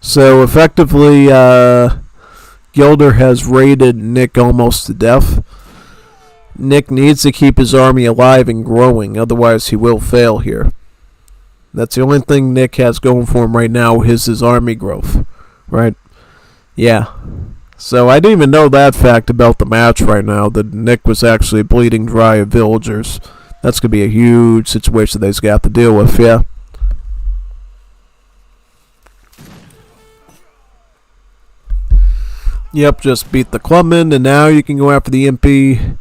So, effectively, Gilder has raided Nick almost to death. Nick needs to keep his army alive and growing, otherwise he will fail here. That's the only thing Nick has going for him right now is his army growth, right? Yeah. So I didn't even know that fact about the match right now, that Nick was actually bleeding dry of villagers. That's going to be a huge situation that he's got to deal with, yeah. Yep, just beat the clubman, and now you can go after the MP.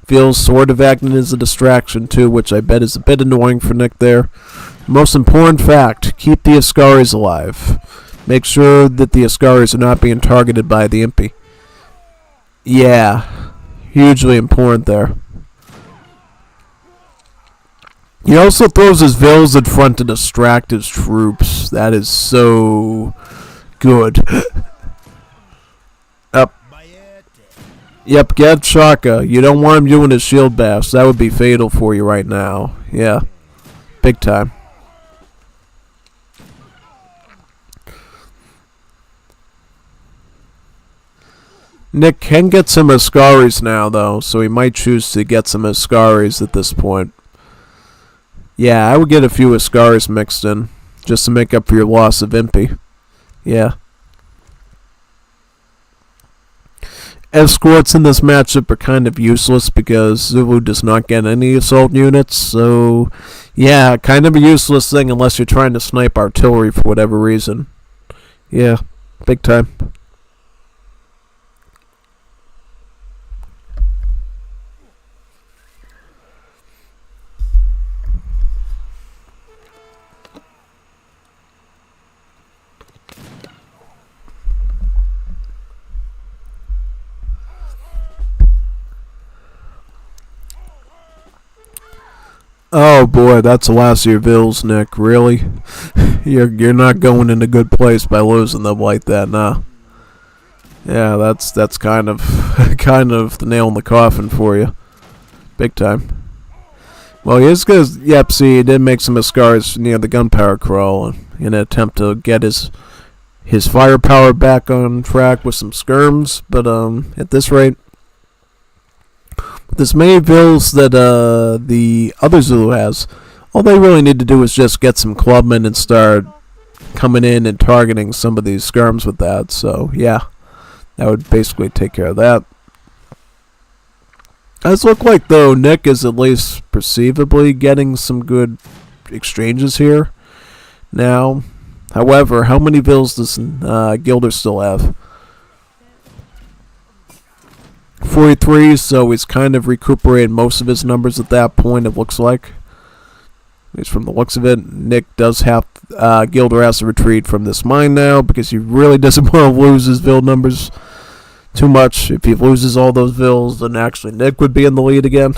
Feels sort of acting as a distraction too, which I bet is a bit annoying for Nick there. Most important fact, keep the Askaris alive. Make sure that the Askaris are not being targeted by the MP. Yeah, hugely important there. He also throws his Vils in front to distract his troops. That is so good. Up. Yep, get Shaka. You don't want him doing his shield bash. That would be fatal for you right now. Yeah, big time. Nick can get some Askaris now, though, so he might choose to get some Askaris at this point. Yeah, I would get a few Askaris mixed in, just to make up for your loss of Impy. Yeah. Escorts in this matchup are kind of useless because Zulu does not get any assault units, so yeah, kind of a useless thing unless you're trying to snipe artillery for whatever reason. Yeah, big time. Oh boy, that's the last of your Vils, Nick. Really? You're not going in a good place by losing them like that, nah. Yeah, that's kind of kind of the nail in the coffin for you, big time. Well, he's because yep, see, he did make some scars near the gunpowder crawl in an attempt to get his firepower back on track with some skirms, but at this rate. There's many Vils that the other Zulu has. All they really need to do is just get some clubmen and start coming in and targeting some of these skirms with that. So, yeah, that would basically take care of that. Does look like, though, Nick is at least perceivably getting some good exchanges here now. However, how many Vils does Gilder still have? 43, so he's kind of recuperated most of his numbers at that point, it looks like. At least from the looks of it, Nick does have, Gilder has to retreat from this mine now, because he really doesn't want to lose his Vil numbers too much. If he loses all those Vils, then actually Nick would be in the lead again.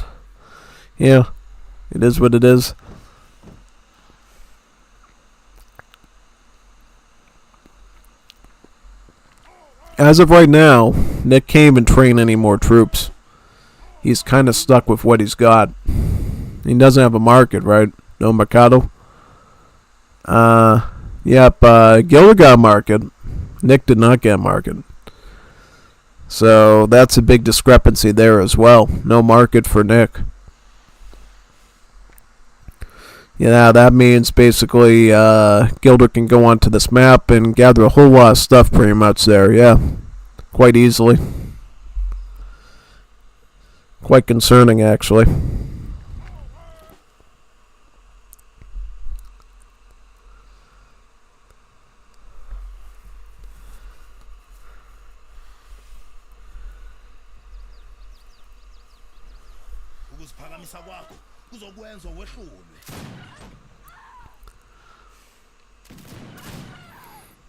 Yeah, it is what it is. As of right now, Nick can't even train any more troops. He's kind of stuck with what he's got. He doesn't have a market, right? No mercado. Yep. Gilder got a market. Nick did not get a market. So that's a big discrepancy there as well. No market for Nick. Yeah, that means basically Gilder can go onto this map and gather a whole lot of stuff pretty much there. Yeah, quite easily. Quite concerning, actually.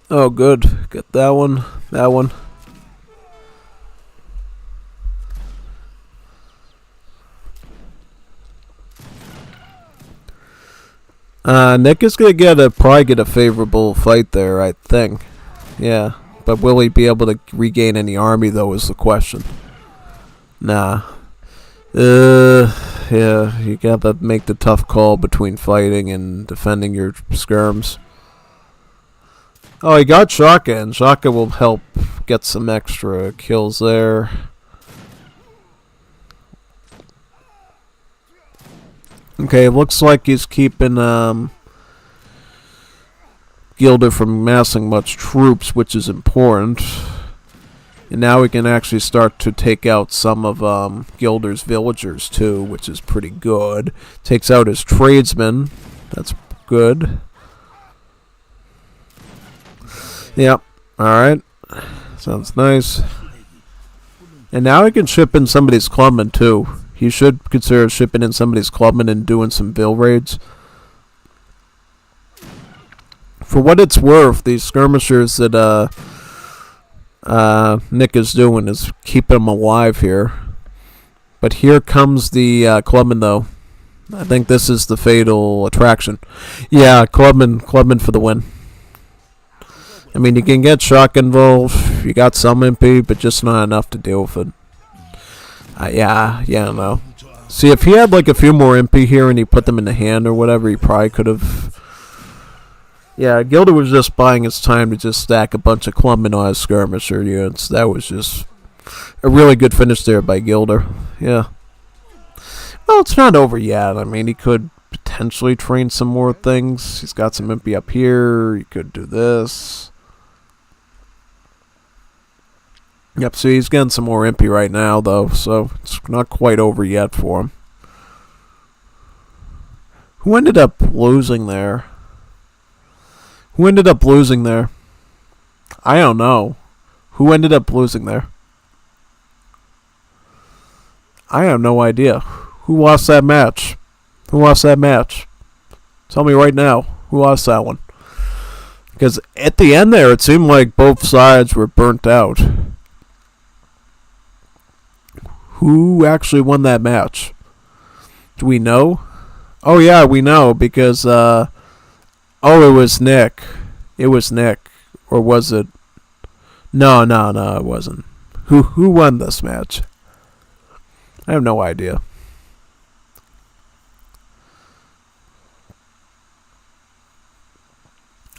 Oh, good. Got that one. That one. Nick is gonna probably get a favorable fight there, I think. Yeah, but will he be able to regain any army though? Is the question. Nah. Yeah, you gotta make the tough call between fighting and defending your skirms. Oh, he got Shaka, and Shaka will help get some extra kills there. Okay, looks like he's keeping Gilder from massing much troops, which is important. And now we can actually start to take out some of Gilder's villagers too, which is pretty good. Takes out his tradesmen. That's good. Yep. Alright. Sounds nice. And now he can ship in somebody's clubman too. He should consider shipping in somebody's clubman and doing some bill raids. For what it's worth, these skirmishers that Nick is doing is keeping them alive here. But here comes the clubman though. I think this is the fatal attraction. Yeah, clubman for the win. I mean, you can get shock involved. You got some MP, but just not enough to deal with it. Yeah, no. See, if he had like a few more MP here and he put them in the hand or whatever, he probably could have. Yeah, Gilder was just buying his time to just stack a bunch of clubmen on his skirmisher units. That was just a really good finish there by Gilder. Yeah. Well, it's not over yet. I mean, he could potentially train some more things. He's got some MP up here. He could do this. Yep, so he's getting some more MP right now, though, so it's not quite over yet for him. Who ended up losing there? Who ended up losing there? I don't know. Who ended up losing there? I have no idea. Who lost that match? Who lost that match? Tell me right now. Who lost that one? Because at the end there, it seemed like both sides were burnt out. Who actually won that match? Do we know? Oh yeah, we know because oh, it was Nick. It was Nick, or was it? No, it wasn't. Who won this match? I have no idea.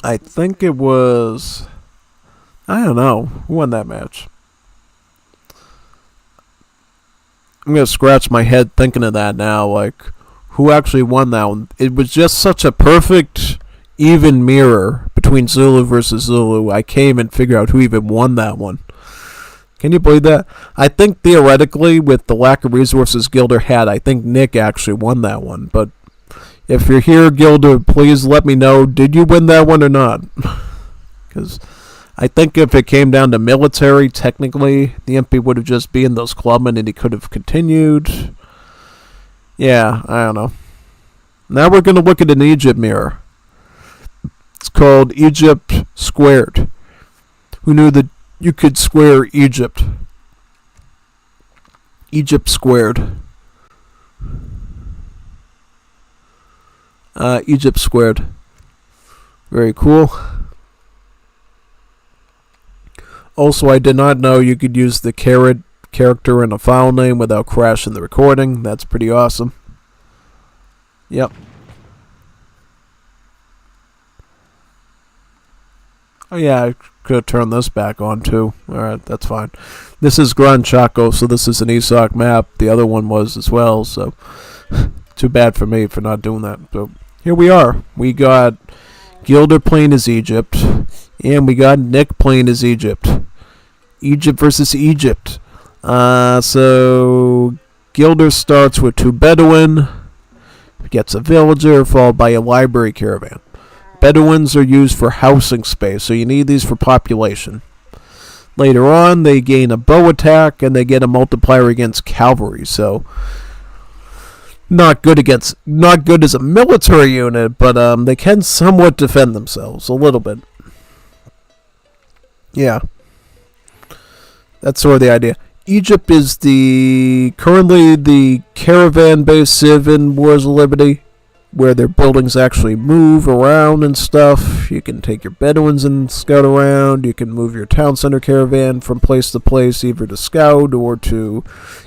I think it was. I don't know. Who won that match? I'm going to scratch my head thinking of that now. Like, who actually won that one? It was just such a perfect, even mirror between Zulu versus Zulu. I can't even figure out who even won that one. Can you believe that? I think theoretically, with the lack of resources Gilder had, I think Nick actually won that one. But if you're here, Gilder, please let me know. Did you win that one or not? Because I think if it came down to military, technically, the MP would have just been those clubmen and he could have continued. Yeah, I don't know. Now we're going to look at an Egypt mirror. It's called Egypt Squared. Who knew that you could square Egypt? Egypt Squared. Egypt Squared. Very cool. Also, I did not know you could use the caret character in a file name without crashing the recording. That's pretty awesome. Yep. Oh yeah, I could have turned this back on too. Alright, that's fine. This is Gran Chaco, so this is an ESOC map. The other one was as well, so too bad for me for not doing that. So here we are. We got Gilder playing as Egypt, and we got Nick playing as Egypt. Egypt versus Egypt. So Gilder starts with 2 Bedouin, gets a villager, followed by a library caravan. Bedouins are used for housing space, so you need these for population. Later on, they gain a bow attack, and they get a multiplier against cavalry, so not good as a military unit, but they can somewhat defend themselves a little bit. Yeah. That's sort of the idea. Egypt is currently the caravan-based civ in Wars of Liberty, where their buildings actually move around and stuff. You can take your Bedouins and scout around. You can move your town center caravan from place to place, either to scout or to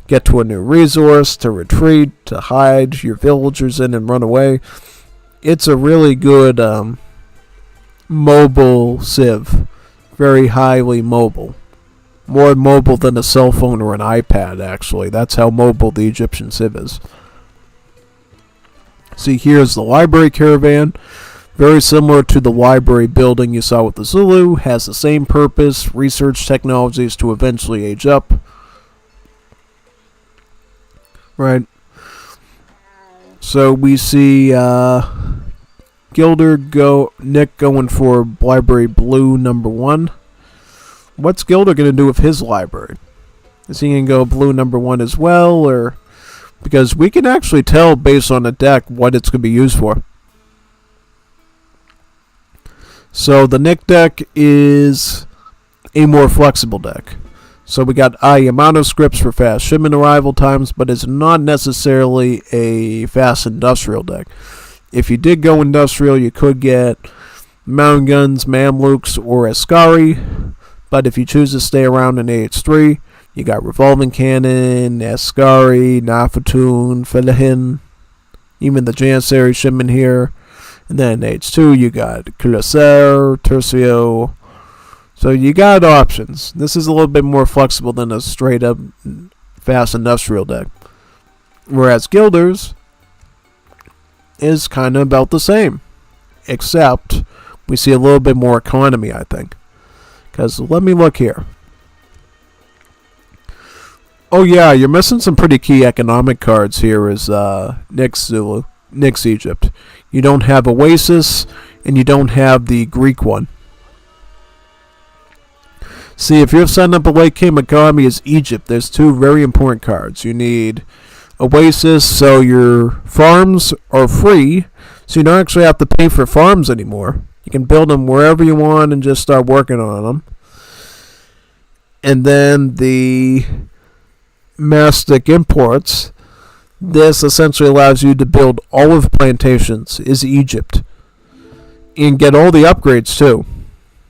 get to a new resource, to retreat, to hide your villagers in and run away. It's a really good mobile civ. Very highly mobile. More mobile than a cell phone or an iPad, actually. That's how mobile the Egyptian civ is. See, here's the library caravan. Very similar to the library building you saw with the Zulu. Has the same purpose. Research technologies to eventually age up. Right. So we see Nick going for library blue number 1. What's Gilder going to do with his library? Is he going to go blue number 1 as well, or... Because we can actually tell based on the deck what it's going to be used for. So the Nick deck is a more flexible deck. So we got Yamato scripts for fast shipment arrival times, but it's not necessarily a fast industrial deck. If you did go industrial, you could get mountain guns, Mamluks, or Ascari. But if you choose to stay around in AH3, you got revolving cannon, Ascari, Nafatoon, Felahin, even the Janissary shipment here. And then H2, you got Cuirassier, Tercio. So you got options. This is a little bit more flexible than a straight up fast industrial deck. Whereas Gilder's is kind of about the same. Except we see a little bit more economy, I think. Because let me look here. Oh yeah, you're missing some pretty key economic cards here is Nick's Egypt. You don't have Oasis, and you don't have the Greek one. See, if you're setting up a late game economy as Egypt, there's 2 very important cards. You need Oasis, so your farms are free, so you don't actually have to pay for farms anymore. You can build them wherever you want and just start working on them. And then the Mastic Imports. This essentially allows you to build olive plantations as Egypt. And get all the upgrades too.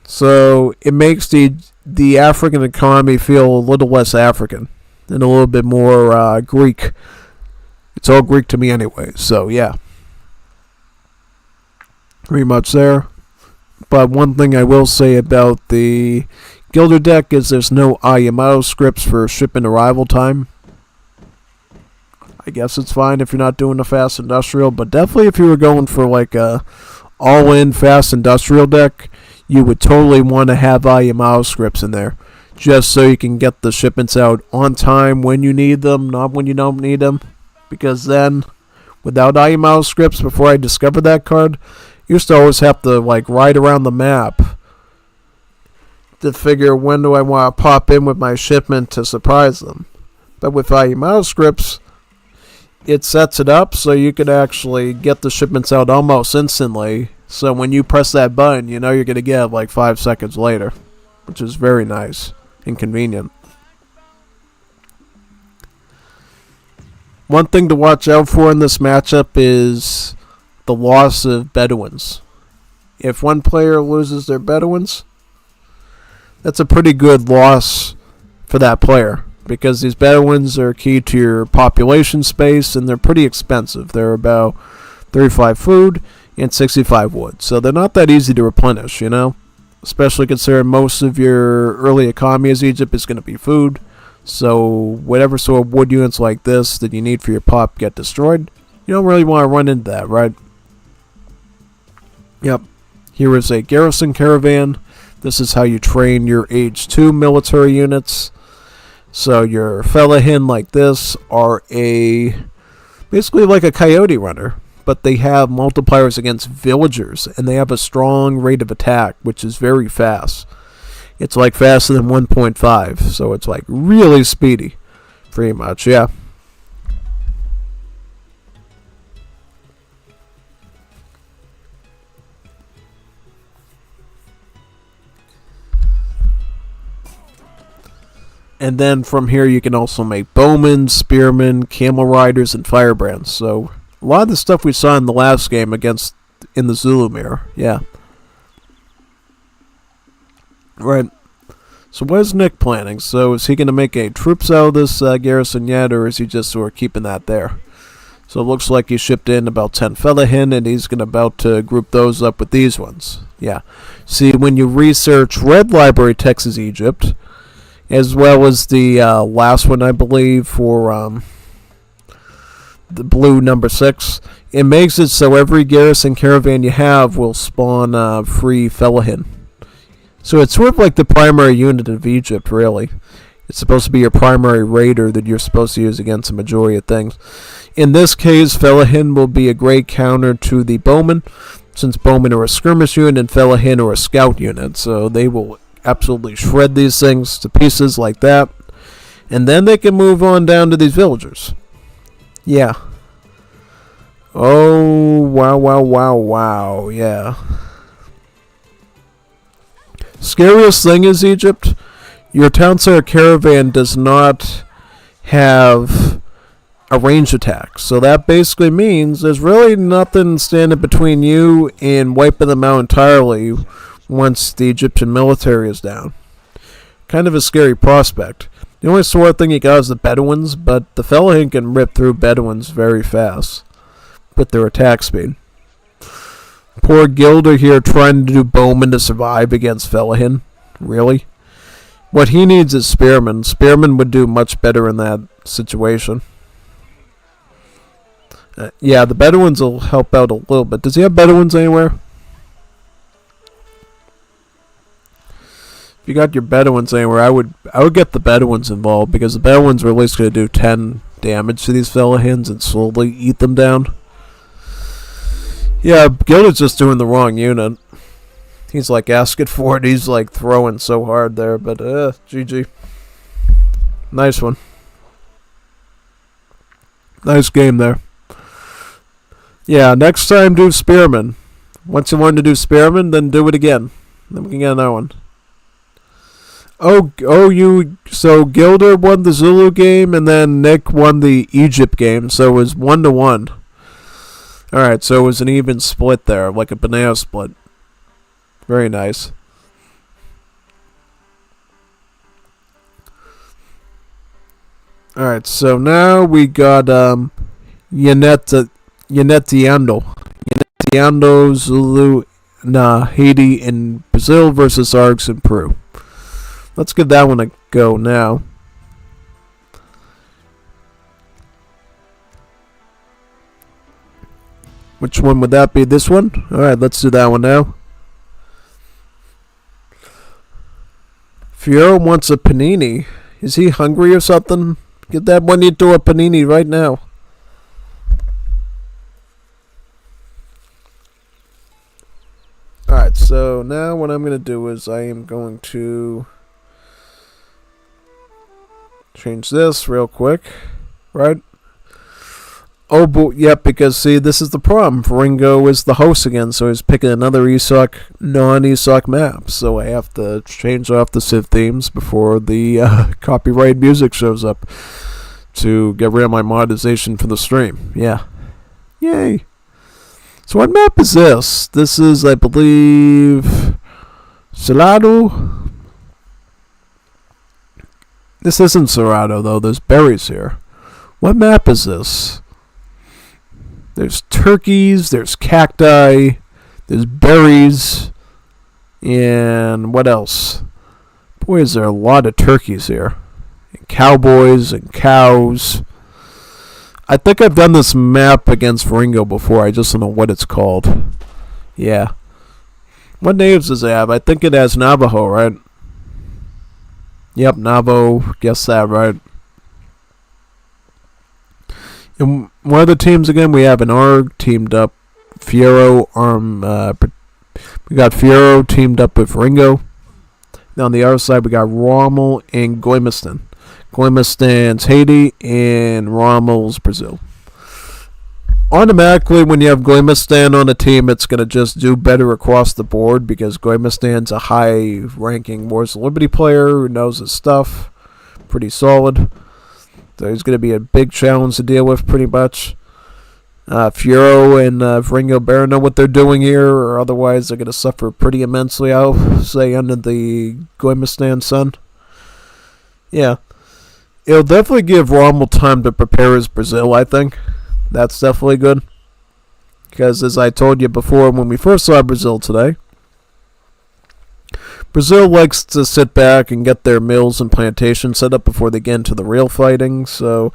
So it makes the African economy feel a little less African. And a little bit more Greek. It's all Greek to me anyway, so yeah. Pretty much there. But one thing I will say about the Gilder deck is there's no Yamato scripts for shipment arrival time. I guess it's fine if you're not doing a fast industrial, but definitely if you were going for like a all-in fast industrial deck, you would totally want to have Yamato scripts in there. Just so you can get the shipments out on time when you need them, not when you don't need them. Because then, without Yamato scripts, before I discovered that card, you used to always have to like ride around the map to figure when do I want to pop in with my shipment to surprise them. But with Yamato scripts, it sets it up so you can actually get the shipments out almost instantly. So when you press that button, you know you're going to get it like 5 seconds later, which is very nice and convenient. One thing to watch out for in this matchup is the loss of Bedouins. If one player loses their Bedouins, that's a pretty good loss for that player, because these Bedouins are key to your population space, and they're pretty expensive. They're about 35 food and 65 wood, so they're not that easy to replenish, especially considering most of your early economy as Egypt is going to be food. So whatever sort of wood units like this that you need for your pop get destroyed, you don't really want to run into that, right? Yep. Here is a garrison caravan. This is how you train your Age 2 military units. So your fellahin like this are basically like a coyote runner, but they have multipliers against villagers, and they have a strong rate of attack, which is very fast. It's like faster than 1.5, so it's like really speedy, pretty much, yeah. And then from here you can also make bowmen, spearmen, camel riders, and firebrands. So a lot of the stuff we saw in the last game in the Zulu mirror, yeah. Right. So what is Nick planning? So is he going to make any troops out of this garrison yet, or is he just sort of keeping that there? So it looks like he shipped in about 10 fellahin, and he's about to group those up with these ones. Yeah. See, when you research Red Library Texas Egypt, as well as the last one, I believe, for the blue number 6, it makes it so every garrison caravan you have will spawn free fellahin. So it's sort of like the primary unit of Egypt, really. It's supposed to be your primary raider that you're supposed to use against the majority of things. In this case, fellahin will be a great counter to the bowmen, since bowmen are a skirmish unit and fellahin are a scout unit. So they will absolutely shred these things to pieces like that. And then they can move on down to these villagers. Yeah. Oh, wow, yeah. Scariest thing is Egypt, your town center caravan does not have a range attack. So that basically means there's really nothing standing between you and wiping them out entirely once the Egyptian military is down. Kind of a scary prospect. The only sort of thing you got is the Bedouins, but the fellahin can rip through Bedouins very fast with their attack speed. Poor Gilder here trying to do bowman to survive against fellahin. Really? What he needs is spearmen. Spearmen would do much better in that situation. Yeah, the Bedouins will help out a little bit. Does he have Bedouins anywhere? If you got your Bedouins anywhere, I would get the Bedouins involved, because the Bedouins are at least going to do 10 damage to these fellahins and slowly eat them down. Yeah, Gilda's just doing the wrong unit. He's like asking for it. He's like throwing so hard there, but GG. Nice one. Nice game there. Yeah, next time do Spearman. Once you learn to do Spearman, then do it again. Then we can get another one. So Gilder won the Zulu game, and then Nick won the Egypt game, so it was 1-1. Alright, so it was an even split there, like a banana split. Very nice. Alright, so now we got Yanetiando, Zulu, Haiti, and Brazil versus Args in Peru. Let's give that one a go now. Which one would that be? This one? Alright, let's do that one now. Fiora wants a panini. Is he hungry or something? Get that one into a panini right now. Alright, so now what I'm going to do is I am going to change this real quick. Right? Oh, but yep, because see, this is the problem. Ringo is the host again, so he's picking another ESOC, non-ESOC map. So I have to change off the Civ themes before the copyright music shows up to get rid of my monetization for the stream. Yeah. Yay. So what map is this? This is, I believe, Salado. This isn't Cerrado, though. There's berries here. What map is this? There's turkeys, there's cacti, there's berries, and what else? Boy, is there a lot of turkeys here. And cowboys and cows. I think I've done this map against Ringo before. I just don't know what it's called. Yeah. What names does it have? I think it has Navajo, right? Yep, Navajo. Guess that, right? And one of the teams again, we have an ARG teamed up. Fiero we got Fiero teamed up with Ringo. Now on the other side, we got Rommel and Goimistan. Goimistan's Haiti and Rommel's Brazil. Automatically, when you have Goimistan on a team, it's going to just do better across the board because Goimistan's a high-ranking Wars of Liberty player who knows his stuff. Pretty solid. So he's going to be a big challenge to deal with, pretty much. Fiero and Ringo Bear know what they're doing here, or otherwise they're going to suffer pretty immensely, I'll say, under the Goimistan sun. Yeah. It'll definitely give Rommel time to prepare his Brazil, I think. That's definitely good. Because as I told you before when we first saw Brazil today, Brazil likes to sit back and get their mills and plantations set up before they get into the real fighting, so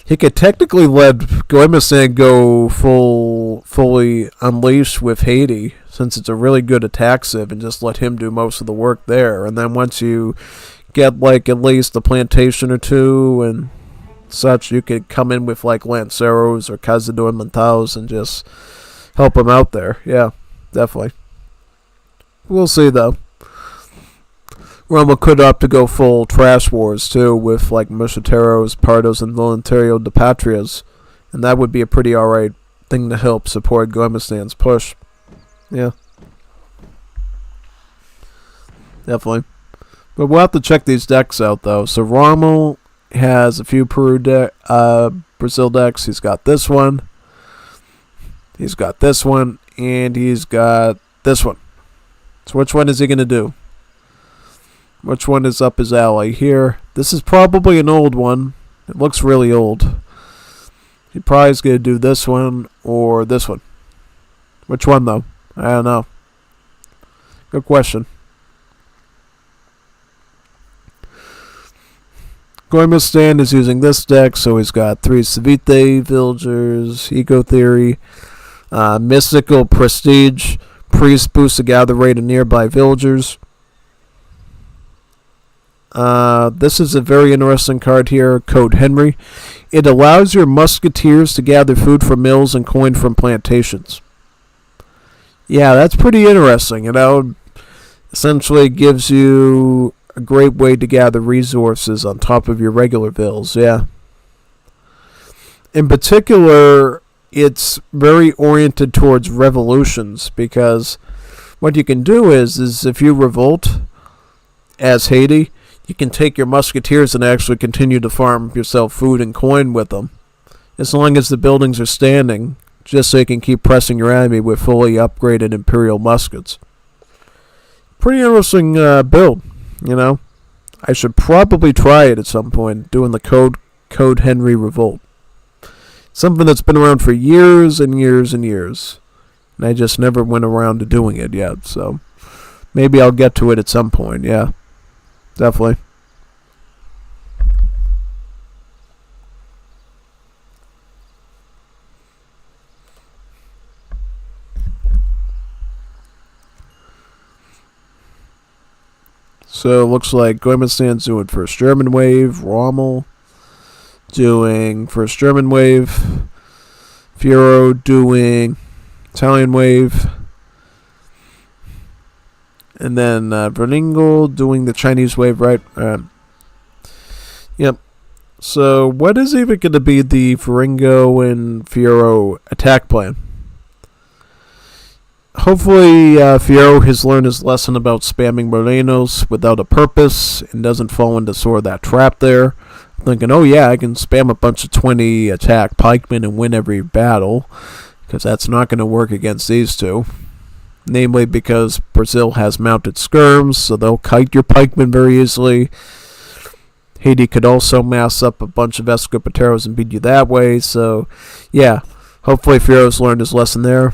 he could technically let Goimistan go fully unleashed with Haiti, since it's a really good attack civ, and just let him do most of the work there. And then once you get like at least a plantation or two and such, you could come in with like Lanceros or Cazador Montaos and just help him out there. Yeah, definitely. We'll see though. Rommel could opt to go full trash wars too, with like Mosquiteros, Pardos, and Voluntario de Patrias, and that would be a pretty alright thing to help support Goimistan's push. Yeah, definitely. But we'll have to check these decks out though. So Rommel has a few Brazil decks. He's got this one. He's got this one, and he's got this one. So which one is he gonna do? Which one is up his alley here? This is probably an old one. It looks really old. He probably is going to do this one or this one. Which one, though? I don't know. Good question. Goimistan is using this deck, so he's got 3 Civite, Villagers, Eco Theory, Mystical Prestige, Priest boosts the gather rate of nearby villagers. This is a very interesting card here, Code Henry. It allows your musketeers to gather food from mills and coin from plantations. Yeah, that's pretty interesting. Essentially gives you a great way to gather resources on top of your regular vills, yeah. In particular, it's very oriented towards revolutions, because what you can do is if you revolt as Haiti, you can take your musketeers and actually continue to farm yourself food and coin with them, as long as the buildings are standing, just so you can keep pressing your enemy with fully upgraded Imperial muskets. Pretty interesting build, you know. I should probably try it at some point, doing the Code Henry Revolt. Something that's been around for years and years and years, and I just never went around to doing it yet, so maybe I'll get to it at some point, yeah. Definitely. So it looks like Goimistan's doing first German wave, Rommel doing first German wave, Fiero doing Italian wave, and then Verningle doing the Chinese wave, right? Yep. So what is even going to be the Veringo and Fiero attack plan? Hopefully Fiero has learned his lesson about spamming Morenos without a purpose and doesn't fall into sort of that trap there. Thinking, oh yeah, I can spam a bunch of 20 attack pikemen and win every battle, because that's not going to work against these two. Namely because Brazil has mounted skirms, so they'll kite your pikemen very easily. Haiti could also mass up a bunch of Escopeteros and beat you that way. So, yeah, hopefully Fiero's learned his lesson there.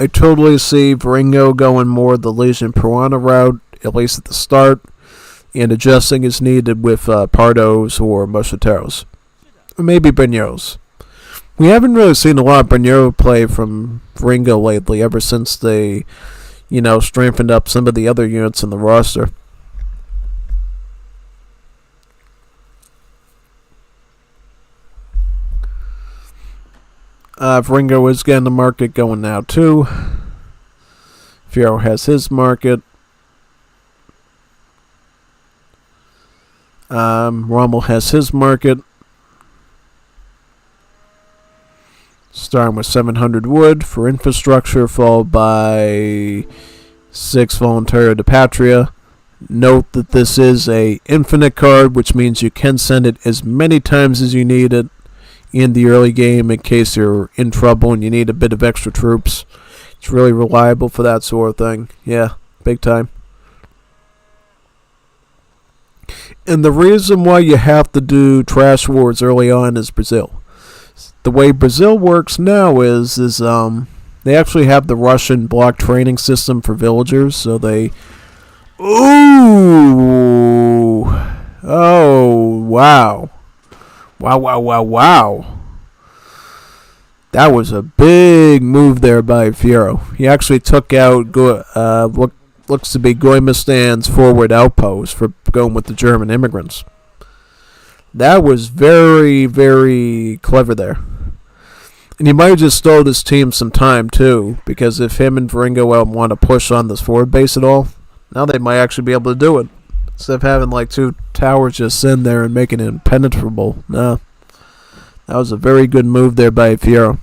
I totally see Varingo going more the Legion Piranha route, at least at the start, and adjusting as needed with Pardos or Mosquiteros. Or maybe Bagneros. We haven't really seen a lot of Bagnero play from Varingo lately, ever since they, strengthened up some of the other units in the roster. Varingo is getting the market going now too. Fiero has his market. Rommel has his market. Starting with 700 wood for infrastructure, followed by 6 Voluntario de Patria. Note that this is a infinite card, which means you can send it as many times as you need it in the early game in case you're in trouble and you need a bit of extra troops. It's really reliable for that sort of thing. Yeah, big time. And the reason why you have to do trash wars early on is Brazil. The way Brazil works now is they actually have the Russian block training system for villagers, so they... Ooh! Oh, wow. Wow. That was a big move there by Fiero. He actually took out what looks to be Goimistan's forward outpost for going with the German immigrants. That was very, very clever there. And he might have just stole his team some time too, because if him and Varingo want to push on this forward base at all, now they might actually be able to do it. Instead of having like 2 towers just sitting there and making it impenetrable. No. That was a very good move there by Fiero.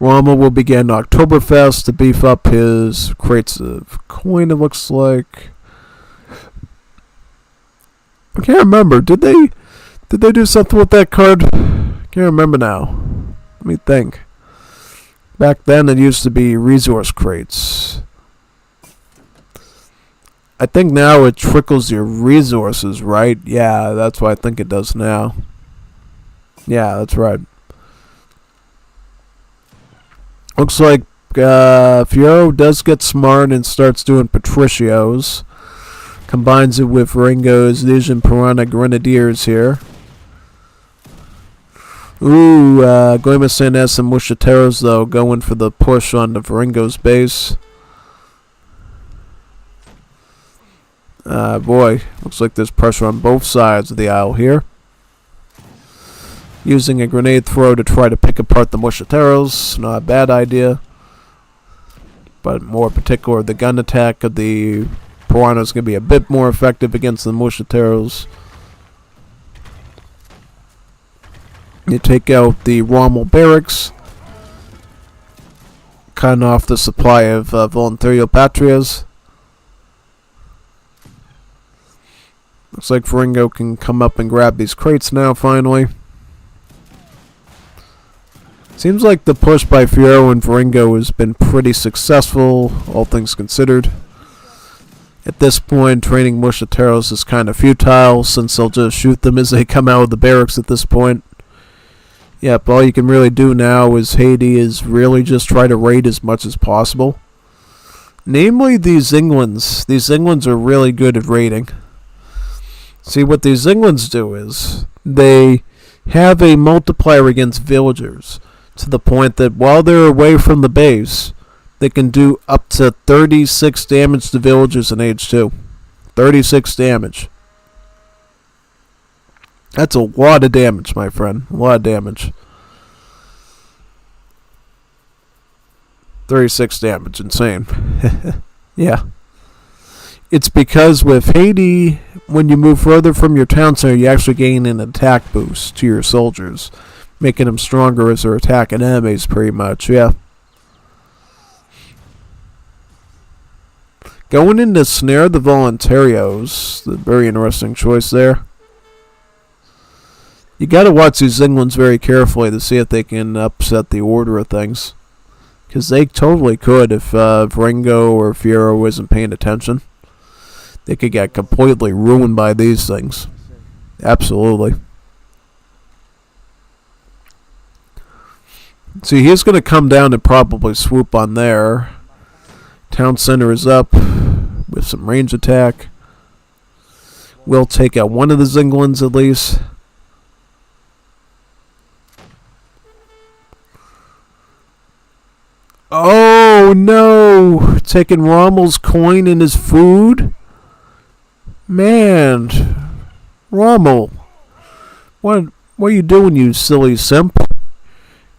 Rommel will begin Oktoberfest to beef up his crates of coin, it looks like. I can't remember. Did they do something with that card? I can't remember now. Let me think. Back then it used to be resource crates. I think now it trickles your resources, right? Yeah, that's what I think it does now. Yeah, that's right. Looks like Fiero does get smart and starts doing Patricios. Combines it with Varingo's Legion Piranha Grenadiers here. Ooh, Goimistan has some Mosquiteros though, going for the push on the Varingo's base. Boy, looks like there's pressure on both sides of the aisle here. Using a grenade throw to try to pick apart the Mosquiteros, not a bad idea. But more particular, the gun attack of the Piranha is going to be a bit more effective against the Mosquiteros. You take out the Rommel barracks, cutting off the supply of Voluntario Patrias. Looks like Varingo can come up and grab these crates now, finally. Seems like the push by Fiero and Varingo has been pretty successful, all things considered. At this point, training Mosquiteros is kind of futile, since they'll just shoot them as they come out of the barracks at this point. Yep, all you can really do now is Haiti is really just try to raid as much as possible. Namely, these Englands. These Englands are really good at raiding. See, what these Englands do is they have a multiplier against villagers to the point that while they're away from the base, they can do up to 36 damage to villagers in Age 2. 36 damage. That's a lot of damage, my friend. A lot of damage. 36 damage. Insane. Yeah. It's because with Haiti, when you move further from your town center, you actually gain an attack boost to your soldiers, making them stronger as they're attacking enemies, pretty much, yeah. Going into Snare the Voluntarios, the very interesting choice there. You gotta watch these Englands very carefully to see if they can upset the order of things. Because they totally could if Varingo or Fiero isn't paying attention. they could get completely ruined by these things. Absolutely. See, he's going to come down and probably swoop on there. Town center is up with some range attack. We'll take out one of the Zinglins at least. Oh no! Taking Rommel's coin and his food? Man. Rommel. What are you doing, you silly simp?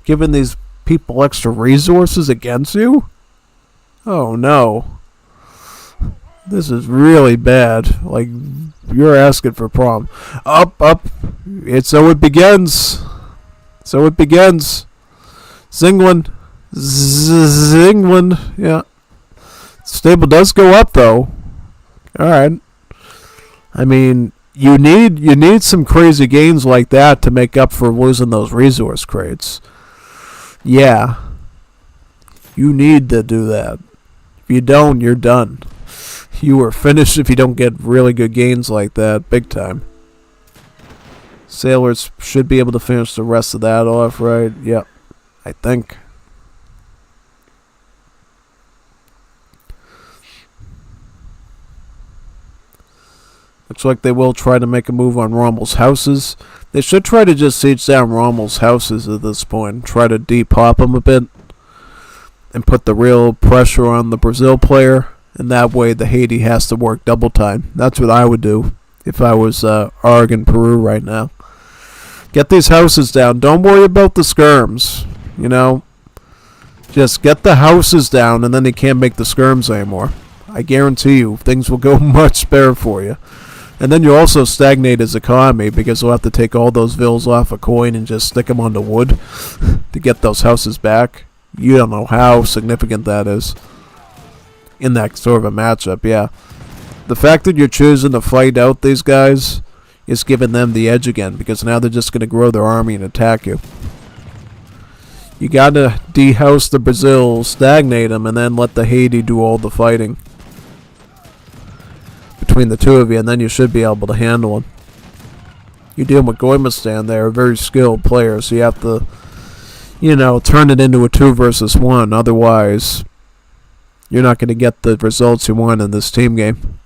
Giving these people extra resources against you? Oh no. This is really bad. Like, you're asking for problem. Up. So it begins. Zinglin. Zinglin. Yeah. Stable does go up, though. Alright. I mean, you need some crazy gains like that to make up for losing those resource crates. Yeah. You need to do that. If you don't, you're done. You are finished if you don't get really good gains like that. Big time. Sailors should be able to finish the rest of that off, right? Yep. I think. Looks like they will try to make a move on Rommel's houses. They should try to just siege down Rommel's houses at this point. Try to depop them a bit. And put the real pressure on the Brazil player. And that way the Haiti has to work double time. That's what I would do if I was Arg in Peru right now. Get these houses down. Don't worry about the skirms. You know. Just get the houses down and then they can't make the skirms anymore. I guarantee you things will go much better for you. And then you also stagnate his economy because you'll have to take all those vills off a coin and just stick them onto wood to get those houses back. You don't know how significant that is in that sort of a matchup, yeah. The fact that you're choosing to fight out these guys is giving them the edge again because now they're just going to grow their army and attack you. You got to dehouse the Brazil, stagnate them, and then let the Haiti do all the fighting between the two of you, and then you should be able to handle them. You're dealing with Goimistan. They're a very skilled player, so you have to, you know, turn it into a 2 versus 1. Otherwise, you're not going to get the results you want in this team game.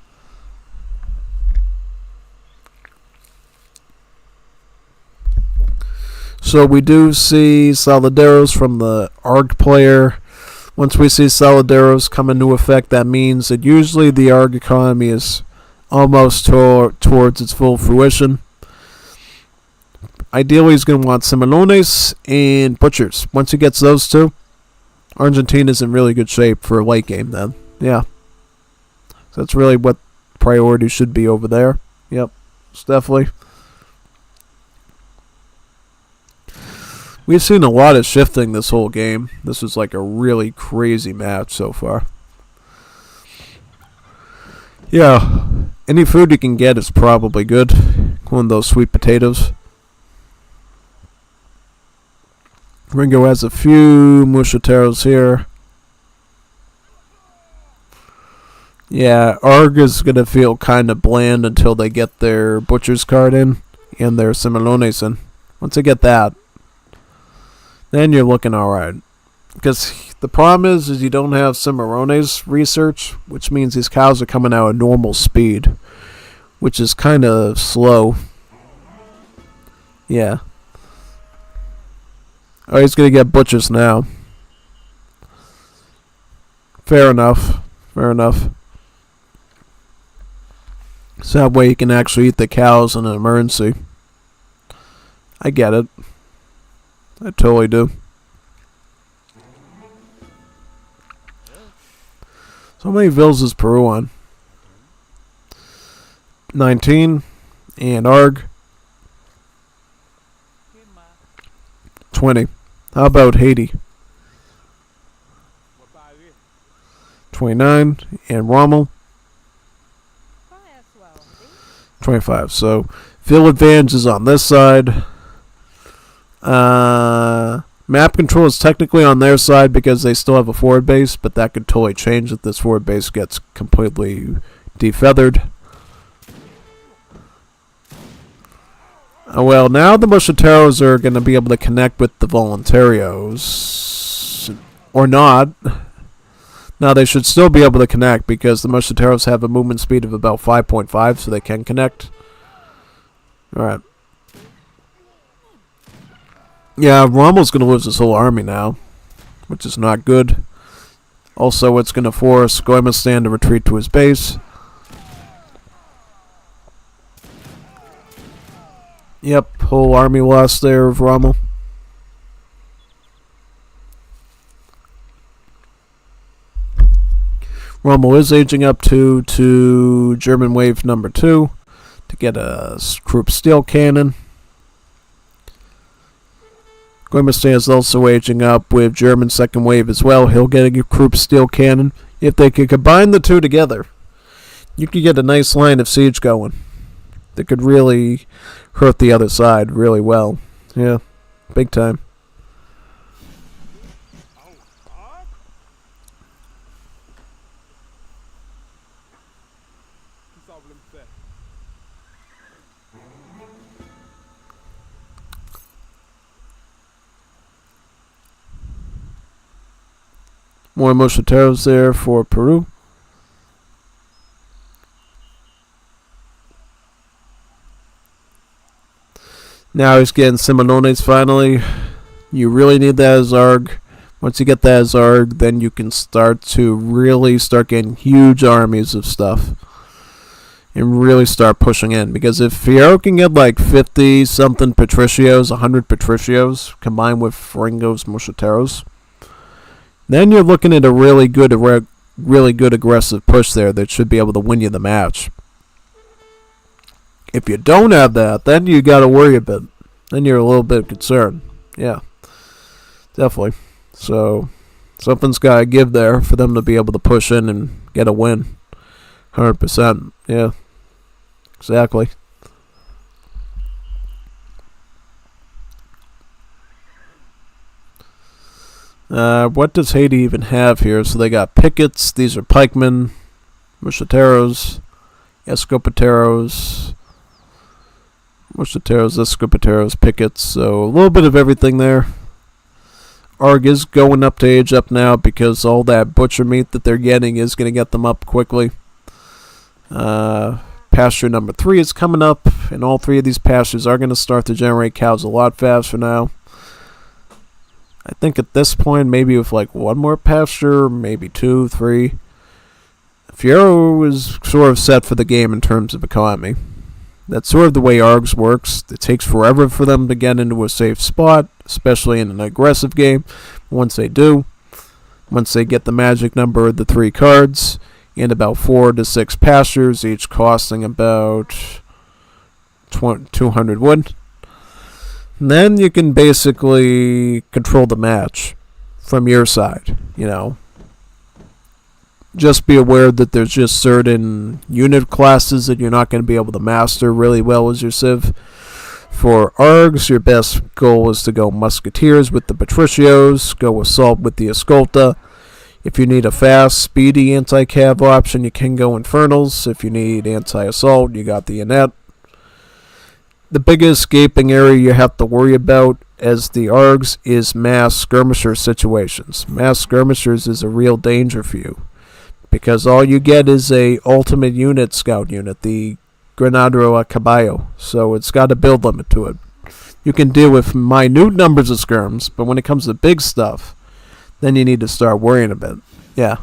So we do see Solidaros from the ARG player. Once we see Solidaros come into effect, that means that usually the ARG economy is almost towards its full fruition. Ideally, he's going to want Cimarrones and Butchers. Once he gets those two, Argentina's in really good shape for a late game then. Yeah. So that's really what priority should be over there. Yep. It's definitely. We've seen a lot of shifting this whole game. This was like a really crazy match so far. Yeah. Any food you can get is probably good. One of those sweet potatoes. Ringo has a few Mushateros here. Yeah, Arg is going to feel kind of bland until they get their Butcher's card in and their Cimarrones in. Once they get that, then you're looking alright. Because the problem is you don't have Cimarrones research, which means these cows are coming out at normal speed, which is kind of slow. Yeah. Oh, he's going to get Butchers now. Fair enough. Fair enough. So that way you can actually eat the cows in an emergency. I get it. I totally do. So how many vills is Peru on? 19. And Arg? 20. How about Haiti? 29. And Rommel? 25. So, field advantage is on this side. Map control is technically on their side because they still have a forward base, but that could totally change if this forward base gets completely defeathered. Well, now the Mosquiteros are going to be able to connect with the Voluntarios. Or not. Now, they should still be able to connect because the Mosquiteros have a movement speed of about 5.5, so they can connect. Alright. Yeah, Rommel's going to lose his whole army now, which is not good. Also, it's going to force Goemestan to retreat to his base. Yep, whole army lost there of Rommel. Rommel is aging up to German wave number 2 to get a Krupp steel cannon. Goemestan is also aging up with German second wave as well. He'll get a Krupp steel cannon. If they could combine the two together, you could get a nice line of siege going. That could really hurt the other side really well. Yeah, big time. More Mosquiteros there for Peru. Now he's getting Seminones finally. You really need that Azarg. Once you get that Azarg, then you can start getting huge armies of stuff. And really start pushing in. Because if Fierro can get like 50-something Patricios, 100 Patricios, combined with Ringo's Mosquiteros, then you're looking at a really good aggressive push there that should be able to win you the match. If you don't have that, then you got to worry a bit. Then you're a little bit concerned. Yeah, definitely. So something's got to give there for them to be able to push in and get a win. 100%. Yeah, exactly. What does Haiti even have here? So they got pickets. These are pikemen, Mosquiteros, Escopeteros, Escopeteros, pickets. So a little bit of everything there. Arg is going up to age up now because all that butcher meat that they're getting is going to get them up quickly. Pasture number 3 is coming up, and all 3 of these pastures are going to start to generate cows a lot faster now. I think at this point, maybe with like 1 more pasture, maybe 2, 3. Fierro is sort of set for the game in terms of economy. That's sort of the way ARGS works. It takes forever for them to get into a safe spot, especially in an aggressive game. Once they do, once they get the magic number of the 3 cards, and about 4 to 6 pastures, each costing about 200 wood, then you can basically control the match from your side, you know. Just be aware that there's just certain unit classes that you're not going to be able to master really well as your Civ. For ARGs, your best goal is to go Musketeers with the Patricios, go Assault with the Escolta. If you need a fast, speedy anti-cav option, you can go Infernals. If you need anti-assault, you got the Annette. The biggest gaping area you have to worry about as the ARGs is mass skirmisher situations. Mass skirmishers is a real danger for you, because all you get is a ultimate unit scout unit, the Granadero a Caballo, so it's got a build limit to it. You can deal with minute numbers of skirms, but when it comes to big stuff, then you need to start worrying a bit. Yeah.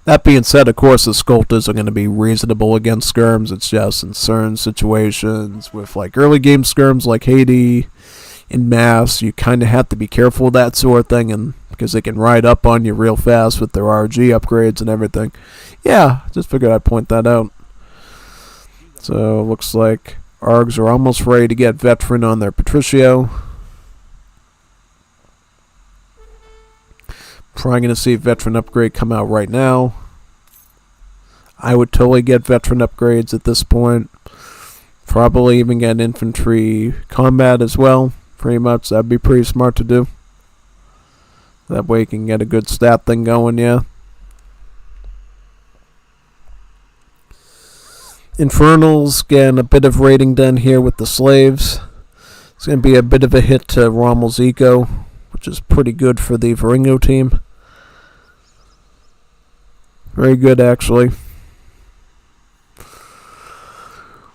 That being said, of course, the Scoltas are going to be reasonable against skirms. It's just in certain situations with like early game skirms like Haiti in mass, you kind of have to be careful with that sort of thing, and because they can ride up on you real fast with their RG upgrades and everything. Yeah, just figured I'd point that out. So looks like ARGs are almost ready to get Veteran on their Patricio. Probably going to see Veteran upgrade come out right now. I would totally get Veteran upgrades at this point. Probably even get Infantry Combat as well. Pretty much, that'd be pretty smart to do. That way you can get a good stat thing going, yeah. Infernals getting a bit of raiding done here with the slaves. It's going to be a bit of a hit to Rommel's eco, which is pretty good for the Varingo team. Very good, actually.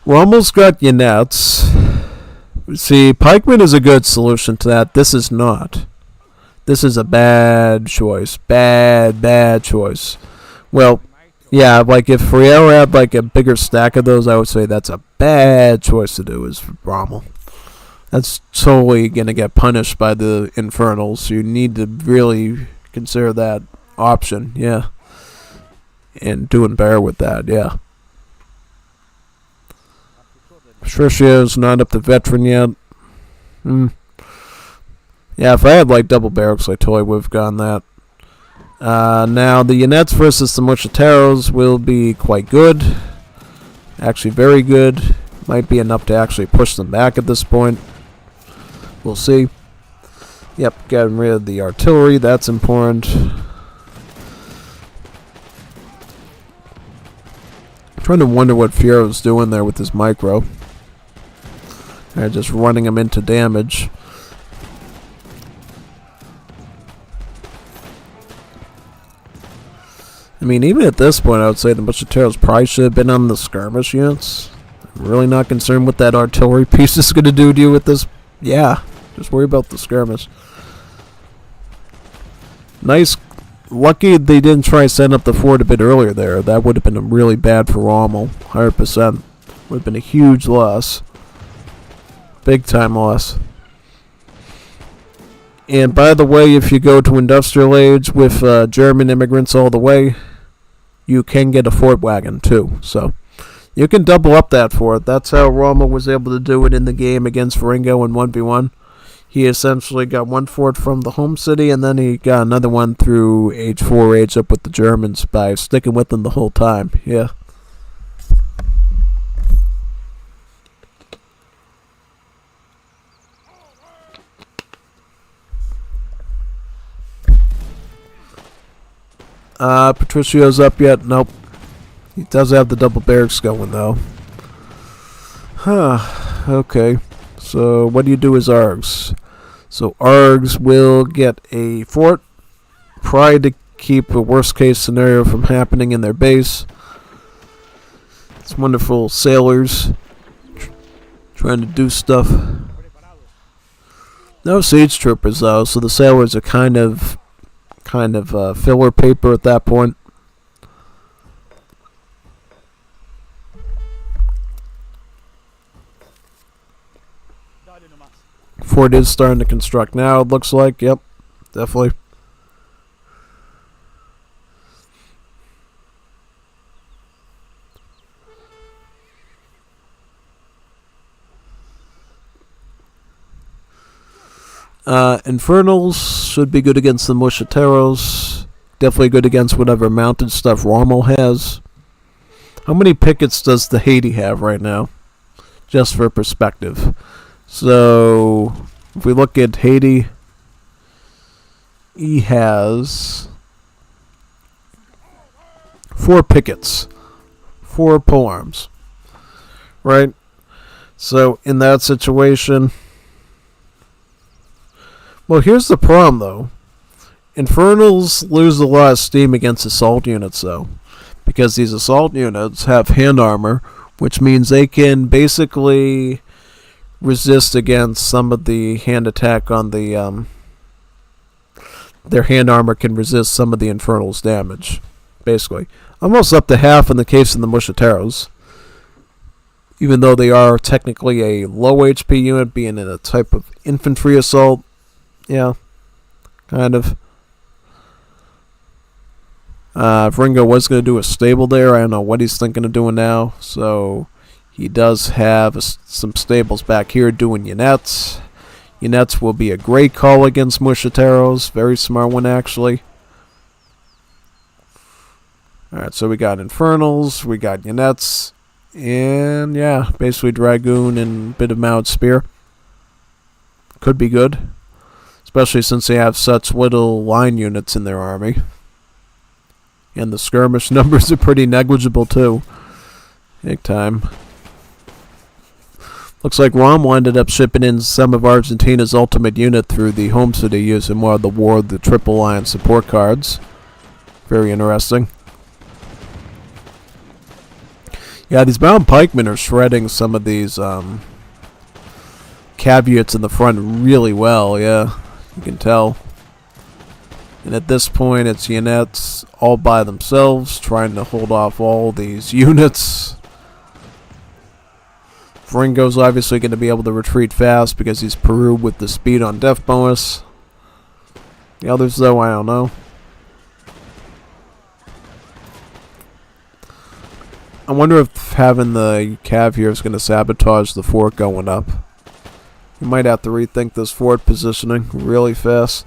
Rommel's got Yanets. See, Pikeman is a good solution to that. This is not. This is a bad choice. Bad choice. Well, yeah, like if Friel had like a bigger stack of those, I would say that's a bad choice to do, is Rommel. That's totally going to get punished by the Infernals, so you need to really consider that option, yeah. And doing better with that, yeah. Patricio's not up to veteran yet. Yeah, if I had like double barracks, I totally would have gone that. Now, the Yanets versus the Mosquiteros will be quite good. Actually, very good. Might be enough to actually push them back at this point. We'll see. Yep, getting rid of the artillery. That's important. I'm trying to wonder what Fiero's doing there with his micro. Just running him into damage. I mean, even at this point, I would say the Mosquiteros probably should have been on the skirmish units. I'm really not concerned what that artillery piece is going to do to you with this. Yeah, just worry about the skirmish. Nice. Lucky they didn't try to set up the fort a bit earlier there. That would have been really bad for Rommel. 100%. Would have been a huge loss. Big time loss. And by the way, if you go to industrial age with German immigrants all the way, you can get a fort wagon too. So you can double up that fort. That's how Rommel was able to do it in the game against Varingo in 1v1. He essentially got one fort from the home city, and then he got another one through age 4 age up with the Germans by sticking with them the whole time. Yeah. Patricio's up yet? Nope. He does have the double barracks going, though. Okay. So, what do you do as Args? So, Args will get a fort. Probably to keep a worst-case scenario from happening in their base. It's wonderful sailors trying to do stuff. No siege troopers, though, so the sailors are kind of filler paper at that point. Fort is starting to construct now, it looks like. Yep, definitely. Infernals should be good against the Mosquiteros. Definitely good against whatever mounted stuff Rommel has. How many pickets does the Haiti have right now? Just for perspective. So, if we look at Haiti, he has 4 pickets. 4 polearms. Right? So, in that situation... Well, here's the problem, though. Infernals lose a lot of steam against assault units, though. Because these assault units have hand armor, which means they can basically resist against some of the hand attack on the... their hand armor can resist some of the Infernals' damage, basically. Almost up to half in the case of the Mosquiteros. Even though they are technically a low HP unit, being in a type of infantry assault. Yeah, kind of. If Ringo was going to do a stable there, I don't know what he's thinking of doing now. So he does have some stables back here doing Yanets. Yanets will be a great call against Mosquiteros. Very smart one, actually. Alright, so we got Infernals, we got Yanets, and yeah, basically Dragoon and a bit of Mounted Spear. Could be good. Especially since they have such little line units in their army. And the skirmish numbers are pretty negligible too. Big time. Looks like Rommel ended up shipping in some of Argentina's ultimate unit through the home city using more of the Triple Alliance support cards. Very interesting. Yeah, these Mountain Pikemen are shredding some of these caveats in the front really well, yeah. You can tell. And at this point, it's units all by themselves, trying to hold off all these units. Ringo's obviously going to be able to retreat fast because he's Peru with the speed on Death Bonus. The others, though, I don't know. I wonder if having the cav here is going to sabotage the fort going up. You might have to rethink this fort positioning really fast.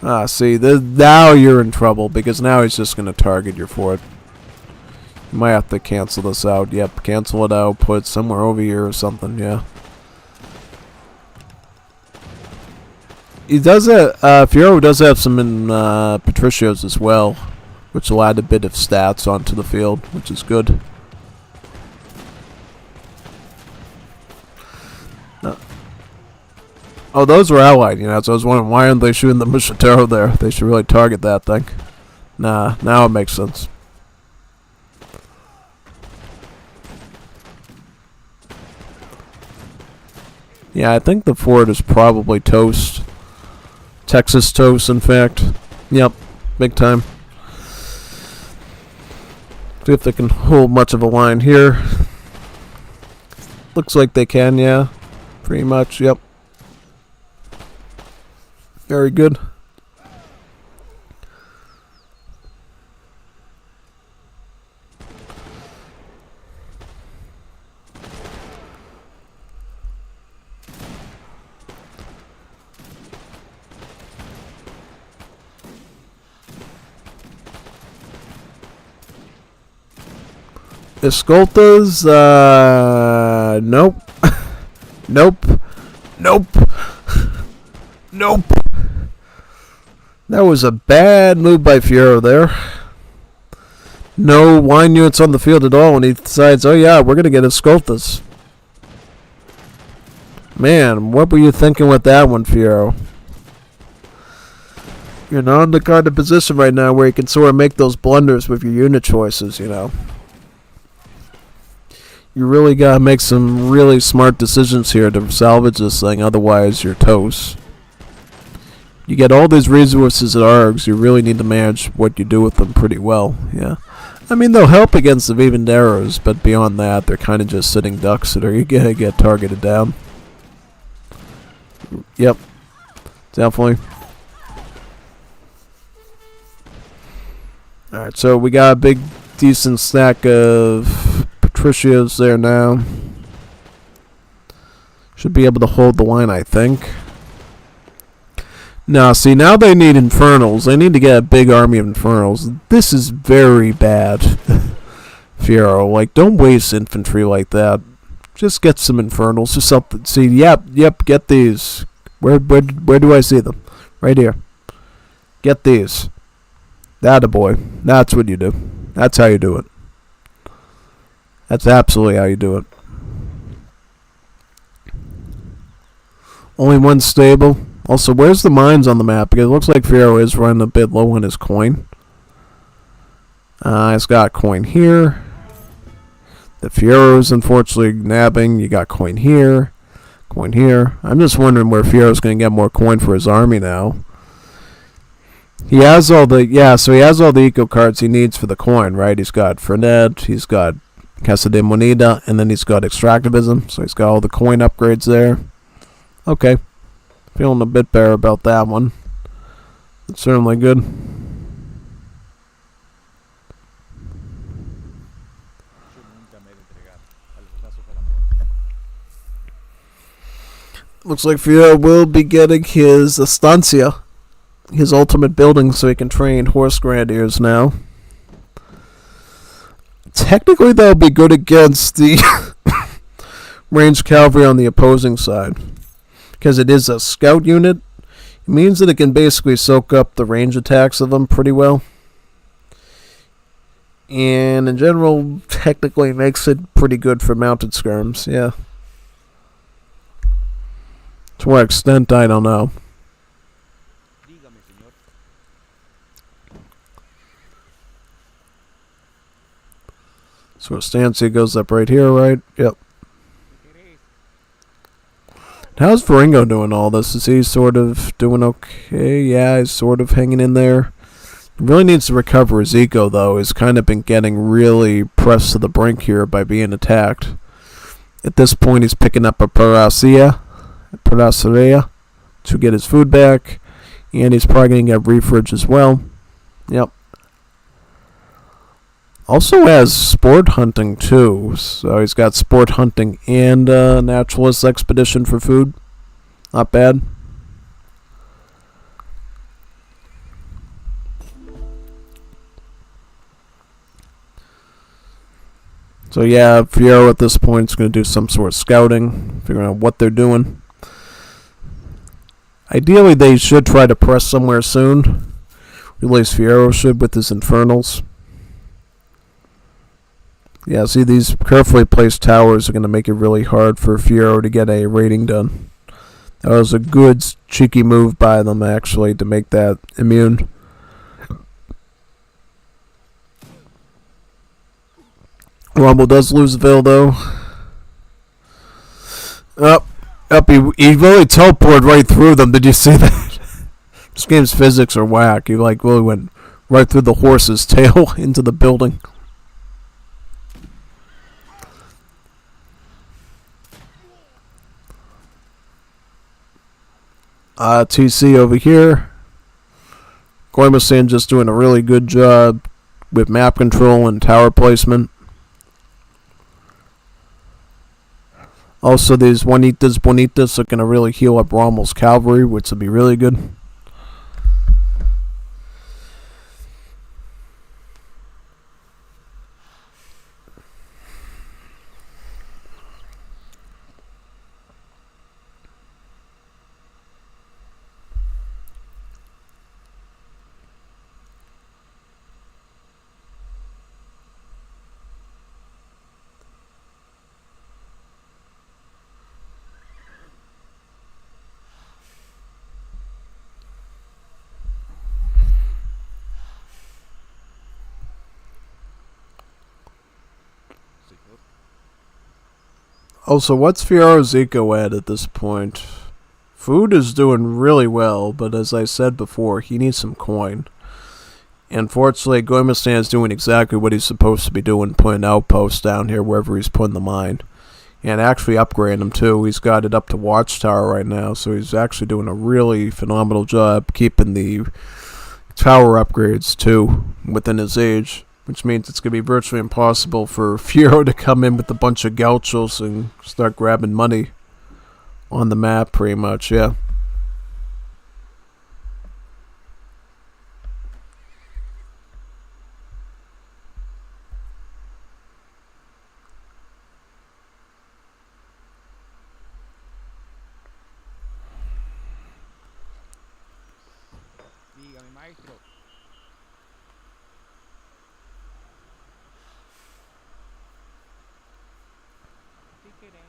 Ah, see, now you're in trouble, because now he's just going to target your fort. You might have to cancel this out. Yep, cancel it out, put it somewhere over here or something, yeah. He does have, Fiero does have some in Patricios as well, which will add a bit of stats onto the field, which is good. Oh, those were allied units. I was wondering, why aren't they shooting the Mushitero there? They should really target that thing. Nah, now it makes sense. Yeah, I think the fort is probably toast. Texas toast, in fact. Yep, big time. See if they can hold much of a line here. Looks like they can, yeah. Pretty much, yep. Very good. Escoltas, nope. Nope. Nope. Nope. That was a bad move by Fiero there. No wine units on the field at all, and he decides, oh yeah, we're going to get Escoltas. Man, what were you thinking with that one, Fiero? You're not in the kind of position right now where you can sort of make those blunders with your unit choices, you know. You really got to make some really smart decisions here to salvage this thing, otherwise you're toast. You get all these resources at ARGs, you really need to manage what you do with them pretty well, yeah. I mean, they'll help against the Vivanderos, but beyond that, they're kind of just sitting ducks that are going to get targeted down. Yep, definitely. Alright, so we got a big, decent stack of Patricios there now. Should be able to hold the line, I think. Now, see, now they need Infernals. They need to get a big army of Infernals. This is very bad, Fiero. Like, don't waste infantry like that. Just get some Infernals or something. See, yep, get these. Where do I see them? Right here. Get these. That a boy. That's what you do. That's how you do it. That's absolutely how you do it. Only one stable. Also, where's the mines on the map? Because it looks like Fiero is running a bit low on his coin. He's got coin here. The Fiero's unfortunately nabbing. You got coin here. Coin here. I'm just wondering where Fiero's going to get more coin for his army now. He has all the... Yeah, so he has all the eco cards he needs for the coin, right? He's got Fernet. He's got Casa de Moneda. And then he's got Extractivism. So he's got all the coin upgrades there. Okay. Feeling a bit better about that one. It's certainly good. Looks like Fiero will be getting his Estancia, his ultimate building, so he can train horse grenadiers now. Technically, that would be good against the ranged cavalry on the opposing side. Because it is a scout unit, It means that it can basically soak up the range attacks of them pretty well. And in general, technically makes it pretty good for mounted skirms, yeah. To what extent, I don't know. So Estancia goes up right here, right? Yep. How's Veringo doing all this? Is he sort of doing okay? Yeah, he's sort of hanging in there. He really needs to recover his eco, though. He's kind of been getting really pressed to the brink here by being attacked. At this point, he's picking up a Paraceria to get his food back. And he's probably going to get refridge as well. Yep. Also has sport hunting too, so he's got sport hunting and naturalist expedition for food. Not bad. So yeah, Fierro at this point is going to do some sort of scouting, figuring out what they're doing. Ideally, they should try to press somewhere soon. At least Fierro should with his Infernals. Yeah, see, these carefully placed towers are going to make it really hard for Fierro to get a raiding done. That was a good, cheeky move by them, actually, to make that immune. Rumble does lose Vil, though. Up, he really teleported right through them. Did you see that? This game's physics are whack. He, really went right through the horse's tail into the building. TC over here. Goimasan just doing a really good job with map control and tower placement. Also, these Juanitas Bonitas are going to really heal up Rommel's cavalry, which will be really good. Also, what's Fierro's eco at this point? Food is doing really well, but as I said before, he needs some coin. And fortunately, Goimasan is doing exactly what he's supposed to be doing, putting outposts down here wherever he's putting the mine. And actually upgrading them too. He's got it up to Watchtower right now, so he's actually doing a really phenomenal job keeping the tower upgrades too within his age. Which means it's going to be virtually impossible for Fierro to come in with a bunch of gauchos and start grabbing money on the map, pretty much, yeah. Dígame, maestro. ¿Qué querés?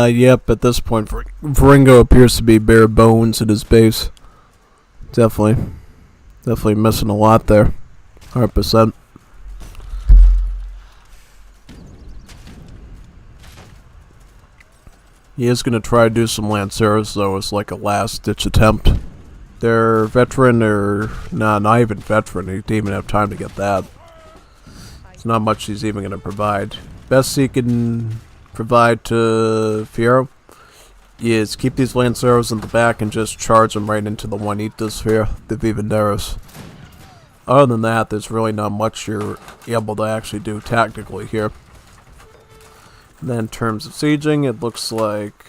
Yep, at this point, Veringo appears to be bare bones at his base. Definitely missing a lot there. 100%. He is going to try to do some Lanceros, though, as like a last-ditch attempt. They're veteran, or... Nah, not even veteran. He didn't even have time to get that. It's not much he's even going to provide. Best he can provide to Fierro is keep these Lanceros in the back and just charge them right into the Juanitas here, the Vivanderos. Other than that, there's really not much you're able to actually do tactically here. And then in terms of sieging, it looks like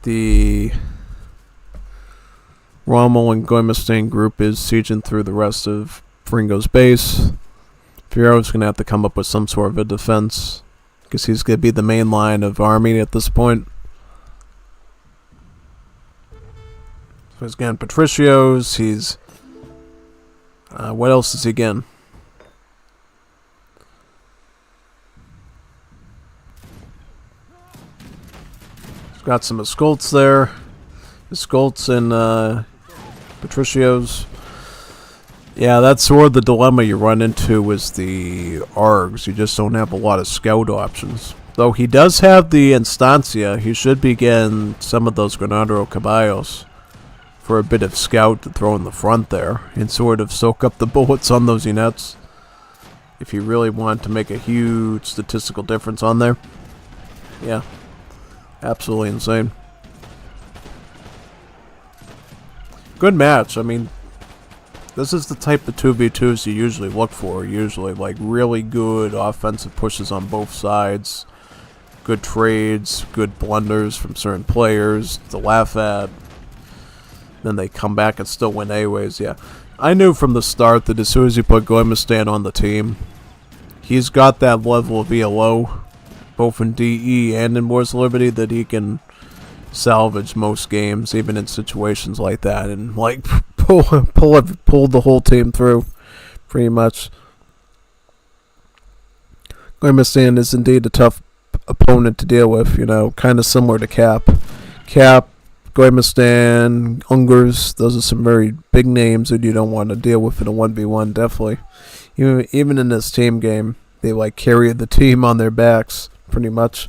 the Rommel and Goimistan group is sieging through the rest of Fringo's base. Fiero's going to have to come up with some sort of a defense, because he's going to be the main line of army at this point. So he's getting Patricios, he's... what else is he getting? He's got some Escolts there. Escolts and Patricios. Yeah, that's sort of the dilemma you run into with the ARGs. You just don't have a lot of scout options. Though he does have the Instancia, he should be getting some of those Granadero Caballos for a bit of scout to throw in the front there and sort of soak up the bullets on those units if you really want to make a huge statistical difference on there. Yeah, absolutely insane. Good match. I mean, this is the type of 2v2s you usually look for. Usually, like, really good offensive pushes on both sides. Good trades, good blunders from certain players to laugh at. Then they come back and still win anyways, yeah. I knew from the start that as soon as you put Goimistan on the team, he's got that level of ELO, both in DE and in Wars of Liberty, that he can salvage most games, even in situations like that, and like pull the whole team through, pretty much. Goimistan is indeed a tough opponent to deal with, you know, kind of similar to Cap. Cap, Goimistan, Ungers, those are some very big names that you don't want to deal with in a 1v1, definitely. Even in this team game, they like carry the team on their backs, pretty much.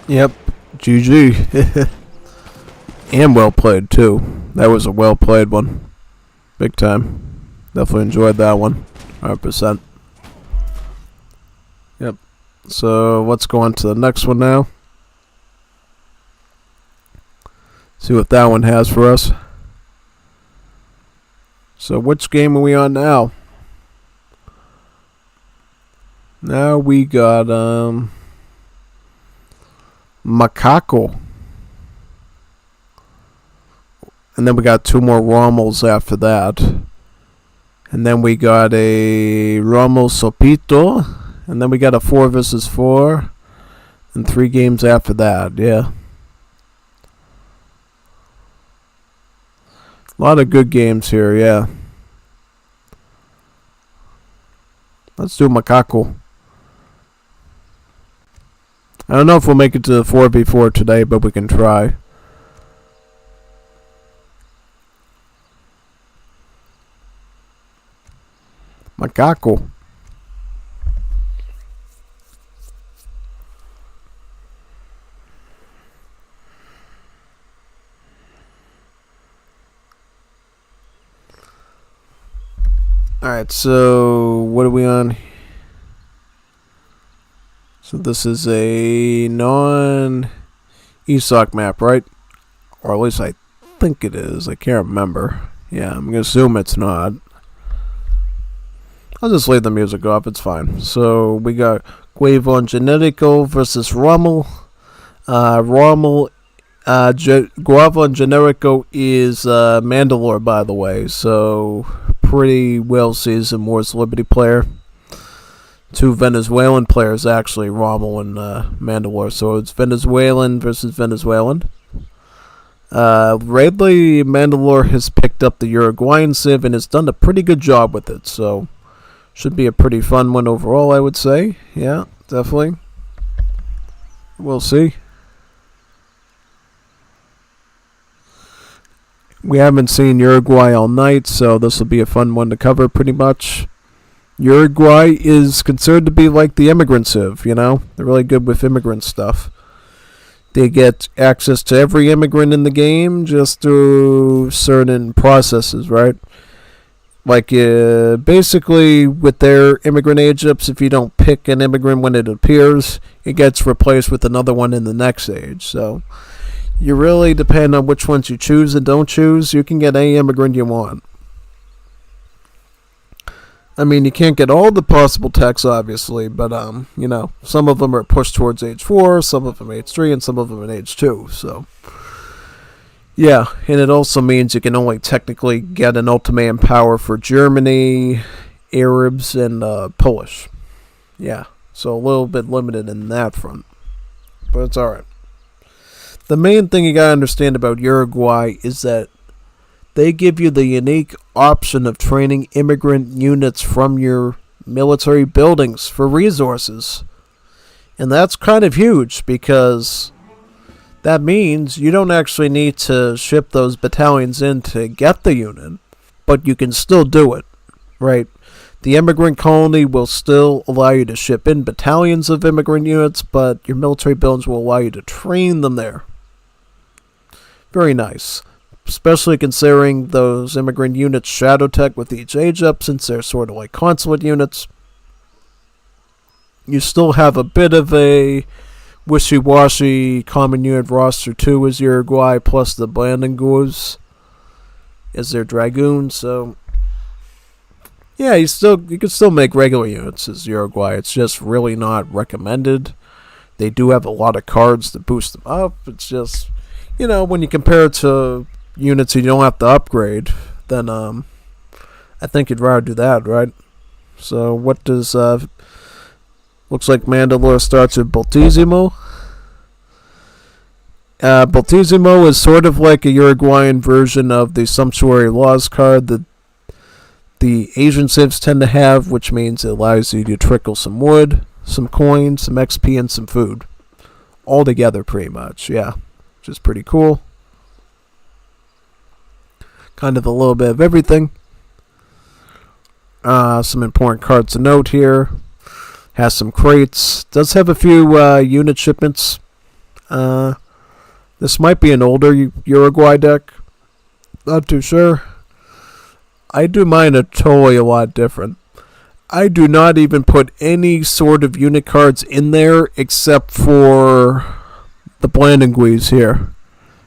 Yep, GG. And well played, too. That was a well played one. Big time. Definitely enjoyed that one. 100%. Yep. So, let's go on to the next one now. See what that one has for us. So, which game are we on now? Now we got, Macaco. And then we got two more Rommels after that. And then we got a Rommel Sopito. And then we got a 4 versus 4. And 3 games after that, yeah. A lot of good games here, yeah. Let's do Macaco. I don't know if we'll make it to the 4v4 today, but we can try. Macaco. Alright, so what are we on? So this is a non-ESOC map, right? Or at least I think it is. I can't remember. Yeah, I'm going to assume it's not. I'll just leave the music off. It's fine. So we got Guavon Generico versus Rommel. Guavon Generico is Mandalore, by the way. So pretty well seasoned Wars of Liberty player. two Venezuelan players actually, Rommel and Mandalore. So it's Venezuelan versus Venezuelan. Lately, Mandalore has picked up the Uruguayan Civ and has done a pretty good job with it. So should be a pretty fun one overall, I would say. Yeah, definitely. We'll see. We haven't seen Uruguay all night, so this will be a fun one to cover pretty much. Uruguay is considered to be like the immigrant civ, you know? They're really good with immigrant stuff. They get access to every immigrant in the game just through certain processes, right? Like, basically, with their immigrant age ups, if you don't pick an immigrant when it appears, it gets replaced with another one in the next age. So, you really depend on which ones you choose and don't choose. You can get any immigrant you want. I mean, you can't get all the possible techs, obviously, but, some of them are pushed towards age 4, some of them age 3, and some of them at age 2, so. Yeah, and it also means you can only technically get an ultimate power for Germany, Arabs, and Polish. Yeah, so a little bit limited in that front, but it's alright. The main thing you gotta understand about Uruguay is that they give you the unique option of training immigrant units from your military buildings for resources. And that's kind of huge because that means you don't actually need to ship those battalions in to get the unit, but you can still do it, right? The immigrant colony will still allow you to ship in battalions of immigrant units, but your military buildings will allow you to train them there. Very nice. Especially considering those immigrant units shadow tech with each age up, since they're sort of like consulate units. You still have a bit of a wishy-washy common unit roster too as Uruguay, plus the Blandingos as their dragoons, so yeah, you can still make regular units as Uruguay. It's just really not recommended. They do have a lot of cards to boost them up. It's just, when you compare it to units you don't have to upgrade, then I think you'd rather do that, right? So what does looks like Mandalore starts with Boltissimo. Boltissimo is sort of like a Uruguayan version of the Sumptuary Laws card that the Asian civs tend to have, which means it allows you to trickle some wood, some coins, some XP, and some food. All together, pretty much, yeah. Which is pretty cool. Kind of a little bit of everything. Some important cards to note here. Has some crates. Does have a few unit shipments. This might be an older Uruguay deck. Not too sure. I do mine totally a lot different. I do not even put any sort of unit cards in there except for the Blandinguis here.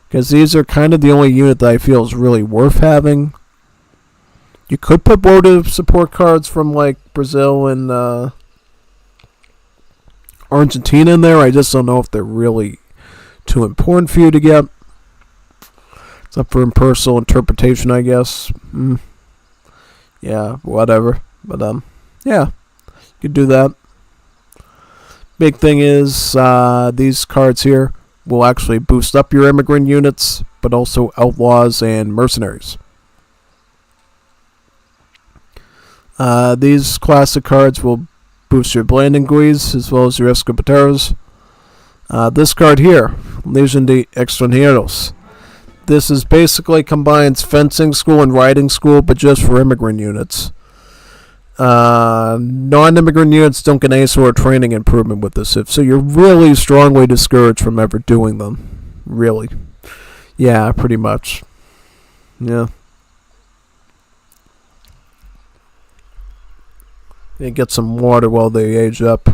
Because these are kind of the only unit that I feel is really worth having. You could put votive support cards from like Brazil and Argentina in there. I just don't know if they're really too important for you to get. It's up for impersonal interpretation, I guess. Yeah, whatever. But yeah, you could do that. Big thing is these cards here will actually boost up your immigrant units, but also outlaws and mercenaries. These classic cards will boost your Blandinguis as well as your Escobateros. This card here, Legion de Extranjeros. This is basically combines fencing school and riding school, but just for immigrant units. Non-immigrant units don't get any sort of training improvement with this, so you're really strongly discouraged from ever doing them. Really. Yeah, pretty much. Yeah. They get some water while they age up.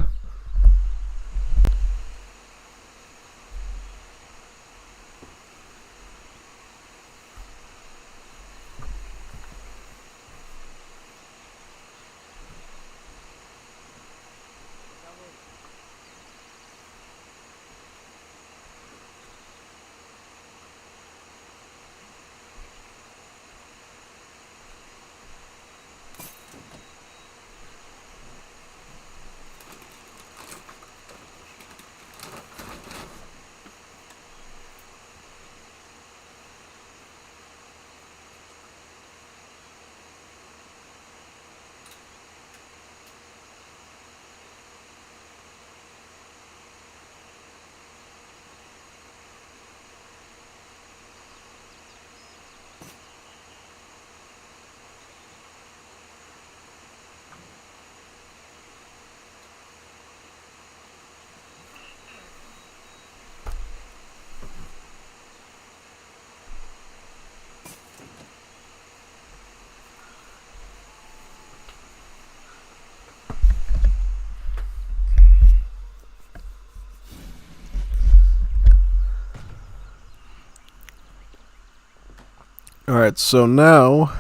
Alright, so now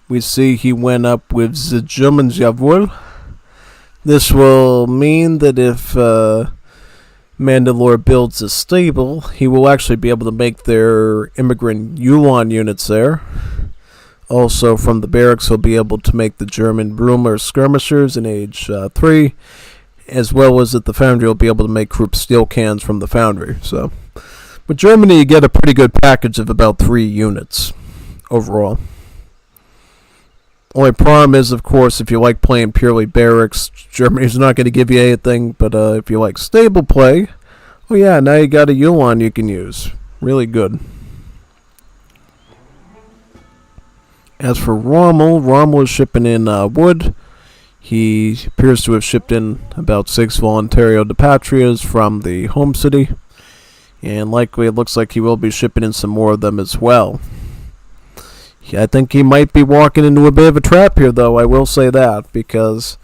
we see he went up with the German Jawohl. This will mean that if Mandalore builds a stable, he will actually be able to make their immigrant Yuan units there. Also, from the barracks, he'll be able to make the German Brummer skirmishers in Age 3, as well as at the foundry, he'll be able to make Krupp steel cans from the foundry. So, with Germany, you get a pretty good package of about 3 units overall. Only problem is, of course, if you like playing purely barracks, Germany's not going to give you anything. But if you like stable play, well, yeah, now you got a Yuan you can use. Really good. As for Rommel is shipping in wood. He appears to have shipped in about 6 Voluntario de Patrias from the home city. And likely it looks like he will be shipping in some more of them as well. I think he might be walking into a bit of a trap here, though, I will say that, because,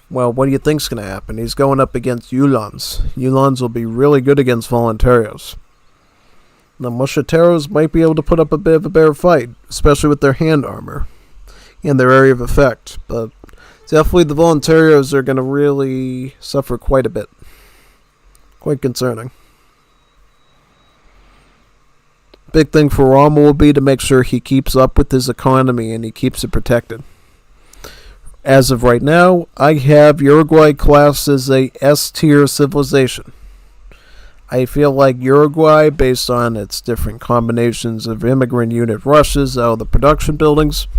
well, what do you think's going to happen? He's going up against Uhlans. Uhlans will be really good against Voluntarios. The Mosquiteros might be able to put up a bit of a better fight, especially with their hand armor and their area of effect, but definitely the Voluntarios are going to really suffer quite a bit. Quite concerning. Big thing for Rommel will be to make sure he keeps up with his economy and he keeps it protected. As of right now, I have Uruguay classed as a S-tier civilization. I feel like Uruguay, based on its different combinations of immigrant unit rushes out of the production buildings,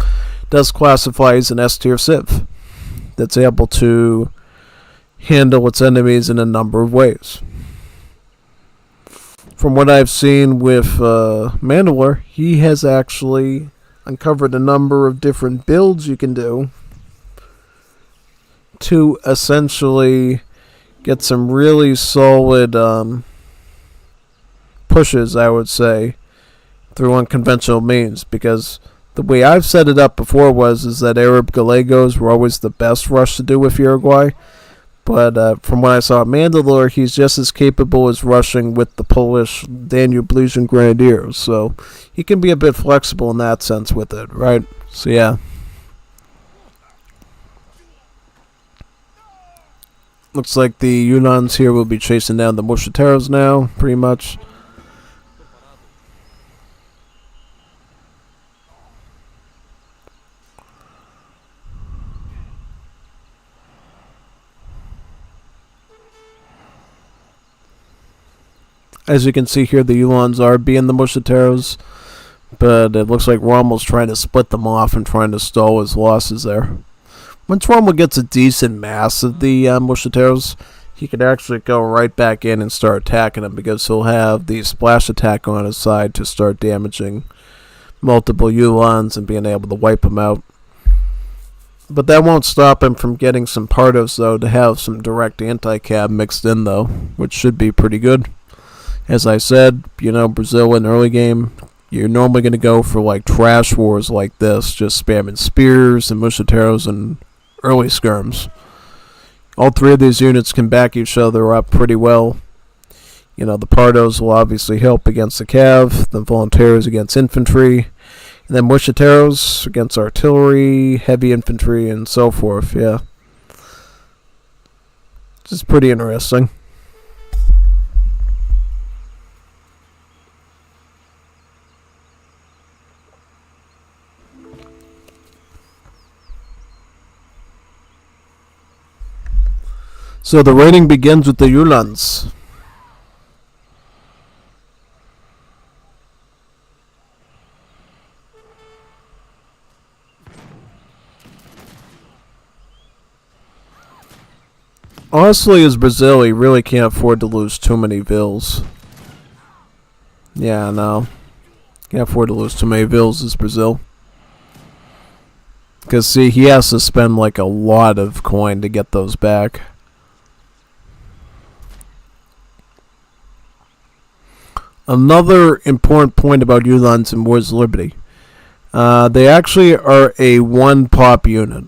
does classify as an S-tier civ that's able to handle its enemies in a number of ways. From what I've seen with Mandalore, he has actually uncovered a number of different builds you can do to essentially get some really solid pushes, I would say, through unconventional means. Because the way I've set it up before is that Arab Gallegos were always the best rush to do with Uruguay. But from what I saw at Mandalore, he's just as capable as rushing with the Polish Danube-Legion Grenadiers. So he can be a bit flexible in that sense with it, right? So yeah. Looks like the Uhlans here will be chasing down the Mosquiteros now, pretty much. As you can see here, the Uhlans are being the Mosquiteros, but it looks like Rommel's trying to split them off and trying to stall his losses there. Once Rommel gets a decent mass of the Mosquiteros, he could actually go right back in and start attacking them, because he'll have the splash attack on his side to start damaging multiple Uhlans and being able to wipe them out. But that won't stop him from getting some Pardos, though, to have some direct anti-cab mixed in, though, which should be pretty good. As I said, Brazil in early game, you're normally going to go for like trash wars like this, just spamming spears and Mosquiteros and early skirms. All 3 of these units can back each other up pretty well. The Pardos will obviously help against the Cav, the Volunteers against infantry, and then Mosquiteros against artillery, heavy infantry, and so forth, yeah. This is pretty interesting. So the raiding begins with the Uhlans. Honestly, as Brazil, he really can't afford to lose too many vills. Yeah, no. Can't afford to lose too many vills as Brazil. Because, see, he has to spend like a lot of coin to get those back. Another important point about Uhlans in Wars of Liberty. They actually are a one-pop unit.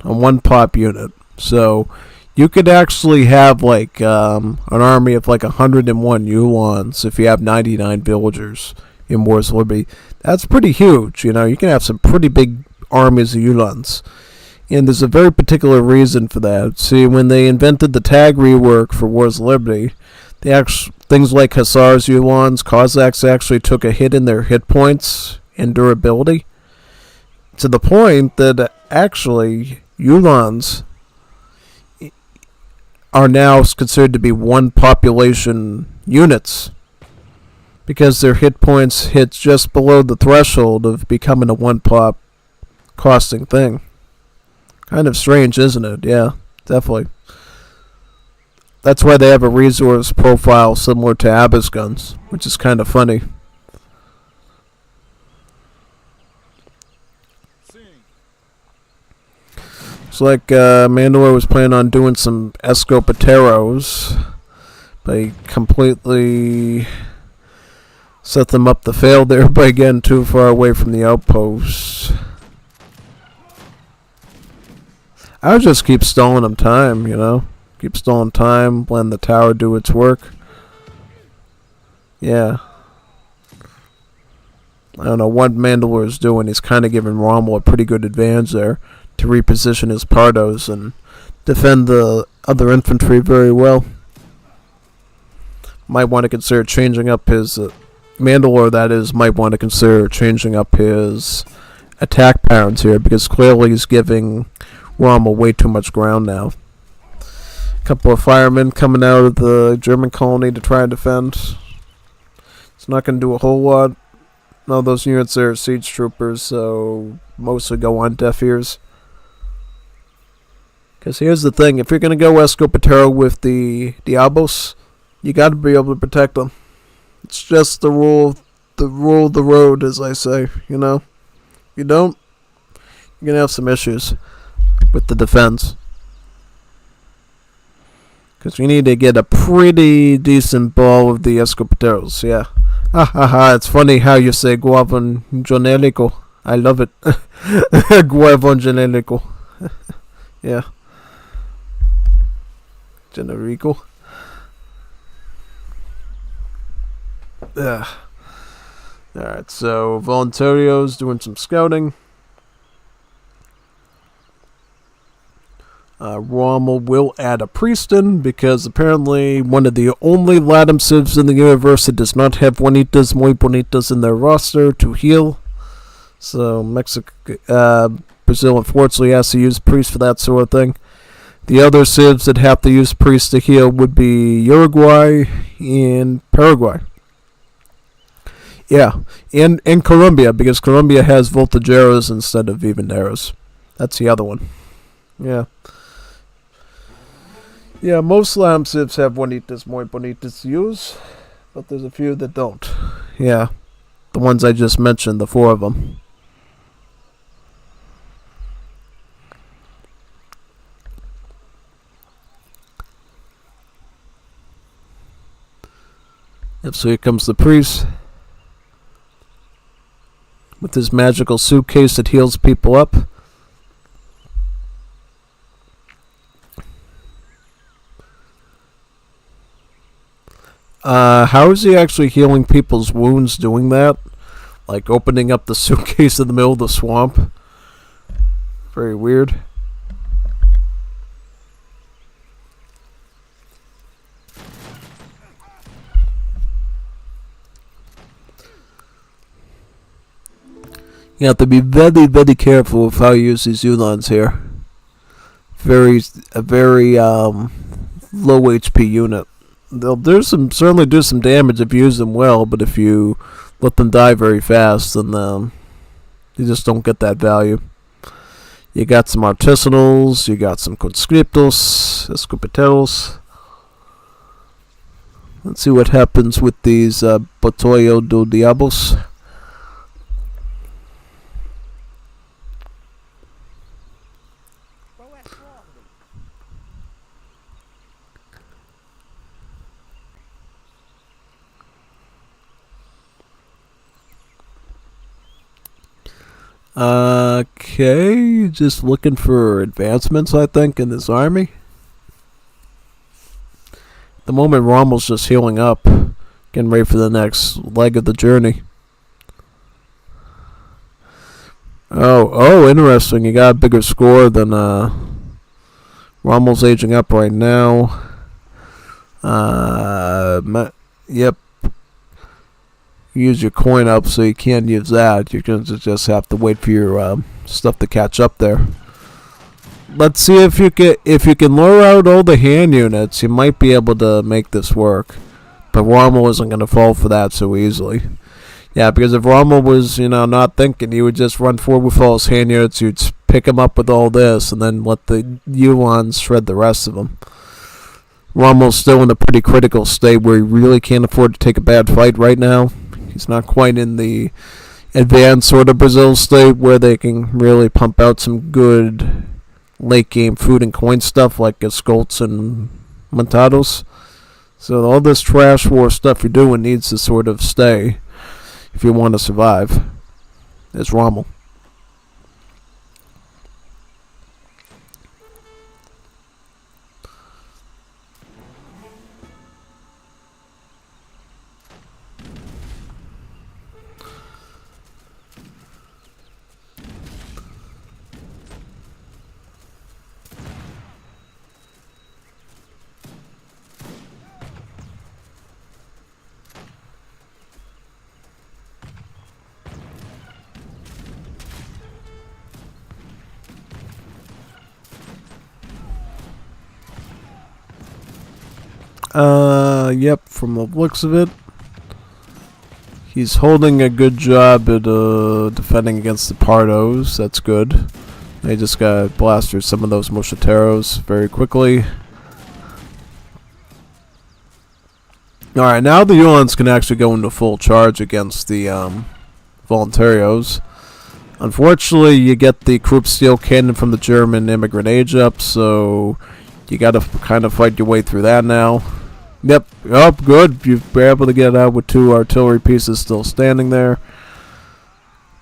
A one-pop unit. So, you could actually have like an army of like 101 Uhlans if you have 99 villagers in Wars of Liberty. That's pretty huge. You know, you can have some pretty big armies of Uhlans. And there's a very particular reason for that. See, when they invented the tag rework for Wars of Liberty, things like Hussars, Uhlans, Cossacks actually took a hit in their hit points and durability, to the point that actually Uhlans are now considered to be one population units because their hit points hit just below the threshold of becoming a one pop costing thing. Kind of strange, isn't it? Yeah, definitely. That's why they have a resource profile similar to Abbas guns, which is kind of funny. It's like Mandalore was planning on doing some Escopeteros, but he completely set them up to fail there by getting too far away from the outposts. I would just keep stalling them time, you know? Keep stalling time, letting the tower do its work. Yeah. I don't know what Mandalore is doing. He's kind of giving Rommel a pretty good advantage there to reposition his Pardos and defend the other infantry very well. Might want to consider changing up his... Mandalore, that is, might want to consider changing up his attack patterns here, because clearly he's giving Rommel way too much ground now. A couple of firemen coming out of the German colony to try and defend. It's not going to do a whole lot. No, those units are siege troopers, so mostly go on deaf ears. Because here's the thing, if you're going to go Escopetero with the Diablos, you got to be able to protect them. It's just the rule of the road, as I say, you know. If you don't, you're going to have some issues with the defense. Because we need to get a pretty decent ball of the Escopeteros, yeah. Ha ha ha, it's funny how you say Guavon Generico. I love it. Guavon Generico. Yeah. Generico. Alright, so Voluntario's doing some scouting. Rommel will add a priest in, because apparently one of the only Latam civs in the universe that does not have Juanitas Muy Bonitas in their roster to heal. So Brazil unfortunately has to use priests for that sort of thing. The other civs that have to use priests to heal would be Uruguay and Paraguay. Yeah, and Colombia, because Colombia has Voltageros instead of Vivanderos. That's the other one. Yeah. Yeah, most Latam civs have Juanitas Muy Bonitas to use, but there's a few that don't. Yeah, the ones I just mentioned, the 4 of them. Yep, so here comes the priest with his magical suitcase that heals people up. How is he actually healing people's wounds doing that? Like opening up the suitcase in the middle of the swamp? Very weird. You have to be very, very careful with how you use these Uhlans here. A very low HP unit. They'll certainly do some damage if you use them well, but if you let them die very fast, then you just don't get that value. You got some artisanals, you got some conscriptos, escopeteros. Let's see what happens with these Botoyo do Diablos. Okay, just looking for advancements, I think, in this army. At the moment, Rommel's just healing up, getting ready for the next leg of the journey. Oh, interesting. You got a bigger score than Rommel's aging up right now. Yep. Use your coin up, so you can't use that. You're going to just have to wait for your stuff to catch up there. Let's see if you can lure out all the hand units. You might be able to make this work, but Rommel isn't going to fall for that so easily. Yeah, because if Rommel was, not thinking, he would just run forward with all his hand units. You'd pick him up with all this, and then let the Yulons shred the rest of them. Rommel's still in a pretty critical state where he really can't afford to take a bad fight right now. He's not quite in the advanced sort of Brazil state where they can really pump out some good late game food and coin stuff like Escolts and Montados. So all this trash war stuff you're doing needs to sort of stay if you want to survive as Rommel. Yep, from the looks of it, he's holding a good job at defending against the Pardos. That's good. They just got blasted some of those Mosquiteros very quickly. Alright, now the Yulons can actually go into full charge against the Voluntarios. Unfortunately, you get the Krupp Steel Cannon from the German immigrant age up, so you gotta kind of fight your way through that now. Yep, good. You've been able to get out with 2 artillery pieces still standing there.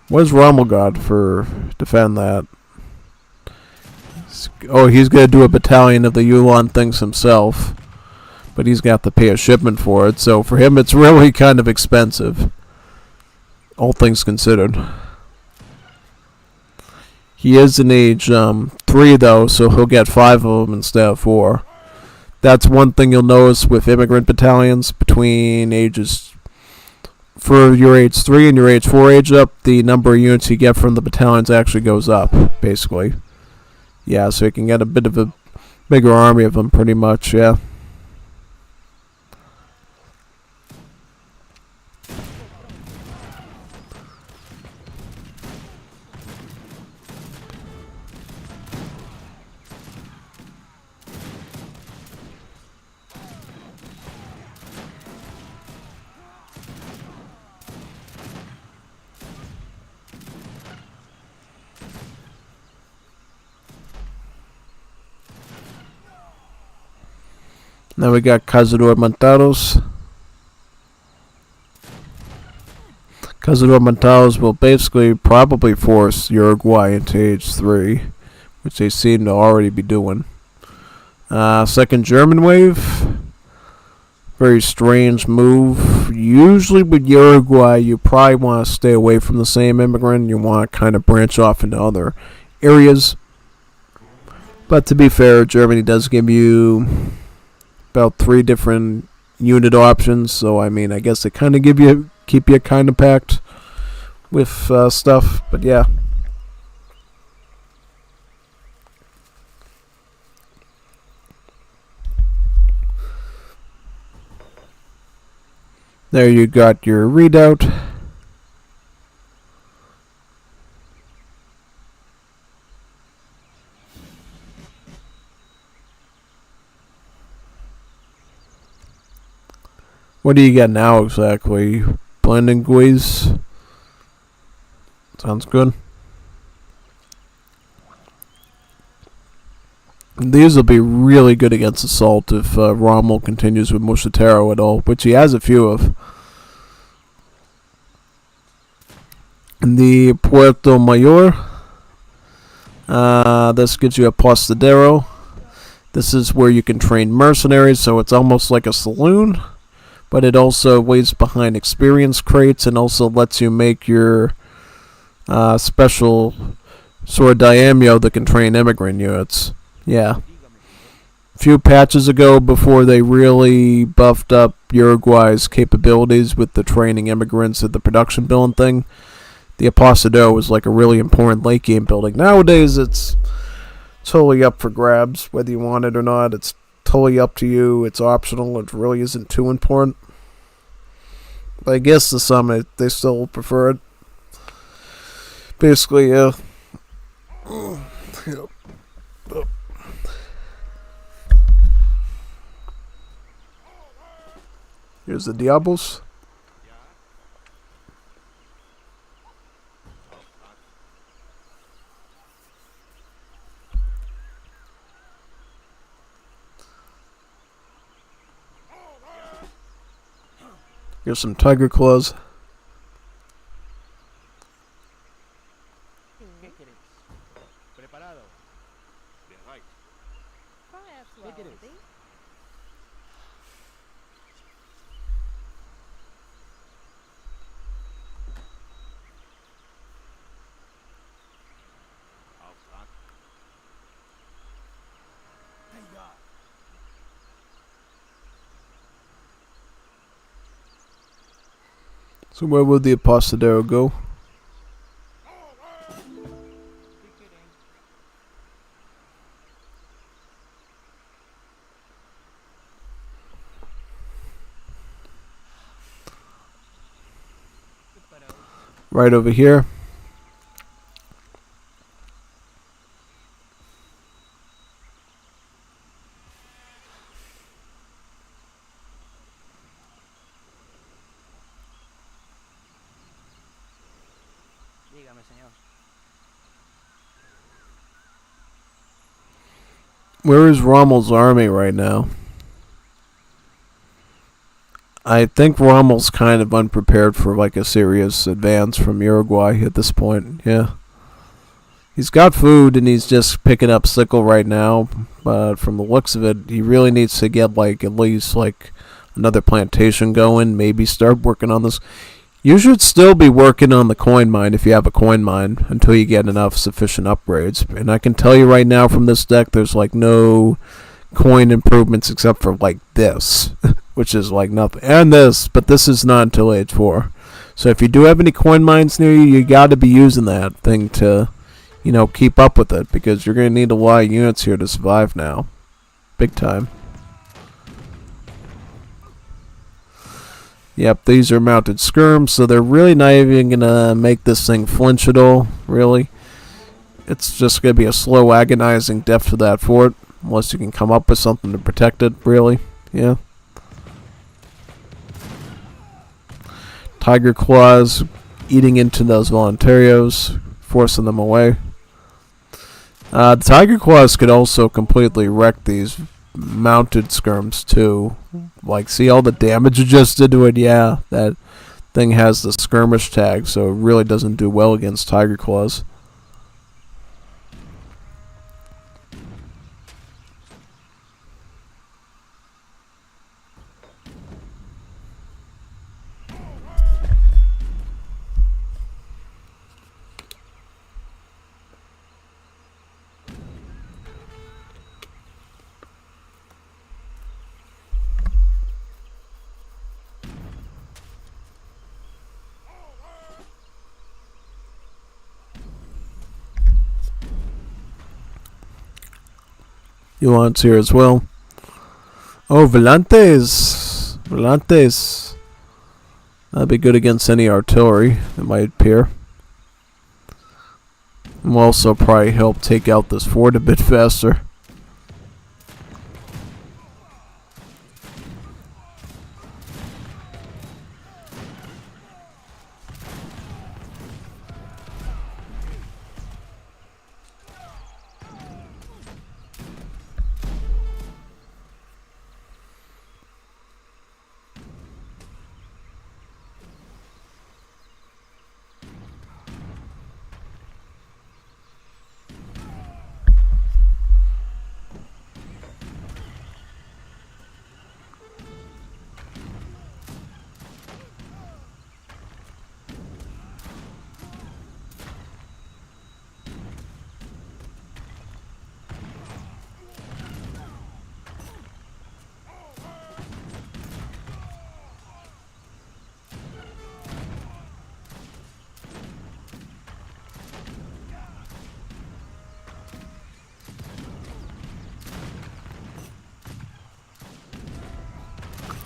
Where's Rommel got for defend that? Oh, he's gonna do a battalion of the Yulon things himself, but he's got to pay a shipment for it. So for him, it's really kind of expensive, all things considered. He is in age 3 though, so he'll get 5 of them instead of 4. That's one thing you'll notice with immigrant battalions between ages. For your age 3 and your age 4 age up, the number of units you get from the battalions actually goes up, basically. Yeah, so you can get a bit of a bigger army of them, pretty much, yeah. Now we got Cazador Montados. Cazador Montados will basically probably force Uruguay into age 3, which they seem to already be doing. Second German wave. Very strange move. Usually with Uruguay, you probably want to stay away from the same immigrant. You want to kind of branch off into other areas. But to be fair, Germany does give you about 3 different unit options, so I mean, I guess they kind of keep you kind of packed with stuff, but yeah. There you got your readout. What do you get now exactly? Blending Guiz? Sounds good. These will be really good against assault if Rommel continues with Mosquitero at all, which he has a few of. In the Puerto Mayor, this gives you a Postadero. This is where you can train mercenaries, so it's almost like a saloon. But it also waits behind experience crates and also lets you make your special sort of daimyo that can train immigrant units. Yeah. A few patches ago, before they really buffed up Uruguay's capabilities with the training immigrants at the production building thing, the Apostador was like a really important late game building. Nowadays, it's totally up for grabs, whether you want it or not. It's totally up to you. It's optional. It really isn't too important. But I guess to some, they still prefer it. Basically, yeah. Here's the Diablos. Here's some Tiger Claws. ¿Qué querés? ¿Preparado? Bereit. Fire slowly. Auftrag. Ja. So where would the Apostadero go? Ticketing. Preparado. Right over here. Dígame, señor. Where is Rommel's army right now? I think Rommel's kind of unprepared for like a serious advance from Uruguay at this point. Yeah. He's got food and he's just picking up sickle right now, but from the looks of it, he really needs to get like at least like another plantation going, maybe start working on this. You should still be working on the coin mine if you have a coin mine until you get enough sufficient upgrades. And I can tell you right now from this deck, there's like no coin improvements except for like this, which is like nothing. And this, but this is not until age 4. So if you do have any coin mines near you, you got to be using that thing to, you know, keep up with it, because you're going to need a lot of units here to survive now. Big time. Yep, these are mounted skirms, so they're really not even going to make this thing flinch at all, really. It's just going to be a slow, agonizing death to that fort, unless you can come up with something to protect it, really. Yeah. Tiger Claws eating into those Voluntarios, forcing them away. The Tiger Claws could also completely wreck these mounted skirms too. Like, see all the damage it just did to it? Yeah, that thing has the skirmish tag, so it really doesn't do well against Tiger Claws. Yuan's here as well. Oh, Volantes. Volantes. That'd be good against any artillery that might appear. And will also probably help take out this fort a bit faster.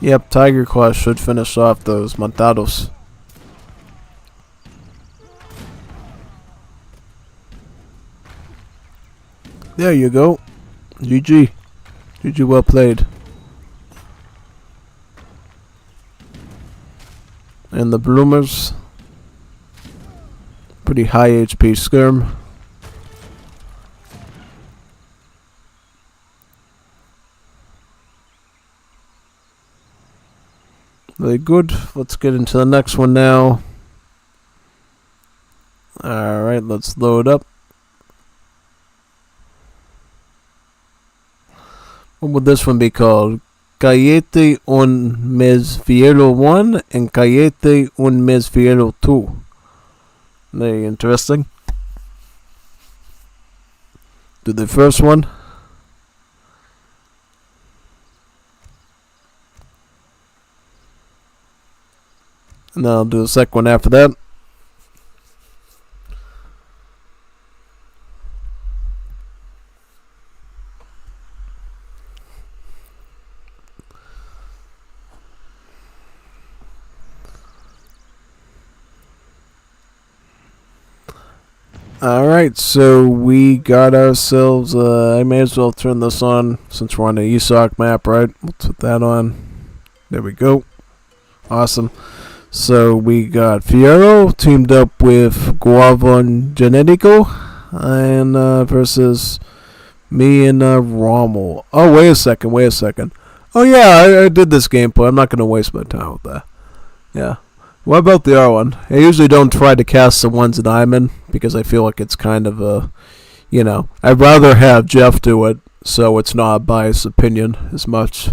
Yep, Tiger Claw should finish off those Montados. There you go. GG. GG, well played. And the Bloomers. Pretty high HP skirm. Very good. Let's get into the next one now. Alright, let's load up. What would this one be called? Cayete un mes fiero 1 and Cayete un mes fiero 2. Very interesting. Do the first one. And then I'll do the second one after that. Alright, so we got ourselves, I may as well turn this on since we're on the ESOC map, right? We'll put that on. There we go. Awesome. So we got Fiero teamed up with Guavon Genetico and versus me and Rommel. Oh, wait a second. Oh yeah, I did this gameplay. I'm not going to waste my time with that. Yeah. What about the other one? I usually don't try to cast the ones that I'm in because I feel like it's kind of a, you know, I'd rather have Jeff do it so it's not a biased opinion as much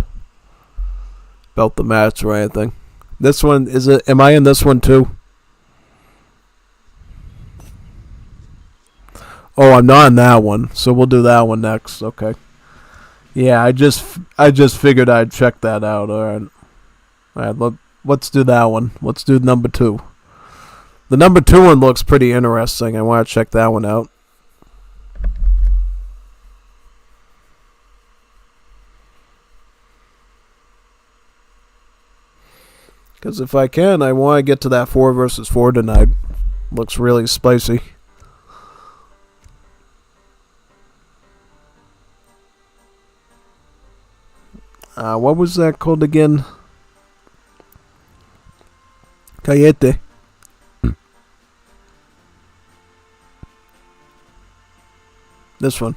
about the match or anything. This one, is it, am I in this one too? Oh, I'm not in that one, so we'll do that one next, okay. Yeah, I just figured I'd check that out, alright. Alright, let's do that one. Let's do number 2. The number 2 one looks pretty interesting. I want to check that one out. Because if I can, I want to get to that 4 versus 4 tonight. Looks really spicy. What was that called again? Cayete. This one.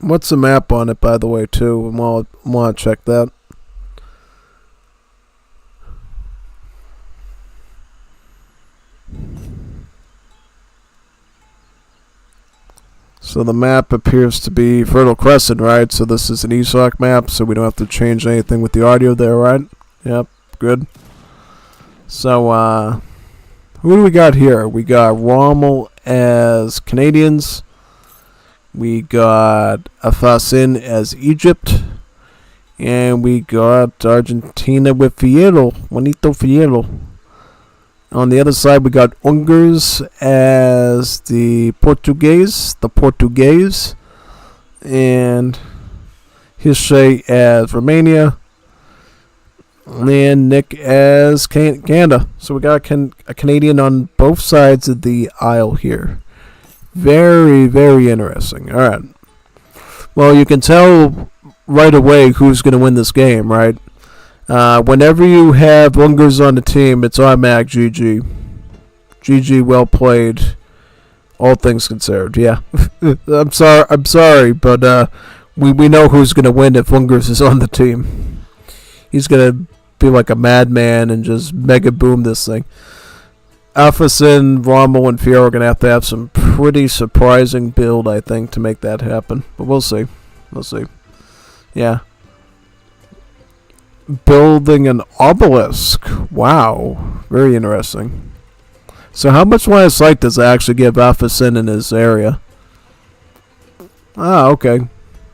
What's the map on it, by the way, too? I want to check that. So the map appears to be Fertile Crescent, right? So this is an ESOC map, so we don't have to change anything with the audio there, right? Yep, good. So, who do we got here? We got Rommel as Canadians. We got Afasin as Egypt. And we got Argentina with Fiero, Juanito Fiero. On the other side, we got Ungers as the Portuguese, and Hishe as Romania, and Nick as Canada. So we got a Canadian on both sides of the aisle here. Very, very interesting. All right. Well, you can tell right away who's going to win this game, right? Whenever you have Ungers on the team, it's automatic GG. GG, well played. All things considered, yeah. I'm sorry, but we know who's gonna win if Ungers is on the team. He's gonna be like a madman and just mega boom this thing. Alphasin, Rommel, and Fiero are gonna have some pretty surprising build, I think, to make that happen. But we'll see. We'll see. Yeah. Building an obelisk. Wow. Very interesting. So how much line of sight does it actually give Alphasin in his area? Ah, okay.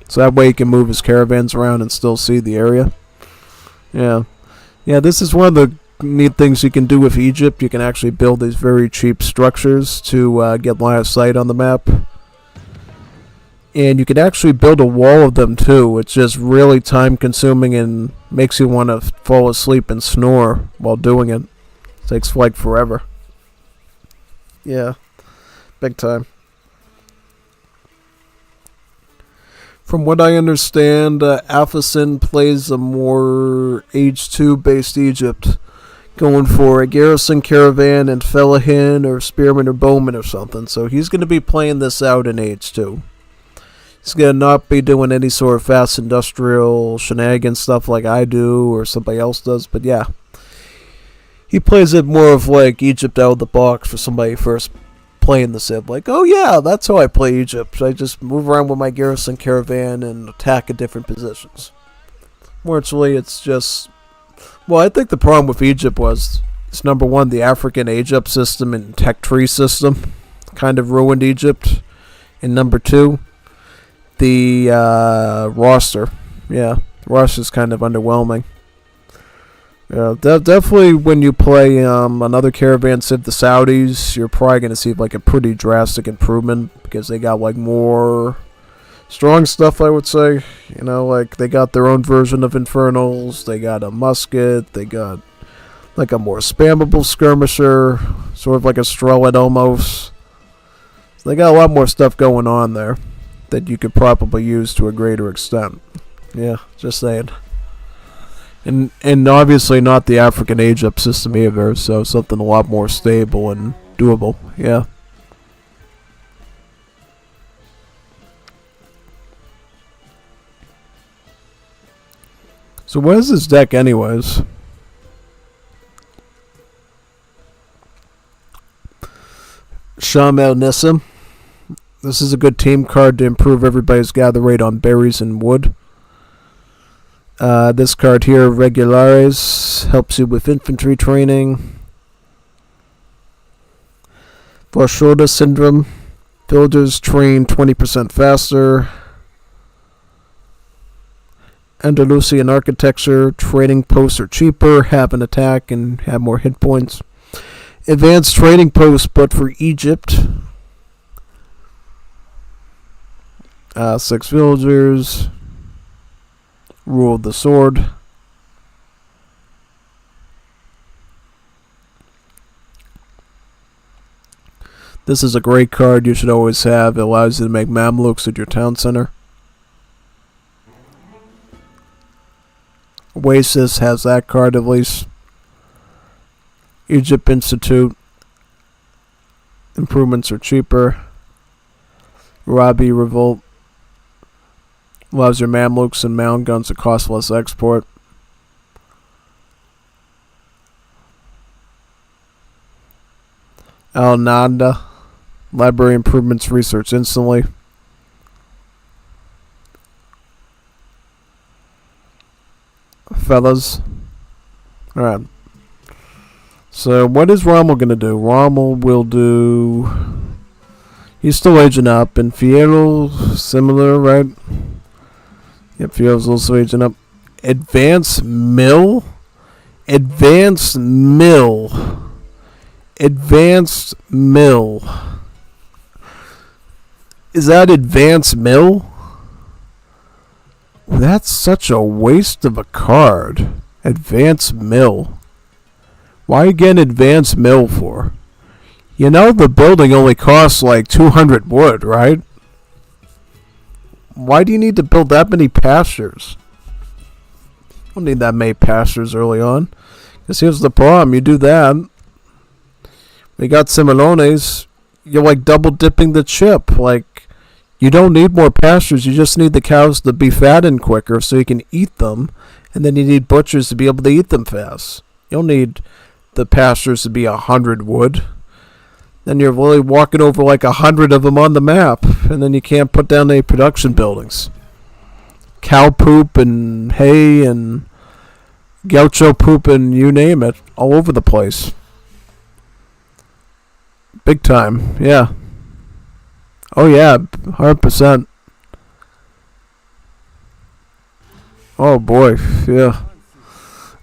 So that way he can move his caravans around and still see the area. Yeah. Yeah, this is one of the neat things you can do with Egypt. You can actually build these very cheap structures to get line of sight on the map. And you can actually build a wall of them too. It's just really time consuming and makes you want to fall asleep and snore while doing it. Takes like forever. Yeah, big time. From what I understand, Alphason plays a more Age 2 based Egypt, going for a Garrison Caravan and Fellahin or Spearman or Bowman or something. So he's going to be playing this out in Age 2. He's going to not be doing any sort of fast industrial shenanigans stuff like I do or somebody else does, but yeah. He plays it more of like Egypt out of the box for somebody first playing the Civ. Like, oh yeah, that's how I play Egypt. I just move around with my Garrison Caravan and attack at different positions. More actually, it's just... Well, I think the problem with Egypt was, it's number one, the African age-up system and tech tree system kind of ruined Egypt. And number two, the roster. Yeah, the roster's kind of underwhelming. Yeah, definitely when you play another caravan civ, the Saudis, you're probably going to see like a pretty drastic improvement because they got like more strong stuff, I would say. You know, like they got their own version of Infernals, they got a musket, they got like a more spammable skirmisher, sort of like a Strellet almost. So they got a lot more stuff going on there that you could probably use to a greater extent. Yeah, just saying. And obviously not the African age-up system either, so something a lot more stable and doable, yeah. So what is this deck anyways? Sham El Nissim. This is a good team card to improve everybody's gather rate on berries and wood. This card here, Regulares, helps you with infantry training. Varshoda Syndrome, villagers train 20% faster. Andalusian Architecture, trading posts are cheaper, have an attack, and have more hit points. Advanced trading posts, but for Egypt. 6 villagers. Rule of the Sword. This is a great card you should always have. It allows you to make Mamluks at your town center. Oasis has that card at least. Egypt Institute. Improvements are cheaper. Rabi Revolt. Allows your Mamluks and mound guns to cost less export. Al Nanda. Library improvements research instantly. Fellas. Alright. So what is Rommel going to do? Rommel will do... He's still aging up. And Fierro, similar, right? Yep, Fierro's also aging up. Advanced Mill? Advanced Mill. Advanced Mill. Is that Advanced Mill? That's such a waste of a card. Advanced Mill. Why you getting Advanced Mill for? You know the building only costs like 200 wood, right? Why do you need to build that many pastures? You don't need that many pastures early on. Because here's the problem. You do that. We got Simonones. You're like double dipping the chip. Like, you don't need more pastures. You just need the cows to be fattened quicker so you can eat them. And then you need butchers to be able to eat them fast. You don't need the pastures to be 100 wood. Then you're really walking over like 100 of them on the map. And then you can't put down any production buildings. Cow poop and hay and gaucho poop and you name it. All over the place. Big time, yeah. Oh yeah, 100%. Oh boy, yeah.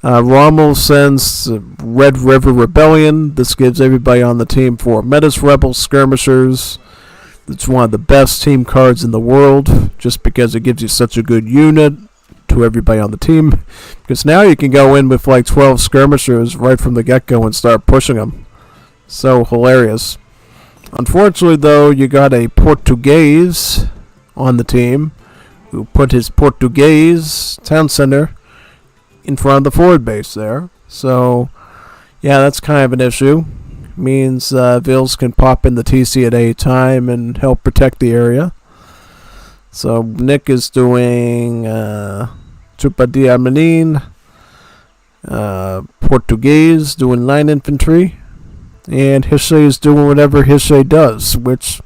Rommel sends Red River Rebellion. This gives everybody on the team 4 Metis Rebel Skirmishers, It's one of the best team cards in the world, just because it gives you such a good unit to everybody on the team. Because now you can go in with like 12 skirmishers right from the get-go and start pushing them. So hilarious. Unfortunately, though, you got a Portuguese on the team who put his Portuguese town center in front of the forward base there. So, yeah, that's kind of an issue. Means Vils can pop in the TC at any time and help protect the area. So Nick is doing Tropa de Armenin, Portuguese doing line infantry, and Hishe is doing whatever Hishe does, which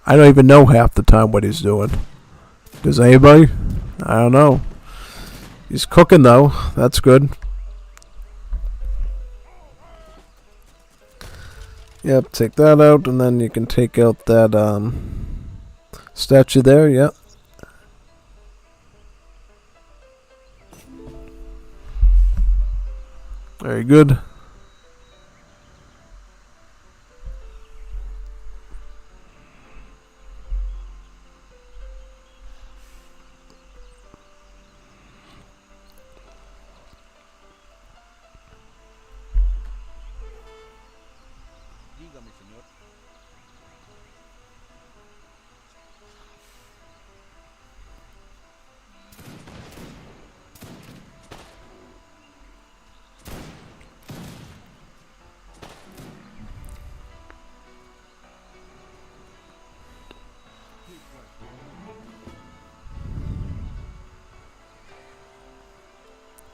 I don't even know half the time what he's doing. Does anybody? I don't know. He's cooking though. That's good. Yep, take that out, and then you can take out that statue there. Yep. Very good. Dígame, señor.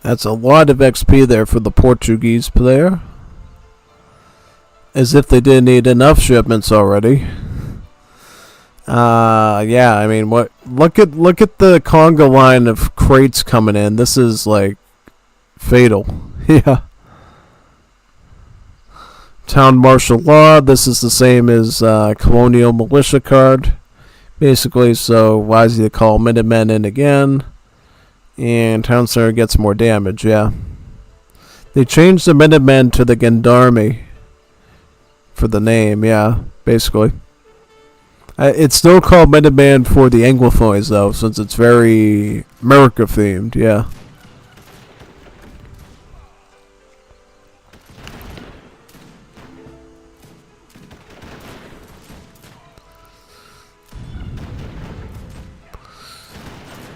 That's a lot of XP there for the Portuguese player. As if they didn't need enough shipments already. Yeah, I mean, what? Look at the conga line of crates coming in. This is like fatal. Yeah. Town martial law. This is the same as colonial militia card, basically. So wise to call Minutemen in again, and town center gets more damage. Yeah. They changed the Minutemen to the Gendarme for the name. Yeah, basically. It's still called Minuteman for the Anglophones, though, since it's very America-themed, yeah.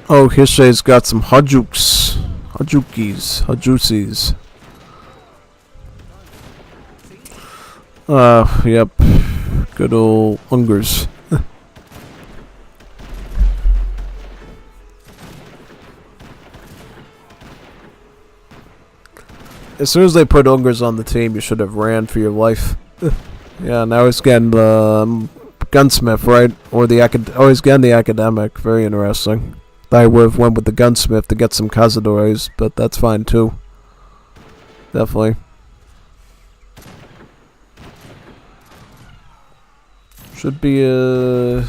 Oh, Hishe's got some Hajukis. Yep. Good old Ungers. As soon as they put Ungers on the team, you should have ran for your life. Yeah, now he's getting the gunsmith, right? Or the he's getting the academic. Very interesting. I would have went with the gunsmith to get some cazadores, but that's fine too. Definitely. Should be I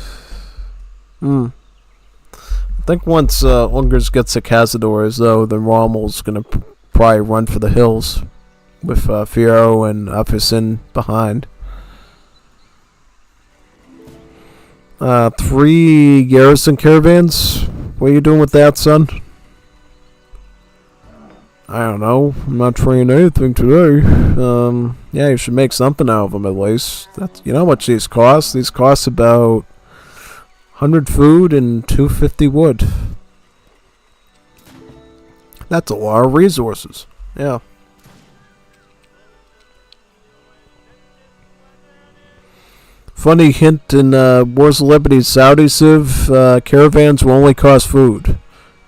think once Ungers gets the cazadores, though, then Rommel's gonna probably run for the hills with Firo and Afisin behind. 3 garrison caravans. What are you doing with that, son? I don't know. I'm not trying anything today. Yeah, you should make something out of them at least. You know how much these cost? These cost about 100 food and 250 wood. That's a lot of resources. Yeah. Funny hint in Wars of Liberty's Saudi Civ, caravans will only cost food.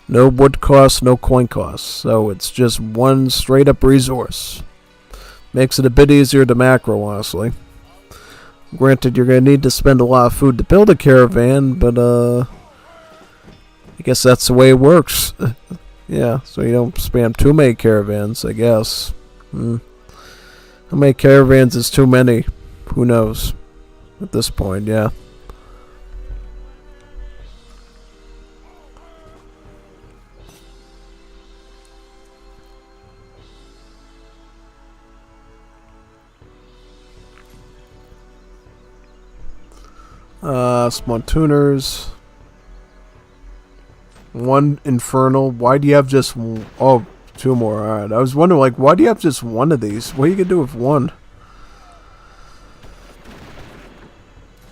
No wood costs, no coin costs. So it's just one straight up resource. Makes it a bit easier to macro, honestly. Granted, you're going to need to spend a lot of food to build a caravan, but I guess that's the way it works. Yeah, so you don't spam too many caravans, I guess. How many caravans is too many? Who knows? At this point, yeah. Spawn tuners. One infernal. Why do you have just oh, two more? Alright. I was wondering, like, why do you have just one of these? What are you gonna do with one?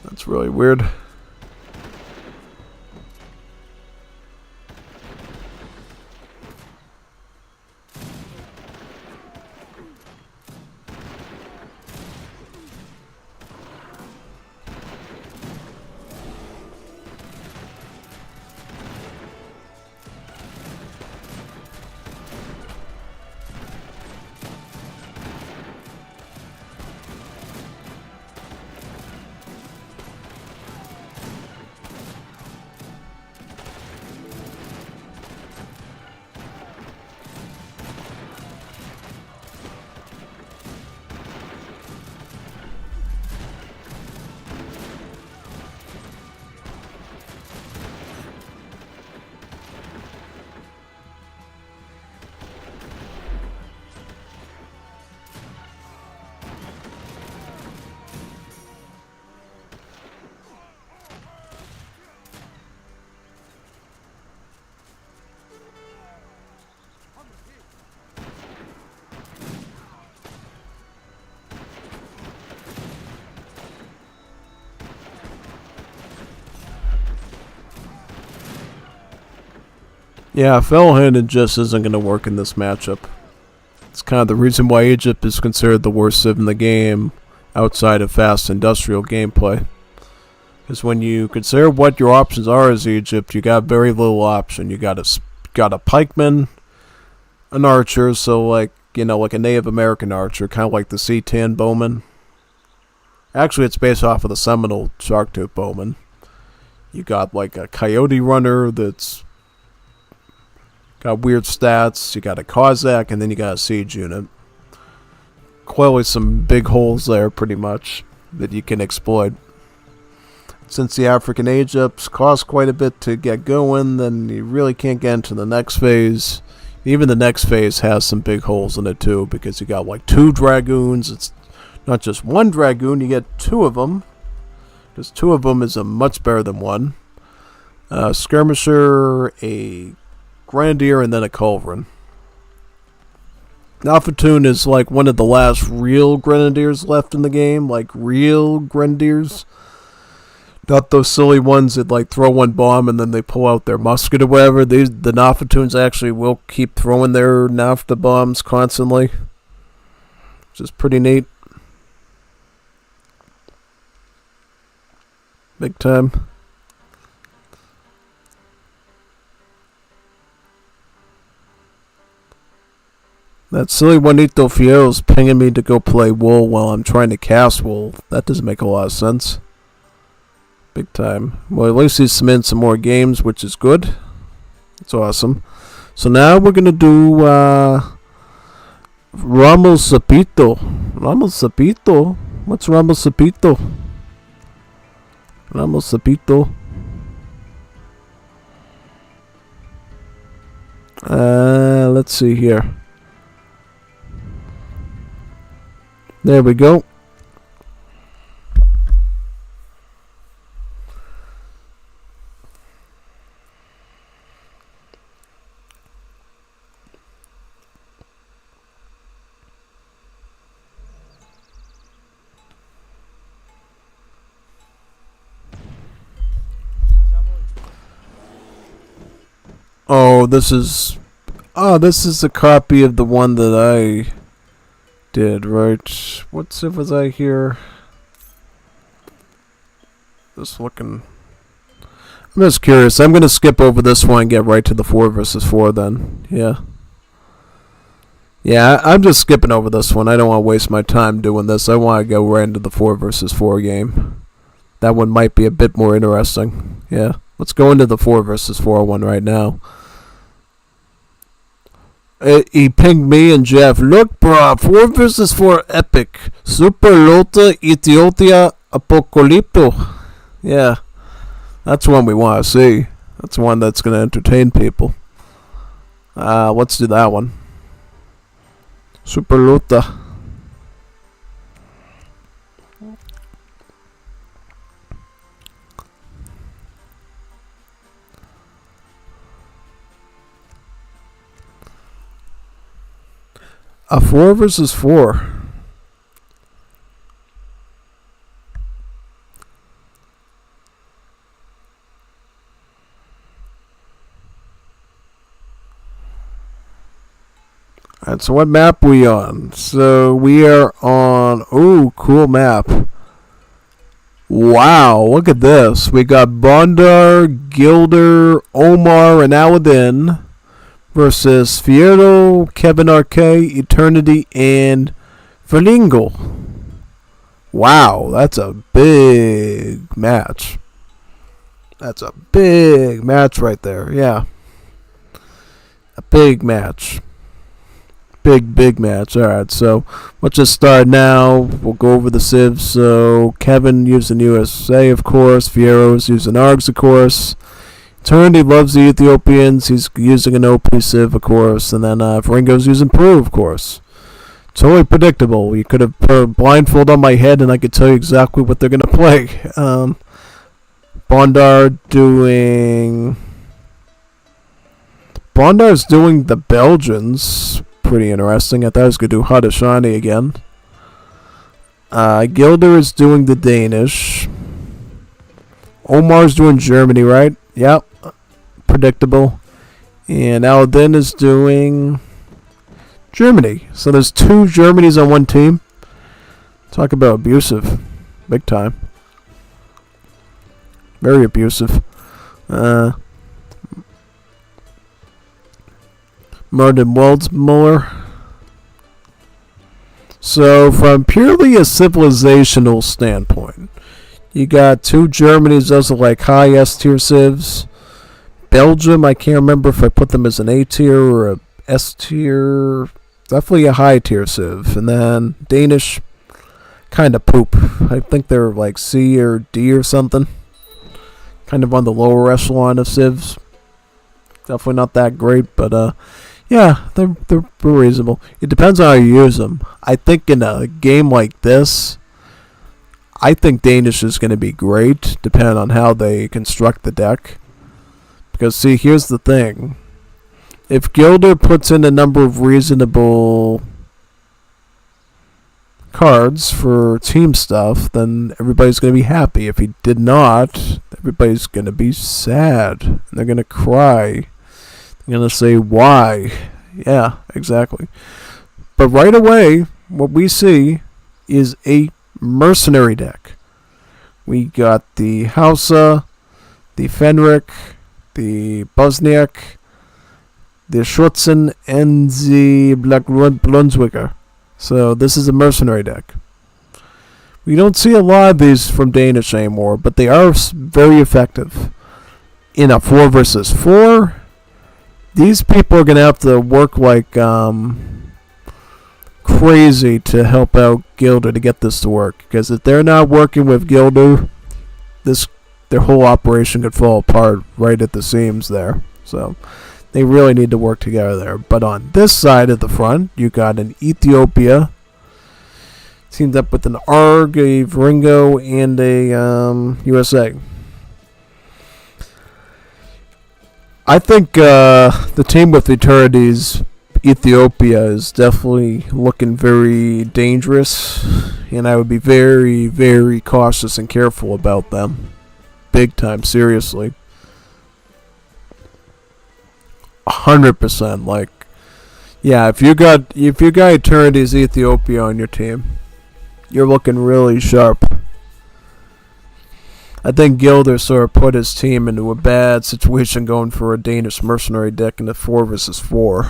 That's really weird. Yeah, Fell-handed just isn't going to work in this matchup. It's kind of the reason why Egypt is considered the worst civ in the game outside of fast industrial gameplay. Because when you consider what your options are as Egypt, you got very little option. You got a pikeman, an archer, so like, you know, like a Native American archer, kind of like the C-10 bowman. Actually, it's based off of the Seminole Sharktooth bowman. You got like a coyote runner that's got weird stats. You got a Cossack, and then you got a siege unit. Clearly some big holes there, pretty much, that you can exploit. Since the African Egypts cost quite a bit to get going, then you really can't get into the next phase. Even the next phase has some big holes in it too, because you got like 2 dragoons. It's not just 1 dragoon, you get 2 of them. Because 2 of them is a much better than 1. Skirmisher, a Grenadier, and then a Culverin. Alphatoon is like one of the last real Grenadiers left in the game. Like real Grenadiers. Not those silly ones that like throw 1 bomb and then they pull out their musket or whatever. The Nafatoons actually will keep throwing their naphtha bombs constantly. Which is pretty neat. Big time. That silly Juanito Fierro's pinging me to go play Wool while I'm trying to cast Wool. That doesn't make a lot of sense. Big time. Well, at least he's submitting some more games, which is good. It's awesome. So now we're going to do Ramos Sapito. Ramos Sapito? What's Ramos Sapito? Ramos Sapito. Let's see here. There we go. Oh, this is a copy of the one that I did, right? What civ was I here? Just looking. I'm just curious. I'm gonna skip over this one and get right to the 4 versus 4 then. Yeah. Yeah, I'm just skipping over this one. I don't want to waste my time doing this. I want to go right into the 4 versus 4 game. That one might be a bit more interesting. Yeah. Let's go into the 4 versus 4 one right now. He pinged me and Jeff. Look, bro, 4 versus 4 epic. Super Lota Ethiopia Apocalypto. Yeah. That's one we want to see. That's one that's going to entertain people. Let's do that one. Super Lota. A 4 versus 4. Alright, so what map we on? So we are on, ooh, cool map. Wow, look at this. We got Bondar, Gilder, Omar, and Aladdin versus Fierro, Kevin Arquet, Eternity, and Verlingo. Wow, that's a big match. That's a big match right there, yeah. A big match. Big match. Alright, so let's just start now. We'll go over the civs. So Kevin using USA, of course. Fierro's using ARGs, of course. Eternity loves the Ethiopians. He's using an OP civ, of course. And then Ringo's using Peru, of course. Totally predictable. You could have put a blindfold on my head and I could tell you exactly what they're going to play. Bondar's doing the Belgians. Pretty interesting. I thought I was going to do Haudenosaunee again. Gilder is doing the Danish. Omar's doing Germany, right? Yep. Predictable. And Aladdin is doing Germany. So there's 2 Germanys on one team. Talk about abusive. Big time. Very abusive. Martin Waldmuller. So from purely a civilizational standpoint, you got 2 Germanys, those are like high S tier civs. Belgium, I can't remember if I put them as an A tier or a S tier. Definitely a high tier civ. And then Danish, kind of poop. I think they're like C or D or something. Kind of on the lower echelon of civs. Definitely not that great, but yeah, they're reasonable. It depends on how you use them. I think in a game like this, I think Danish is going to be great, depending on how they construct the deck. Because, see, here's the thing. If Gilder puts in a number of reasonable cards for team stuff, then everybody's going to be happy. If he did not, everybody's going to be sad. And they're going to cry. They're going to say, why? Yeah, exactly. But right away, what we see is a mercenary deck. We got the Hausa, the Fenric, the Bosniak, the Schwarzen, and the Black Brunswicker. So this is a mercenary deck. We don't see a lot of these from Danish anymore, but they are very effective. In a 4 versus 4, these people are going to have to work like crazy to help out Gilder to get this to work. Because if they're not working with Gilder, their whole operation could fall apart right at the seams there. So they really need to work together there. But on this side of the front, you got an Ethiopia teamed up with an ARG, a Ringo, and a USA. I think the team with Eternity's Ethiopia is definitely looking very dangerous, and I would be very, very cautious and careful about them. Big time, seriously. 100%. Like, yeah, if you got Eternity's Ethiopia on your team, you're looking really sharp. I think Gilder sort of put his team into a bad situation going for a Danish mercenary deck in the 4 versus 4.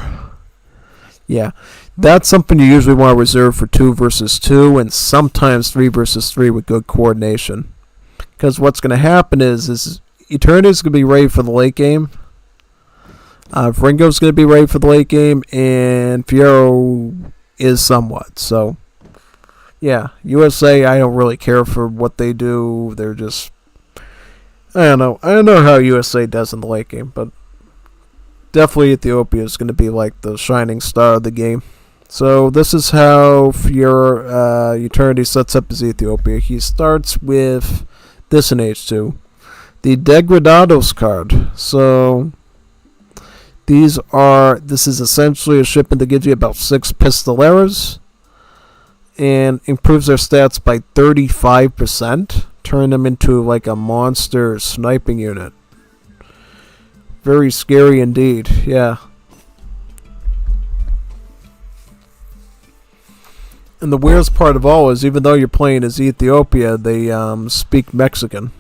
Yeah, that's something you usually want to reserve for 2 versus 2 and sometimes 3 versus 3 with good coordination. Because what's going to happen is Eternity's going to be ready for the late game. Ringo's going to be ready for the late game, and Fierro is somewhat. So, yeah, USA, I don't really care for what they do. They're just, I don't know how USA does in the late game, but definitely Ethiopia is going to be like the shining star of the game. So this is how Eternity sets up his Ethiopia. He starts with this in H2, the Degradados card. So This is essentially a shipment that gives you about 6 pistoleros and improves their stats by 35%, turn them into like a monster sniping unit. Very scary indeed, yeah. And the weirdest part of all is, even though you're playing as Ethiopia, they speak Mexican.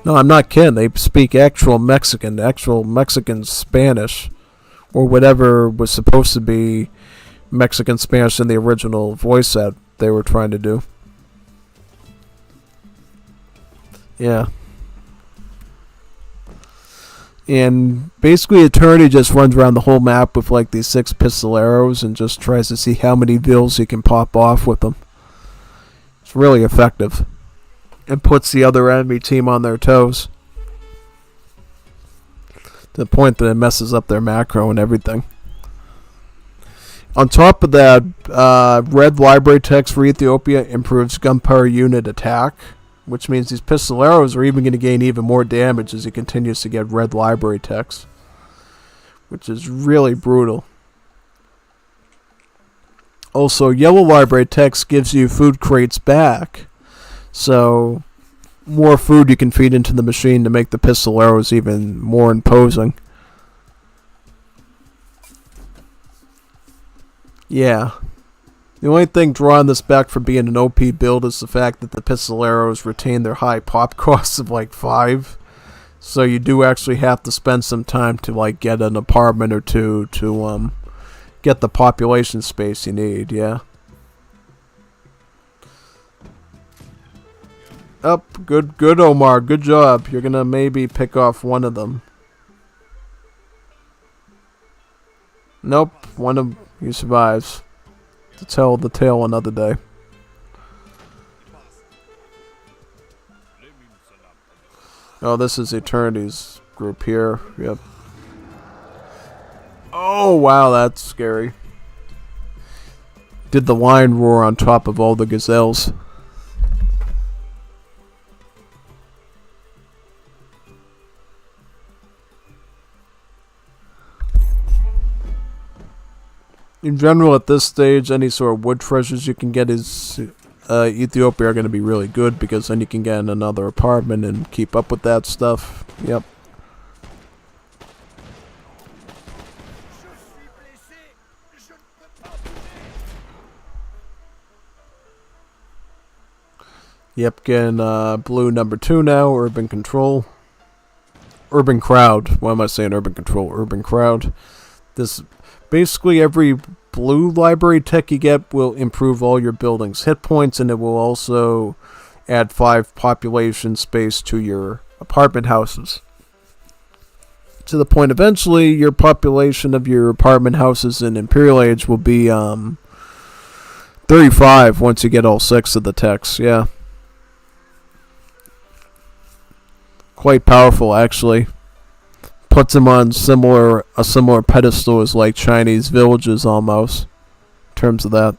No, I'm not kidding. They speak actual Mexican Spanish, or whatever was supposed to be Mexican Spanish in the original voice that they were trying to do. Yeah. And basically, Eternity just runs around the whole map with like these 6 pistoleros and just tries to see how many vills he can pop off with them. It's really effective. And puts the other enemy team on their toes. To the point that it messes up their macro and everything. On top of that, red library text for Ethiopia improves gunpowder unit attack, which means these pistoleros are even going to gain even more damage as he continues to get red library text, which is really brutal. Also, yellow library text gives you food crates back, so more food you can feed into the machine to make the pistoleros even more imposing. Yeah. The only thing drawing this back from being an OP build is the fact that the pistoleros retain their high pop costs of like 5. So you do actually have to spend some time to like get an apartment or two to get the population space you need, yeah. Up, good Omar, good job. You're gonna maybe pick off one of them. Nope, one of you survives. To tell the tale another day. Oh, this is Eternity's group here. Yep. Oh, wow, that's scary. Did the lion roar on top of all the gazelles. In general, at this stage, any sort of wood treasures you can get is Ethiopia are going to be really good, because then you can get in another apartment and keep up with that stuff. Yep. Yep, getting blue number 2 now, Urban Control. Urban Crowd. Why am I saying Urban Control? Urban Crowd. This... Basically, every blue library tech you get will improve all your buildings' hit points, and it will also add 5 population space to your apartment houses. To the point, eventually, your population of your apartment houses in Imperial Age will be 35 once you get all 6 of the techs, yeah. Quite powerful, actually. Puts them on a similar pedestal as like Chinese villages almost, in terms of that.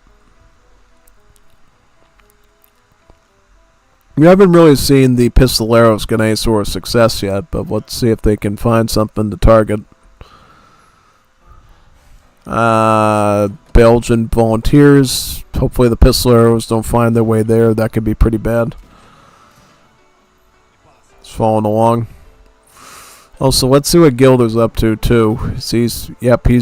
We haven't really seen the pistoleros get any sort of success yet, but let's see if they can find something to target. Belgian volunteers. Hopefully the pistoleros don't find their way there. That could be pretty bad. It's following along. Also, let's see what Gilder's up to, too. He's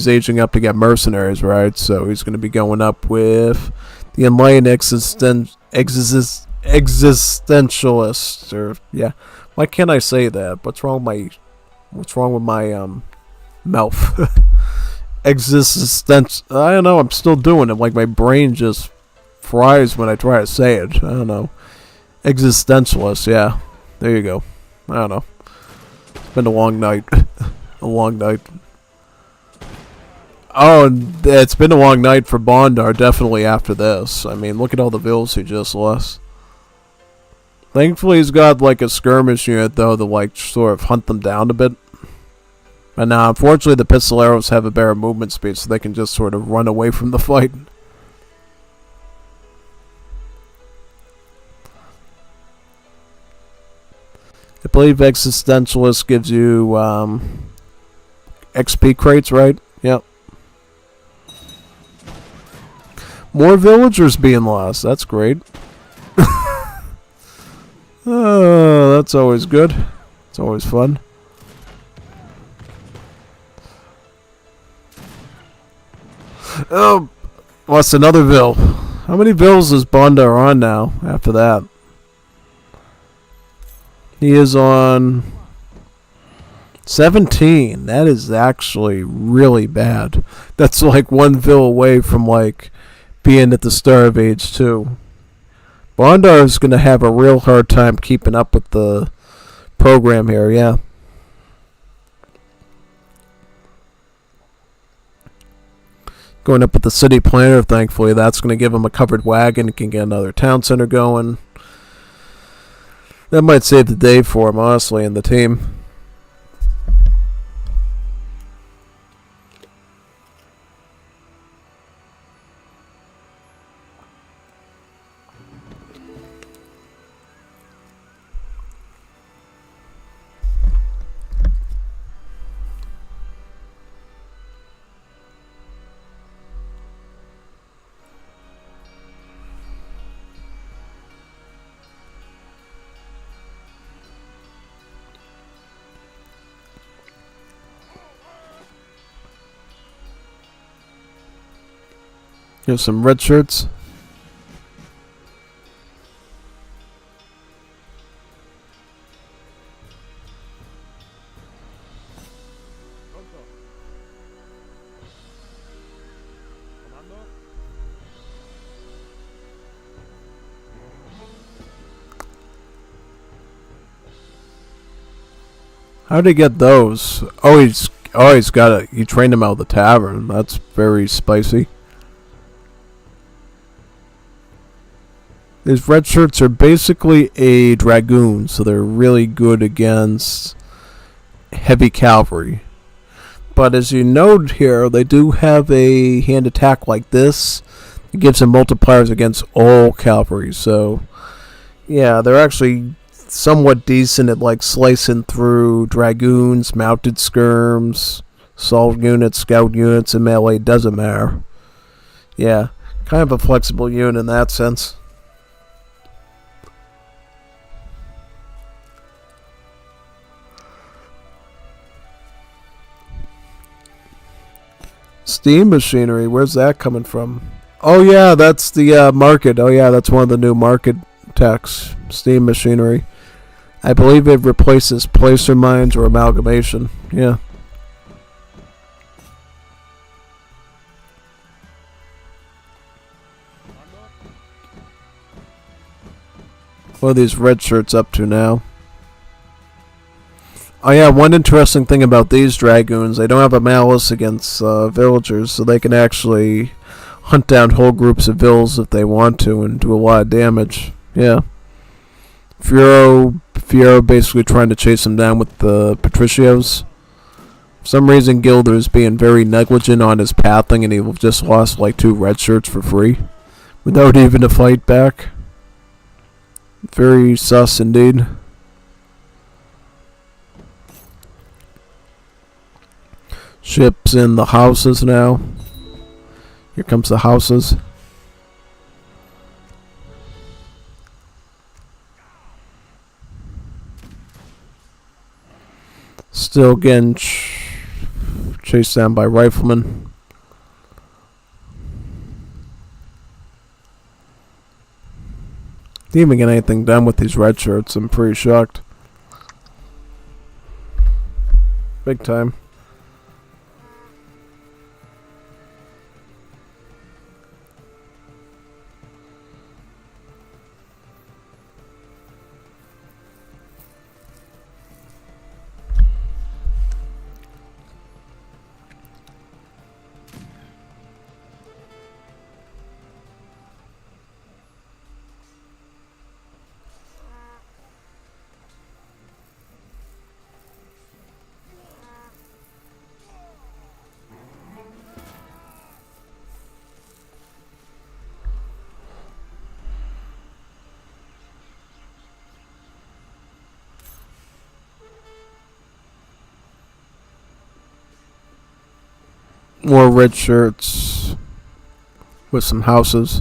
aging up to get mercenaries, right? So he's going to be going up with the Enlightened Existentialist, or, yeah. Why can't I say that? What's wrong with my, mouth? I don't know, I'm still doing it. Like, my brain just fries when I try to say it. I don't know. Existentialist, yeah. There you go. I don't know. It's been a long night. A long night. Oh, and it's been a long night for Bondar, definitely after this. I mean, look at all the vills he just lost. Thankfully, he's got, like, a skirmish unit, though, to, like, sort of hunt them down a bit. And now, unfortunately, the pistoleros have a better movement speed, so they can just sort of run away from the fight. I believe Existentialist gives you XP crates, right? Yep. More villagers being lost. That's great. Oh, that's always good. It's always fun. Oh, what's another Vill? How many Vills is Bondar on now after that? He is on 17. That is actually really bad. That's like one Vill away from like being at the start of Age 2. Bondar is going to have a real hard time keeping up with the program here, yeah. Going up with the city planner, thankfully, that's going to give him a covered wagon. He can get another town center going. That might save the day for him, honestly, and the team. Here's some red shirts. How'd he get those? He's got it. He trained him out of the tavern. That's very spicy. These red shirts are basically a dragoon, so they're really good against heavy cavalry. But as you note here, they do have a hand attack like this. It gives them multipliers against all cavalry. So, yeah, they're actually somewhat decent at like slicing through dragoons, mounted skirms, assault units, scout units, and melee. Doesn't matter. Yeah, kind of a flexible unit in that sense. Steam machinery, where's that coming from? Oh yeah, that's the market. Oh yeah, that's one of the new market techs. Steam machinery. I believe it replaces placer mines or amalgamation. Yeah. What are these red shirts up to now? Oh yeah, one interesting thing about these dragoons, they don't have a malice against villagers, so they can actually hunt down whole groups of vills if they want to and do a lot of damage. Yeah. Fiero basically trying to chase them down with the Patricios. For some reason, Gilder is being very negligent on his pathing, and he just lost like 2 red shirts for free without even a fight back. Very sus indeed. Ships in the houses now. Here comes the houses. Still getting chased down by riflemen. Didn't even get anything done with these red shirts. I'm pretty shocked. Big time. More red shirts with some houses.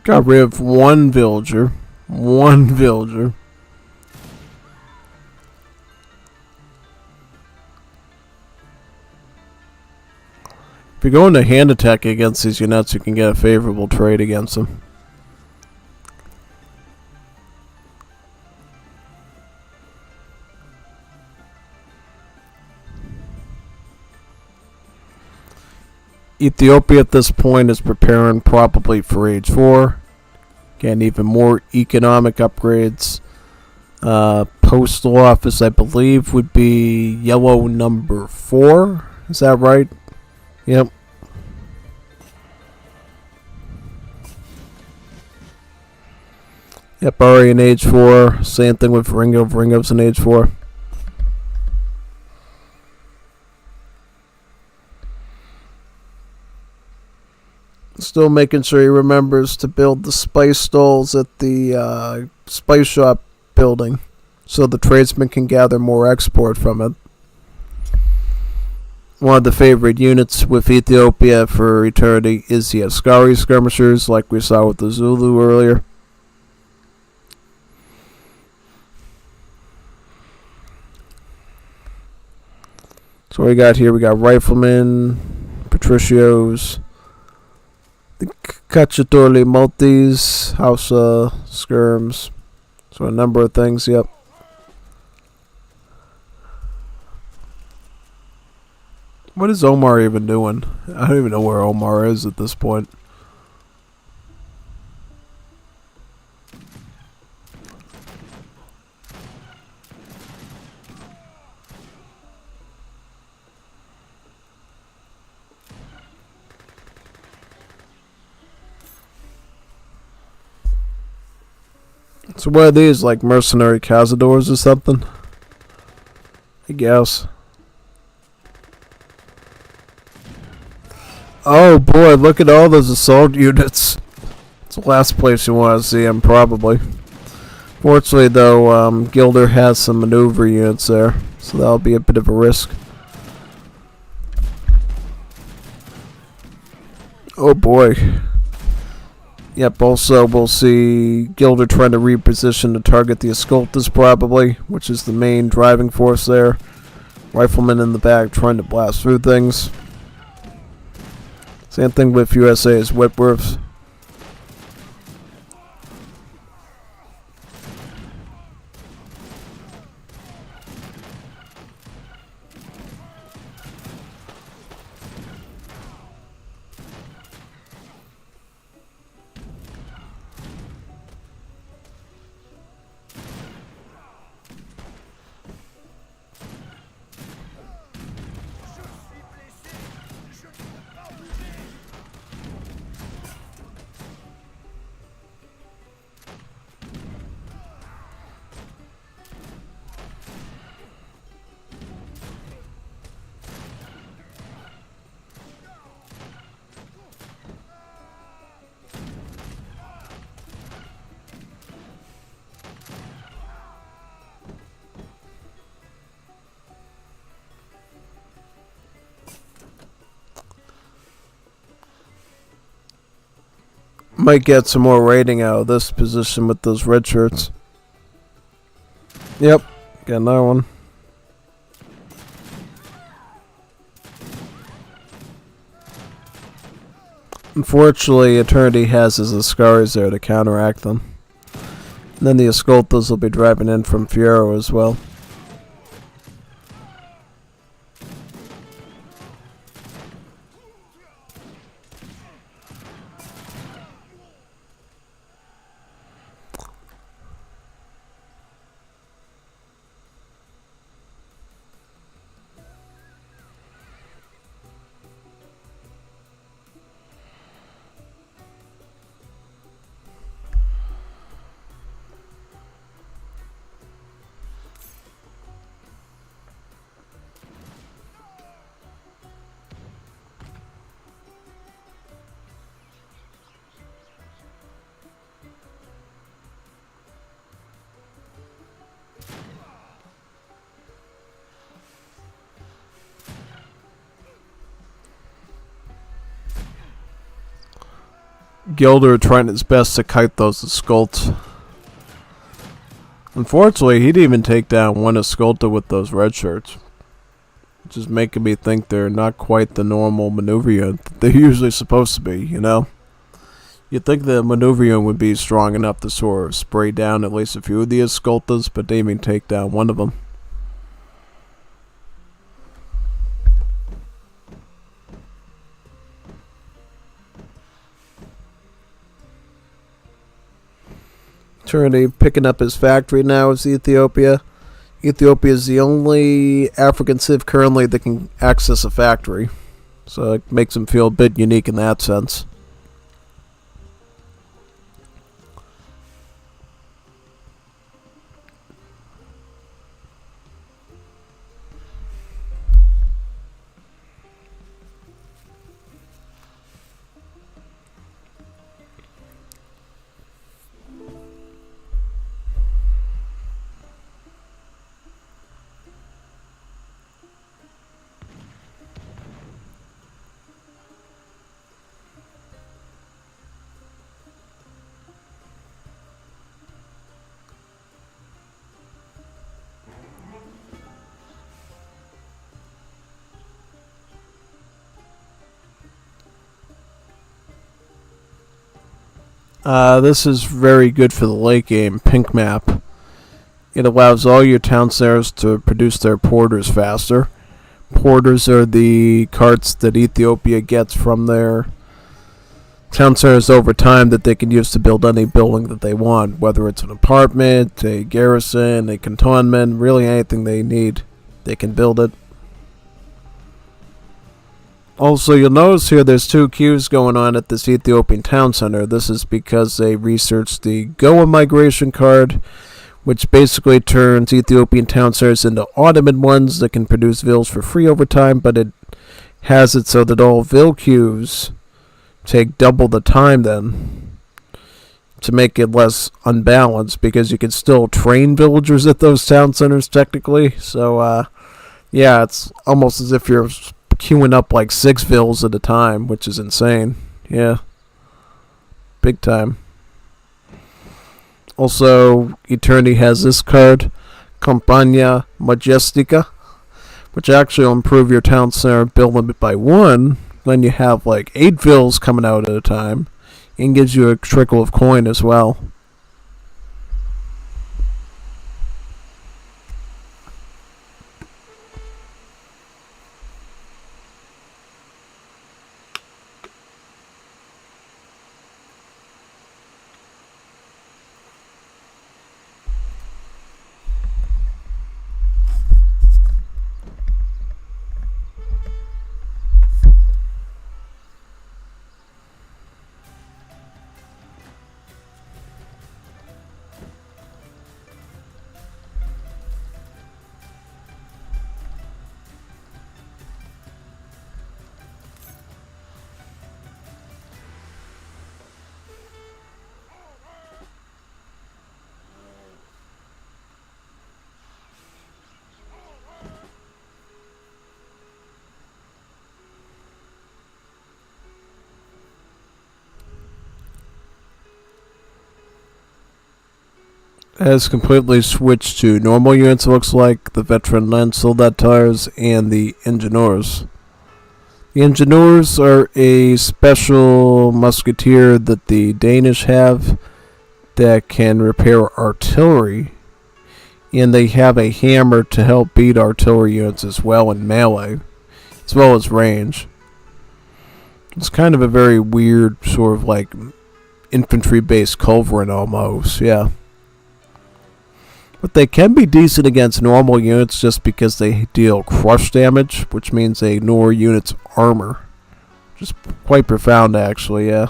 Got rid of one villager. One villager. If you go into hand attack against these units, you can get a favorable trade against them. Ethiopia at this point is preparing probably for Age 4. Getting even more economic upgrades. Postal office, I believe, would be yellow number 4. Is that right? Yep. Yep, already in Age 4. Same thing with Ringo. Ringo's in Age 4. Still making sure he remembers to build the spice stalls at the spice shop building so the tradesmen can gather more export from it. One of the favorite units with Ethiopia for eternity is the Askari skirmishers, like we saw with the Zulu earlier. So what we got here, we got riflemen, patricios, the Cacciatori Maltese, Hausa, skirms. So a number of things, yep. What is Omar even doing? I don't even know where Omar is at this point. So what are these, like mercenary cazadors or something? I guess. Oh boy, look at all those assault units. It's the last place you want to see them, probably. Fortunately, though, Gilder has some maneuver units there, so that'll be a bit of a risk. Oh boy. Yep, also we'll see Gilder trying to reposition to target the Escoltas, probably, which is the main driving force there. Riflemen in the back trying to blast through things. Same thing with USA's Whitworths. Might get some more rating out of this position with those red shirts. Yep, got another one. Unfortunately, Eternity has his Ascaris there to counteract them. And then the Escoltas will be driving in from Fiero as well. Gilder trying his best to kite those Skulls. Unfortunately, he didn't even take down one Skulta with those red shirts. Which is making me think they're not quite the normal maneuver unit that they're usually supposed to be, you know? You'd think the maneuver unit would be strong enough to sort of spray down at least a few of the Skultas, but they didn't even take down one of them. Trinity picking up his factory now is Ethiopia. Ethiopia is the only African civ currently that can access a factory. So it makes him feel a bit unique in that sense. This is very good for the late game, Pink Map. It allows all your town centers to produce their porters faster. Porters are the carts that Ethiopia gets from their town centers over time that they can use to build any building that they want, whether it's an apartment, a garrison, a cantonment, really anything they need, they can build it. Also, you'll notice here there's two queues going on at this Ethiopian town center. This is because they researched the Goa migration card, which basically turns Ethiopian town centers into Ottoman ones that can produce villas for free over time, but it has it so that all vill queues take double the time then to make it less unbalanced, because you can still train villagers at those town centers technically. So, yeah, it's almost as if you're queuing up like 6 vills at a time, which is insane. Yeah. Big time. Also, Eternity has this card, Campagna Majestica, which actually will improve your town center build limit by 1. Then you have like 8 vills coming out at a time, and gives you a trickle of coin as well. Has completely switched to normal units, looks like, the veteran land soldats and the engineers. The engineers are a special musketeer that the Danish have that can repair artillery, and they have a hammer to help beat artillery units as well in melee, as well as range. It's kind of a very weird sort of like infantry-based culverin almost, yeah. But they can be decent against normal units just because they deal crush damage, which means they ignore units' armor. Which is quite profound, actually, yeah.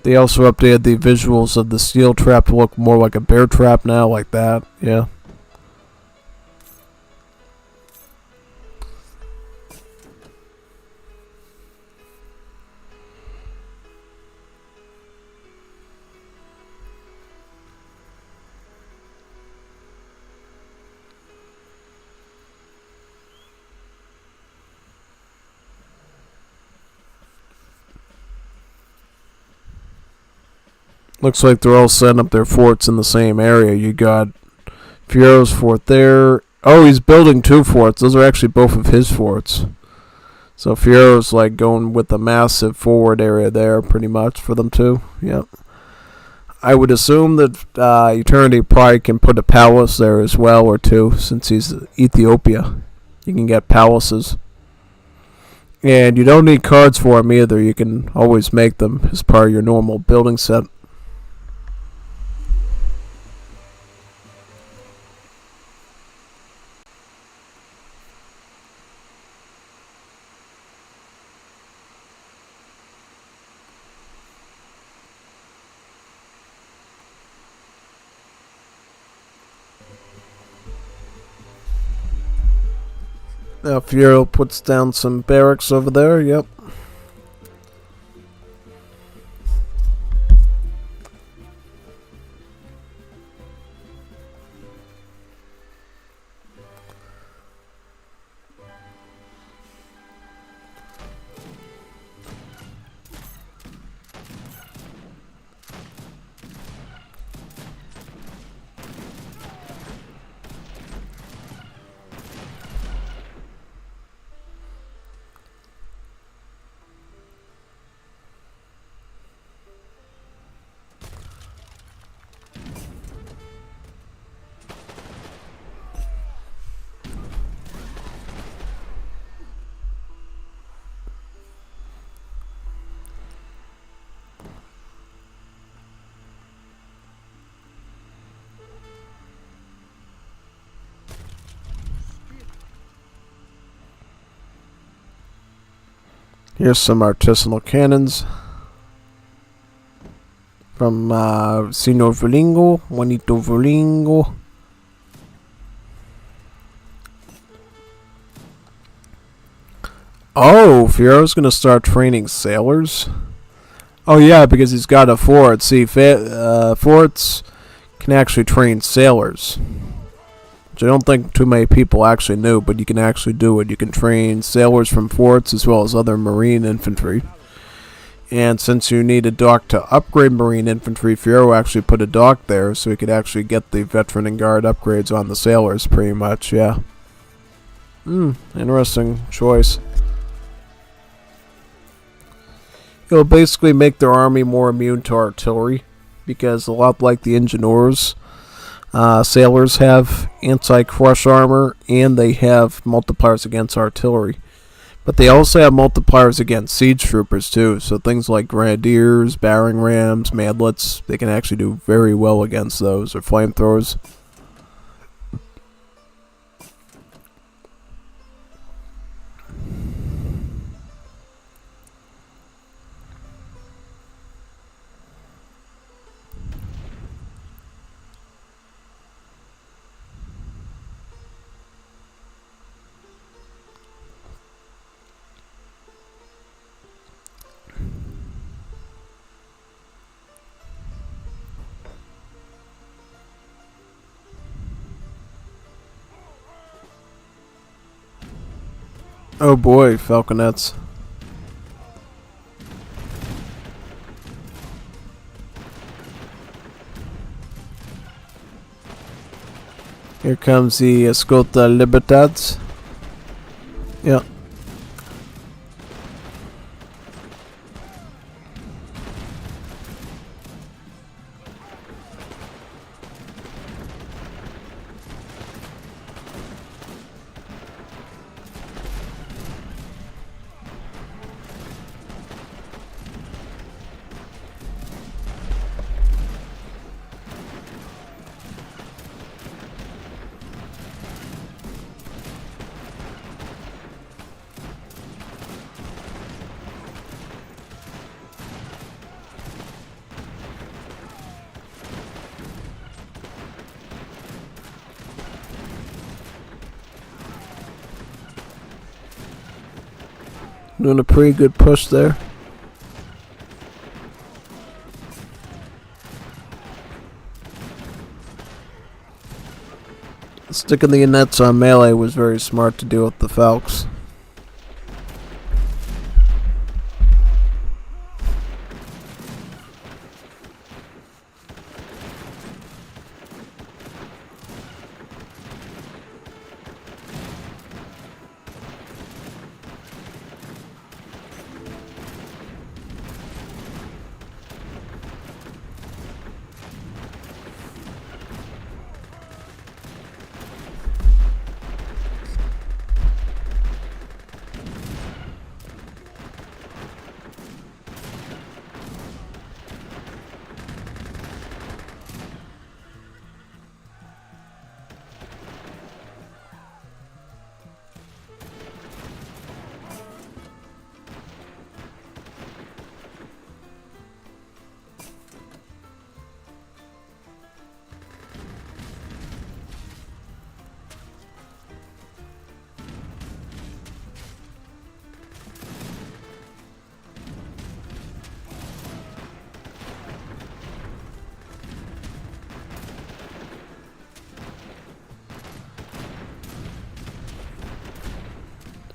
They also updated the visuals of the steel trap to look more like a bear trap now, like that, yeah. Looks like they're all setting up their forts in the same area. You got Fiero's fort there. Oh, he's building 2 forts. Those are actually both of his forts. So Fiero's like going with a massive forward area there, pretty much, for them too. Yep. I would assume that Eternity probably can put a palace there as well, or 2, since he's Ethiopia. You can get palaces. And you don't need cards for them either. You can always make them as part of your normal building set. Now Fiero puts down some barracks over there, yep. Here's some artisanal cannons from Sino Verlingo, Juanito Verlingo. Oh, Fiero's gonna start training sailors. Oh yeah, because he's got a fort. See, forts can actually train sailors, which I don't think too many people actually knew, but you can actually do it. You can train sailors from forts as well as other marine infantry. And since you need a dock to upgrade marine infantry, Fiero actually put a dock there so he could actually get the veteran and guard upgrades on the sailors, pretty much, yeah. Interesting choice. It'll basically make their army more immune to artillery, because a lot like the engineers, sailors have anti-crush armor, and they have multipliers against artillery. But they also have multipliers against siege troopers too, so things like grenadiers, battering rams, madlets, they can actually do very well against those, or flamethrowers. Oh boy, falconets. Here comes the Escolta Libertads. Yeah. Doing a pretty good push there. Sticking the nets on melee was very smart to deal with the Falks.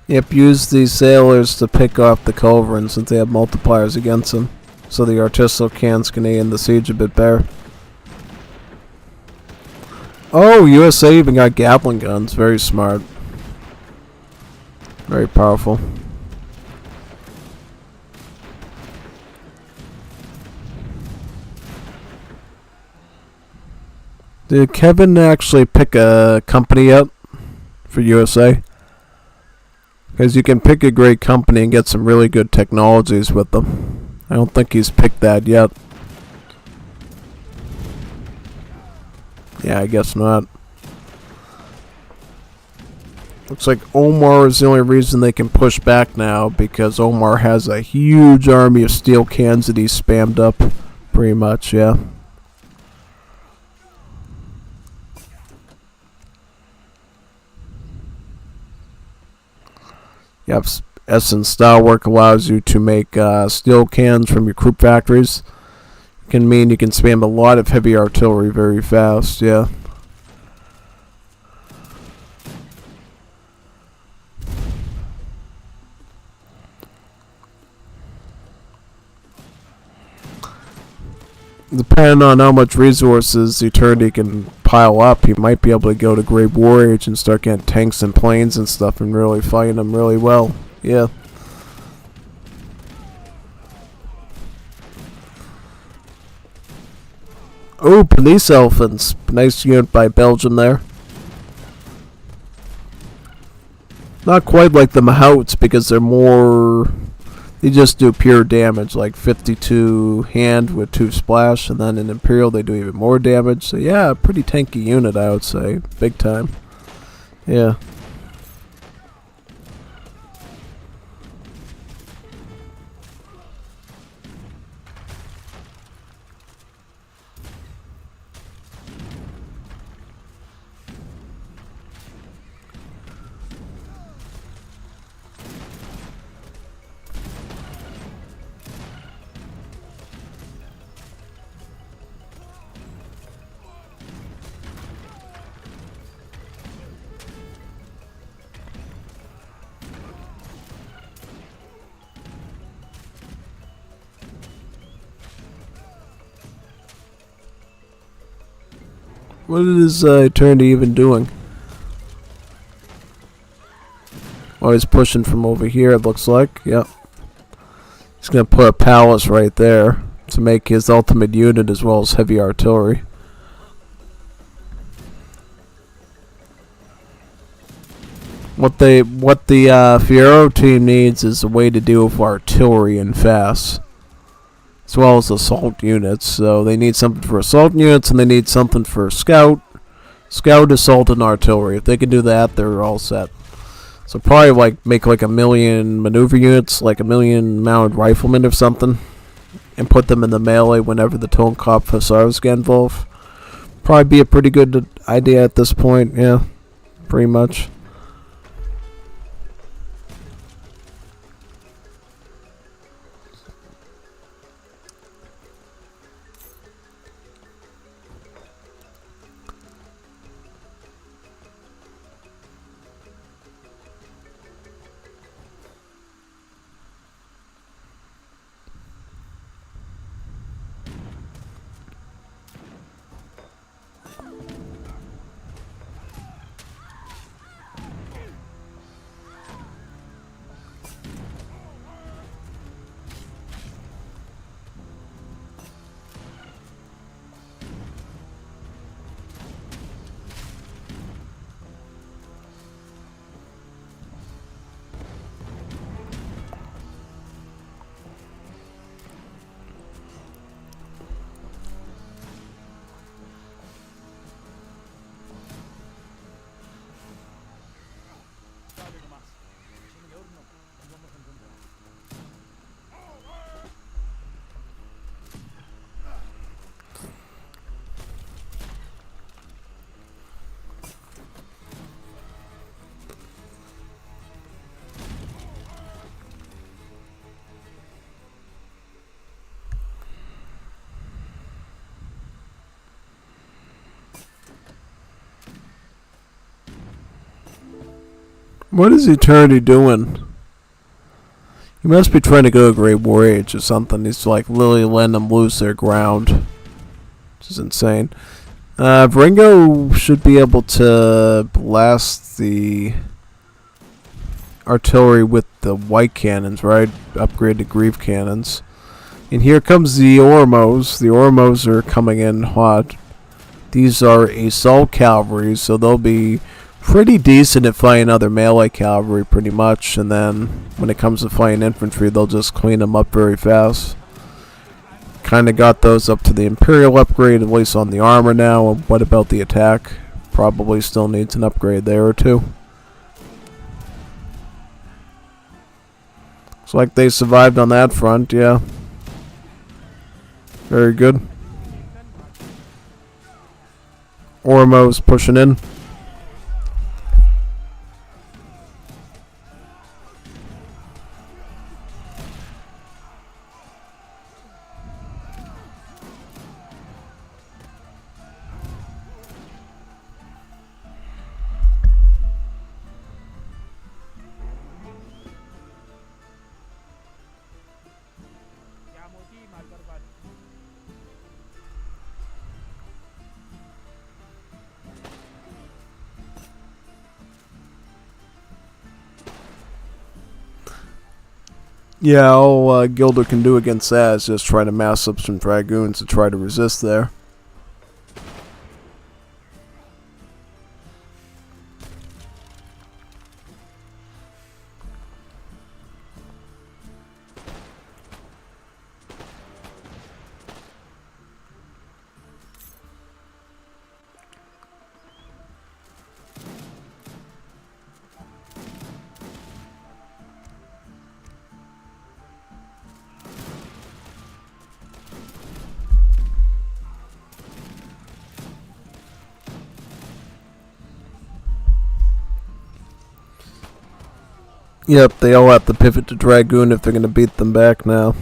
Yep, use these sailors to pick off the culverins since they have multipliers against them. So the artisanal cans can aid in the siege a bit better. Oh, USA even got Gatling guns. Very smart. Very powerful. Did Kevin actually pick a company up for USA? Because you can pick a great company and get some really good technologies with them. I don't think he's picked that yet. Yeah, I guess not. Looks like Omar is the only reason they can push back now, because Omar has a huge army of steel cans that he's spammed up. Pretty much, yeah. Yep, Essence Style Work allows you to make steel cans from your Krupp factories. It can mean you can spam a lot of heavy artillery very fast, yeah. Depending on how much resources Eternity can pile up, he might be able to go to Great War Age and start getting tanks and planes and stuff and really fighting them really well. Yeah. Oh, police elephants. Nice unit by Belgium there. Not quite like the Mahouts because they're more... They just do pure damage, like 52 hand with 2 splash, and then in Imperial they do even more damage. So yeah, pretty tanky unit, I would say. Big time. Yeah. What is Eternity even doing? Oh, he's pushing from over here, it looks like. Yep. He's going to put a palace right there to make his ultimate unit as well as heavy artillery. What the Fiero team needs is a way to deal with artillery and fast, as well as assault units. So they need something for assault units, and they need something for scout, assault, and artillery. If they can do that, they're all set. So probably like make like 1 million maneuver units, like 1 million mounted riflemen or something, and put them in the melee whenever the Totenkopf Hussars get involved. Probably be a pretty good idea at this point. Yeah, pretty much. What is Eternity doing? He must be trying to go to Great War Age or something. He's like literally letting them lose their ground. Which is insane. Ringo should be able to blast the artillery with the white cannons, right? Upgrade to Grieve cannons. And here comes the Ormos. The Ormos are coming in hot. These are assault cavalry, so they'll be pretty decent at fighting other melee cavalry, pretty much. And then when it comes to fighting infantry, they'll just clean them up very fast. Kind of got those up to the Imperial upgrade, at least on the armor now. What about the attack? Probably still needs an upgrade there or two. Looks like they survived on that front, yeah. Very good. Ormos pushing in. Siamo team al barbaro. Yeah, all Gilder can do against that is just try to mass up some Dragoons to try to resist there. Yep, they all have to pivot to Dragoon if they're going to beat them back now.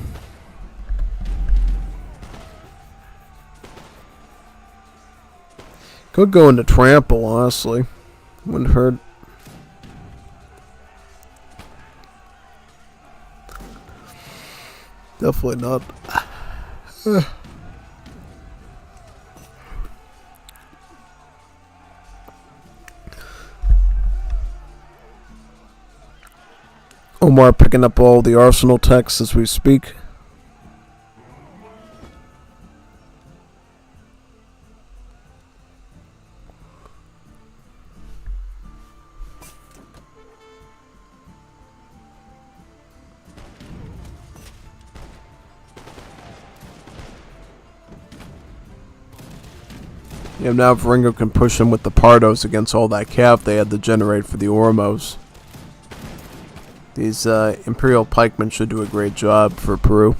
Could go into Trample, honestly. Wouldn't hurt. Definitely not. Omar picking up all the arsenal texts as we speak. Yeah, now if Ringo can push him with the Pardos against all that cav they had to generate for the Ormos. These Imperial pikemen should do a great job for Peru.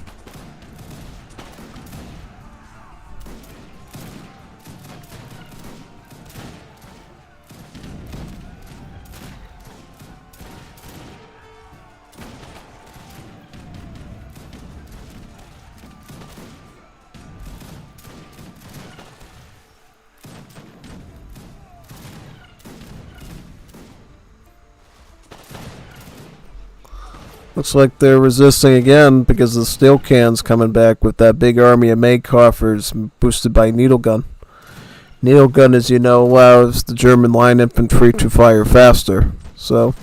Looks like they're resisting again because the steel cann's coming back with that big army of May coffers boosted by needle gun. Needle gun, as you know, allows the German line infantry to fire faster. So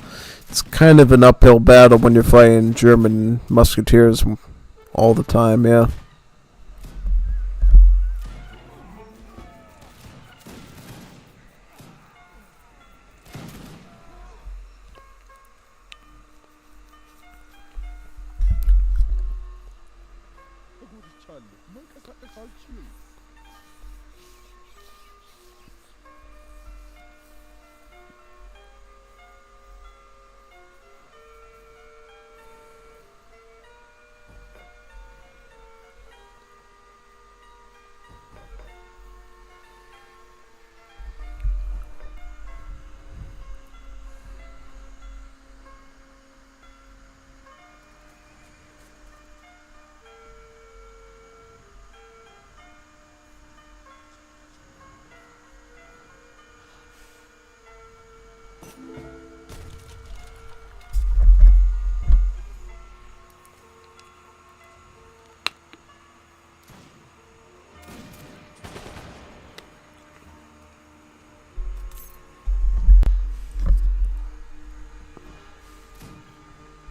it's kind of an uphill battle when you're fighting German musketeers all the time, yeah.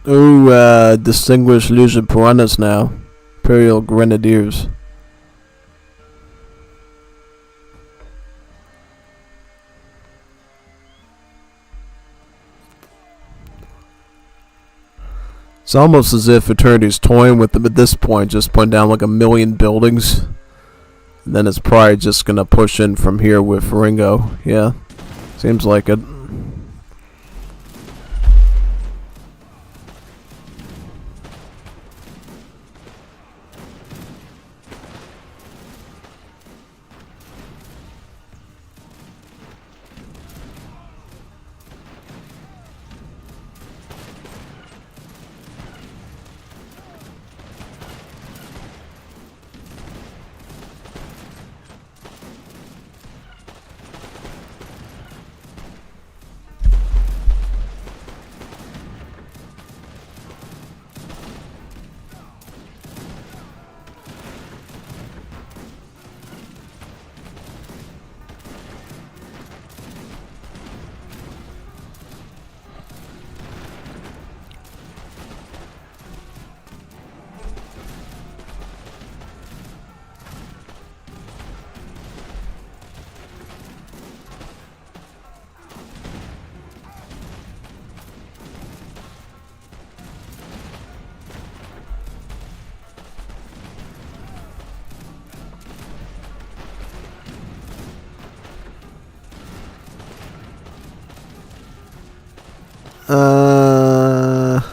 Ooh, distinguished Legion Piranhas now. Imperial Grenadiers. It's almost as if Eternity's toying with them at this point, just putting down like 1,000,000 buildings. And then it's probably just gonna push in from here with Ringo. Yeah, seems like it.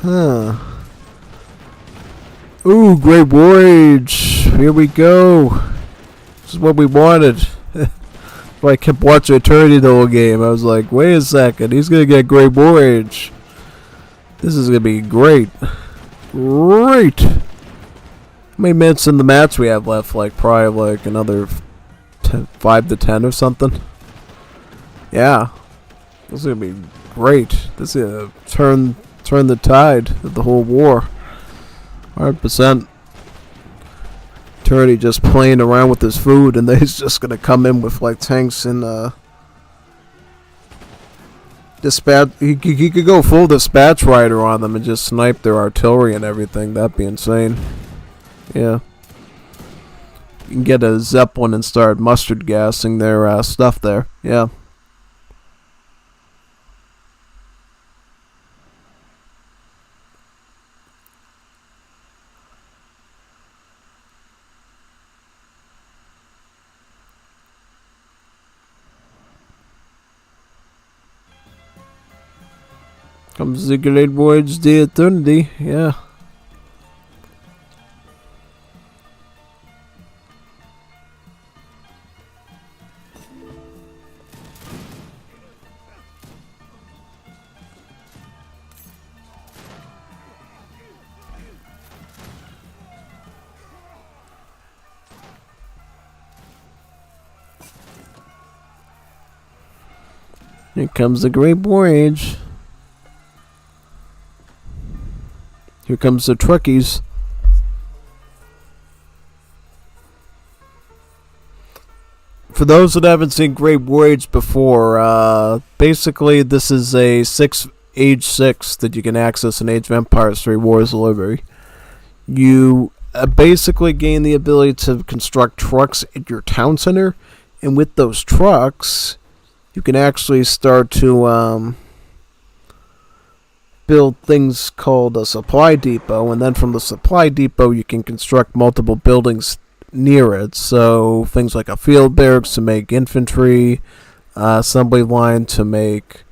Huh. Ooh, Great Voyage. Here we go. This is what we wanted. I kept watching Eternity the whole game. I was like, wait a second. He's going to get Great Voyage. This is going to be great. Great. How many minutes in the match we have left? Like, probably like another 5 to 10 or something. Yeah. This is going to be great. This is going to turn the tide of the whole war. 100%. Eternity just playing around with his food, and he's just gonna come in with like tanks and dispatch. He could go full dispatch rider on them and just snipe their artillery and everything. That'd be insane. Yeah. You can get a Zeppelin and start mustard gassing their stuff there. Yeah. Comes the Great Voyage de Eternity, yeah. Here comes the Great Voyage. Here comes the Trekkies. For those that haven't seen Great Voyage before, basically this is a Age 6 that you can access in Age of Empires 3 Wars of Liberty. You basically gain the ability to construct trucks at your town center, and with those trucks, you can actually start to build things called a supply depot, and then from the supply depot you can construct multiple buildings near it. So things like a field barracks to make infantry, assembly line to make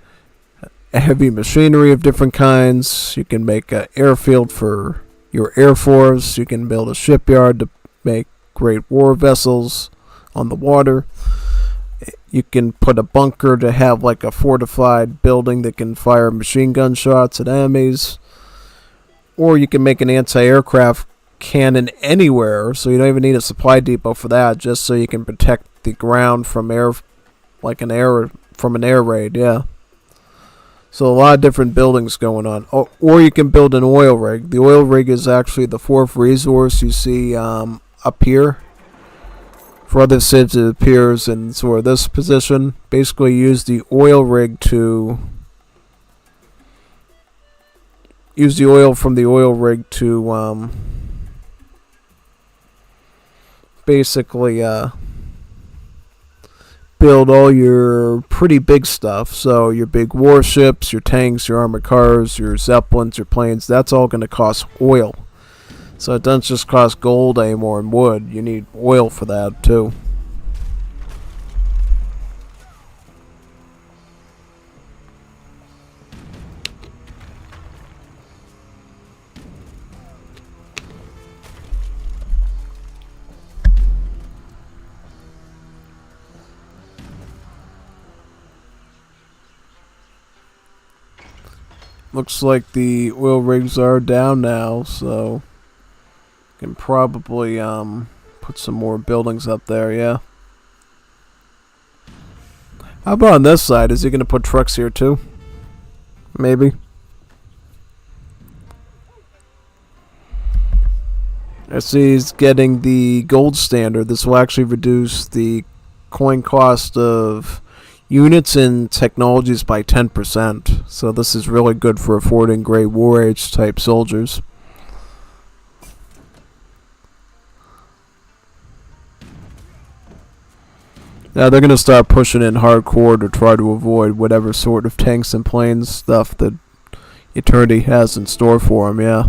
heavy machinery of different kinds. You can make an airfield for your air force. You can build a shipyard to make great war vessels on the water. You can put a bunker to have like a fortified building that can fire machine gun shots at enemies. Or you can make an anti-aircraft cannon anywhere, so you don't even need a supply depot for that, just so you can protect the ground from air, like an air raid, yeah. So a lot of different buildings going on. Or you can build an oil rig. The oil rig is actually the fourth resource you see up here. For other cities, it appears in sort of this position. Basically, use the oil rig to use the oil from the oil rig to basically build all your pretty big stuff. So your big warships, your tanks, your armored cars, your zeppelins, your planes, that's all going to cost oil. So it doesn't just cost gold anymore and wood. You need oil for that too. Looks like the oil rigs are down now, so can probably put some more buildings up there, yeah. How about on this side? Is he gonna put trucks here too? Maybe. I see he's getting the gold standard. This will actually reduce the coin cost of units and technologies by 10%. So this is really good for affording Great War Age type soldiers. Now they're going to start pushing in hardcore to try to avoid whatever sort of tanks and planes stuff that Eternity has in store for them, yeah.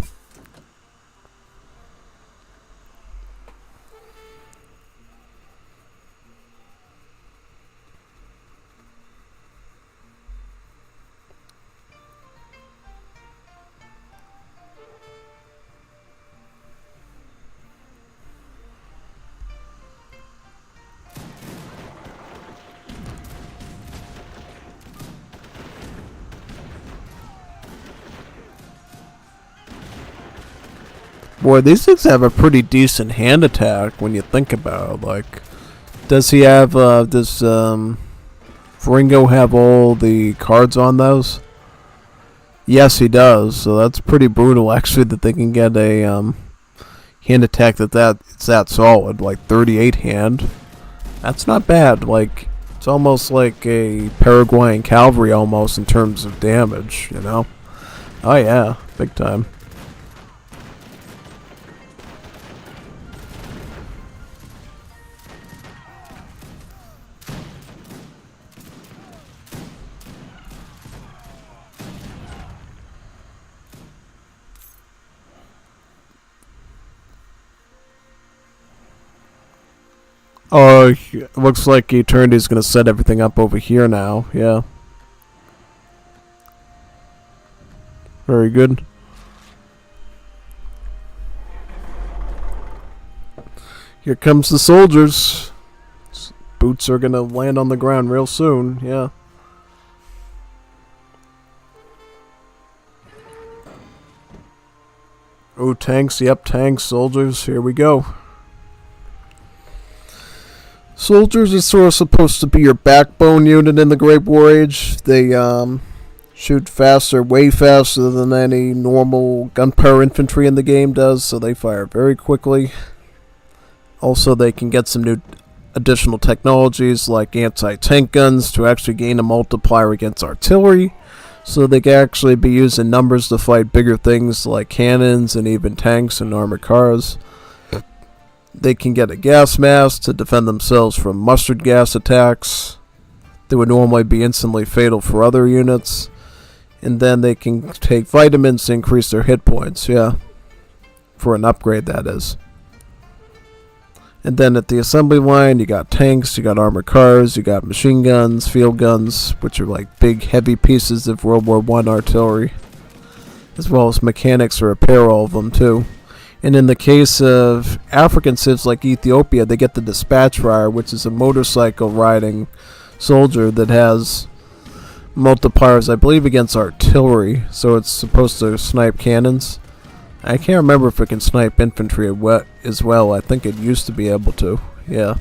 Boy, these things have a pretty decent hand attack when you think about it. Like, does he have, Ringo have all the cards on those? Yes, he does. So that's pretty brutal, actually, that they can get a hand attack it's that solid. Like 38 hand. That's not bad. Like, it's almost like a Paraguayan cavalry almost in terms of damage, you know? Oh yeah, big time. Oh, looks like Eternity's gonna set everything up over here now, yeah. Very good. Here comes the soldiers. Boots are gonna land on the ground real soon, yeah. Oh, tanks, yep, tanks, soldiers, here we go. Soldiers are sort of supposed to be your backbone unit in the Great War Age. They shoot faster, way faster than any normal gunpowder infantry in the game does, so they fire very quickly. Also, they can get some new additional technologies like anti-tank guns to actually gain a multiplier against artillery, so they can actually be used in numbers to fight bigger things like cannons and even tanks and armored cars. They can get a gas mask to defend themselves from mustard gas attacks that would normally be instantly fatal for other units. And then they can take vitamins to increase their hit points, yeah. For an upgrade, that is. And then at the assembly line, you got tanks, you got armored cars, you got machine guns, field guns, which are like big, heavy pieces of World War I artillery. As well as mechanics to repair all of them, too. And in the case of African civs like Ethiopia, they get the dispatch rider, which is a motorcycle riding soldier that has multipliers, I believe, against artillery. So it's supposed to snipe cannons. I can't remember if it can snipe infantry as well. I think it used to be able to. Yeah.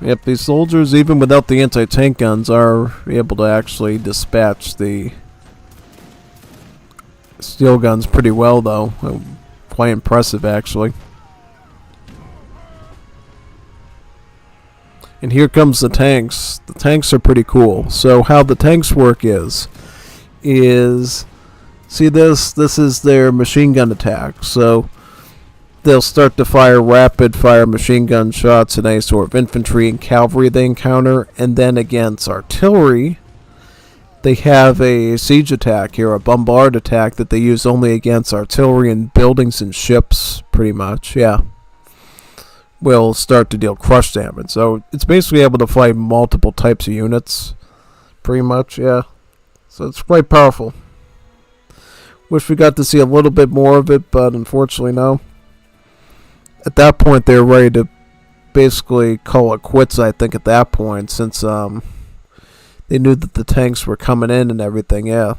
Yep, these soldiers, even without the anti-tank guns, are able to actually dispatch the steel guns pretty well, though. Quite impressive, actually. And here comes the tanks. The tanks are pretty cool. So how the tanks work is, is, see this? This is their machine gun attack. So they'll start to fire rapid fire machine gun shots at any sort of infantry and cavalry they encounter, and then against artillery, they have a siege attack here, a bombard attack that they use only against artillery and buildings and ships, pretty much, yeah. Will start to deal crush damage. So it's basically able to fight multiple types of units, pretty much, yeah. So it's quite powerful. Wish we got to see a little bit more of it, but unfortunately no. At that point, they were ready to basically call it quits, I think, at that point, since they knew that the tanks were coming in and everything, yeah.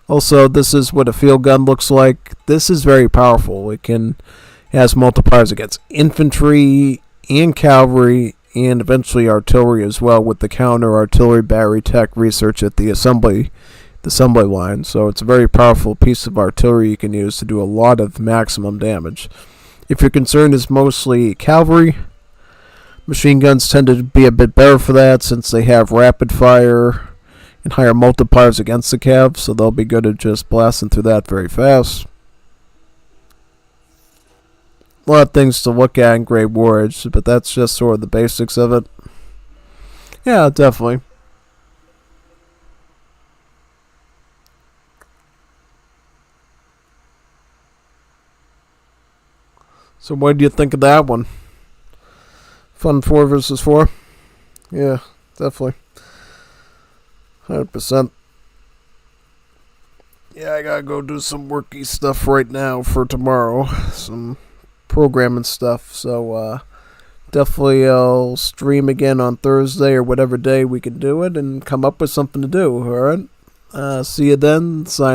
Also, this is what a field gun looks like. This is very powerful. It has multipliers against infantry and cavalry and eventually artillery as well, with the counter artillery battery tech research at the assembly line. So it's a very powerful piece of artillery you can use to do a lot of maximum damage. If your concern is mostly cavalry, machine guns tend to be a bit better for that, since they have rapid fire and higher multipliers against the cav, so they'll be good at just blasting through that very fast. A lot of things to look at in Great War Age, but that's just sort of the basics of it. Yeah, definitely. So what do you think of that one? Fun 4 versus 4? Yeah, definitely. 100%. Yeah, I gotta go do some worky stuff right now for tomorrow. Some programming stuff. So, definitely I'll stream again on Thursday or whatever day we can do it and come up with something to do, alright? See you then. Sign.